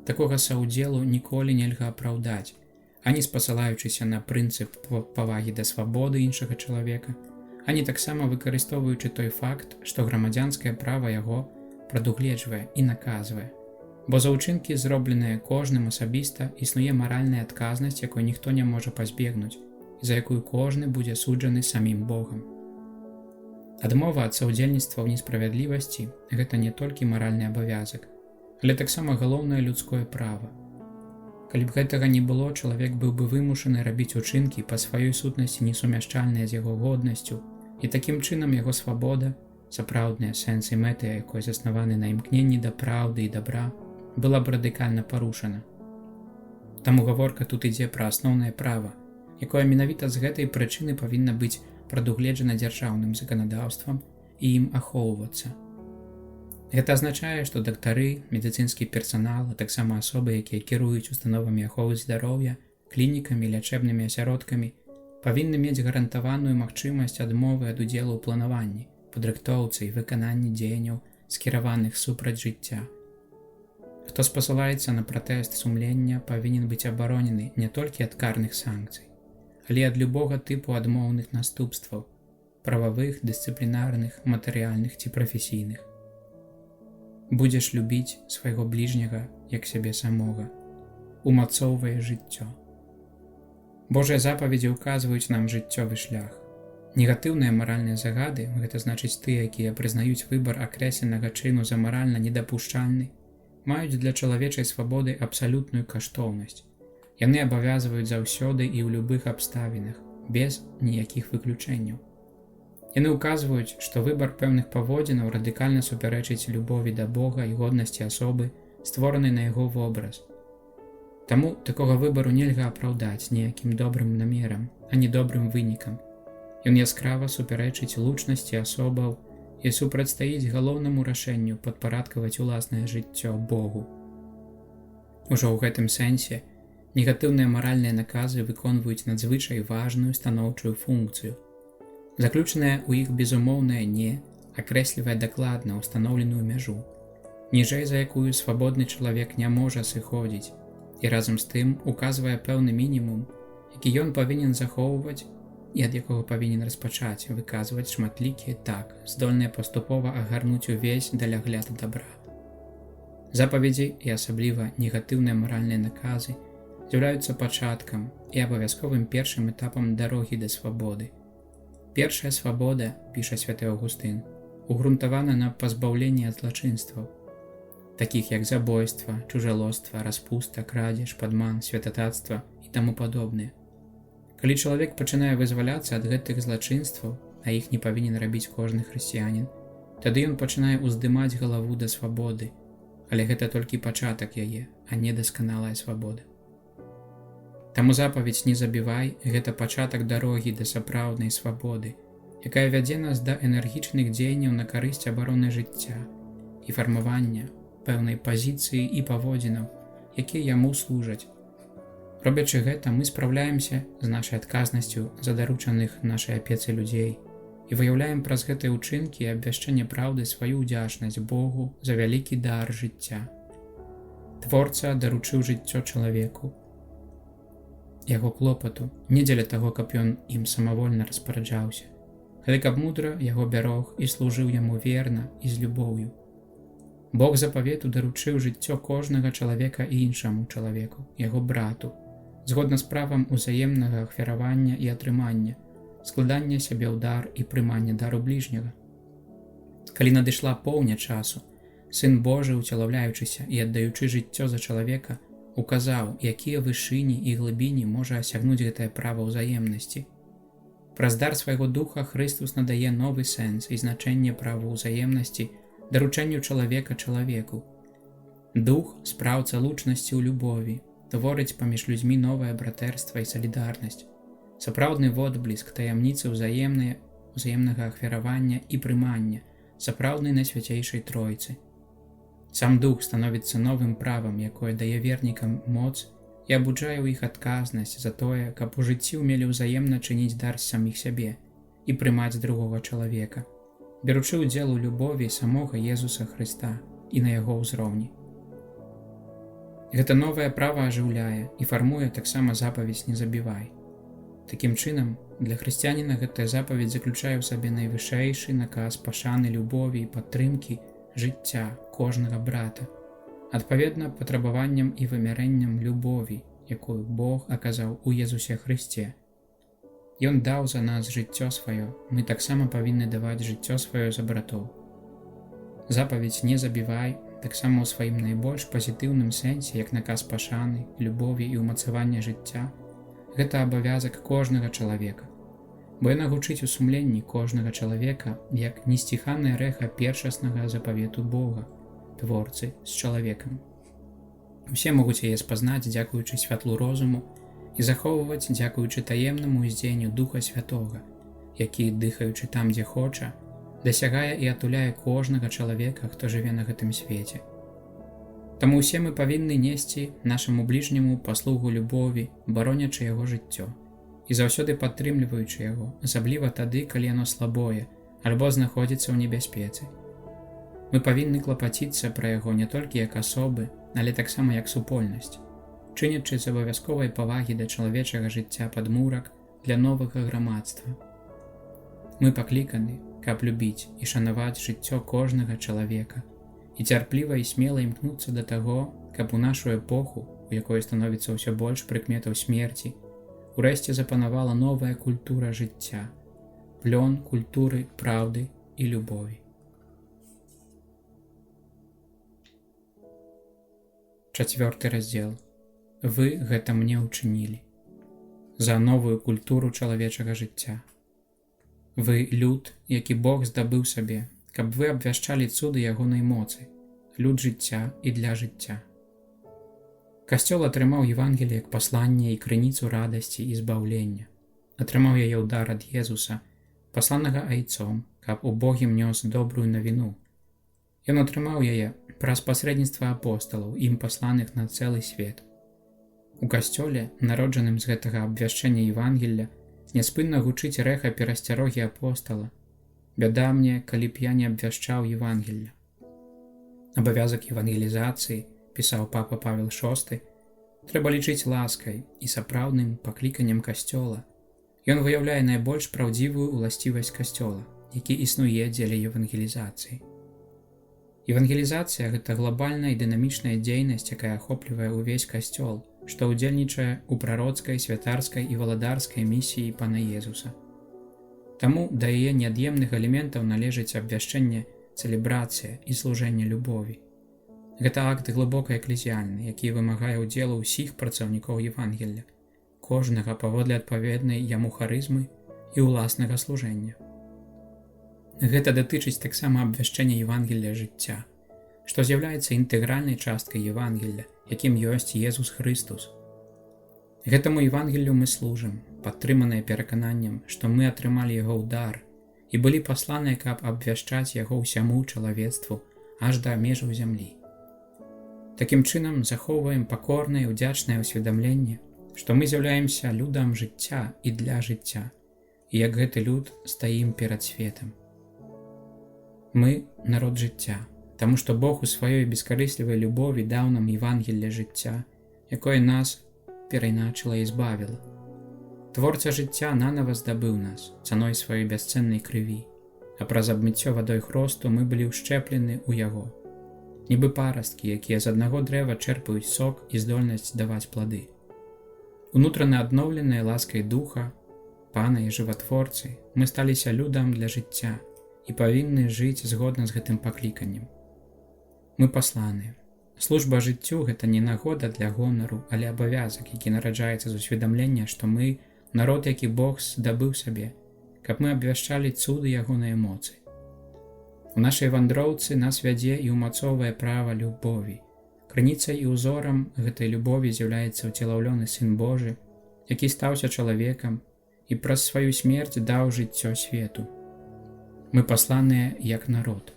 Такога саўдзелу ніколі нельга апраўдаць, ані спасылаючыся на прынцып павагі да свабоды іншага чалавека, ані таксама выкарыстоўваючы той факт, што грамадзянскае права яго прадугледжвае і наказвае. Бо за ўчынкі, зробленыя кожным асабіста, існуе маральная адказнасць, якой ніхто не можа пазбегнуць, і за якую кожны будзе суджаны самім Богам. Адмова ад саўдзельніцтва ў несправядлівасці – гэта не толькі маральны абавязак, але таксама галоўнае людское права. Калі б гэтага не было, чалавек быў бы вымушаны рабіць учынкі па сваёй сутнасці несумяшчальныя з яго годнасцю, і такім чынам яго свабода, сапраўдныя сэнс і мэты, якой заснаваны на імкненні да праўды і дабра, была б радыкальна парушана. Таму гаворка тут ідзе пра асноўнае права, якое менавіта з гэтай прычыны павінна быць прадугледжана дзяржаўным заканадаўствам і ім ахоўвацца. Гэта азначае, што дактары, медыцынскі персанал, а таксама асобы, якія кіруюць установамі аховы здароўя, клінікамі, лячэбнымі асяродкамі, павінны мець гарантаваную магчымасць адмовы ад удзелу ў планаванні, падрыхтоўцы і выкананні дзеянняў, скіраваных супраць жыцця. Хто спасылаецца на пратэст сумлення, павінен быць абаронены не толькі ад карных санкцый, але ад любога тыпу адмоўных наступстваў, прававых, дысцыплінарных, матэрыяльных ці прафесійных. Будзеш любіць свайго бліжняга, як сябе самога, умацоўвае жыццё. Божыя запаведзі ўказваюць нам жыццёвы шлях. Негатыўныя маральныя загады, гэта значыць тыя, якія прызнаюць выбар акрэсленага чыну за маральна недапушчальны, маюць для чалавечай свабоды абсалютную каштоўнасць. Яны абавязваюць заўсёды і ў любых абставінах, без ніякіх выключэнняў. Яны ўказваюць, што выбар пэўных паводзінаў радыкальна супярэчыць любові да Бога і годнасці асобы, створанай на яго вобраз. Таму такога выбару нельга апраўдаць ніякім добрым намерам, а не добрым вынікам. Ён яскрава супярэчыць лучнасці асобаў і супрацьстаіць галоўнаму рашэнню падпарадкаваць уласнае жыццё Богу. Ужо ў гэтым сэнсе негатыўныя маральныя наказы выконваюць надзвычай важную станоўчую функцыю. Заключанае ў іх безумоўнае «не» акрэслівае дакладна ўстаноўленую мяжу, ніжэй за якую свабодны чалавек не можа сыходзіць, і разам з тым указвае пэўны мінімум, які ён павінен захоўваць і ад якога павінен распачаць выказваць шматлікія так, здольныя паступова агарнуць увесь далягляд дабра. Запаведзі і асабліва негатыўныя маральныя наказы з'яўляюцца пачаткам і абавязковым першым этапам дарогі да свабоды, Першая свабода, піша святы Аўгустын, угрунтавана на пазбаўленні ад злачынстваў, такіх як забойства, чужалоцтва, распуста, крадзеж, падман, святатацтва і таму падобныя. Калі чалавек пачынае вызваляцца ад гэтых злачынстваў, а іх не павінен рабіць кожны хрысціянін, тады ён пачынае ўздымаць галаву да свабоды, але гэта толькі пачатак яе, а не дасканалая свабода. Таму запаведь «Не забівай» – гэта пачатак дарогі да сапраўднай свабоды, якая вядзе нас да энергічных дзеянняў на карысць абароны жыцця і фармавання пэўнай пазіцыі і паводзінаў, якія яму служаць. Робячы гэта, мы спраўляемся з нашай адказнасцю за даручаных нашай апецы людзей і выяўляем праз гэтыя ўчынкі і абвяшчэнне праўды сваю ўдзячнасць Богу за вялікі дар жыцця. Творца даручыў жыццё чалавеку, яго клопату не дзеля таго, каб ён ім самавольна распараджаўся, але каб мудра яго бярог і служыў яму верна і з любоўю. Бог запавету даручыў жыццё кожнага чалавека і іншаму чалавеку, яго брату, згодна з правам узаемнага ахвяравання і атрымання, складання сябе ў дар і прымання дару бліжняга. Калі надышла поўня часу, Сын Божы, уцелаўляючыся і аддаючы жыццё за чалавека, указаў, якія вышыні і глыбіні можа асягнуць гэтае права ўзаемнасці. Праз дар свайго духа Хрыстус надае новы сэнс і значэнне праву ўзаемнасці даручэнню чалавека чалавеку. Дух, спраўца лучнасці ў любові, творыць паміж людзьмі новае братэрства і салідарнасць, сапраўдны водбліск таямніцы ўзаемнага ахвяравання і прымання, сапраўднай найсвяцейшай Тройцы. Сам дух становіцца новым правам, якое дае вернікам моц і абуджае ў іх адказнасць за тое, каб у жыцці ўмелі ўзаемна чыніць дар з саміх сябе і прымаць другога чалавека, беручы ўдзел у любові самога Езуса Хрыста і на яго ўзроўні. Гэта новае права ажыўляе і фармуе таксама запаведь «Не забівай». Такім чынам, для хрысціяніна гэтая запаведь заключае ў сабе найвышэйшы наказ пашаны, любові і падтрымкі жыцця кожнага брата, адпаведна патрабаванням і вымярэнням любові, якую Бог аказаў у Езусе Хрысце. Ён даў за нас жыццё сваё, мы таксама павінны даваць жыццё сваё за братоў. Запаведь «Не забівай» таксама ў сваім найбольш пазітыўным сэнсе, як наказ пашаны, любові і ўмацавання жыцця, гэта абавязак кожнага чалавека, бо яна гучыць у сумленні кожнага чалавека як несціханае рэха першаснага запавету Бога, Творцы з чалавекам. Усе могуць яе спазнаць дзякуючы святлу розуму і захоўваць дзякуючы таемнаму ўздзеянню Духа Святога, які, дыхаючы там, дзе хоча, дасягае і атуляе кожнага чалавека, хто жыве на гэтым свеце. Таму ўсе мы павінны несці нашаму бліжняму паслугу любові, баронячы яго жыццё і заўсёды падтрымліваючы яго, асабліва тады, калі яно слабое альбо знаходзіцца ў небяспецы. Мы павінны клапаціцца пра яго не толькі як асобы, але таксама як супольнасць, чынячы з абавязковай павагі да чалавечага жыцця падмурак для новага грамадства. Мы пакліканы, каб любіць і шанаваць жыццё кожнага чалавека і цярпліва і смела імкнуцца да таго, каб у нашу эпоху, у якой становіцца ўсё больш прыкметаў смерці, урэшце запанавала новая культура жыцця, плён культуры праўды і любові. Чацвёрты раздзел. Вы гэта мне ўчынілі. За новую культуру чалавечага жыцця. Вы люд, які Бог здабыў сабе, каб вы абвяшчалі цуды ягонай моцы, люд жыцця і для жыцця. Касцёл атрымаў Евангелие як пасланне і крыніцу радасці і збаўлення. Атрымаў яе ў дар ад Езуса, пасланага Айцом, каб убогім нёс добрую навіну. Ён атрымаў яе праз пасрэдніцтва апосталаў, ім пасланых на цэлы свет. У касцёле, народжаным з гэтага абвяшчэння Евангелля, няспынна гучыць рэха перасцярогі апостала: «Бяда мне, калі б я не абвяшчаў Евангелля». Абавязак евангелізацыі, пісаў папа Павел VI, трэба лічыць ласкай і сапраўдным пакліканнем касцёла. Ён выяўляе найбольш праўдзівую ўласцівасць касцёла, які існуе дзеля евангелізацыі. Евангелізацыя – гэта глобальная і дынамічная дзейнасць, якая ахоплівае ўвесь касцёл, што ўдзельнічае ў прароцкай, святарскай і валадарскай місіі Пана Езуса. Таму да яе неад'емных элементаў належыць абвяшчэнне, цэлебрацыя і служэнне любові. Гэта акт глыбока эклезіяльны, які вымагае ўдзелу ўсіх працаўнікоў Евангелля, кожнага паводле адпаведнай яму харызмы і ўласнага служэння. Гэта датычыць таксама абвяшчэння Евангелля жыцця, што з'яўляецца інтэгральнай часткай Евангелля, якім ёсць Езус Хрыстус. Гэтаму Евангеллю мы служым, падтрыманыя перакананнем, што мы атрымалі яго ў дар і былі пасланыя, каб абвяшчаць яго ўсяму чалавецтву аж да межаў зямлі. Такім чынам захоўваем пакорнае і ўдзячнае ўсведамленне, што мы з'яўляемся людам жыцця і для жыцця, і як гэты люд стаім перад светам. Мы – народ жыцця, таму што Бог у сваёй бескарыслівай любові даў нам Евангелле жыцця, якое нас перайначыла і збавіла. Творца жыцця нанава здабыў нас цаной сваёй бясцэннай крыві, а праз абмыццё вадой хросту мы былі ўшчэплены ў яго, нібы парасткі, якія з аднаго дрэва чэрпаюць сок і здольнасць даваць плады. Унутрана адноўленыя ласкай духа, Пана і жыватворцы, мы сталіся людам для жыцця і павінны жыць згодна з гэтым пакліканнем. Мы пасланыя. Служба жыццю – гэта не нагода для гонару, але абавязак, які нараджаецца з усведамлення, што мы – народ, які Бог здабыў сабе, каб мы абвяшчалі цуды ягонай эмоцыі. У нашай вандроўцы нас вядзе і ўмацоўвае права любові. Крыніцай і ўзорам гэтай любові з'яўляецца ўцелаўлёны Сын Божы, які стаўся чалавекам і праз сваю смерць даў жыццё свету. Мы пасланыя як народ.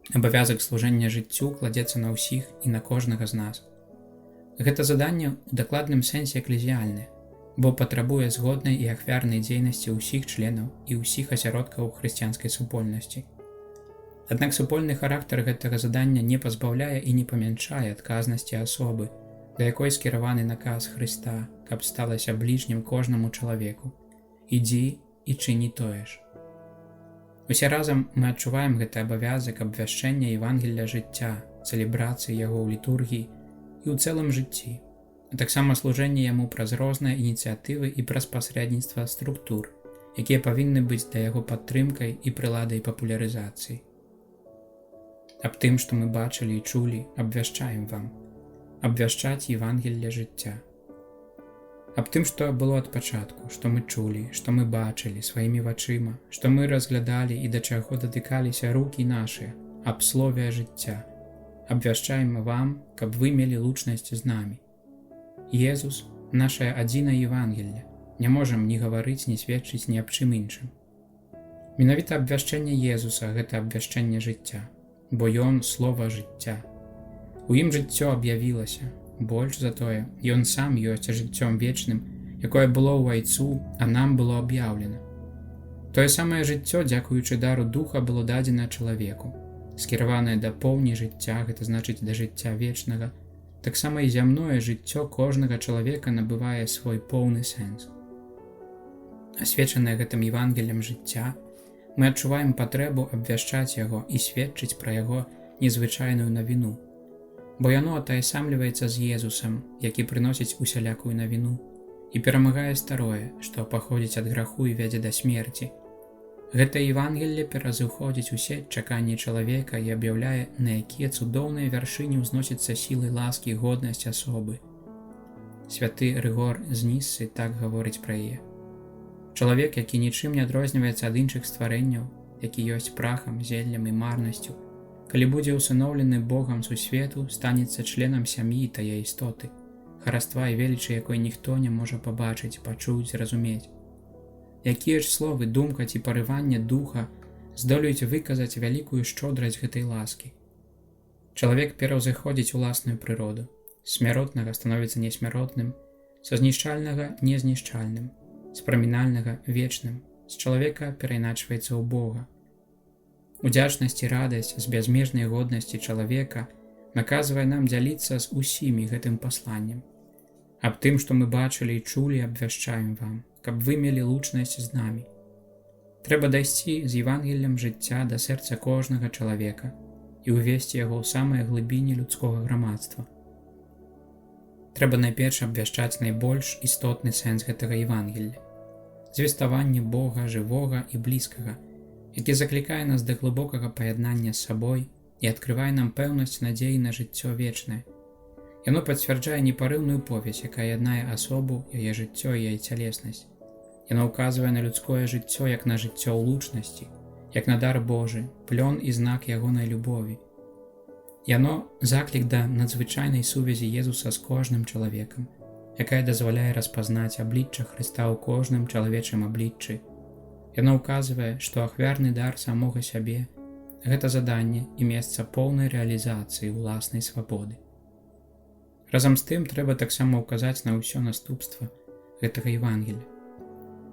Абавязак служэння жыццю кладзецца на ўсіх і на кожнага з нас. Гэта заданне ў дакладным сэнсе эклезіяльнае, бо патрабуе згоднай і ахвярнай дзейнасці ўсіх членаў і ўсіх асяродкаў хрысціянскай супольнасці. Аднак супольны характар гэтага задання не пазбаўляе і не памяншае адказнасці асобы, да якой скіраваны наказ Хрыста, каб сталася бліжнім кожнаму чалавеку. Ідзі і чыні тое ж. Усе разам мы адчуваем гэты абавязак абвяшчэння Евангелля жыцця, цэлебрацыі яго ў літургіі і ў цэлым жыцці, а таксама служэнне яму праз розныя ініцыятывы і праз пасрэдніцтва структур, якія павінны быць для яго падтрымкай і прыладай папулярызацыі. Аб тым, што мы бачылі і чулі, абвяшчаем вам. Абвяшчаць Евангелле жыцця. Аб тым, што было ад пачатку, што мы чулі, што мы бачылі сваімі вачыма, што мы разглядалі і да чаго датыкаліся рукі нашыя, аб слове жыцця. Абвяшчаем вам, каб вы мелі лучнасць з намі. Езус – нашае адзінае Евангелле. Не можам ні гаварыць, ні сведчыць ні аб чым іншым. Менавіта абвяшчэнне Езуса – гэта абвяшчэнне жыцця, бо Ён – слова жыцця. У ім жыццё аб'явілася. Больш за тое, Ён сам ёсць жыццём вечным, якое было ў айцу, а нам было аб'яўлена. Тое самае жыццё, дзякуючы дару духа, было дадзена чалавеку. Скіраванае да поўні жыцця, гэта значыць да жыцця вечнага, таксама і зямное жыццё кожнага чалавека набывае свой поўны сэнс. Асвечанае гэтым Евангеллем жыцця, мы адчуваем патрэбу абвяшчаць яго і сведчыць пра яго незвычайную навіну, бо яно атаясамліваецца з Езусам, які прыносіць усялякую навіну, і перамагае старое, што паходзіць ад граху і вядзе да смерці. Гэта Евангелле перазыходзіць усе чаканні чалавека і аб'яўляе, на якія цудоўныя вяршыні ўзносіцца сілай ласкі і годнасць асобы. Святы Рыгор з Ніссы так гаворыць пра яе. Чалавек, які нічым не адрозніваецца ад іншых стварэнняў, які ёсць прахам, зеллем і марнасцю, калі будзе ўсыноўлены Богам сусвету, станецца членам сям'і тае істоты, хараства і велічы якой ніхто не можа пабачыць, пачуць, зразумець. Якія ж словы, думка ці парыванне духа здолеюць выказаць вялікую шчодрасць гэтай ласкі. Чалавек пераўзыходзіць уласную прыроду, з смяротнага становіцца несмяротным, са знішчальнага незнішчальным, з прамінальнага вечным, з чалавека перайначваецца ў Бога. Удзячнасць і радасць з бязмежнай годнасці чалавека наказвае нам дзяліцца з усімі гэтым пасланнем. Аб тым, што мы бачылі і чулі, абвяшчаем вам, каб вы мелі лучнасць з намі. Трэба дайсці з Евангеллем жыцця да сэрца кожнага чалавека і ўвесці яго ў самыя глыбіні людскога грамадства. Трэба найперш абвяшчаць найбольш істотны сэнс гэтага Евангелля. звеставанне Бога жывога і блізкага, які заклікае нас да глыбокага паяднання з сабой і адкрывае нам пэўнасць надзеі на жыццё вечнае. Яно пацвярджае непарыўную повязь, якая яднае асобу, яе жыццё і яе цялеснасць. Яно ўказвае на людское жыццё як на жыццё ўлучнасці, як на дар Божы, плён і знак ягонай любові. Яно заклік да надзвычайнай сувязі Езуса з кожным чалавекам, якая дазваляе распазнаць аблічча Хрыста ў кожным чалавечым абліччы. Яно ўказвае, што ахвярны дар самога сябе – гэта заданне і месца поўнай рэалізацыі ўласнай свабоды. Разам з тым трэба таксама ўказаць на ўсё наступства гэтага Евангелля,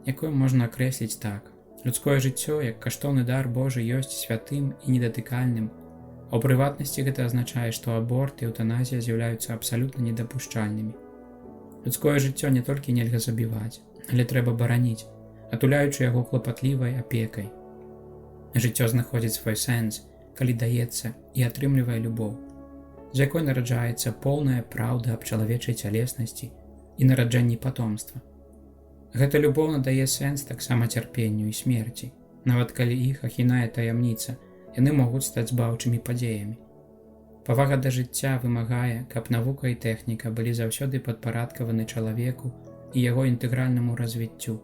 якое можна акрэсліць так. Людское жыццё, як каштоўны дар Божы, ёсць святым і недатыкальным, а ў прыватнасці гэта азначае, што аборт і эўтаназія з'яўляюцца абсалютна недапушчальнымі. Людское жыццё не толькі нельга забіваць, але трэба бараніць, атуляючы яго клапатлівай апекай. Жыццё знаходзіць свой сэнс, калі даецца і атрымлівае любоў, з якой нараджаецца поўная праўда аб чалавечай цялеснасці і нараджэнні патомства. Гэта любоў надае сэнс таксама цярпенню і смерці, нават калі іх ахінае таямніца, яны могуць стаць збаўчымі падзеямі. Павага да жыцця вымагае, каб навука і тэхніка былі заўсёды падпарадкаваны чалавеку і яго інтэгральнаму развіццю.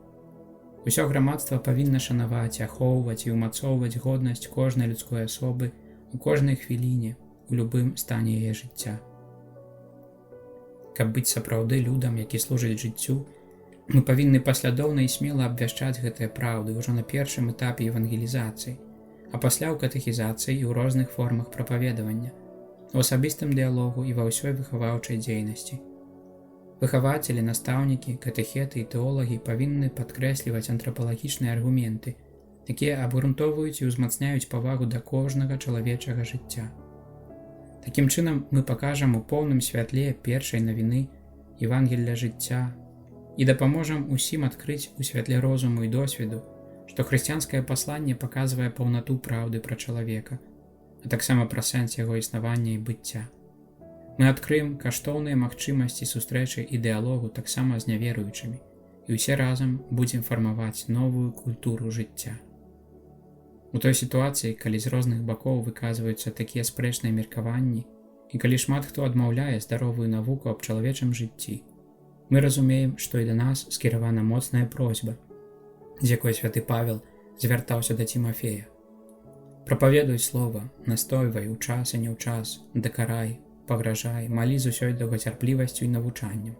Усё грамадства павінна шанаваць, ахоўваць і ўмацоўваць годнасць кожнай людской асобы у кожнай хвіліне, у любым стане яе жыцця. Каб быць сапраўды людам, які служыць жыццю, мы павінны паслядоўна і смела абвяшчаць гэтыя праўды ўжо на першым этапе евангелізацыі, а пасля ў катэхізацыі і ў розных формах прапаведавання, у асабістым дыялогу і ва ўсёй выхаваўчай дзейнасці. Выхавацелі, настаўнікі, катэхеты і тэолагі павінны падкрэсліваць антрапалагічныя аргументы, якія абгрунтоўваюць і ўзмацняюць павагу да кожнага чалавечага жыцця. Такім чынам мы пакажам у поўным святле першай навіны Евангелля жыцця і дапаможам усім адкрыць у святле розуму і досведу, што хрысціянскае пасланне паказвае паўнату праўды пра чалавека, а таксама пра сэнс яго існавання і быцця. Мы адкрыем каштоўныя магчымасці сустрэчы і дыялогу таксама з няверуючымі, і ўсе разам будзем фармаваць новую культуру жыцця. У той сітуацыі, калі з розных бакоў выказваюцца такія спрэчныя меркаванні, і калі шмат хто адмаўляе здаровую навуку аб чалавечым жыцці, мы разумеем, што і да нас скіравана моцная просьба, з якой святы Павел звяртаўся да Тімафея. Прапаведуй слова, настойвай у час і не ў час, дакарай, пагражай, малі з усёй доўгацярплівасцю і навучаннем.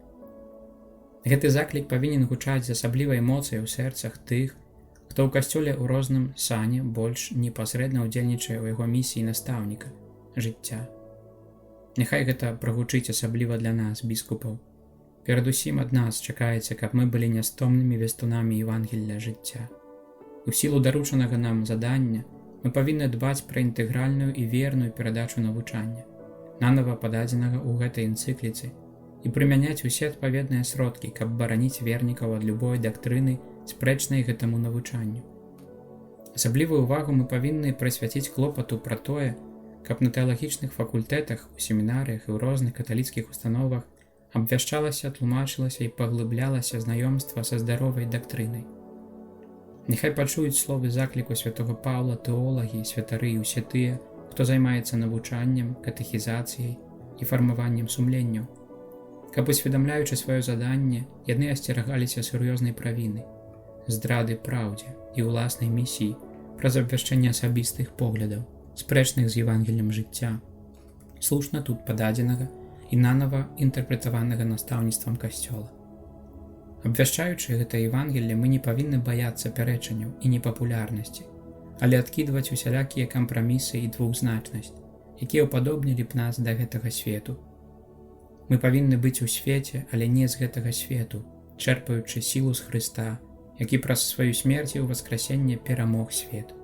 Гэты заклік павінен гучаць з асаблівай эмоцыяй у сэрцах тых, хто ў касцёле ў розным сане больш непасрэдна ўдзельнічае ў яго місіі настаўніка, жыцця. Няхай гэта прагучыць асабліва для нас, біскупаў. Перадусім ад нас чакаецца, каб мы былі нястомнымі вестунамі Евангелля жыцця. У сілу даручанага нам задання мы павінны дбаць пра інтэгральную і верную перадачу навучання, нанова пададзенага ў гэтай энцыкліцы, і прымяняць усе адпаведныя сродкі, каб бараніць вернікаў ад любой дактрыны, спрэчнай гэтаму навучанню. Асаблівую ўвагу мы павінны прысвяціць клопату пра тое, каб на тэалагічных факультэтах, у семінарыях і ў розных каталіцкіх установах абвяшчалася, тлумачылася і паглыблялася знаёмства са здаровай дактрынай. Няхай пачуюць словы закліку святого Паўла тэолагі, святары і ўсе тыя, хто займаецца навучаннем, катэхізацыяй і фармаваннем сумленняў, каб, усведамляючы сваё заданне, яны асцерагаліся сур'ёзнай правіны, здрады праўдзе і ўласнай місіі праз абвяшчэнне асабістых поглядаў, спрэчных з Евангеллем жыцця, слушна тут пададзенага і нанова інтэрпрэтаванага настаўніцтвам Касцёла. Абвяшчаючы гэта Евангелле, мы не павінны баяцца пярэчанняў і непапулярнасці, але адкідваць усялякія кампрамісы і двухзначнасць, якія ўпадобнілі б нас да гэтага свету. Мы павінны быць у свеце, але не з гэтага свету, чэрпаючы сілу з Хрыста, які праз сваю смерць і ўваскрасенне перамог свет.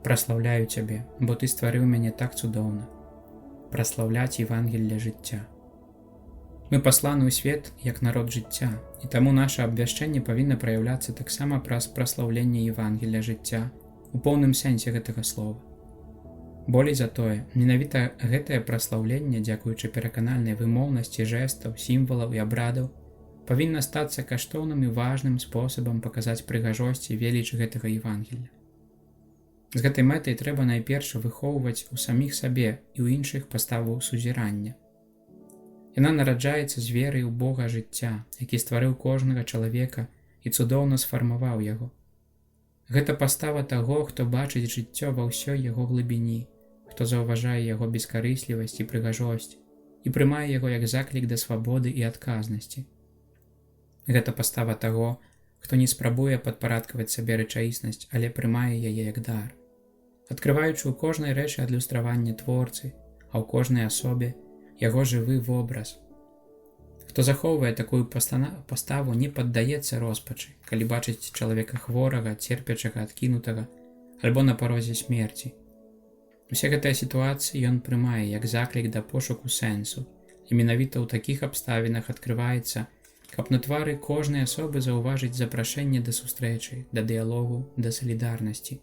Праслаўляю Цябе, бо Ты стварыў мяне так цудоўна. Праслаўляць Евангелле жыцця. Мы пасланы ў свет як народ жыцця, і таму наша абвяшчэнне павінна праяўляцца таксама праз праслаўленне Евангелля жыцця у поўным сэнсе гэтага слова. Болей за тое, менавіта гэтае праслаўленне, дзякуючы пераканальнай вымоўнасці жэстаў, сімвалаў і абрадаў, павінна стацца каштоўным і важным спосабам паказаць прыгажосць і веліч гэтага Евангелля. З гэтай мэтай трэба найперш выхоўваць у саміх сабе і ў іншых паставу сузірання. Яна нараджаецца з верай у Бога жыцця, які стварыў кожнага чалавека і цудоўна сфармаваў яго. Гэта пастава таго, хто бачыць жыццё ва ўсёй яго глыбіні, хто заўважае яго бескарыслівасць і прыгажосць і прымае яго як заклік да свабоды і адказнасці. Гэта пастава таго, хто не спрабуе падпарадкаваць сабе рэчаіснасць, але прымае яе як дар, адкрываючы ў кожнай рэчы адлюстраванне творцы, а ў кожнай асобе яго жывы вобраз. Хто захоўвае такую паставу, не паддаецца роспачы, калі бачыць чалавека хворага, церпячага, адкінутага, альбо на парозе смерці. Усе гэтыя сітуацыі ён прымае як заклік да пошуку сэнсу, і менавіта ў такіх абставінах адкрываецца, каб на твары кожнай асобы заўважыць запрашэнне да сустрэчы, да дыялогу, да салідарнасці.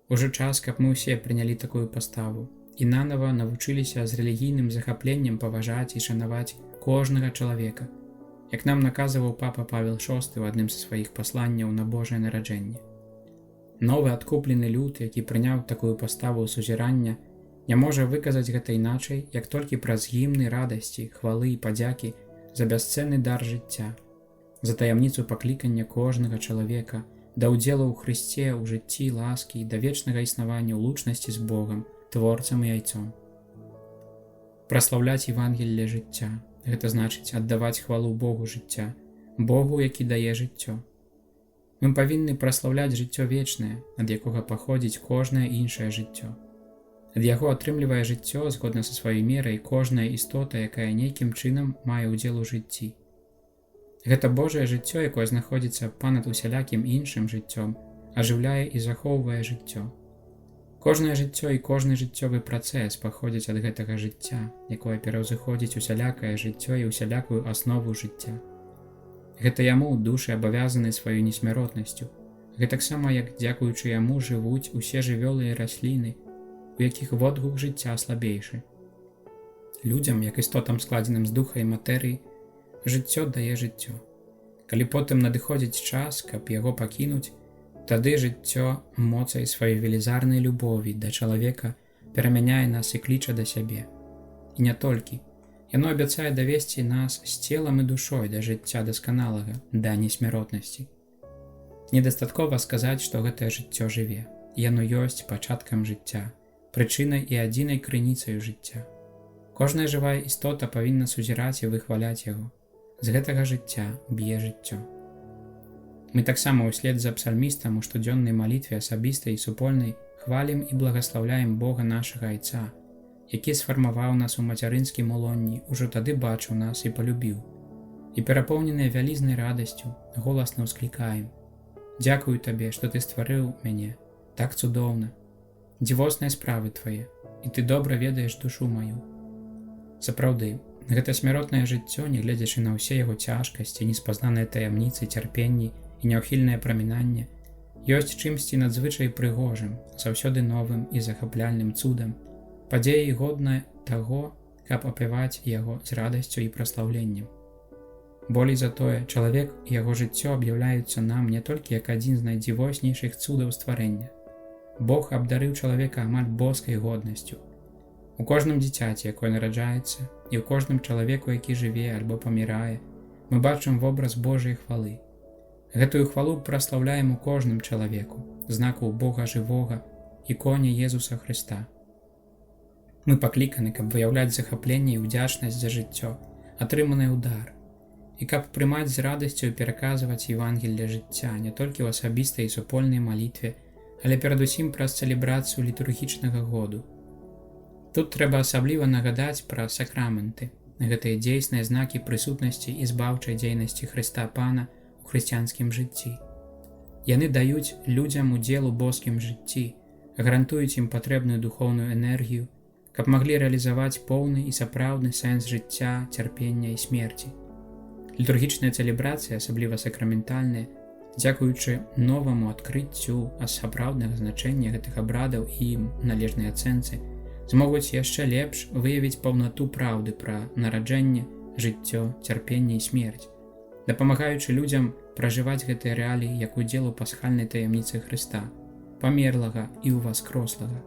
Ужо час, каб мы ўсе прынялі такую паставу і нанава навучыліся з рэлігійным захапленнем паважаць і шанаваць кожнага чалавека, як нам наказваў папа Павел VI ў адным са сваіх пасланняў на Божае нараджэнне. Новы адкуплены люд, які прыняў такую паставу сузірання, не можа выказаць гэта іначай, як толькі праз гімны радасці, хвалы і падзякі за бясцэнны дар жыцця, за таямніцу паклікання кожнага чалавека, да ўдзелу ў Хрысце, ў жыцці, ласкі і да вечнага існавання ў лучнасці з Богам, творцам і айцом. Праслаўляць Евангелле жыцця – гэта значыць аддаваць хвалу Богу жыцця, Богу, які дае жыццё. Мы павінны праслаўляць жыццё вечнае, ад якога паходзіць кожнае іншае жыццё. Ад яго атрымлівае жыццё згодна са сваёй мерай кожная істота, якая нейкім чынам мае ўдзел у жыцці. Гэта Божае жыццё, якое знаходзіцца панад усялякім іншым жыццём, ажыўляе і захоўвае жыццё. Кожнае жыццё і кожны жыццёвы працэс паходзяць ад гэтага жыцця, якое пераўзыходзіць усялякае жыццё і усялякую аснову жыцця. Гэта яму душы абавязаны сваёй несмяротнасцю. Гэтаксама, як дзякуючы яму жывуць усе жывёлы і расліны, у якіх водгук жыцця слабейшы. Людзям, як істотам складзеным з духа і матэрыі, жыццё дае жыццё. Калі потым надыходзіць час, каб яго пакінуць, тады жыццё моцай сваёй велізарнай любові да чалавека перамяняе нас і кліча да сябе. І не толькі. Яно абяцае давесці нас з целам і душой да жыцця дасканалага, да несмяротнасці. Недастаткова сказаць, што гэтае жыццё жыве. Яно ёсць пачаткам жыцця, прычынай і адзінай крыніцаю жыцця. Кожная жывая істота павінна сузіраць і выхваляць яго. З гэтага жыцця б'е жыццё. Мы таксама ўслед за псальмістам у штодзённай малітве асабістай і супольнай хвалім і благаслаўляем Бога нашага Айца, які сфармаваў нас у мацярынскім улонні, ужо тады бачыў нас і палюбіў. І перапоўненыя вялізнай радасцю, голасна ўсклікаем: «Дзякую табе, што ты стварыў мяне, так цудоўна. Дзівосныя справы твае, і ты добра ведаеш душу маю». Сапраўды, гэта смяротнае жыццё, нягледзячы на ўсе яго цяжкасці, неспазнаныя таямніцы, цярпенні і няўхільнае прамінанне, ёсць чымсьці надзвычай прыгожым, заўсёды новым і захапляльным цудам, падзеяй годная таго, каб апяваць яго з радасцю і праслаўленнем. Болей за тое, чалавек і яго жыццё аб'яўляюцца нам не толькі як адзін з найдзівоснейшых цудаў стварэння. Бог абдарыў чалавека амаль боскай годнасцю. У кожным дзіцяці, якое нараджаецца, і ў кожным чалавеку, які жыве альбо памірае, мы бачым вобраз Божай хвалы. Гэтую хвалу праслаўляем у кожным чалавеку, знаку Бога жывога, іконе Езуса Хрыста. Мы пакліканы, каб выяўляць захапленне і ўдзячнасць за жыццё, атрыманае ў дар, і каб прымаць з радасцю і пераказваць Евангелле жыцця не толькі ў асабістай і супольнай малітве, але перадусім праз цэлебрацыю літургічнага году. Тут трэба асабліва нагадаць пра сакраменты, гэтыя дзейсныя знакі прысутнасці і збаўчай дзейнасці Хрыста Пана у хрысціянскім жыцці. Яны даюць людзям удзел у боскім жыцці, гарантуюць ім патрэбную духоўную энергію, каб маглі рэалізаваць поўны і сапраўдны сэнс жыцця, цярпення і смерці. Літургічная цэлебрацыя, асабліва сакраментальная, дзякуючы новаму адкрыццю сапраўднага значэння гэтых абрадаў і ім належнай ацэнцы, змогуць яшчэ лепш выявіць паўнату праўды пра нараджэнне, жыццё, цярпенне і смерць, дапамагаючы людзям пражываць гэтыя рэаліі як удзел у пасхальнай таямніцы Хрыста, памерлага і ўваскрослага.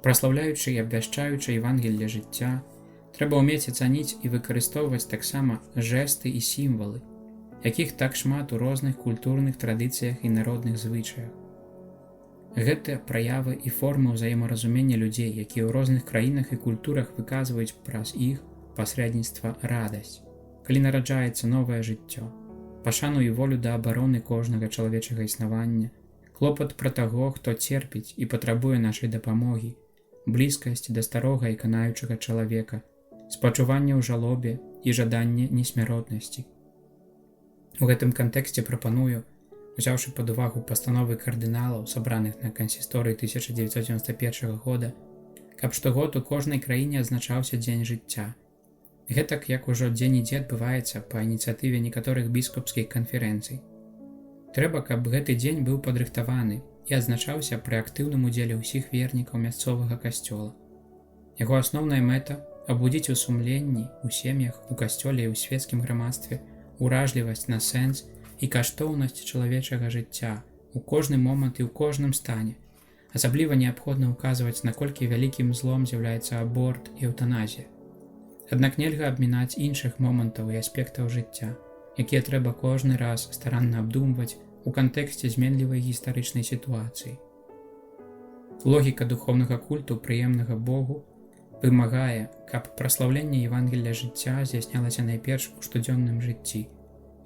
Праслаўляючы і абвяшчаючы Евангелле жыцця, трэба ўмець ацаніць і выкарыстоўваць таксама жэсты і сімвалы, якіх так шмат у розных культурных традыцыях і народных звычаях. Гэта праявы і формы ўзаемаразумення людзей, якія ў розных краінах і культурах выказваюць праз іх пасрэдніцтва радасць, калі нараджаецца новае жыццё, пашану і волю да абароны кожнага чалавечага існавання, клопат пра таго, хто церпіць і патрабуе нашай дапамогі, блізкасць да старога і канаючага чалавека, спачуванне ў жалобе і жаданне несмяротнасці. У гэтым кантэксце прапаную, узяўшы пад увагу пастановы кардыналаў, сабраных на кансісторыі 1991 года, каб штогод у кожнай краіне адзначаўся дзень жыцця. Гэтак, як ужо дзе-нідзе адбываецца па ініцыятыве некаторых біскупскіх канферэнцый. Трэба, каб гэты дзень быў падрыхтаваны і адзначаўся пры актыўным удзеле ўсіх вернікаў мясцовага касцёла. Яго асноўная мэта – абудзіць у сумленні, у сем'ях, у касцёле і ў свецкім грамадстве уражлівасць на сэнс і каштоўнасць чалавечага жыцця у кожны момант і ў кожным стане. Асабліва неабходна ўказваць, наколькі вялікім злом з'яўляецца аборт і эўтаназія. Аднак нельга абмінаць іншых момантаў і аспектаў жыцця, якія трэба кожны раз старанна абдумваць у кантэксце зменлівай гістарычнай сітуацыі. Логіка духоўнага культу прыемнага Богу вымагае, каб праслаўленне Евангелля жыцця здзяйснялася найперш у штодзённым жыцці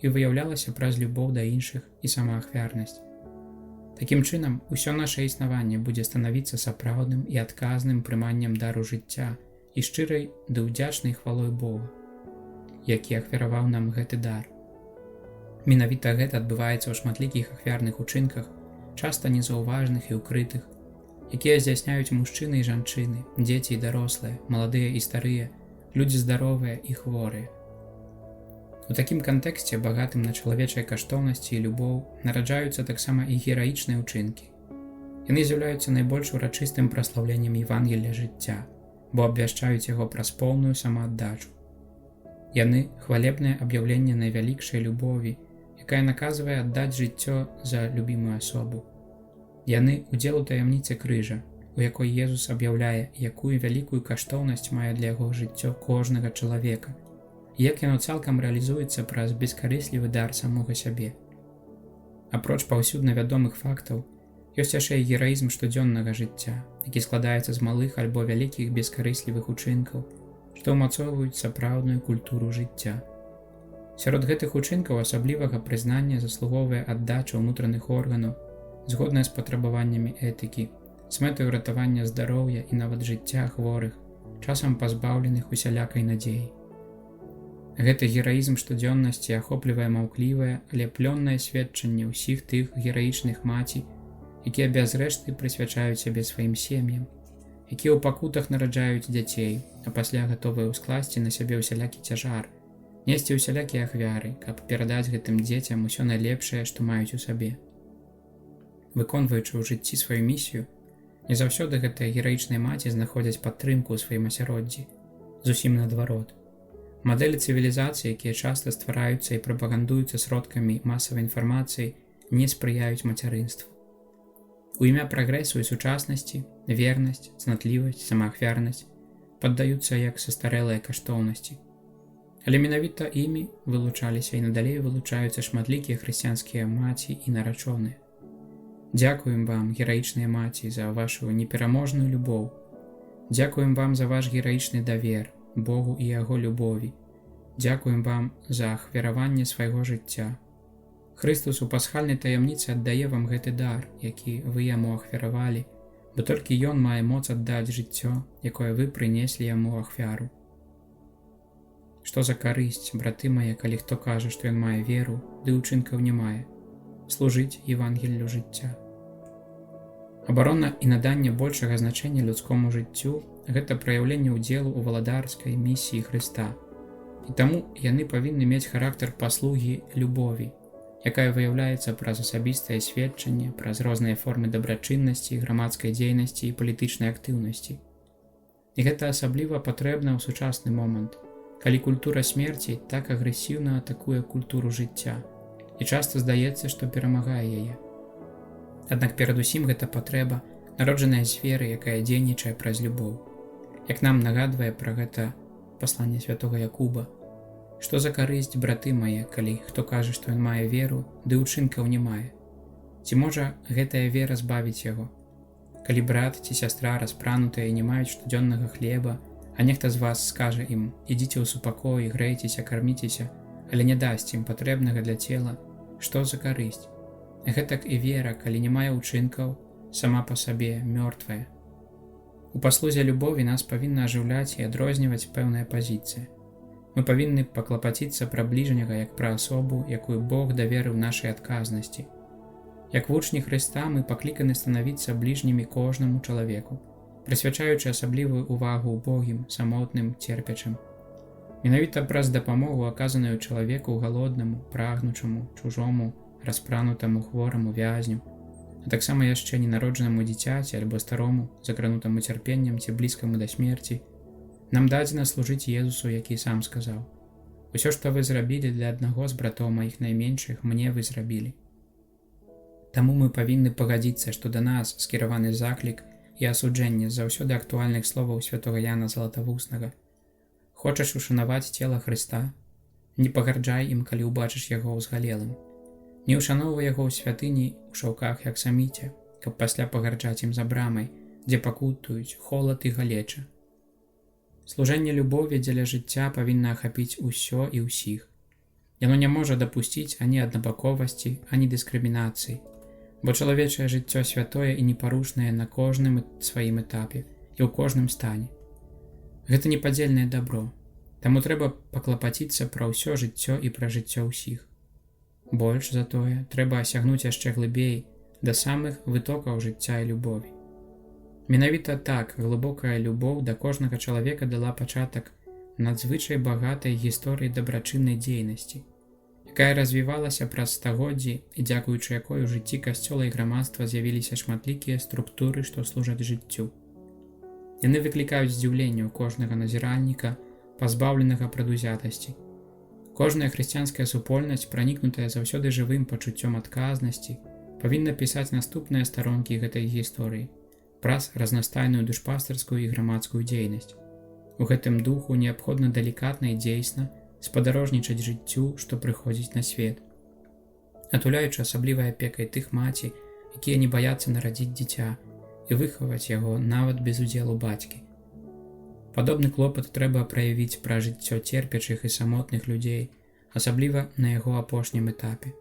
і выяўлялася праз любоў да іншых і самаахвярнасць. Такім чынам, усё нашае існаванне будзе станавіцца сапраўдным і адказным прыманнем дару жыцця і шчырай ды ўдзячнай хвалой Бога, які ахвяраваў нам гэты дар. Менавіта гэта адбываецца ў шматлікіх ахвярных учынках, часта незаўважных і ўкрытых, якія здзяйсняюць мужчыны і жанчыны, дзеці і дарослыя, маладыя і старыя, людзі здаровыя і хворыя. У такім кантэксце, багатым на чалавечыя каштоўнасці і любоў, нараджаюцца таксама і гераічныя ўчынкі. Яны з'яўляюцца найбольш урачыстым праслаўленнем Евангелля жыцця, бо абвяшчаюць яго праз поўную самааддачу. Яны – хвалебнае аб'яўленне найвялікшай любові, якая наказвае аддаць жыццё за любімую асобу. Яны – удзел у таямніцы крыжа, у якой Езус аб'яўляе, якую вялікую каштоўнасць мае для яго жыццё кожнага чалавека, і як яно цалкам рэалізуецца праз бескарыслівы дар самога сябе. Апроч паўсюдна вядомых фактаў, ёсць яшчэ і гераізм штодзённага жыцця, які складаецца з малых альбо вялікіх бескарыслівых учынкаў, што ўмацоўваюць сапраўдную культуру жыцця. Сярод гэтых учынкаў асаблівага прызнання заслугоўвае аддача ўнутраных органаў, згодная з патрабаваннямі этыкі, з мэтай ратавання здароўя і нават жыцця хворых, часам пазбаўленых усялякай надзеі. Гэты гераізм штодзённасці ахоплівае маўклівае, але плённае сведчанне ўсіх тых гераічных маці, якія без рэшты прысвячаюць сябе сваім сем'ям, якія ў пакутах нараджаюць дзяцей, а пасля гатовыя ўскласці на сябе ўсялякі цяжар, несці ўсялякія ахвяры, каб перадаць гэтым дзецям усё найлепшае, што маюць у сабе. Выконваючы ў жыцці сваю місію, не заўсёды гэтыя гераічныя маці знаходзяць падтрымку ў сваім асяроддзі, зусім наадварот. Мадэлі цывілізацыі, якія часта ствараюцца і прапагандуюцца сродкамі масавай інфармацыі, не спрыяюць мацярынству. У імя прагрэсу і сучаснасці вернасць, цнатлівасць, самаахвярнасць паддаюцца як састарэлыя каштоўнасці. Але менавіта імі вылучаліся і надалей вылучаюцца шматлікія хрысціянскія маці і нарачоныя. Дзякуем вам, гераічныя маці, за вашу непераможную любоў. Дзякуем вам за ваш гераічны давер Богу і яго любові. Дзякуем вам за ахвяраванне свайго жыцця. Хрыстус у пасхальнай таямніцы аддае вам гэты дар, які вы яму ахвяравалі, бо толькі ён мае моц аддаць жыццё, якое вы прынеслі яму ахвяру. Што за карысць, браты мае, калі хто кажа, што ён мае веру, ды ўчынкаў не мае, служыць Евангеллю жыцця. Абарона і наданне большага значэння людскому жыццю – гэта праяўленне ўдзелу ў валадарскай місіі Хрыста. І таму яны павінны мець характар паслугі любові, якая выяўляецца праз асабістае сведчанне, праз розныя формы дабрачыннасці, грамадскай дзейнасці і палітычнай актыўнасці. І гэта асабліва патрэбна ў сучасны момант, калі культура смерці так агрэсіўна атакуе культуру жыцця і часта здаецца, што перамагае яе. Аднак перадусім гэта патрэба, народжаная з веры, якая дзейнічае праз любоў. Як нам нагадвае пра гэта пасланне святога Якуба, што за карысць, браты мае, калі хто кажа, што ён мае веру, ды ўчынкаў не мае. Ці можа гэтая вера збавіць яго? Калі брат ці сястра распранутыя і не маюць штодзённага хлеба, а нехта з вас скажа ім: ідзіце ў супакой, грэйцеся, карміцеся, але не дасць ім патрэбнага для цела, што за карысць? Гэтак і вера, калі не мае ўчынкаў, сама па сабе мёртвая. У паслузе любові нас павінна ажыўляць і адрозніваць пэўная пазіцыя. Мы павінны паклапаціцца пра бліжняга як пра асобу, якую Бог даверыў нашай адказнасці. Як вучні Хрыста мы пакліканы станавіцца бліжнімі кожнаму чалавеку, прысвячаючы асаблівую увагу убогім, самотным, церпячым. Менавіта праз дапамогу, аказаную чалавеку галоднаму, прагнучаму, чужому, распранутаму, хвораму, вязню, а таксама яшчэ ненароджанаму дзіцяці альбо старому, закранутаму цярпеннем ці блізкаму да смерці, нам дадзена служыць Езусу, які сам сказаў: «Усё, што вы зрабілі для аднаго з братоў маіх найменшых, мне вы зрабілі». Таму мы павінны пагадзіцца, што да нас скіраваны заклік і асуджэнне заўсёды актуальных словаў святога Яна Залатавуснага. Хочаш ушанаваць цела Хрыста? Не пагарджай ім, калі ўбачыш яго ўзгалелым. Не ўшаноўвай яго ў святыні ў шаўках, як саміце, каб пасля пагарджаць ім за брамай, дзе пакутуюць холад і галеча. Служэнне любові дзеля жыцця павінна ахапіць усё і ўсіх. Яно не можа дапусціць ані аднабаковасці, ані дыскрымінацыі, бо чалавечае жыццё святое і непарушнае на кожным сваім этапе і ў кожным стане. Гэта непадзельнае дабро, таму трэба паклапаціцца пра ўсё жыццё і пра жыццё ўсіх. Больш за тое, трэба асягнуць яшчэ глыбей да самых вытокаў жыцця і любові. Менавіта так глыбокая любоў да кожнага чалавека дала пачатак надзвычай багатай гісторыі дабрачыннай дзейнасці, якая развівалася праз стагоддзі і дзякуючы якой у жыцці касцёла і грамадства з'явіліся шматлікія структуры, што служаць жыццю. Яны выклікаюць здзіўленне ў кожнага назіральніка, пазбаўленага прадузятасці. Кожная хрысціянская супольнасць, пранікнутая заўсёды жывым пачуццём адказнасці, павінна пісаць наступныя старонкі гэтай гісторыі праз разнастайную душпастарскую і грамадскую дзейнасць. У гэтым духу неабходна далікатна і дзейсна спадарожнічаць жыццю, што прыходзіць на свет, атуляючы асаблівай апекай тых маці, якія не баяцца нарадзіць дзіця і выхаваць яго нават без удзелу бацькі. Падобны клопат трэба праявіць пра жыццё церпячых і самотных людзей, асабліва на яго апошнім этапе.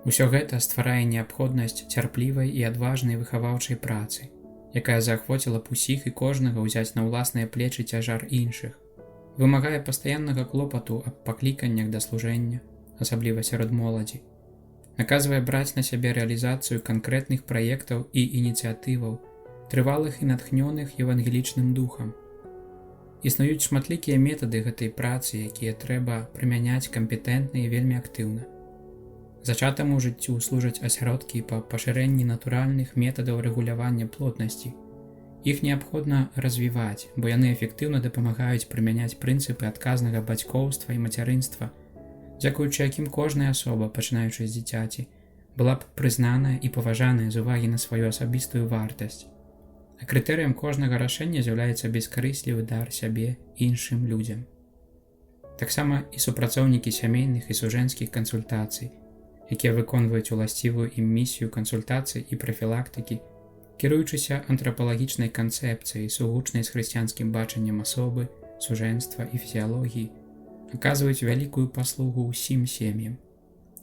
Усё гэта стварае неабходнасць цярплівай і адважнай выхаваўчай працы, якая заахвоціла б усіх і кожнага ўзяць на ўласныя плечы цяжар іншых, вымагае пастаяннага клопату аб пакліканнях да служэння, асабліва сярод моладзі, наказвае браць на сябе рэалізацыю канкрэтных праектаў і ініцыятываў, трывалых і натхнёных евангелічным духам. Існуюць шматлікія метады гэтай працы, якія трэба прымяняць кампетэнтна і вельмі актыўна. Зачатаму жыццю служаць асяродкі па пашырэнні натуральных метадаў рэгулявання плотнасці. Іх неабходна развіваць, бо яны эфектыўна дапамагаюць прымяняць прынцыпы адказнага бацькоўства і мацярынства, дзякуючы якім кожная асоба, пачынаючы з дзіцяці, была б прызнаная і паважаная з увагі на сваю асабістую вартасць. А крытэрыем кожнага рашэння з'яўляецца бескарыслівы дар сябе іншым людзям. Таксама і супрацоўнікі сямейных і сужэнскіх кансультацый, якія выконваюць уласцівую ім місію кансультацый і прафілактыкі, кіруючыся антрапалагічнай канцэпцыяй, сугучнай з хрысціянскім бачаннем асобы, сужэнства і фізіялогіі, аказваюць вялікую паслугу ўсім сем'ям,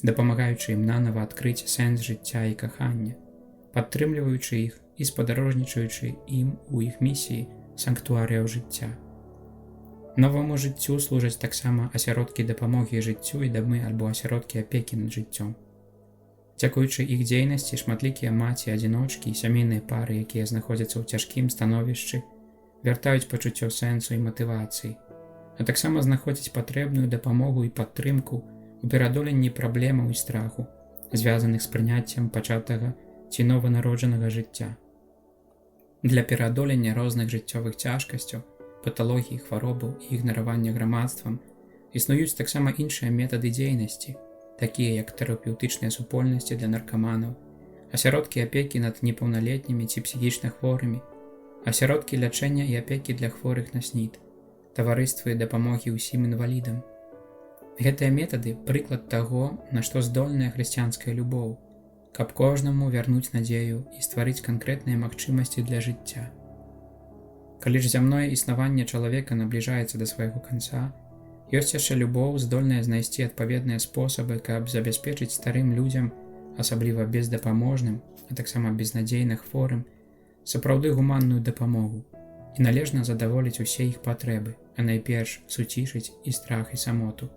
дапамагаючы ім нанава адкрыць сэнс жыцця і кахання, падтрымліваючы іх і спадарожнічаючы ім у іх місіі санктуарыяў жыцця. Новаму жыццю служаць таксама асяродкі дапамогі жыццю і дамы альбо асяродкі апекі над жыццём. Дзякуючы іх дзейнасці шматлікія маці-адзіночкі і сямейныя пары, якія знаходзяцца ў цяжкім становішчы, вяртаюць пачуццё сэнсу і матывацыі, а таксама знаходзяць патрэбную дапамогу і падтрымку ў пераадоленні праблемаў і страху, звязаных з прыняццем пачатага ці нованароджанага жыцця. Для пераадолення розных жыццёвых цяжкасцяў паталогіі, хваробаў і ігнаравання грамадствам, існуюць таксама іншыя метады дзейнасці, такія як тэрапеўтычныя супольнасці для наркаманаў, асяродкі апекі над непаўналетнімі ці псіхічна хворымі, асяродкі лячэння і апекі для хворых на СНІД, таварыствы дапамогі ўсім інвалідам. Гэтыя метады – прыклад таго, на што здольная хрысціянская любоў, каб кожнаму вярнуць надзею і стварыць канкрэтныя магчымасці для жыцця. Калі ж зямное існаванне чалавека набліжаецца да свайго канца, ёсць яшчэ любоў, здольная знайсці адпаведныя спосабы, каб забяспечыць старым людзям, асабліва бездапаможным, а таксама безнадзейна хворым, сапраўды гуманную дапамогу і належна задаволіць усе іх патрэбы, а найперш суцішыць і страх і самоту.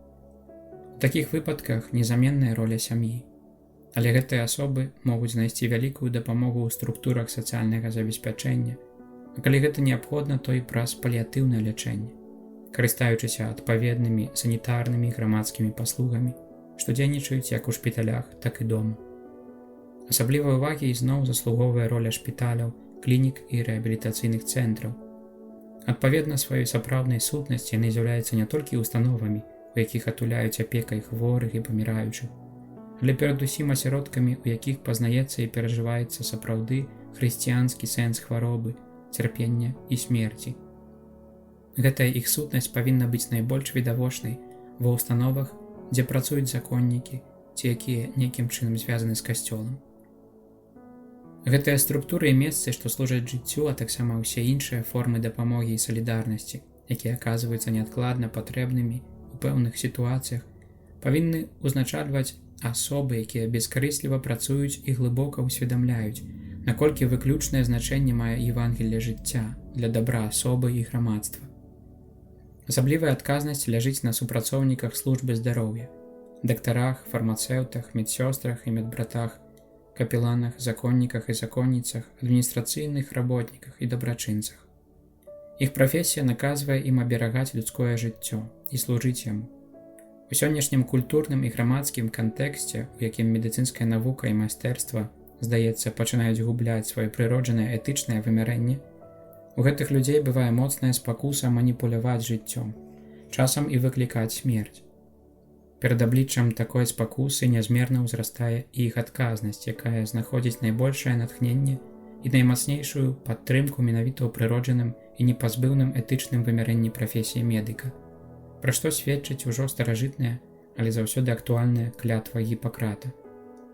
У такіх выпадках незаменная роля сям'і. Але гэтыя асобы могуць знайсці вялікую дапамогу ў структурах сацыяльнага забеспячэння, а калі гэта неабходна, то і праз паліятыўнае лячэнне, карыстаючыся адпаведнымі санітарнымі і грамадскімі паслугамі, што дзейнічаюць як у шпіталях, так і дома. Асаблівай увагі ізноў заслугоўвае роля шпіталяў, клінік і рэабілітацыйных цэнтраў. Адпаведна сваёй сапраўднай сутнасці яны з'яўляюцца не толькі установамі, у якіх атуляюць апекай хворых і паміраючых, але перадусім асяродкамі, у якіх пазнаецца і перажываецца сапраўды хрысціянскі сэнс хваробы, цярпення і смерці. Гэтая іх сутнасць павінна быць найбольш відавочнай ва ўстановах, дзе працуюць законнікі ці якія нейкім чынам звязаны з касцёлам. Гэтыя структуры і месцы, што служаць жыццю, а таксама ўсе іншыя формы дапамогі і салідарнасці, якія аказваюцца неадкладна патрэбнымі у пэўных сітуацыях, павінны ўзначальваць асобы, якія бескарысліва працуюць і глыбока ўсведамляюць, наколькі выключнае значэнне мае Евангелле жыцця для дабра асобы і грамадства. Асаблівая адказнасць ляжыць на супрацоўніках службы здароўя, дактарах, фармацэўтах, медсёстрах і медбратах, капеланах, законніках і законніцах, адміністрацыйных работніках і дабрачынцах. Іх прафесія наказвае ім аберагаць людское жыццё і служыць яму. У сённяшнім культурным і грамадскім кантэксце, у якім медыцынская навука і майстэрства, здаецца, пачынаюць губляць сваё прыроджанае этычнае вымярэнне, у гэтых людзей бывае моцная спакуса маніпуляваць жыццём, часам і выклікаць смерць. Перад абліччам такой спакусы нязмерна ўзрастае і іх адказнасць, якая знаходзіць найбольшае натхненне і наймацнейшую падтрымку менавіта ў прыроджаным і непазбыўным этычным вымярэнні прафесіі медыка, пра што сведчыць ужо старажытная, але заўсёды актуальная клятва Гіпакрата,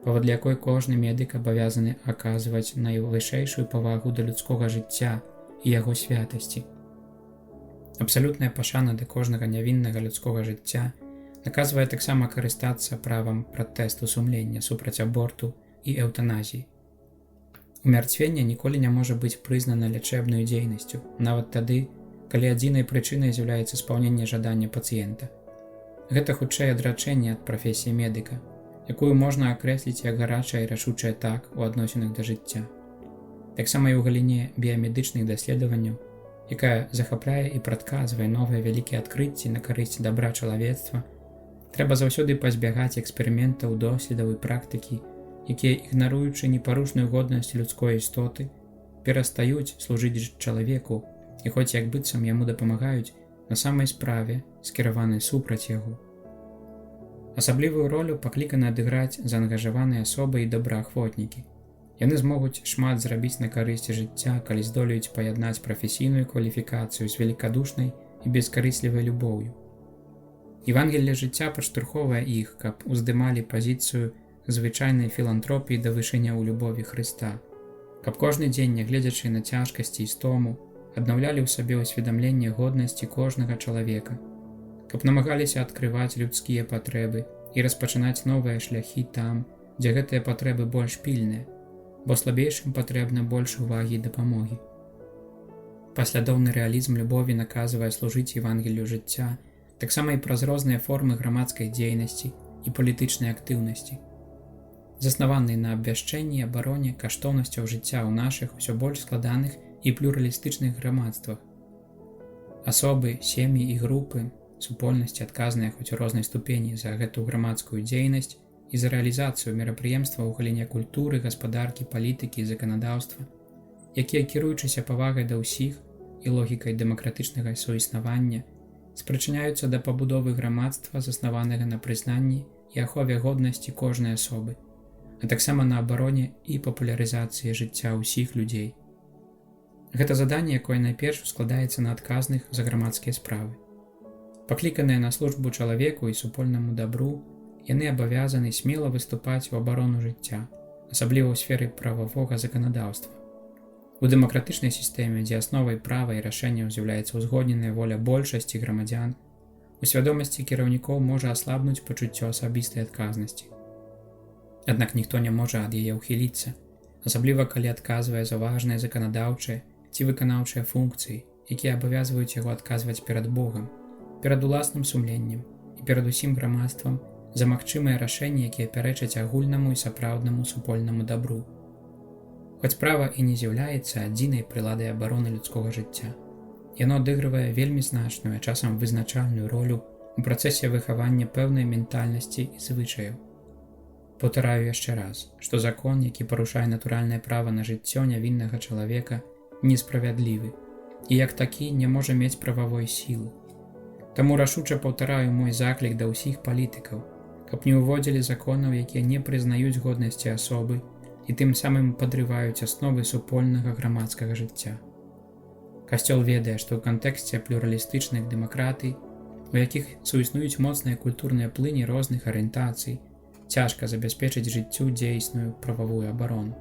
паводле якой кожны медык абавязаны аказваць найвышэйшую павагу да людскога жыцця і яго святасці. Абсалютная пашана да кожнага нявіннага людскога жыцця наказвае таксама карыстацца правам пратэсту сумлення супраць аборту і эўтаназіі. Умярцвенне ніколі не можа быць прызнана лячэбнай дзейнасцю, нават тады, калі адзінай прычынай з'яўляецца спаўненне жадання пацыента. Гэта хутчэй адрачэнне ад прафесіі медыка, якую можна акрэсліць як гарачае і рашучае так у адносінах да жыцця. Таксама і ў галіне біямедычных даследаванняў, якая захапляе і прадказвае новыя вялікія адкрыцці на карысць дабра чалавецтва, трэба заўсёды пазбягаць эксперыментаў, доследаў і практыкі, якія, ігнаруючы непарушную годнасць людской істоты, перастаюць служыць чалавеку і хоць як быццам яму дапамагаюць на самай справе, скіраванай супраць яго. Асаблівую ролю пакліканы адыграць заангажаваныя асобы і добраахвотнікі. Яны змогуць шмат зрабіць на карысць жыцця, калі здолеюць паяднаць прафесійную кваліфікацыю з великадушнай і бескарыслівай любоўю. Евангелле жыцця падштурхоўвае іх, каб уздымалі пазіцыю звычайнай філантропіі да вышыня ў любові Хрыста, каб кожны дзень, нягледзячы на цяжкасці і стому, аднаўлялі ў сабе ўсведамленне годнасці кожнага чалавека, каб намагаліся адкрываць людскія патрэбы і распачынаць новыя шляхі там, дзе гэтыя патрэбы больш пільныя, бо слабейшым патрэбна больш увагі і дапамогі. Паслядоўны рэалізм любові наказвае служыць Евангеллю жыцця таксама і праз розныя формы грамадскай дзейнасці і палітычнай актыўнасці, заснаваны на абвяшчэнні і абароне каштоўнасцяў жыцця ў нашых усё больш складаных і плюралістычных грамадствах. Асобы, сем'і і групы, супольнасці адказныя хоць у рознай ступені за гэту грамадскую дзейнасць і за рэалізацыю мерапрыемства ў галіне культуры, гаспадаркі, палітыкі і заканадаўства, якія, кіруючыся павагай да ўсіх, і логікай дэмакратычнага суіснавання спрычыняюцца да пабудовы грамадства, заснаванага на прызнанні і ахове годнасці кожнай асобы, а таксама на абароне і папулярызацыі жыцця ўсіх людзей. Гэта заданне, якое найперш складаецца на адказных за грамадскія справы. Пакліканыя на службу чалавеку і супольнаму дабру, яны абавязаны смела выступаць у абарону жыцця, асабліва ў сферы прававога заканадаўства. У дэмакратычнай сістэме, дзе асновай права і рашэнняў з'яўляецца ўзгодненая воля большасці грамадзян, у свядомасці кіраўнікоў можа аслабнуць пачуццё асабістай адказнасці. Аднак ніхто не можа ад яе ўхіліцца, асабліва калі адказвае за важныя заканадаўчыя ці выканаўчыя функцыі, якія абавязваюць яго адказваць перад Богам, перад уласным сумленнем і перад усім грамадствам за магчымыя рашэнні, якія пярэчаць агульнаму і сапраўднаму супольнаму дабру. Хоць права і не з'яўляецца адзінай прыладай абароны людскога жыцця, яно адыгрывае вельмі значную, а часам вызначальную ролю у працэсе выхавання пэўнай ментальнасці і звычаяў. Паўтараю яшчэ раз, што закон, які парушае натуральнае права на жыццё нявіннага чалавека, несправядлівы і як такі не можа мець прававой сілы. Таму рашуча паўтараю мой заклік да ўсіх палітыкаў, каб не ўводзілі законаў, якія не прызнаюць годнасці асобы і тым самым падрываюць асновы супольнага грамадскага жыцця. Касцёл ведае, што ў кантэксце плюралістычных дэмакратый, у якіх суіснуюць моцныя культурныя плыні розных арыентацый, цяжка забяспечыць жыццю дзейсную прававую абарону.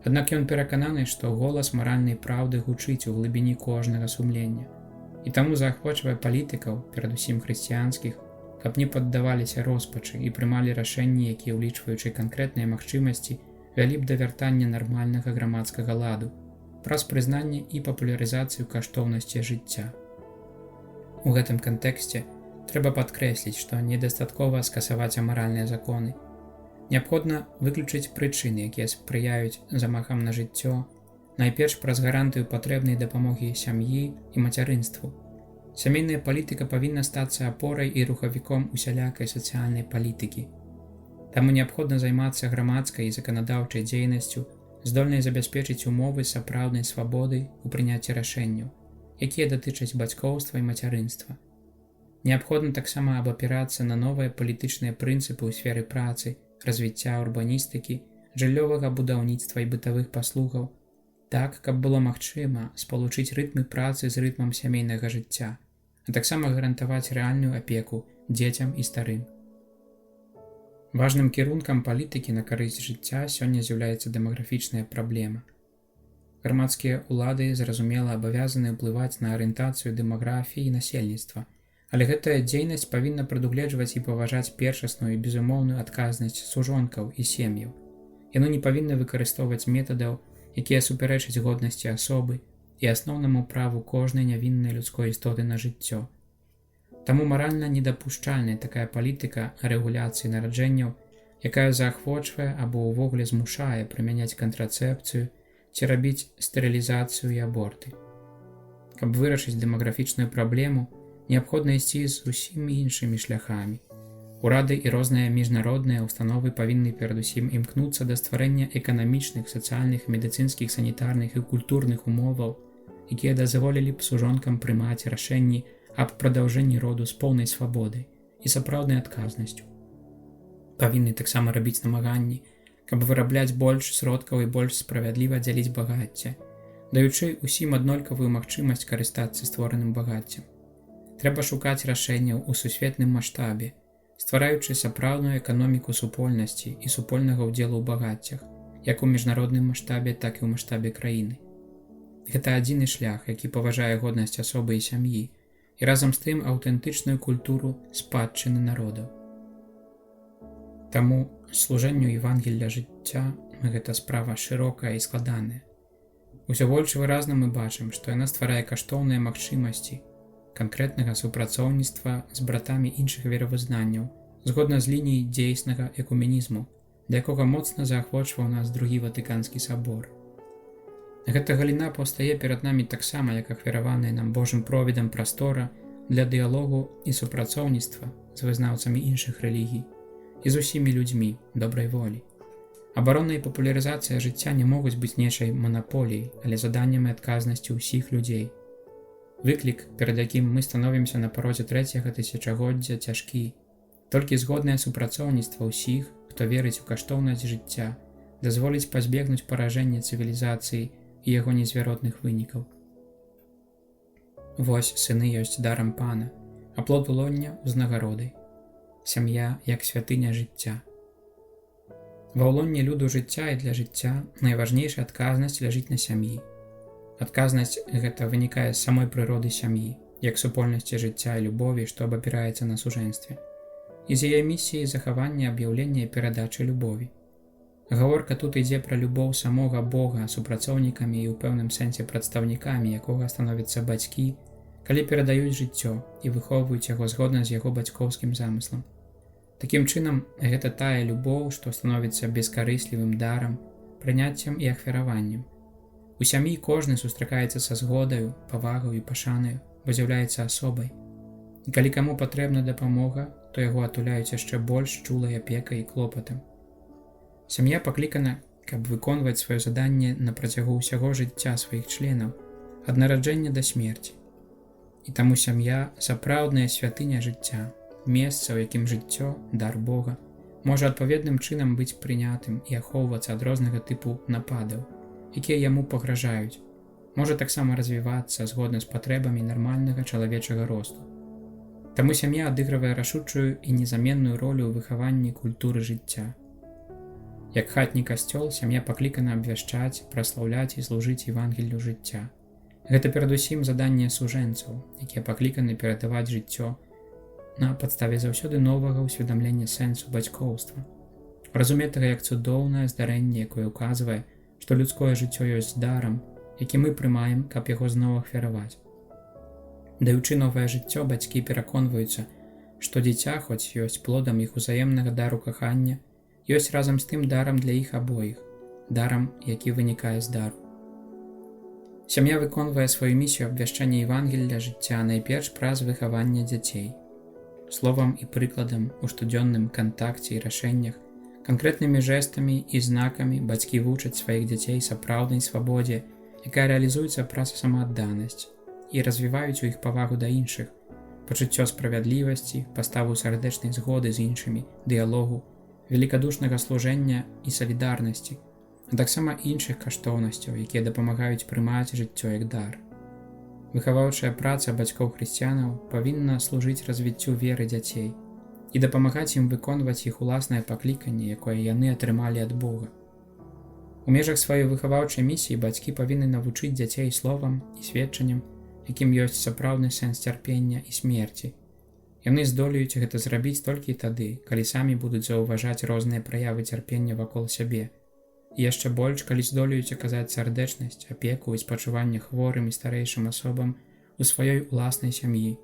Аднак ён перакананы, што голас маральнай праўды гучыць у глыбіні кожнага сумлення, і таму заахвочвае палітыкаў, перадусім хрысціянскіх, каб не паддаваліся роспачы і прымалі рашэнні, якія, улічваючы канкрэтныя магчымасці, вялі б да вяртання нармальнага грамадскага ладу праз прызнанне і папулярызацыю каштоўнасці жыцця. У гэтым кантэксце трэба падкрэсліць, што недастаткова скасаваць амаральныя законы. Неабходна выключыць прычыны, якія спрыяюць замахам на жыццё, найперш праз гарантыю патрэбнай дапамогі сям'і і мацярынству. Сямейная палітыка павінна стацца апорай і рухавіком усялякай сацыяльнай палітыкі. Таму неабходна займацца грамадскай і заканадаўчай дзейнасцю, здольнай забяспечыць умовы сапраўднай свабоды ў прыняцці рашэнняў, якія датычаць бацькоўства і мацярынства. Неабходна таксама абапірацца на новыя палітычныя прынцыпы ў сферы працы, развіцця урбаністыкі, жыллёвага будаўніцтва і бытавых паслугаў, так, каб было магчыма спалучыць рытмы працы з рытмам сямейнага жыцця, а таксама гарантаваць рэальную апеку дзецям і старым. Важным кірункам палітыкі на карысць жыцця сёння з'яўляецца дэмаграфічная праблема. Грамадскія ўлады, зразумела, абавязаны ўплываць на арыентацыю дэмаграфіі і насельніцтва, але гэтая дзейнасць павінна прадугледжваць і паважаць першасную і безумоўную адказнасць сужонкаў і сем'яў. Яно не павінна выкарыстоўваць метадаў, якія супярэчаць годнасці асобы і асноўнаму праву кожнай нявіннай людской істоты на жыццё. Таму маральна недапушчальная такая палітыка рэгуляцыі нараджэнняў, якая заахвочвае або ўвогуле змушае прымяняць кантрацэпцыю ці рабіць стэрылізацыю і аборты. Каб вырашыць дэмаграфічную праблему, неабходна ісці з усімі іншымі шляхамі. Урады і розныя міжнародныя установы павінны перадусім імкнуцца да стварэння эканамічных, сацыяльных, медыцынскіх, санітарных і культурных умоваў, якія дазволілі б сужонкам прымаць рашэнні аб прадаўжэнні роду з поўнай свабодай і сапраўднай адказнасцю. Павінны таксама рабіць намаганні, каб вырабляць больш сродкаў і больш справядліва дзяліць багацце, даючы ўсім аднолькавую магчымасць карыстацца створаным багаццем. Трэба шукаць рашэнняў у сусветным маштабе, ствараючы сапраўдную эканоміку супольнасці і супольнага ўдзелу ў багаццях, як у міжнародным маштабе, так і ў маштабе краіны. Гэта адзіны шлях, які паважае годнасць асобы і сям'і, і разам з тым аўтэнтычную культуру спадчыны народаў. Таму служэнню Евангелля жыцця гэта справа шырокая і складаная. Усё больш выразна мы бачым, што яна стварае каштоўныя магчымасці канкрэтнага супрацоўніцтва з братамі іншых веравызнанняў, згодна з лініяй дзейснага экуменізму, да якога моцна заахвочваў нас Другі Ватыканскі сабор. Гэта галіна паўстае перад намі таксама, як ахвяраваная нам Божым провідам прастора для дыялогу і супрацоўніцтва з вызнаўцамі іншых рэлігій і з усімі людзьмі добрай волі. Абарона і папулярызацыя жыцця не могуць быць нечай манаполіяй, але заданнем і адказнасцю ўсіх людзей, Выклік, перад якім мы становімся на парозе трэцяга тысячагоддзя, цяжкі. Толькі згоднае супрацоўніцтва ўсіх, хто верыць у каштоўнасць жыцця, дазволіць пазбегнуць паражэння цывілізацыі і яго незвяротных вынікаў. Вось сыны ёсць дарам Пана, а плод улоння ўзнагародай. Сям'я як святыня жыцця. Ва ўлонні люду жыцця і для жыцця найважнейшая адказнасць ляжыць на сям'і. Адказнасць гэта вынікае з самой прыроды сям'і, як супольнасці жыцця і любові, што абапіраецца на сужэнстве, і з яе місіяй захавання, аб'яўлення і перадачы любові. Гаворка тут ідзе пра любоў самога Бога супрацоўнікамі і ў пэўным сэнсе прадстаўнікамі, якога становяцца бацькі, калі перадаюць жыццё і выхоўваюць яго згодна з яго бацькоўскім замыслам. Такім чынам, гэта тая любоў, што становіцца бескарыслівым дарам, прыняццем і ахвяраваннем. У сям'і кожны сустракаецца са згодаю, павагаю і пашанаю, бо з'яўляецца асобай. І калі каму патрэбна дапамога, то яго атуляюць яшчэ больш чулай апекай і клопатам. Сям'я паклікана, каб выконваць сваё заданне на працягу ўсяго жыцця сваіх членаў, ад нараджэння да смерці. І таму сям'я – сапраўдная святыня жыцця, месца, у якім жыццё, дар Бога, можа адпаведным чынам быць прынятым і ахоўвацца ад рознага тыпу нападаў, якія яму пагражаюць, можа таксама развівацца згодна з патрэбамі нармальнага чалавечага росту. Таму сям'я адыгрывае рашучую і незаменную ролю ў выхаванні культуры жыцця. Як хатні касцёл, сям'я паклікана абвяшчаць, праслаўляць і служыць Евангеллю жыцця. Гэта перадусім заданне сужэнцаў, якія пакліканы перадаваць жыццё на падставе заўсёды новага ўсведамлення сэнсу бацькоўства. Разумець гэта як цудоўнае здарэнне, якое ўказвае, што людское жыццё ёсць дарам, які мы прымаем, каб яго зноў ахвяраваць. Даючы новае жыццё, бацькі пераконваюцца, што дзіця, хоць ёсць плодам іх узаемнага дару кахання, ёсць разам з тым дарам для іх абоіх, дарам, які вынікае з дару. Сям'я выконвае сваю місію абвяшчання Евангелля жыцця найперш праз выхаванне дзяцей. Словам і прыкладам у штодзённым кантакце і рашэннях, канкрэтнымі жэстамі і знакамі бацькі вучаць сваіх дзяцей сапраўднай свабодзе, якая рэалізуецца праз самаадданасць, і развіваюць у іх павагу да іншых, пачуццё справядлівасці, паставу сардэчнай згоды з іншымі, дыялогу, велікадушнага служэння і салідарнасці, а таксама іншых каштоўнасцяў, якія дапамагаюць прымаць жыццё як дар. Выхаваўчая праца бацькоў-хрысціянаў павінна служыць развіццю веры дзяцей і дапамагаць ім выконваць іх уласнае пакліканне, якое яны атрымалі ад Бога. У межах сваёй выхаваўчай місіі бацькі павінны навучыць дзяцей словам і сведчаннем, якім ёсць сапраўдны сэнс цярпення і смерці. Яны здолеюць гэта зрабіць толькі тады, калі самі будуць заўважаць розныя праявы цярпення вакол сябе, і яшчэ больш, калі здолеюць аказаць сардэчнасць, апеку і спачуванне хворым і старэйшым асобам у сваёй уласнай сям'і.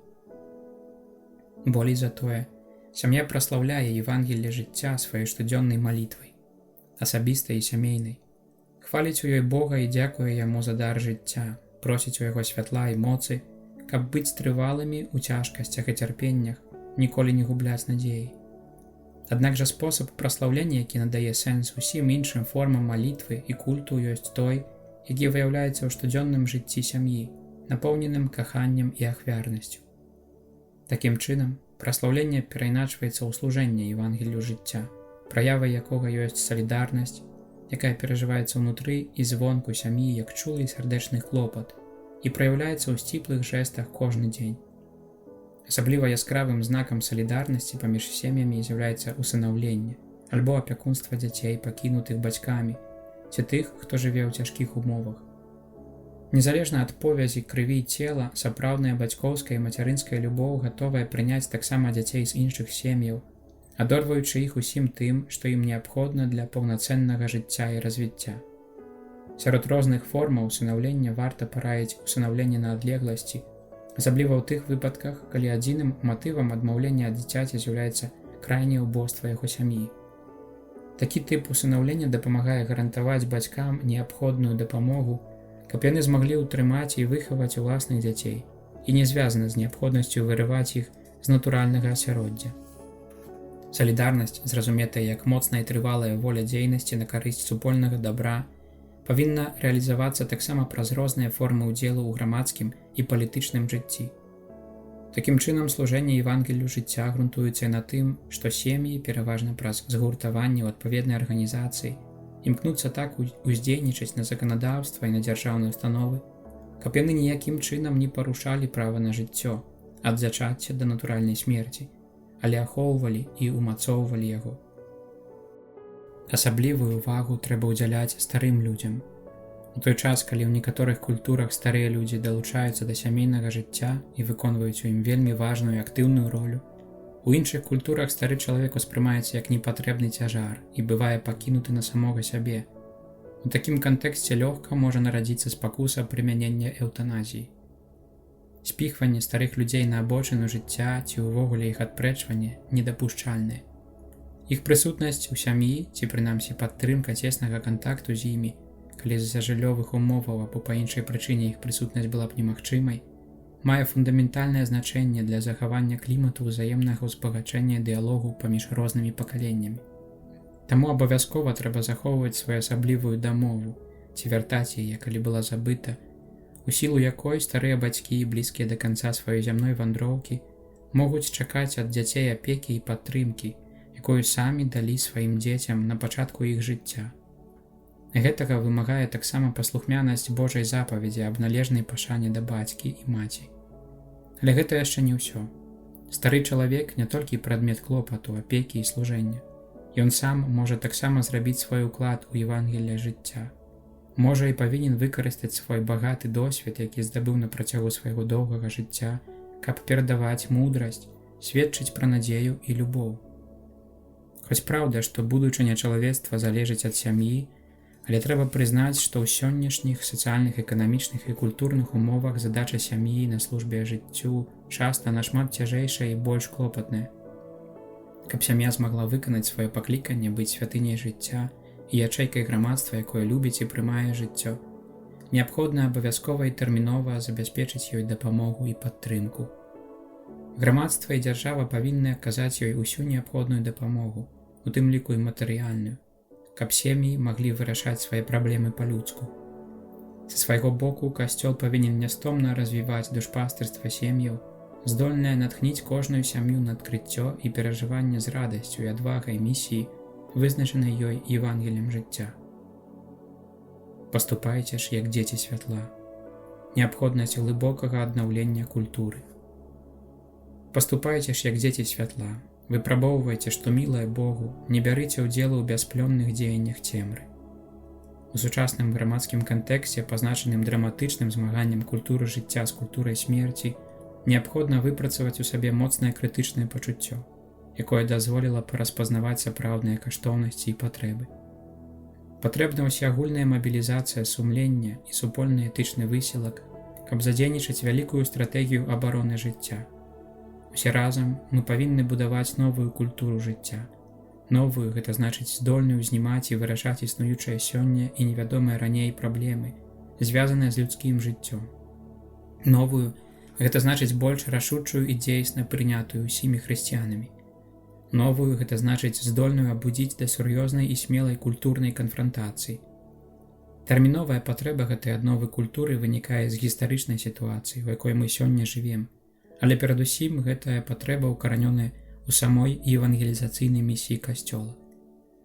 Болей за тое, сям'я праслаўляе Евангелле жыцця сваёй штодзённай малітвай, асабістай і сямейнай, хваліць у ёй Бога і дзякуе яму за дар жыцця, просіць у яго святла і моцы, каб быць трывалымі ў цяжкасцях і цярпеннях, ніколі не губляць надзеі. Аднак жа спосаб праслаўлення, які надае сэнс усім іншым формам малітвы і культу, ёсць той, які выяўляецца ў штодзённым жыцці сям'і, напоўненым каханнем і ахвярнасцю. Такім чынам, праслаўленне перайначваецца ў служэнне Евангеллю жыцця, праявай якога ёсць салідарнасць, якая перажываецца ўнутры і звонку сям'і як чулы і сардэчны клопат і праяўляецца ў сціплых жэстах кожны дзень. Асабліва яскравым знакам салідарнасці паміж сем'ямі з'яўляецца усынаўленне альбо апякунства дзяцей, пакінутых бацькамі, ці тых, хто жыве ў цяжкіх умовах. Незалежна ад повязі крыві і цела, сапраўдная бацькоўская і мацярынская любоў гатовая прыняць таксама дзяцей з іншых сем'яў, адорваючы іх усім тым, што ім неабходна для паўнацэннага жыцця і развіцця. Сярод розных формаў усынаўлення варта параіць усынаўленне на адлегласці, асабліва ў тых выпадках, калі адзіным матывам адмаўлення ад дзіцяці з'яўляецца крайняе ўбоства яго сям'і. Такі тып усынаўлення дапамагае гарантаваць бацькам неабходную дапамогу, каб яны змаглі ўтрымаць і выхаваць уласных дзяцей і не звязана з неабходнасцю вырываць іх з натуральнага асяроддзя. Салідарнасць, зразуметая як моцная і трывалая воля дзейнасці на карысць супольнага дабра, павінна рэалізавацца таксама праз розныя формы ўдзелу ў грамадскім і палітычным жыцці. Такім чынам, служэнне Евангелію жыцця грунтуецца на тым, што сем'і, пераважна праз згуртаванне ў адпаведнай арганізацыі, імкнуцца так уздзейнічаць на заканадаўства і на дзяржаўныя установы, каб яны ніякім чынам не парушалі права на жыццё ад зачацця да натуральнай смерці, але ахоўвалі і ўмацоўвалі яго. Асаблівую ўвагу трэба ўдзяляць старым людзям. У той час, калі ў некаторых культурах старыя людзі далучаюцца да сямейнага жыцця і выконваюць у ім вельмі важную і актыўную ролю, у іншых культурах стары чалавек успрымаецца як непатрэбны цяжар і бывае пакінуты на самога сябе. У такім кантэксце лёгка можа нарадзіцца спакуса прымянення эўтаназіі. Спіхванне старых людзей на абочыну жыцця ці ўвогуле іх адпрэчванне недапушчальнае. Іх прысутнасць у сям'і ці прынамсі падтрымка цеснага кантакту з імі, калі з-за жыллёвых умоваў або па іншай прычыне іх прысутнасць была б немагчымай, мае фундаментальнае значэнне для захавання клімату ўзаемнага ўзбагачэння дыялогу паміж рознымі пакаленнямі. Таму абавязкова трэба захоўваць своеасаблівую дамову ці вяртаць яе, калі была забыта, у сілу якой старыя бацькі і блізкія да канца сваёй зямной вандроўкі могуць чакаць ад дзяцей апекі і падтрымкі, якую самі далі сваім дзецям на пачатку іх жыцця. Гэтага вымагае таксама паслухмянасць Божай запаведзі аб належнай пашане да бацькі і маці. Але гэта яшчэ не ўсё. Стары чалавек не толькі прадмет клопату, апекі і служэння. Ён сам можа таксама зрабіць свой уклад у Евангелле жыцця. Можа і павінен выкарыстаць свой багаты досвед, які здабыў на працягу свайго доўгага жыцця, каб перадаваць мудрасць, сведчыць пра надзею і любоў. Хоць праўда, што будучыня чалавецтва залежыць ад сям'і, але трэба прызнаць, што ў сённяшніх сацыяльных, эканамічных і культурных умовах задача сям'і на службе жыццю часта нашмат цяжэйшая і больш клопатная. Каб сям'я змагла выканаць сваё пакліканне быць святыняй жыцця і ячэйкай грамадства, якое любіць і прымае жыццё, неабходна абавязкова і тэрмінова забяспечыць ёй дапамогу і падтрымку. Грамадства і дзяржава павінны аказаць ёй усю неабходную дапамогу, у тым ліку і матэрыяльную, каб сем'і маглі вырашаць свае праблемы па-людску. Са свайго боку, касцёл павінен нястомна развіваць душпастырства сем'яў, здольнае натхніць кожную сям'ю на адкрыццё і перажыванне з радасцю і адвагай місіі, вызначанай ёй Евангеллем жыцця. Паступайце ж, як дзеці святла. Неабходнасць глыбокага аднаўлення культуры. Паступайце ж, як дзеці святла. Выпрабоўвайце, што мілае Богу, не бярыце ўдзелу ў бясплённых дзеяннях цемры. У сучасным грамадскім кантэксце, пазначаным драматычным змаганнем культуры жыцця з культурай смерці, неабходна выпрацаваць у сабе моцнае крытычнае пачуццё, якое дазволіла б распазнаваць сапраўдныя каштоўнасці і патрэбы. Патрэбна ўсеагульная мабілізацыя сумлення і супольны этычны высілак, каб задзейнічаць вялікую стратэгію абароны жыцця. Усе разам мы павінны будаваць новую культуру жыцця. Новую – гэта значыць здольную ўзнімаць і вырашаць існуючыя сёння і невядомыя раней праблемы, звязаныя з людскім жыццём. Новую – гэта значыць больш рашучую і дзейсна прынятую ўсімі хрысціянамі. Новую – гэта значыць здольную абудзіць да сур'ёзнай і смелай культурнай канфрантацыі. Тэрміновая патрэба гэтай адновы культуры вынікае з гістарычнай сітуацыі, у якой мы сёння жывем, але перадусім гэтая патрэба ўкаранёная ў самой евангелізацыйнай місіі Касцёла.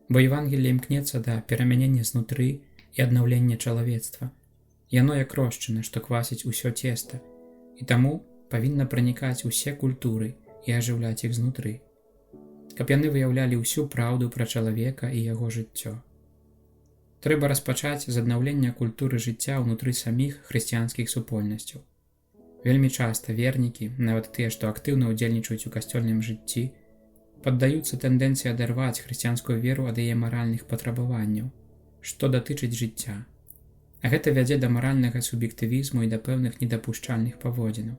Бо Евангелле імкнецца да перамянення знутры і аднаўлення чалавецтва. Яно як рошчына, што квасіць усё цеста, і таму павінна пранікаць усе культуры і ажыўляць іх знутры, каб яны выяўлялі ўсю праўду пра чалавека і яго жыццё. Трэба распачаць з аднаўлення культуры жыцця ўнутры саміх хрысціянскіх супольнасцяў. Вельмі часта вернікі, нават тыя, што актыўна ўдзельнічаюць у касцёльным жыцці, паддаюцца тэндэнцыі адарваць хрысціянскую веру ад яе маральных патрабаванняў, што датычыць жыцця. А гэта вядзе да маральнага суб'ектывізму і да пэўных недапушчальных паводзінаў.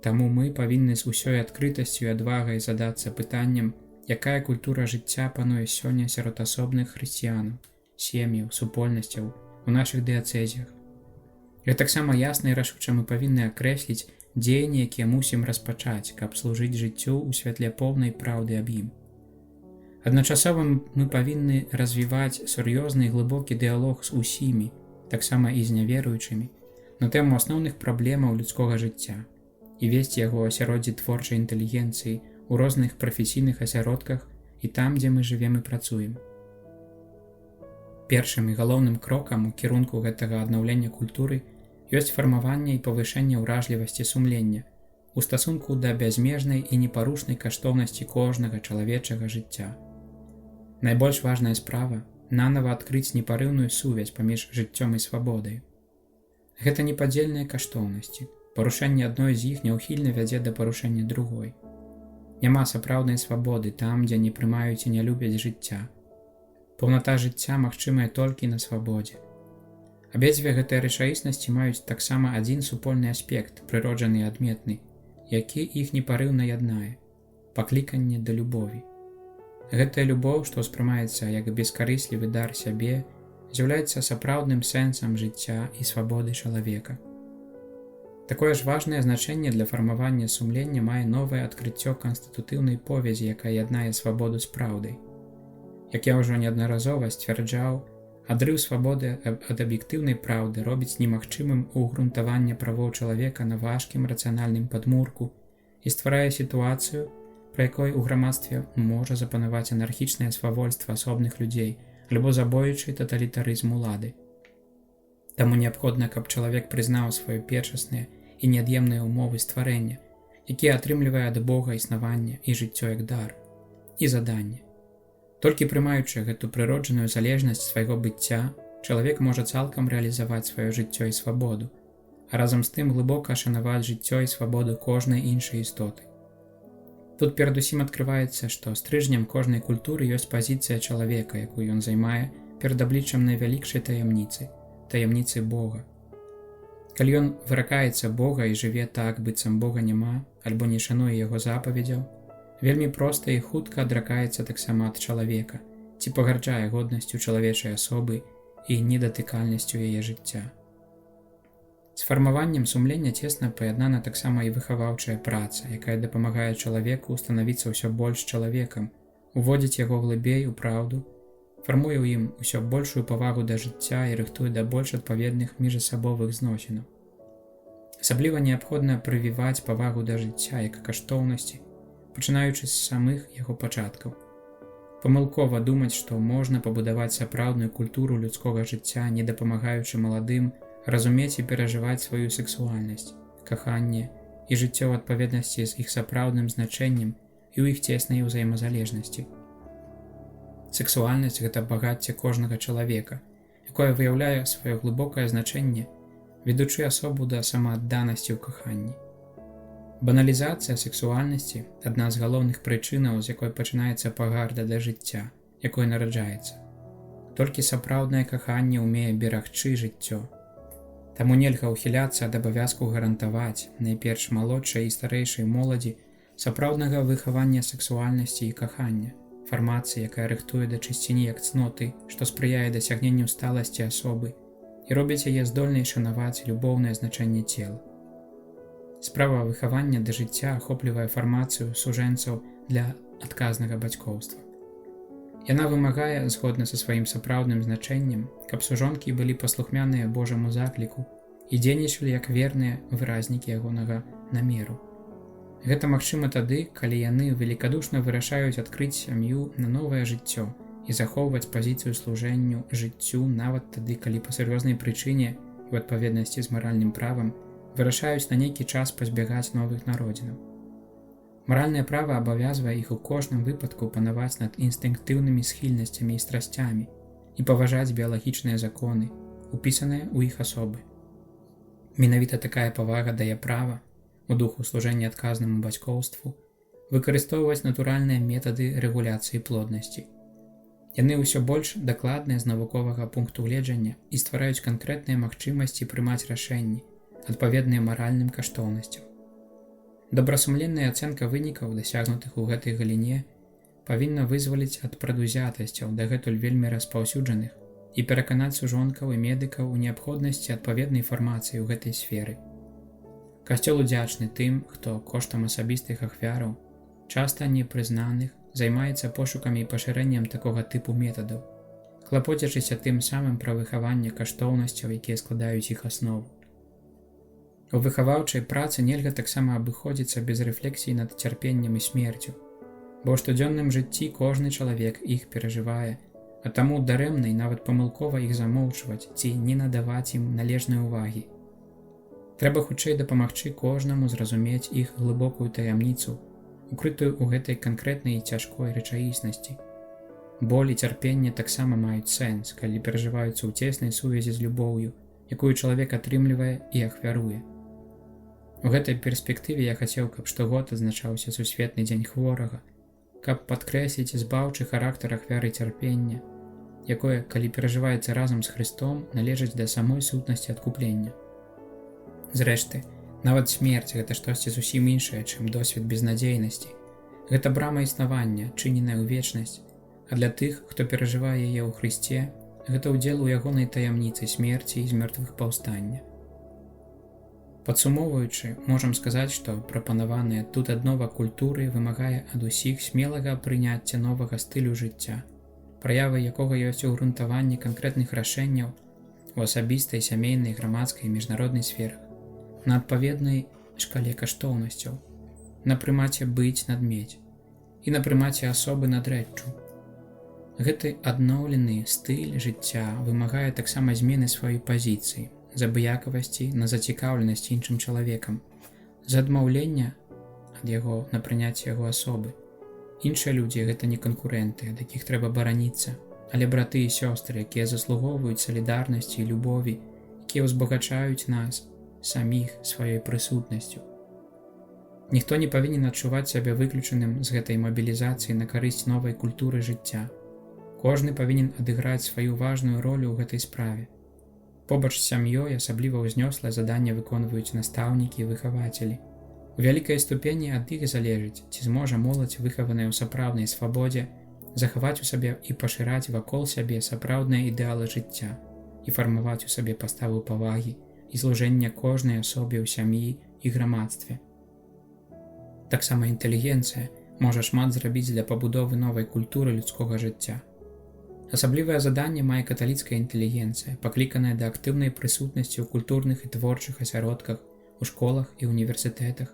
Таму мы павінны з усёй адкрытасцю і адвагай задацца пытаннем, якая культура жыцця пануе сёння сярод асобных хрысціянаў, сем'яў, супольнасцяў у нашых дыяцэзіях. І таксама ясна і рашуча мы павінны акрэсліць дзеянні, якія мусім распачаць, каб служыць жыццю ў святле поўнай праўды аб ім. Адначасова мы павінны развіваць сур'ёзны і глыбокі дыялог з усімі, таксама і з няверуючымі, на тэму асноўных праблемаў людскога жыцця і весці яго ў асяроддзі творчай інтэлігенцыі ў розных прафесійных асяродках і там, дзе мы жывем і працуем. Першым і галоўным крокам у кірунку гэтага аднаўлення культуры ёсць фармаванне і павышэнне ўражлівасці сумлення у стасунку да бязмежнай і непарушнай каштоўнасці кожнага чалавечага жыцця. Найбольш важная справа – нанава адкрыць непарыўную сувязь паміж жыццём і свабодай. Гэта непадзельныя каштоўнасці. Парушэнне адной з іх няўхільна вядзе да парушэння другой. Няма сапраўднай свабоды там, дзе не прымаюць і не любяць жыцця. Паўната жыцця магчымая толькі на свабодзе. Абедзве гэтыя рэчаіснасці маюць таксама адзін супольны аспект, прыроджаны і адметны, які іх непарыўна яднае – пакліканне да любові. Гэтая любоў, што ўспрымаецца як бескарыслівы дар сябе, з'яўляецца сапраўдным сэнсам жыцця і свабоды чалавека. Такое ж важнае значэнне для фармавання сумлення мае новае адкрыццё канстытутыўнай повязі, якая яднае свабоду з праўдай. Як я ўжо неаднаразова сцвярджаў, адрыў свабоды ад аб'ектыўнай праўды робіць немагчымым угрунтаванне правоў чалавека на важкім рацыянальным падмурку і стварае сітуацыю, пры якой у грамадстве можа запанаваць анархічнае свавольства асобных людзей альбо забоючы таталітарызм улады. Таму неабходна, каб чалавек прызнаў свае першасныя і неад'емныя ўмовы стварэння, якія атрымлівае ад Бога існаванне і жыццё як дар, і заданне. Толькі прымаючы гэту прыроджаную залежнасць свайго быцця, чалавек можа цалкам рэалізаваць сваё жыццё і свабоду, а разам з тым глыбока шанаваць жыццё і свабоду кожнай іншай істоты. Тут перадусім адкрываецца, што стрыжнем кожнай культуры ёсць пазіцыя чалавека, якую ён займае перад абліччам найвялікшай таямніцы Бога. Калі ён выракаецца Бога і жыве так, быццам Бога няма, альбо не шануе яго запаведзяў, вельмі проста і хутка адракаецца таксама ад чалавека, ці пагарджае годнасцю чалавечай асобы і недатыкальнасцю яе жыцця. З фармаваннем сумлення цесна паяднана таксама і выхаваўчая праца, якая дапамагае чалавеку становіцца ўсё больш чалавекам, уводзіць яго глыбей у праўду, фармуе ў ім усё большую павагу да жыцця і рыхтуе да больш адпаведных міжасабовых зносінаў. Асабліва неабходна прывіваць павагу да жыцця як каштоўнасці, пачынаючы з самых яго пачаткаў. Памылкова думаць, што можна пабудаваць сапраўдную культуру людскога жыцця, не дапамагаючы маладым разумець і перажываць сваю сексуальнасць, каханне і жыццё ў адпаведнасці з іх сапраўдным значэннем і ў іх цеснай узаемазалежнасці. Сексуальнасць – гэта багацце кожнага чалавека, якое выяўляе сваё глыбокае значэнне, ведучы асобу да самаадданасці ў каханні. Баналізацыя сексуальнасці – адна з галоўных прычынаў, з якой пачынаецца пагарда да жыцця, якое нараджаецца. Толькі сапраўднае каханне ўмее берагчы жыццё. Таму нельга ўхіляцца ад абавязку гарантаваць найперш малодшай і старэйшай моладзі сапраўднага выхавання сексуальнасці і кахання, фармацыі, якая рыхтуе да чысціні як цноты, што спрыяе дасягненню сталасці асобы і робіць яе здольнай шанаваць любоўнае значэнне цела. Справа выхавання да жыцця ахоплівае фармацыю сужэнцаў для адказнага бацькоўства. Яна вымагае, згодна са сваім сапраўдным значэннем, каб сужонкі былі паслухмяныя Божаму закліку і дзейнічалі як верныя выразнікі ягонага намеру. Гэта магчыма тады, калі яны велікадушна вырашаюць адкрыць сям'ю на новае жыццё і захоўваць пазіцыю служэнню жыццю нават тады, калі па сур'ёзнай прычыне і ў адпаведнасці з маральным правам вырашаюць на нейкі час пазбягаць новых народзінаў. Маральнае права абавязвае іх у кожным выпадку панаваць над інстынктыўнымі схільнасцямі і страсцямі і паважаць біялагічныя законы, упісаныя ў іх асобы. Менавіта такая павага дае права, у духу служэння адказнаму бацькоўству, выкарыстоўваць натуральныя метады рэгуляцыі плоднасці. Яны ўсё больш дакладныя з навуковага пункту гледжання і ствараюць канкрэтныя магчымасці прымаць рашэнні, адпаведныя маральным каштоўнасцям. Добрасумленная ацэнка вынікаў, дасягнутых у гэтай галіне, павінна вызваліць ад прадузятасцяў, дагэтуль вельмі распаўсюджаных, і пераканаць сужонкаў і медыкаў у неабходнасці адпаведнай фармацыі ў гэтай сферы. Касцёл удзячны тым, хто коштам асабістых ахвяраў, часта непрызнаных займаецца пошукамі і пашырэннем такога тыпу метадаў, клапоцячыся тым самым пра выхаванне каштоўнасцяў, якія складаюць іх аснову. У выхаваўчай працы нельга таксама абыходзіцца без рэфлексіі над цярпеннем і смерцю, бо ў штодзённым жыцці кожны чалавек іх перажывае, а таму дарэмна і нават памылкова іх замоўчваць ці не надаваць ім належнай увагі. Трэба хутчэй дапамагчы кожнаму зразумець іх глыбокую таямніцу, укрытую ў гэтай канкрэтнай і цяжкой рэчаіснасці. Боль і цярпенне таксама маюць сэнс, калі перажываюцца ў цеснай сувязі з любоўю, якую чалавек атрымлівае і ахвяруе. У гэтай перспектыве я хацеў, каб штогод адзначаўся сусветны дзень хворага, каб падкрэсліць збаўчы характар ахвяры цярпення, якое, калі перажываецца разам з Хрыстом, належыць да самой сутнасці адкуплення. Зрэшты, нават смерць – гэта штосьці зусім іншае, чым досвед безнадзейнасці. Гэта брама існавання, чыненая ў вечнасць, а для тых, хто перажывае яе ў Хрысце, гэта ўдзел у ягонай таямніцы смерці і з мёртвых паўстання. Падсумоўваючы, можам сказаць, што прапанаваная тут аднова культуры вымагае ад усіх смелага прыняцця новага стылю жыцця, праявай якога ёсць угрунтаванне канкрэтных рашэнняў у асабістай, сямейнай, грамадскай і міжнароднай сферах, на адпаведнай шкале каштоўнасцяў, на прымаце быць над мець і на прымаце асобы над рэччу. Гэты адноўлены стыль жыцця вымагае таксама змены сваёй пазіцыі, з абыякавасці на зацікаўленасць іншым чалавекам, з адмаўлення ад яго на прыняцце яго асобы. Іншыя людзі – гэта не канкурэнты, ад якіх трэба бараніцца, але браты і сёстры, якія заслугоўваюць салідарнасці і любові, якія ўзбагачаюць нас саміх сваёй прысутнасцю. Ніхто не павінен адчуваць сябе выключаным з гэтай мабілізацыі на карысць новай культуры жыцця. Кожны павінен адыграць сваю важную ролю ў гэтай справе. Побач з сям'ёй асабліва ўзнёслае заданне выконваюць настаўнікі і выхавацелі. У вялікай ступені ад іх залежыць, ці зможа моладзь, выхаваная ў сапраўднай свабодзе, захаваць у сабе і пашыраць вакол сябе сапраўдныя ідэалы жыцця і фармаваць у сабе паставу павагі і служэння кожнай асобе ў сям'і і грамадстве. Таксама інтэлігенцыя можа шмат зрабіць для пабудовы новай культуры людскога жыцця. Асаблівае заданне мае каталіцкая інтэлігенцыя, пакліканая да актыўнай прысутнасці ў культурных і творчых асяродках, у школах і універсітэтах,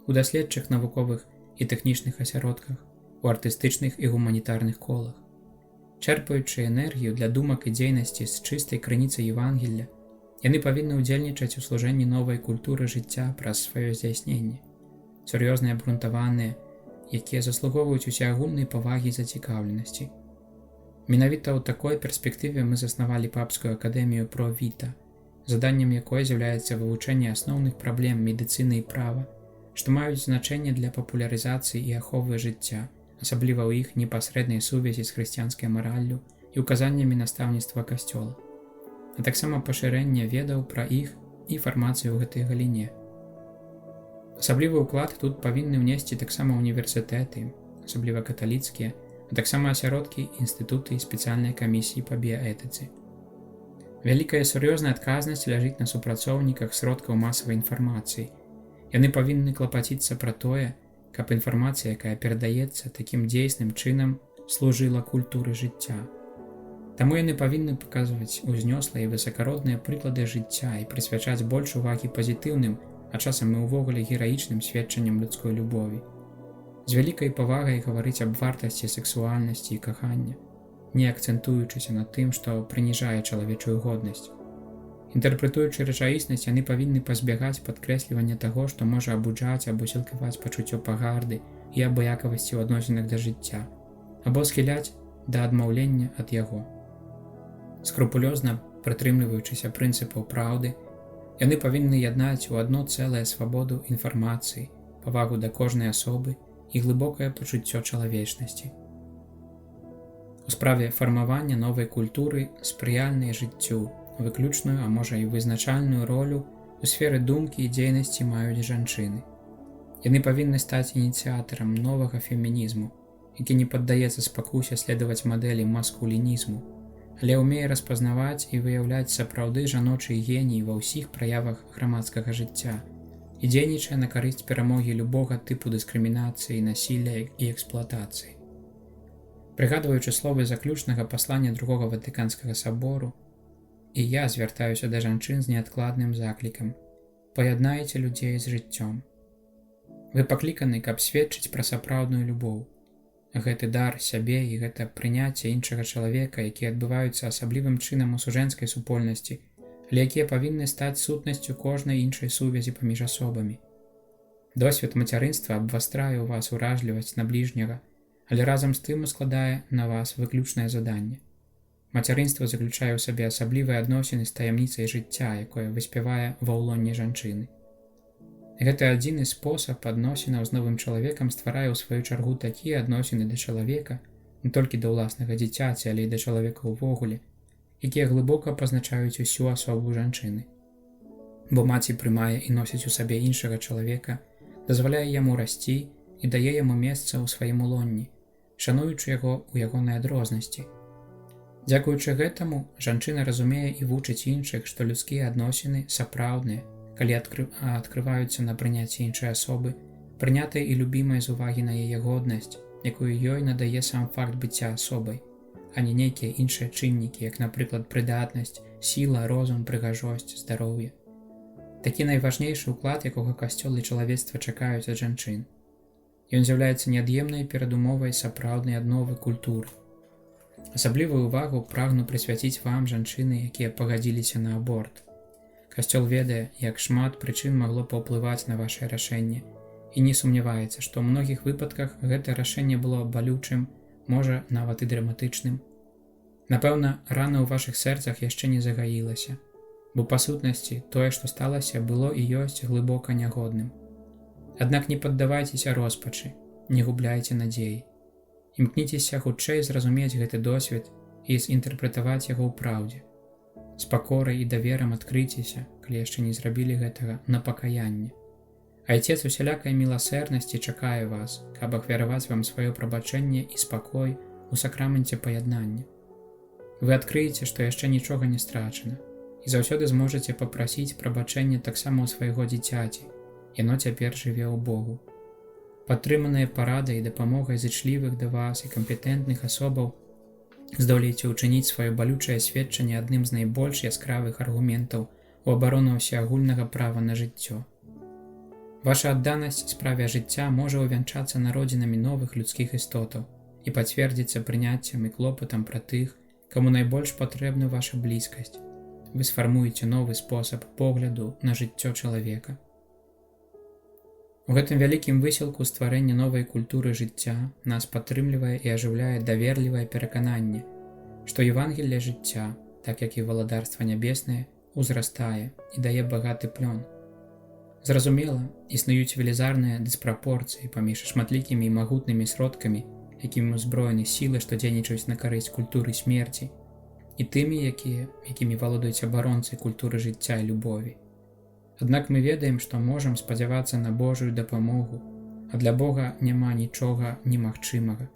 у даследчых навуковых і тэхнічных асяродках, у артыстычных і гуманітарных колах. Чэрпаючы энергію для думак і дзейнасці з чыстай крыніцы Евангелля, яны павінны ўдзельнічаць у служэнні новай культуры жыцця праз сваё здзяйсненне, сур'ёзныя абгрунтаваныя, якія заслугоўваюць усеагульнай павагі і зацікаўленасці. Менавіта ў такой перспектыве мы заснавалі папскую акадэмію Про Віта, заданнем якой з'яўляецца вывучэнне асноўных праблем медыцыны і права, што маюць значэнне для папулярызацыі і аховы жыцця, асабліва ў іх непасрэднай сувязі з хрысціянскай мараллю і указаннямі настаўніцтва Касцёла, а таксама пашырэнне ведаў пра іх і фармацыю ў гэтай галіне. Асаблівы ўклад тут павінны ўнесці таксама універсітэты, асабліва каталіцкія, а таксама асяродкі, інстытуты і спецыяльныя камісіі па біяэтыцы. Вялікая сур'ёзная адказнасць ляжыць на супрацоўніках сродкаў масавай інфармацыі. Яны павінны клапаціцца пра тое, каб інфармацыя, якая перадаецца такім дзейсным чынам, служыла культуры жыцця. Таму яны павінны паказваць узнёслыя і высакародныя прыклады жыцця і прысвячаць больш увагі пазітыўным, а часам і ўвогуле гераічным сведчанням людской любові. З вялікай павагай гаварыць аб вартасці сексуальнасці і кахання, не акцэнтуючыся на тым, што прыніжае чалавечую годнасць. Інтэрпрэтуючы рэчаіснасць, яны павінны пазбягаць падкрэслівання таго, што можа абуджаць або сілкаваць пачуццё пагарды і абыякавасці ў адносінах да жыцця, або схіляць да адмаўлення ад яго. Скрупулёзна прытрымліваючыся прынцыпаў праўды, яны павінны яднаць у адно цэлае свабоду інфармацыі, павагу да кожнай асобы і глыбокае пачуццё чалавечнасці. У справе фармавання новай культуры спрыяльнай жыццю выключную, а можа і вызначальную ролю у сферы думкі і дзейнасці маюць жанчыны. Яны павінны стаць ініцыятарам новага фемінізму, які не паддаецца спакусе следаваць мадэлі маскулінізму, але ўмее распазнаваць і выяўляць сапраўды жаночы геній ва ўсіх праявах грамадскага жыцця і дзейнічае на карысць перамогі любога тыпу дыскрымінацыі, насілля і эксплуатацыі. Прыгадваючы словы заключнага паслання другога Ватыканскага сабору, і я звяртаюся да жанчын з неадкладным заклікам: паяднайце людзей з жыццём. Вы пакліканы, каб сведчыць пра сапраўдную любоў. Гэты дар сябе і гэта прыняцце іншага чалавека, якія адбываюцца асаблівым чынам у сужэнскай супольнасці, але якія павінны стаць сутнасцю кожнай іншай сувязі паміж асобамі. Досвед мацярынства абвастрае ў вас уражлівасць на бліжняга, але разам з тым ускладае на вас выключнае заданне. Мацярынства заключае ў сабе асаблівыя адносіны з таямніцай жыцця, якое выспявае ва ўлонні жанчыны. Гэты адзіны спосаб адносінаў з новым чалавекам стварае ў сваю чаргу такія адносіны да чалавека, не толькі да ўласнага дзіцяці, але і да чалавека ўвогуле, якія глыбока пазначаюць усю асобу жанчыны. Бо маці прымае і носіць у сабе іншага чалавека, дазваляе яму расці і дае яму месца ў сваім улонні, шануючы яго ў ягонай адрознасці. Дзякуючы гэтаму, жанчына разумее і вучыць іншых, што людскія адносіны сапраўдныя, калі адкрываюцца на прыняцці іншай асобы, прынятай і любімай з увагі на яе годнасць, якую ёй надае сам факт быцця асобай, а не нейкія іншыя чыннікі, як, напрыклад, прыдатнасць, сіла, розум, прыгажосць, здароўе. Такі найважнейшы ўклад, якога касцёл і чалавецтва чакаюць ад жанчын. Ён з'яўляецца неад'емнай перадумовай сапраўднай адновы культуры. Асаблівую ўвагу прагну прысвяціць вам, жанчыны, якія пагадзіліся на аборт. Касцёл ведае, як шмат прычын магло паўплываць на вашае рашэнне і не сумняваецца, што ў многіх выпадках гэта рашэнне было балючым, можа, нават і драматычным. Напэўна, рана ў вашых сэрцах яшчэ не загаілася, бо па сутнасці тое, што сталася, было і ёсць глыбока нягодным. Аднак не паддавайцеся роспачы, не губляйце надзеі. Імкніцеся хутчэй зразумець гэты досвед і зінтэрпрэтаваць яго ў праўдзе. З пакорай і даверам адкрыйцеся, калі яшчэ не зрабілі гэтага, на пакаянне. Айцец усялякай міласэрнасці чакае вас, каб ахвяраваць вам сваё прабачэнне і спакой у сакраменце паяднання. Вы адкрыеце, што яшчэ нічога не страчана, і заўсёды зможаце папрасіць прабачэнне таксама ў свайго дзіцяці, яно цяпер жыве ў Богу. Падтрыманыя парадай і дапамогай зычлівых да вас і кампетэнтных асобаў здолееце ўчыніць сваё балючае сведчанне адным з найбольш яскравых аргументаў у абарону ўсеагульнага права на жыццё. Ваша адданасць справе жыцця можа ўвянчацца народзінамі новых людскіх істотаў і пацвердзіцца прыняццем і клопатам пра тых, каму найбольш патрэбна ваша блізкасць. Вы сфармуеце новы спосаб погляду на жыццё чалавека. У гэтым вялікім высілку стварэння новай культуры жыцця нас падтрымлівае і ажыўляе даверлівае перакананне, што Евангелле жыцця, так як і валадарства нябеснае, узрастае і дае багаты плён. Зразумела, існуюць велізарныя дыспрапорцыі паміж шматлікімі і магутнымі сродкамі, якімі ўзброены сілы, што дзейнічаюць на карысць культуры смерці, і тымі, якімі валодаюць абаронцы культуры жыцця і любові. Аднак мы ведаем, што можам спадзявацца на Божую дапамогу, а для Бога няма нічога немагчымага.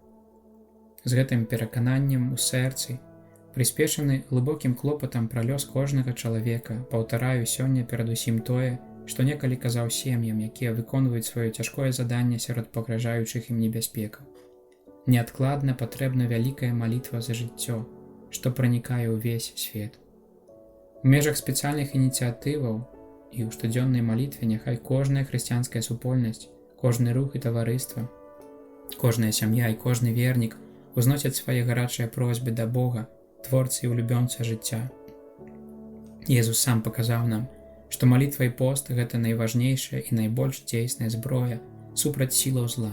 З гэтым перакананнем у сэрцы, прыспешаны глыбокім клопатам пра лёс кожнага чалавека, паўтараю сёння перадусім тое, што некалі казаў сем'ям, якія выконваюць сваё цяжкое заданне сярод пагражаючых ім небяспекаў. Неадкладна патрэбна вялікая малітва за жыццё, што пранікае ўвесь свет. У межах спецыяльных ініцыятываў і ў штодзённай малітве няхай кожная хрысціянская супольнасць, кожны рух і таварыства, кожная сям'я і кожны вернік узносяць свае гарачыя просьбы да Бога, творцы і улюбёнца жыцця. Езус сам паказаў нам, што малітва і пост – гэта найважнейшая і найбольш дзейсная зброя супраць сілаў зла.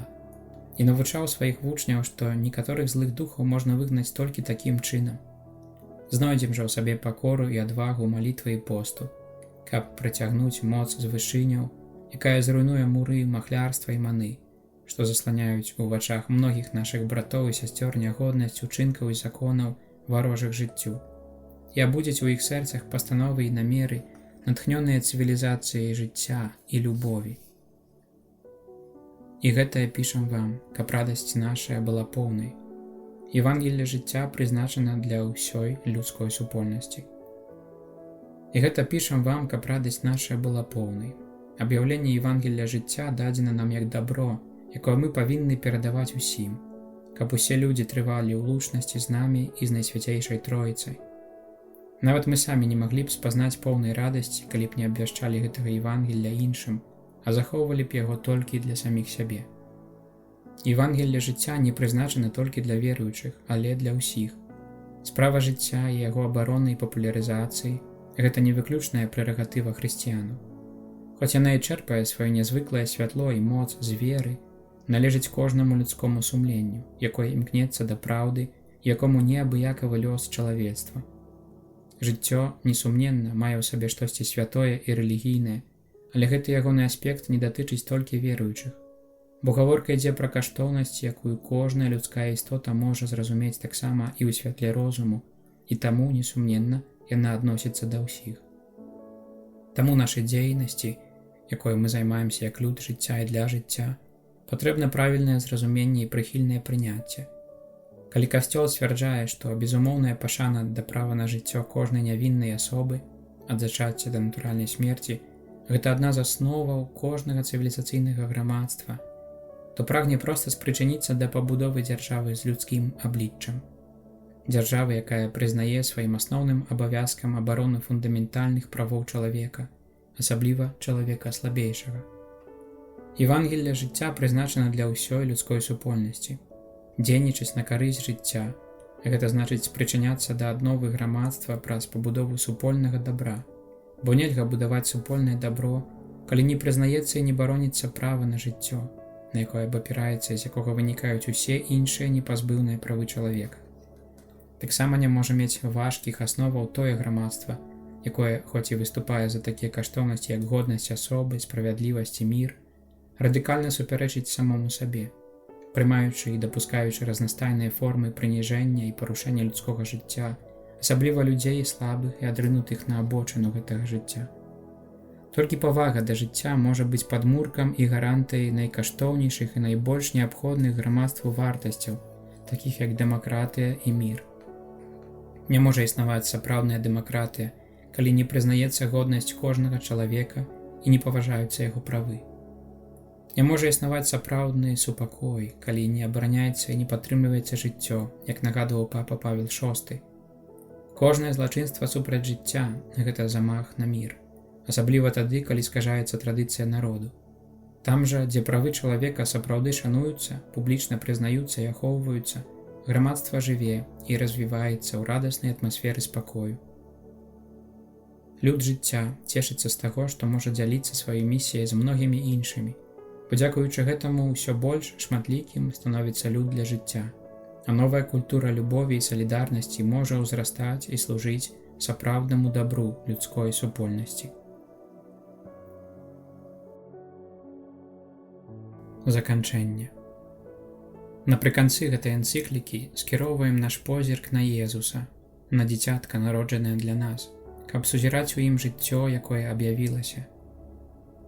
І навучаў сваіх вучняў, што некаторых злых духаў можна выгнаць толькі такім чынам. Знойдзем жа ў сабе пакору і адвагу малітвы і посту, каб працягнуць моц з вышыняў, якая зруйнуе муры махлярства і маны, што засланяюць у вачах многіх нашых братоў і сясцёр нягоднасць учынкаў і законаў варожых жыццю, і абудзяць у іх сэрцах пастановы і намеры, натхнёныя цывілізацыяй жыцця і любові. І гэтае пішам вам, каб радасць нашая была поўнай. Евангелле жыцця прызначана для ўсёй людской супольнасці. І гэта пішам вам, каб радасць наша была поўнай. Аб'яўленне Евангелля жыцця дадзена нам як дабро, якое мы павінны перадаваць усім, каб усе людзі трывалі ў лучнасці з намі і з Найсвяцейшай Троіцай. Нават мы самі не маглі б спазнаць поўнай радасці, калі б не абвяшчалі гэтага Евангелля іншым, а захоўвалі б яго толькі для саміх сябе. Евангелле жыцця не прызначана толькі для веруючых, але для ўсіх. Справа жыцця і яго абароны і папулярызацыі – гэта не выключная прэрагатыва хрысціянаў. Хоць яна і чэрпае сваё нязвыклае святло і моц з веры, належыць кожнаму людскому сумленню, якое імкнецца да праўды, якому неабыякавы лёс чалавецтва. Жыццё, несумненна, мае ў сабе штосьці святое і рэлігійнае, але гэты ягоны аспект не датычыць толькі веруючых. Бо гаворка ідзе пра каштоўнасць, якую кожная людская істота можа зразумець таксама і ў святле розуму, і таму, несумненна, яна адносіцца да ўсіх. Таму нашай дзейнасці, якой мы займаемся як люд жыцця і для жыцця, патрэбна правільнае зразуменне і прыхільнае прыняцце. Калі Касцёл сцвярджае, што безумоўная пашана да права на жыццё кожнай нявіннай асобы, ад зачацця да натуральнай смерці, гэта адна з асноваў кожнага цывілізацыйнага грамадства, то прагне проста спрычыніцца да пабудовы дзяржавы з людскім абліччам. Дзяржавы, якая прызнае сваім асноўным абавязкам абарону фундаментальных правоў чалавека, асабліва чалавека слабейшага. Евангелле жыцця прызначана для ўсёй людской супольнасці. Дзейнічаць на карысць жыцця, гэта значыць спрычыняцца да адновы грамадства праз пабудову супольнага дабра, бо нельга будаваць супольнае дабро, калі не прызнаецца і не бароніцца права на жыццё, на якое абапіраецца, з якога вынікаюць усе іншыя непазбыўныя правы чалавека. Таксама не можа мець важкіх асноваў тое грамадства, якое, хоць і выступае за такія каштоўнасці, як годнасць асобы, справядлівасць і мір, радыкальна супярэчыць самому сабе, прымаючы і дапускаючы разнастайныя формы прыніжэння і парушэння людскога жыцця, асабліва людзей слабых і адрынутых на абочыну гэтага жыцця. Толькі павага да жыцця можа быць падмуркам і гарантыяй найкаштоўнейшых і найбольш неабходных грамадству вартасцяў, такіх як дэмакратыя і мір. Не можа існаваць сапраўдная дэмакратыя, калі не прызнаецца годнасць кожнага чалавека і не паважаюцца яго правы. Не можа існаваць сапраўдны супакой, калі не абараняецца і не падтрымліваецца жыццё, як нагадваў папа Павел VI. Кожнае злачынства супраць жыцця – гэта замах на мір, асабліва тады, калі скажаецца традыцыя народу. Там жа, дзе правы чалавека сапраўды шануюцца, публічна прызнаюцца і ахоўваюцца, грамадства жыве і развіваецца ў радаснай атмасферы спакою. Люд жыцця цешыцца з таго, што можа дзяліцца сваёй місіяй з многімі іншымі. Падзякуючы гэтаму ўсё больш шматлікім становіцца люд для жыцця, а новая культура любові і салідарнасці можа ўзрастаць і служыць сапраўднаму дабру людской супольнасці. Заканчэнне. Напрыканцы гэтай энцыклікі скіроўваем наш позірк на Езуса, на дзіцятка, народжанае для нас, каб сузіраць у ім жыццё, якое аб'явілася.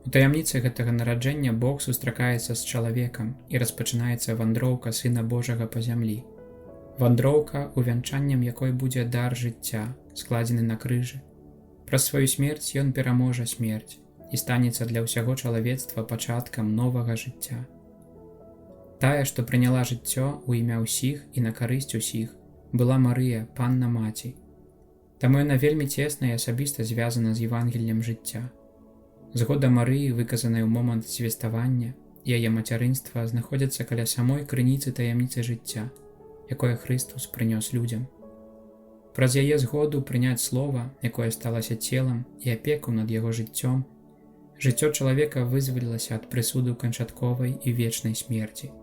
У таямніцы гэтага нараджэння Бог сустракаецца з чалавекам і распачынаецца вандроўка Сына Божага па зямлі. Вандроўка, увянчаннем якой будзе дар жыцця, складзены на крыжы. Праз сваю смерць ён пераможа смерць і станецца для ўсяго чалавецтва пачаткам новага жыцця. Тая, што прыняла жыццё ў імя ўсіх і на карысць усіх, была Марыя, Панна Маці. Таму яна вельмі цесна і асабіста звязана з Евангеллем жыцця. Згода Марыі, выказаная ў момант звеставання, і яе мацярынства знаходзяцца каля самой крыніцы таямніцы жыцця, якое Хрыстус прынёс людзям. Праз яе згоду прыняць слова, якое сталася целам, і апеку над яго жыццём, жыццё чалавека вызвалілася ад прысуду канчатковай і вечнай смерці.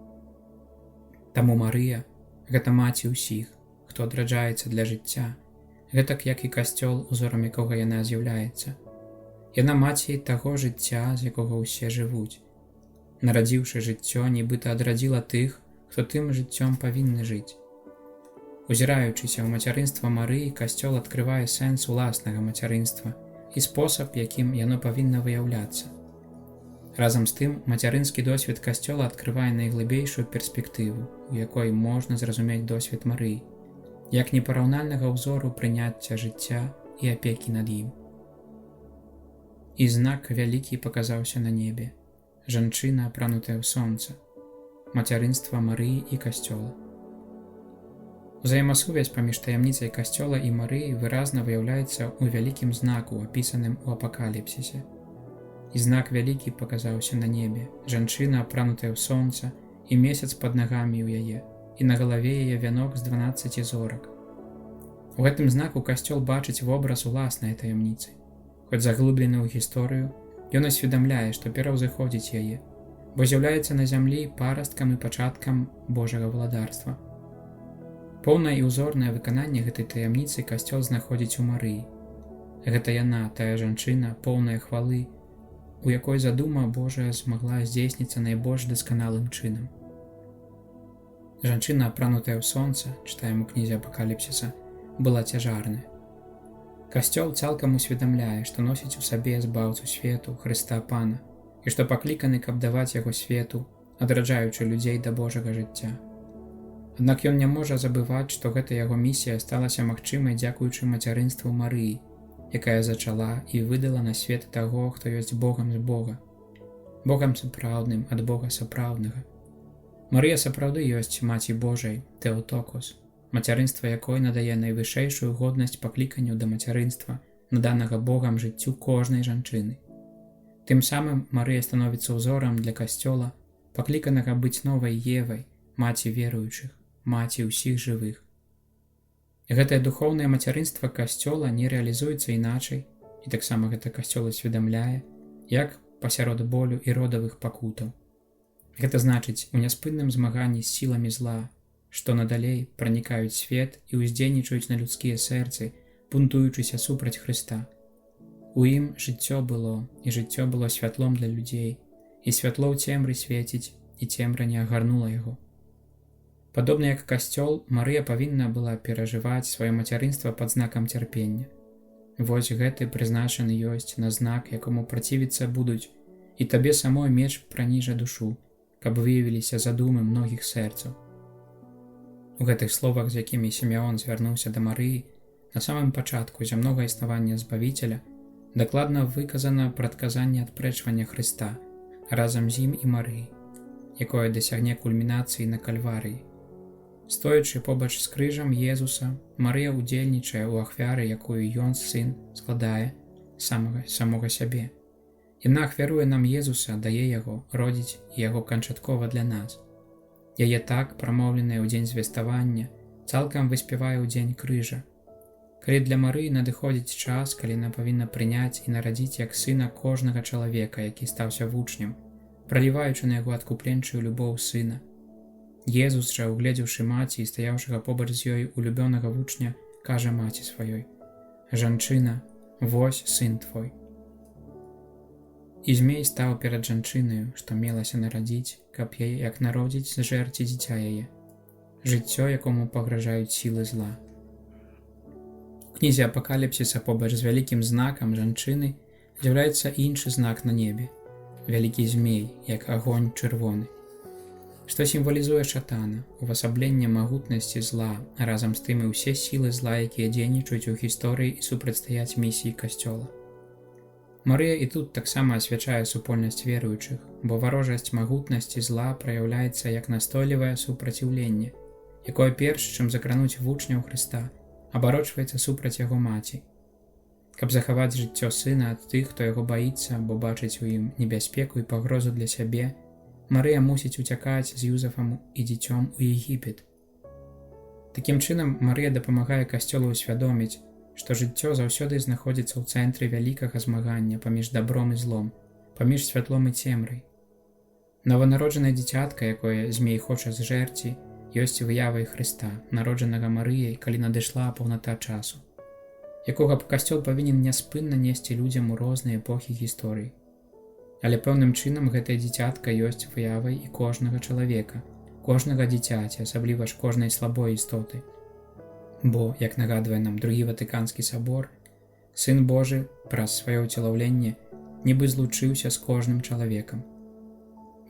Таму Марыя – гэта маці ўсіх, хто адраджаецца для жыцця, гэтак як і Касцёл, узорам якога яна з'яўляецца. Яна маці таго жыцця, з якога ўсе жывуць. Нарадзіўшы жыццё, нібыта адрадзіла тых, хто тым жыццём павінны жыць. Узіраючыся ў мацярынства Марыі, Касцёл адкрывае сэнс уласнага мацярынства і спосаб, якім яно павінна выяўляцца. Разам з тым, мацярынскі досвед Касцёла адкрывае найглыбейшую перспектыву, у якой можна зразумець досвед Марыі, як непараўнальнага ўзору прыняцця жыцця і апекі над ім. І знак вялікі паказаўся на небе, жанчына, апранутая ў сонца, мацярынства Марыі і Касцёла. Узаемасувязь паміж таямніцай касцёла і Марыі выразна выяўляецца ў вялікім знаку, апісаным у апакаліпсісе. І знак вялікі паказаўся на небе, жанчына, апранутая ў сонца, і месяц пад нагамі ў яе, і на галаве яе вянок з 12 зорак. У гэтым знаку касцёл бачыць вобраз уласнай таямніцы. Хоць заглыблены ў гісторыю, ён усведамляе, што пераўзыходзіць яе, бо з'яўляецца на зямлі парасткам і пачаткам Божага валадарства. Поўнае і ўзорнае выкананне гэтай таямніцы касцёл знаходзіць у Марыі. Гэта яна, тая жанчына, поўная хвалы, у якой задума Божая змагла здзейсніцца найбольш дасканалым чынам. Жанчына, апранутая ў сонца, чытаем у кнізе апакаліпсіса, была цяжарная. Касцёл цалкам усведамляе, што носіць у сабе збаўцу свету, Хрыста Пана, і што пакліканы, каб даваць яго свету, адраджаючы людзей да Божага жыцця. Аднак ён не можа забываць, што гэта яго місія сталася магчымай дзякуючы мацярынству Марыі, якая зачала і выдала на свет таго, хто ёсць Богам з Бога, Богам сапраўдным ад Бога сапраўднага. Марыя сапраўды ёсць маці Божай, Теотокос, мацярынства якой надае найвышэйшую годнасць пакліканню да мацярынства, наданага Богам жыццю кожнай жанчыны. Тым самым Марыя становіцца ўзорам для касцёла, пакліканага быць новай Евай, маці веруючых, маці ўсіх жывых. Гэтае духоўнае мацярынства касцёла не рэалізуецца іначай, і таксама гэта касцёл усведамляе, як пасярод болю і родавых пакутаў. Гэта значыць у няспынным змаганні з сіламі зла, што надалей пранікаюць свет і ўздзейнічаюць на людскія сэрцы, бунтуючыся супраць Хрыста. У ім жыццё было, і жыццё было святлом для людзей, і святло ў цемры свеціць, і цемра не агарнула яго. Падобна як касцёл, Марыя павінна была перажываць сваё мацярынства пад знакам цярпення. Вось гэты прызначаны ёсць на знак, якому працівіцца будуць, і табе самой меч праніжа душу, каб выявіліся задумы многіх сэрцаў. У гэтых словах, з якімі Сімеон звярнуўся да Марыі, на самым пачатку зямнога існавання Збавіцеля, дакладна выказана прадказанне адпрэчвання Хрыста, разам з ім і Марыі, якое дасягне кульмінацыі на Кальварыі. Стоячы побач з крыжам Езуса, Марыя ўдзельнічае ў ахвяры, якую ён, сын, складае самога сябе. Яна ахвяруе нам Езуса, дае яго, родзіць яго канчаткова для нас. Яе так, прамоўленае ў дзень звеставання, цалкам выспявае ў дзень крыжа. Калі для Марыі надыходзіць час, калі яна павінна прыняць і нарадзіць як сына кожнага чалавека, які стаўся вучнем, праліваючы на яго адкупленчую любоў сына. Езус жа, угледзеўшы маці і стаяўшага побач з ёй улюбёнага вучня, кажа маці сваёй: «Жанчына, вось сын твой». І змей стаў перад жанчынаю, што мелася нарадзіць, каб яе як народзіць з жэрці дзіця яе, жыццё, якому пагражаюць сілы зла. У кнізе апакаліпсіса побач з вялікім знакам жанчыны з'яўляецца іншы знак на небе, вялікі змей, як агонь чырвоны, што сімвалізуе шатана, увасабленне магутнасці зла, а разам з тым і ўсе сілы зла, якія дзейнічаюць у гісторыі і супрацьстаяць місіі касцёла. Марыя і тут таксама асвячае супольнасць веруючых, бо варожасць магутнасці зла праяўляецца як настойлівае супраціўленне, якое перш, чым закрануць вучняў Хрыста, абарочваецца супраць яго маці. Каб захаваць жыццё сына ад тых, хто яго баіцца, бо бачыць у ім небяспеку і пагрозу для сябе, Марыя мусіць уцякаць з Юзафам і дзіцём у Егіпет. Такім чынам, Марыя дапамагае касцёлу ўсвядоміць, што жыццё заўсёды знаходзіцца ў цэнтры вялікага змагання паміж дабром і злом, паміж святлом і цемрай. Нованароджанае дзіцятка, якое змей хоча зжэрці, ёсць выявай Хрыста, народжанага Марыяй, калі надышла паўната часу, якога касцёл павінен няспынна несці людзям у розныя эпохі гісторыі. Але пэўным чынам гэтае дзіцятка ёсць выявай і кожнага чалавека, кожнага дзіцяці, асабліва ж кожнай слабой істоты. Бо, як нагадвае нам другі Ватыканскі сабор, Сын Божы праз сваё ўцелаўленне нібы злучыўся з кожным чалавекам.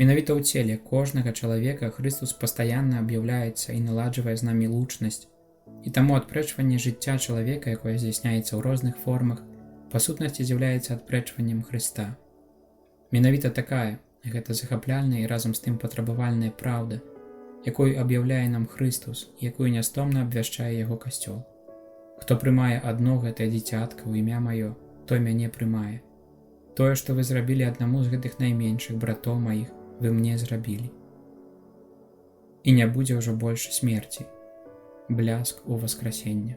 Менавіта ў целе кожнага чалавека Хрыстус пастаянна аб'яўляецца і наладжвае з намі лучнасць, і таму адпрэчванне жыцця чалавека, якое здзяйсняецца ў розных формах, па сутнасці з'яўляецца адпрэчваннем Хрыста. Менавіта такая, гэта захапляльная і разам з тым патрабавальная праўда, якую аб'яўляе нам Хрыстус, якую нястомна абвяшчае яго касцёл. Хто прымае адно гэтае дзіцятка ў імя маё, той мяне прымае. Тое, што вы зрабілі аднаму з гэтых найменшых братоў маіх, вы мне зрабілі. І не будзе ўжо больш смерці. Бляск у васкрасення.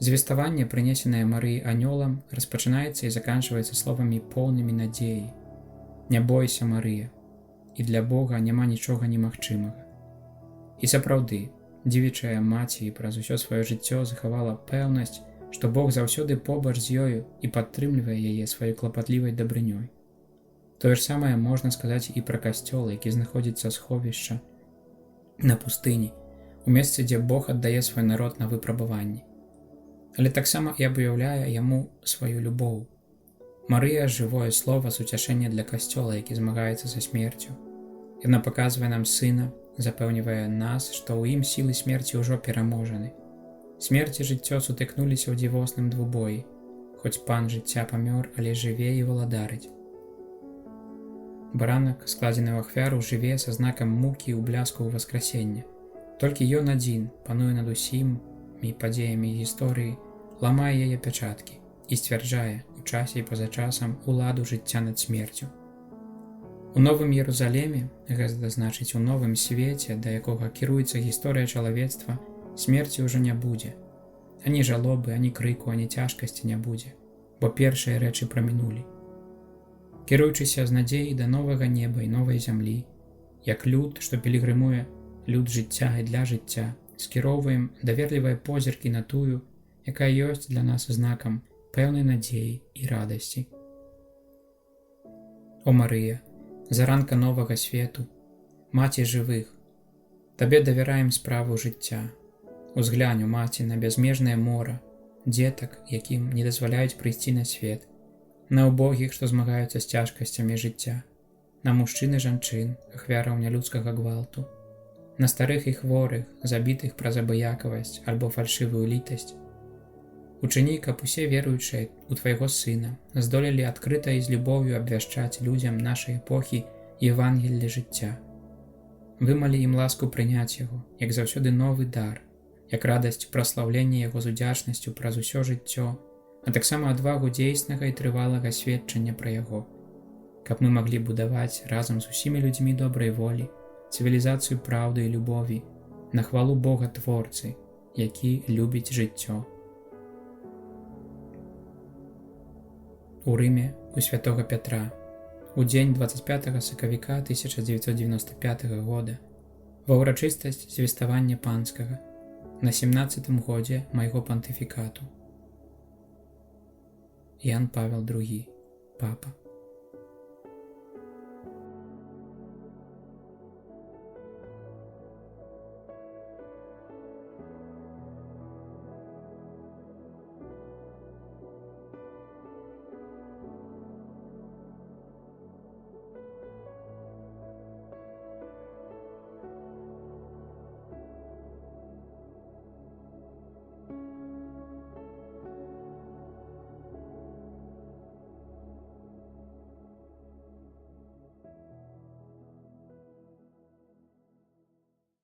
Звеставанне, прынесенае Марыі анёлам, распачынаецца і заканчваецца словамі поўнымі надзеі. Не бойся, Марыя, і для Бога няма нічога немагчымага. І сапраўды, дзівічая маці праз усё сваё жыццё захавала пэўнасць, што Бог заўсёды побач з ёю і падтрымлівае яе сваёй клапатлівай дабрынёй. Тое ж самае можна сказаць і пра касцёл, які знаходзіцца сховішча на пустыні, у месцы, дзе Бог аддае свой народ на выпрабаванні. Але таксама і аб'яўляе яму сваю любоў. Марыя – жывое слова суцяшэння для касцёла, які змагаецца са смерцю. Яна паказвае нам сына, запэўнівае нас, што ў ім сілы смерці ўжо пераможаны. Смерць і жыццё сутыкнуліся ў дзівосным двубоі, хоць пан жыцця памёр, але жыве і валадарыць. Баранак, складзены ў ахвяру, жыве са знакам мукі ў бляску ў васкрасення. Толькі ён адзін пануе над усімі падзеямі гісторыі, ламае яе пячаткі і сцвярджае у часе і па-за часам уладу жыцця над смерцю. У Новым Єрусалеме, гэта значыць у новым свеце, да якога кіруецца гісторыя чалавецтва, смерці ўжо не будзе. Ані жалобы, ані крыку, ані цяжкасці не будзе, бо першыя рэчы прамінулі. Кіруючыся з надзеяй да новага неба і новай зямлі, як люд, што пілігрымуе люд жыцця і для жыцця, скіроўваем даверлівыя позіркі на тую, якая ёсць для нас знакам пэўнай надзеі і радасці. О Марыя, заранка новага свету, маці жывых, табе давяраем справу жыцця. Узглянь, маці, на бязмежнае мора, дзетак, якім не дазваляюць прыйсці на свет, на убогіх, што змагаюцца з цяжкасцямі жыцця, на мужчын і жанчын, ахвяраў нялюдскага гвалту, на старых і хворых, забітых праз абыякавасць альбо фальшывую літасць. Учыні, каб усе веруючыя у твайго сына здолелі адкрыта і з любоўю абвяшчаць людзям нашай эпохі Евангелле жыцця. Вымалі ім ласку прыняць яго, як заўсёды новы дар, як радасць праслаўлення яго з удзячнасцю праз усё жыццё, а таксама адвагу дзейснага і трывалага сведчання пра яго, каб мы маглі будаваць разам з усімі людзьмі добрай волі цывілізацыю праўды і любові на хвалу Бога Творцы, які любіць жыццё. У Рыме у святога Пятра у дзень 25 сакавіка 1995 года ва ўрачыстасць звеставання панскага на 17-м годзе майго пантыфікату. Ян Павел II, папа.